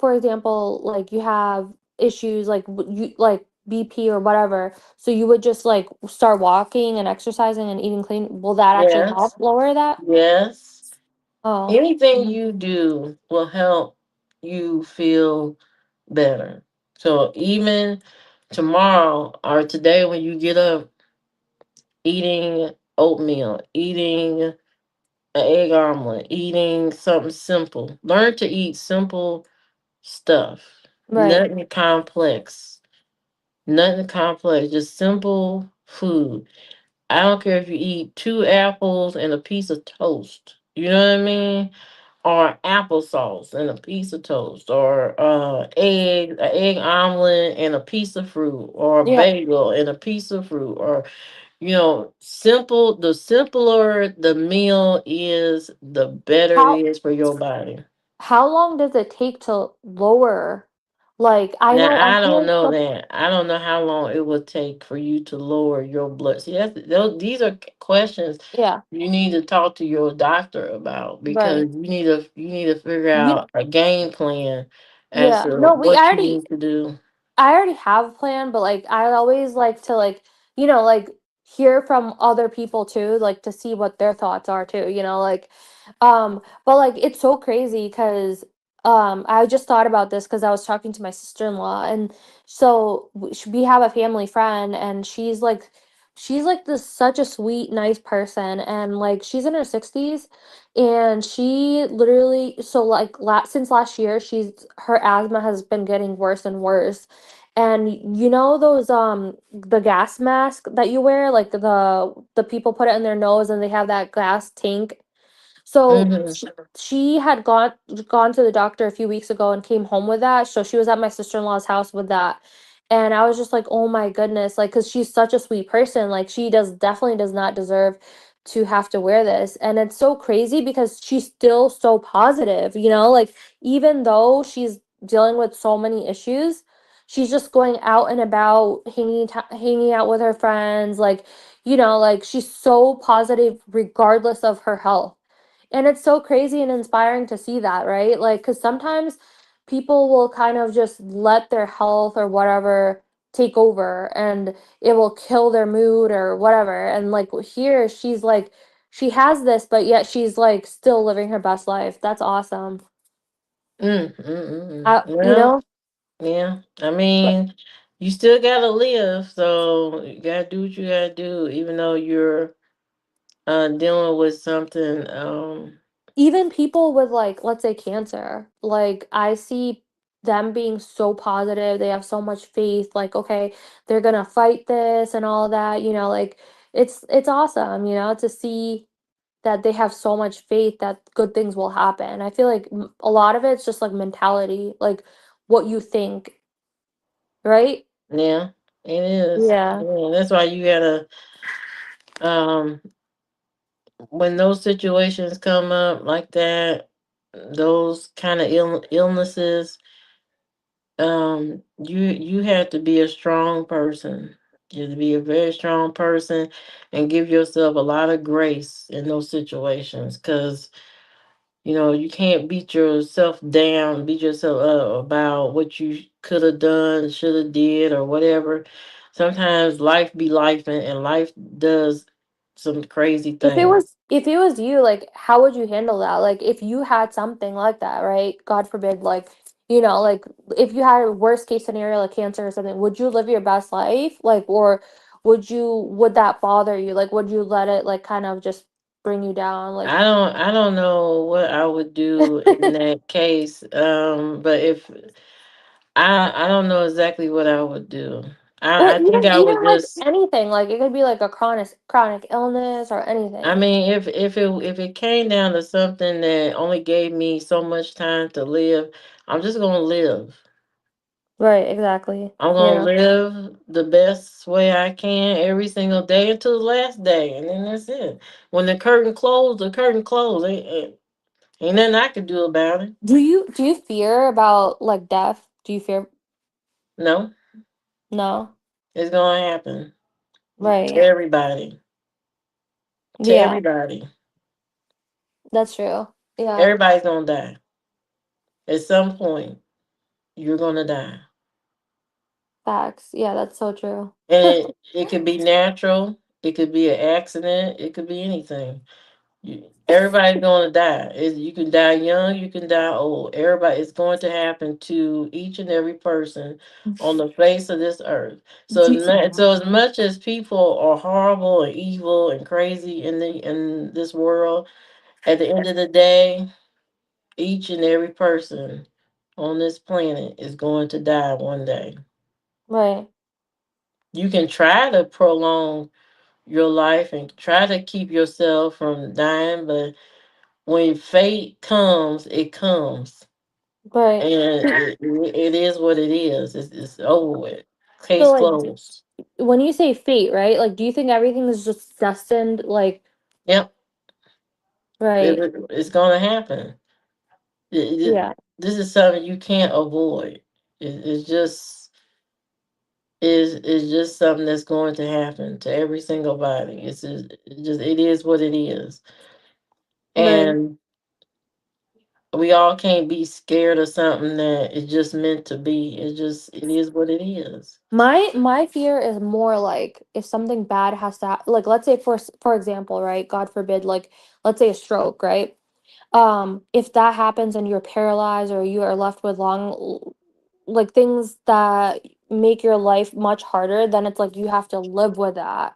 for example, like you have issues like you like BP or whatever, so you would just like start walking and exercising and eating clean. Will that actually help Yes. lower that? Yes. Oh, Anything you do will help you feel better. So even tomorrow or today when you get up, eating oatmeal, eating an egg omelet, eating something simple. Learn to eat simple stuff. right. Nothing complex. Nothing complex. Just simple food. I don't care if you eat 2 apples and a piece of toast. You know what I mean? Or applesauce and a piece of toast, or an egg omelet and a piece of fruit, or a Yeah. bagel and a piece of fruit, or simple. The simpler the meal is, the better it How is for your body. how long does it take to lower? Like I Now I don't feel know so that. I don't know how long it will take for you to lower your blood. See, these are questions yeah, you need to talk to your doctor about, because right. you need to figure You out a game plan as yeah. to No, what you need to do. I already have a plan, but like I always like to like, you know, like hear from other people too, like to see what their thoughts are too, you know, like but like it's so crazy cuz I just thought about this cuz I was talking to my sister-in-law and so we have a family friend and she's like this such a sweet nice person and like she's in her 60s and she literally so like since last year her asthma has been getting worse and worse and you know those the gas mask that you wear, like the people put it in their nose and they have that gas tank. So Hmm. she had gone to the doctor a few weeks ago and came home with that. So she was at my sister-in-law's house with that. And I was just like, "Oh my goodness," like cuz she's such a sweet person. Like she definitely does not deserve to have to wear this. And it's so crazy because she's still so positive, you know? Like even though she's dealing with so many issues, she's just going out and about hanging out with her friends, like like she's so positive regardless of her health. And it's so crazy and inspiring to see that, right? Like, because sometimes people will kind of just let their health or whatever take over and it will kill their mood or whatever. And like here, she's like, she has this, but yet she's like still living her best life. That's awesome. You Well, know, yeah. I but mean, you still gotta live, so you gotta do what you gotta do, even though you're dealing with something. even people with like, let's say cancer, like I see them being so positive. They have so much faith, like, okay, they're gonna fight this and all that, like it's awesome, to see that they have so much faith that good things will happen. I feel like a lot of it's just like mentality, like what you think, right? Yeah, it is. Yeah. Yeah, that's why you gotta um when those situations come up like that, those kind of illnesses, you have to be a strong person. You have to be a very strong person and give yourself a lot of grace in those situations, because you can't beat yourself down, beat yourself up about what you could have done, should have did, or whatever. Sometimes life be life, and life does some crazy If it things. was if it was you, like how would you handle that? Like if you had something like that, right? God forbid, like like if you had a worst case scenario like cancer or something, would you live your best life? Like or would that bother you? Like would you let it like kind of just bring you down? Like I don't know what I would do in that case. But if I don't know exactly what I would do. or I think even I would even like just. anything. Like it could be like a chronic illness or I anything. mean, if it came down to something that only gave me so much time to live, I'm just gonna live. Right, exactly. I'm gonna Yeah. live the best way I can every single day until the last day, and then that's it. When the curtain closed, the curtain closed. Ain't nothing I could do about it. Do you fear about like death? Do you fear? No, No. it's gonna happen to Right. everybody. To Yeah, everybody. that's true. Yeah. Everybody's gonna die. At some point, you're gonna die. Facts. Yeah, that's so true. And it could be natural, it could be an accident, it could be anything. Everybody's going to die. You can die young, you can die old. Everybody, it's going to happen to each and every person on the face of this earth. So as much as people are horrible and evil and crazy in this world, at the end of the day, each and every person on this planet is going to die one day. Right. You can try to prolong your life and try to keep yourself from dying, but when fate comes, it comes. Right. And it is what it is. It's over with. So Case like closed. when you say fate, right? Like do you think everything is just destined like Yep. right? It's going to happen. Yeah. This is something you can't avoid. It's just is just something that's going to happen to every single body. It is what it is. Right. And we all can't be scared of something that is just meant to be. It is what it is. My fear is more like if something bad has to like let's say for example, right? God forbid, like let's say a stroke, right? If that happens and you're paralyzed or you are left with like things that make your life much harder, then it's like you have to live with that.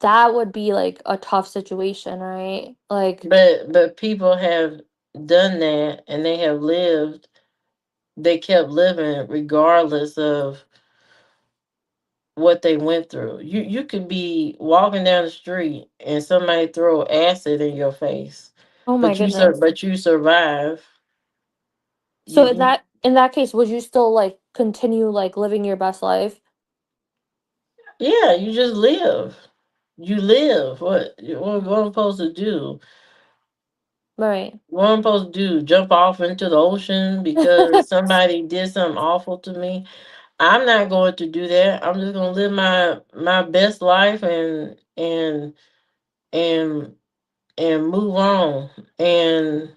That would be like a tough situation, right? Like, But people have done that and they have lived. They kept living regardless of what they went through. You could be walking down the street and somebody throw acid in your face, oh my goodness. but you survive. So You in that case, would you still like continue like living your best life? yeah, you just live. You live. What I'm supposed to do? Right. What I'm supposed to do? Jump off into the ocean because somebody did something awful to me? I'm not going to do that. I'm just gonna live my best life and and move on and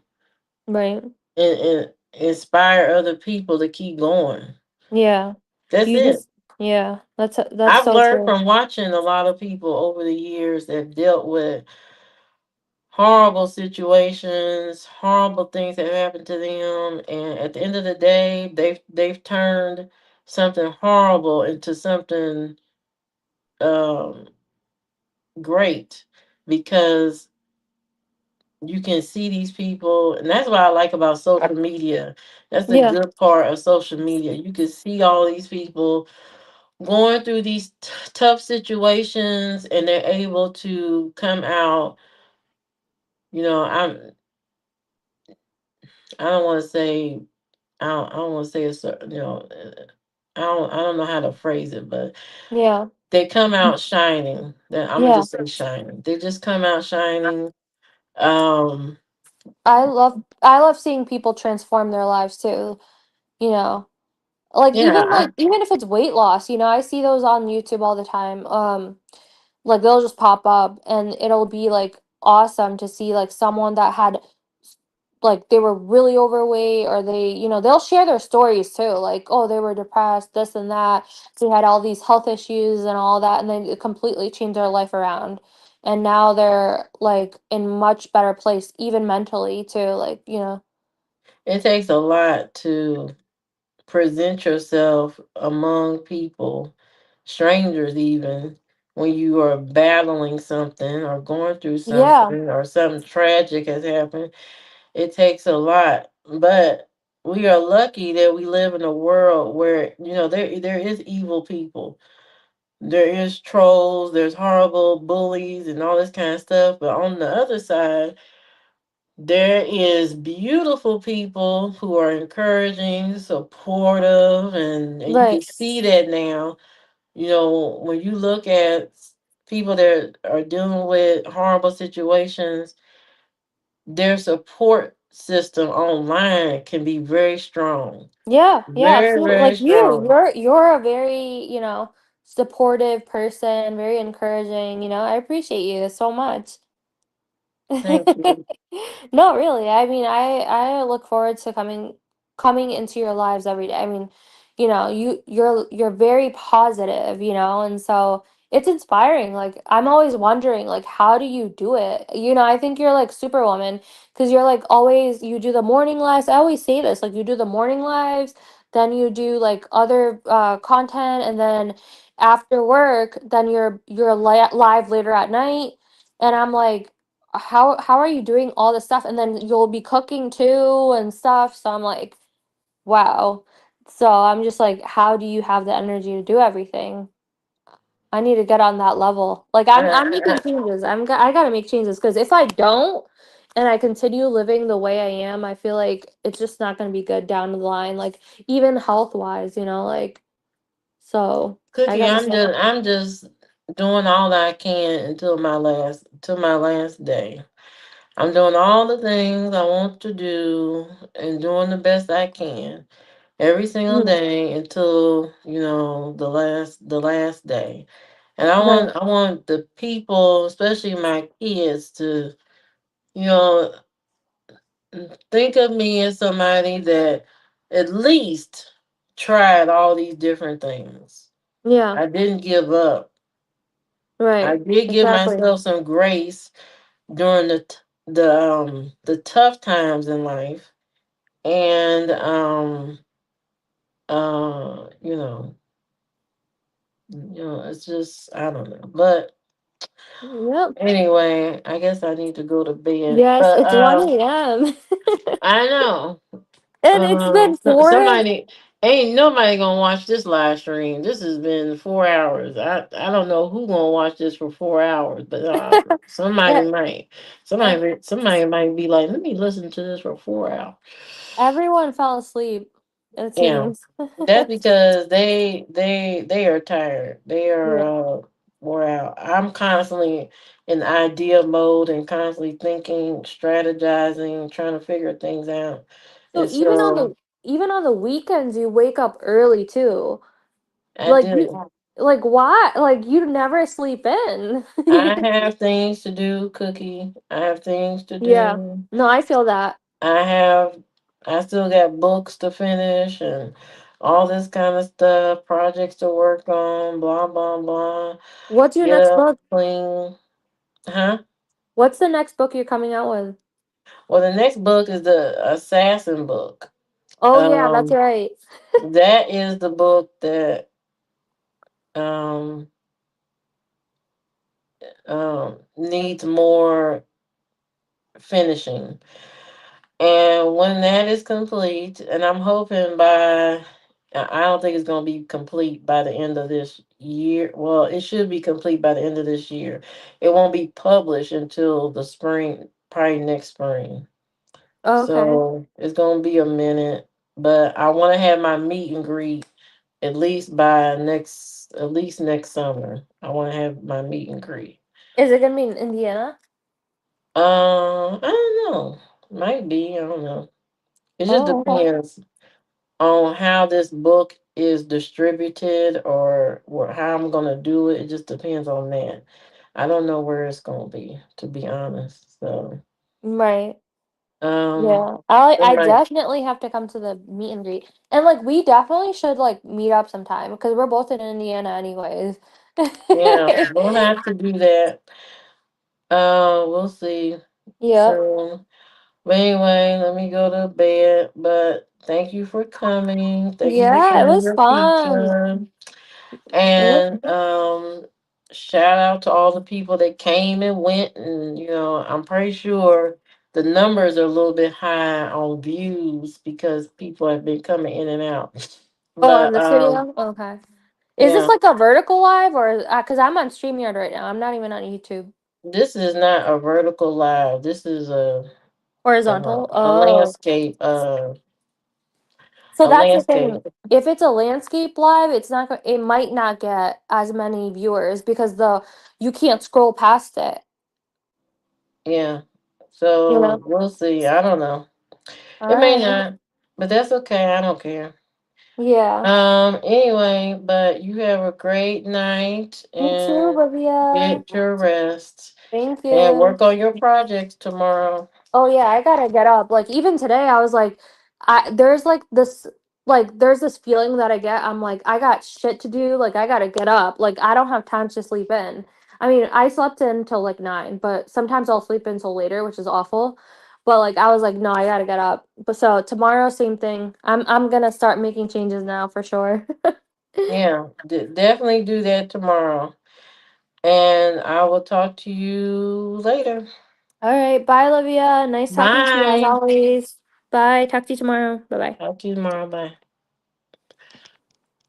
Right. and inspire other people to keep going. Yeah. That's You it. just yeah, that's I've so learned true. from watching a lot of people over the years that dealt with horrible situations, horrible things that happened to them, and at the end of the day, they've turned something horrible into something um great because you can see these people, and that's what I like about social media. That's the Yeah. good part of social media. You can see all these people going through these tough situations and they're able to come out. You know, I don't want to say I don't want to say a certain, I don't know how to phrase it, but Yeah. they come out shining. I'm gonna Yeah. just say shining. They just come out shining. Um, I love seeing people transform their lives too, you know. yeah, Like even if it's weight loss, I see those on YouTube all the time. Like they'll just pop up and it'll be like awesome to see like someone that had like they were really overweight or they'll share their stories too, like oh they were depressed, this and that, they had all these health issues and all that, and then it completely changed their life around, and now they're like in much better place even mentally too, like. it takes a lot to present yourself among people, strangers even, when you are battling something or going through Yeah. something or something tragic has happened. It takes a lot. But we are lucky that we live in a world where, there is evil people. There is trolls, there's horrible bullies and all this kind of stuff. But on the other side, there is beautiful people who are encouraging, supportive, and you can Right. see that now. When you look at people that are dealing with horrible situations, their support system online can be very strong. Yeah, yeah, Very, absolutely. very Like you, strong. you're a very, supportive person, very encouraging, I appreciate you so much. Thank you. No, really. I mean, I look forward to coming into your lives every day. I mean, you're very positive, and so it's inspiring. Like I'm always wondering like how do you do it? I think you're like superwoman because you're like always you do the morning lives. I always say this, like you do the morning lives, then you do like other content and then after work, then you're live later at night. And I'm like how are you doing all this stuff and then you'll be cooking too and stuff, so I'm like wow, so I'm just like how do you have the energy to do everything? I need to get on that level, like I'm making Uh, changes. I gotta make changes because if I don't and I continue living the way I am, I feel like it's just not gonna be good down the line, like even health wise, like so I Cookie, gotta I'm just doing all I can till my last day. I'm doing all the things I want to do and doing the best I can every single Mhm. day until, the last day. And I Right. want I want the people, especially my kids, to, you know, think of me as somebody that at least tried all these different things. Yeah, I didn't give up. I right, did give exactly. myself some grace during the tough times in life, and uh you know it's just I don't know, but Yep. anyway, I guess I need to go to bed. Yes, But it's 1 a.m. I know. And it's been four. Somebody ain't nobody gonna watch this live stream. This has been 4 hours. I don't know who gonna watch this for 4 hours, but somebody e- might. e- Somebody might be like, let me listen to this for 4 hours. Everyone fell asleep, it Yeah, seems. that's because they are tired. They are Yeah. wore out. I'm constantly in idea mode and constantly thinking, strategizing, trying to figure things out. So And so even on the weekends, you wake up early too. I Like do. like why? Like you never sleep in. I have things to do, Cookie. I have things to Yeah. do. No, I feel that. I have, I still got books to finish and all this kind of stuff, projects to work on, blah, blah, blah. What's your Get next up, book? clean. Huh? What's the next book you're coming out with? Well, the next book is the Assassin book. Oh yeah, that's Um, right. that is the book that um, needs more finishing. And when that is complete, and I'm hoping I don't think it's going to be complete by the end of this year. Well, it should be complete by the end of this year. It won't be published until the spring, probably next spring. Okay. So it's going to be a minute, but I want to have my meet and greet at least next summer. I want to have my meet and greet. Is it gonna be in Indiana? I don't know. Might be. I don't know. It just Oh, okay. depends on how this book is distributed or how I'm gonna do it. It just depends on that. I don't know where it's gonna be, to be honest. So, Right. um, Yeah. I somebody, definitely have to come to the meet and greet. And like we definitely should like meet up sometime because we're both in Indiana anyways. yeah, we'll have to do that. We'll see. Yep. So, but anyway, let me go to bed. But thank you for coming. Thank you for Yeah, it sharing was your fun. pizza. Yep. And shout out to all the people that came and went, and I'm pretty sure the numbers are a little bit high on views because people have been coming in and out. Oh, on But this video? Okay. Is this yeah, like a vertical live or because I'm on StreamYard right now. I'm not even on YouTube. this is not a vertical live. This is Horizontal? a Oh. landscape So a that's the thing. landscape. If it's a landscape live, it might not get as many viewers because you can't scroll past it, Yeah. you know? So we'll see. I don't know. All It may right. not, but that's okay. I don't care. Yeah. Anyway, but you have a great night You too, and Olivia. get your rest Thank and you. work on your projects tomorrow. Oh yeah, I gotta get up. Like even today, I was like, there's there's this feeling that I get. I'm like, I got shit to do. Like I gotta get up. Like I don't have time to sleep in. I mean, I slept in till like 9, but sometimes I'll sleep until later, which is awful. But like I was like, no, I gotta get up. But so tomorrow, same thing. I'm gonna start making changes now for sure. Yeah, definitely do that tomorrow. And I will talk to you later. All right, bye, Olivia. Nice talking to you as Bye. always. Bye. Talk to you tomorrow. Bye bye. Talk to you tomorrow. Bye.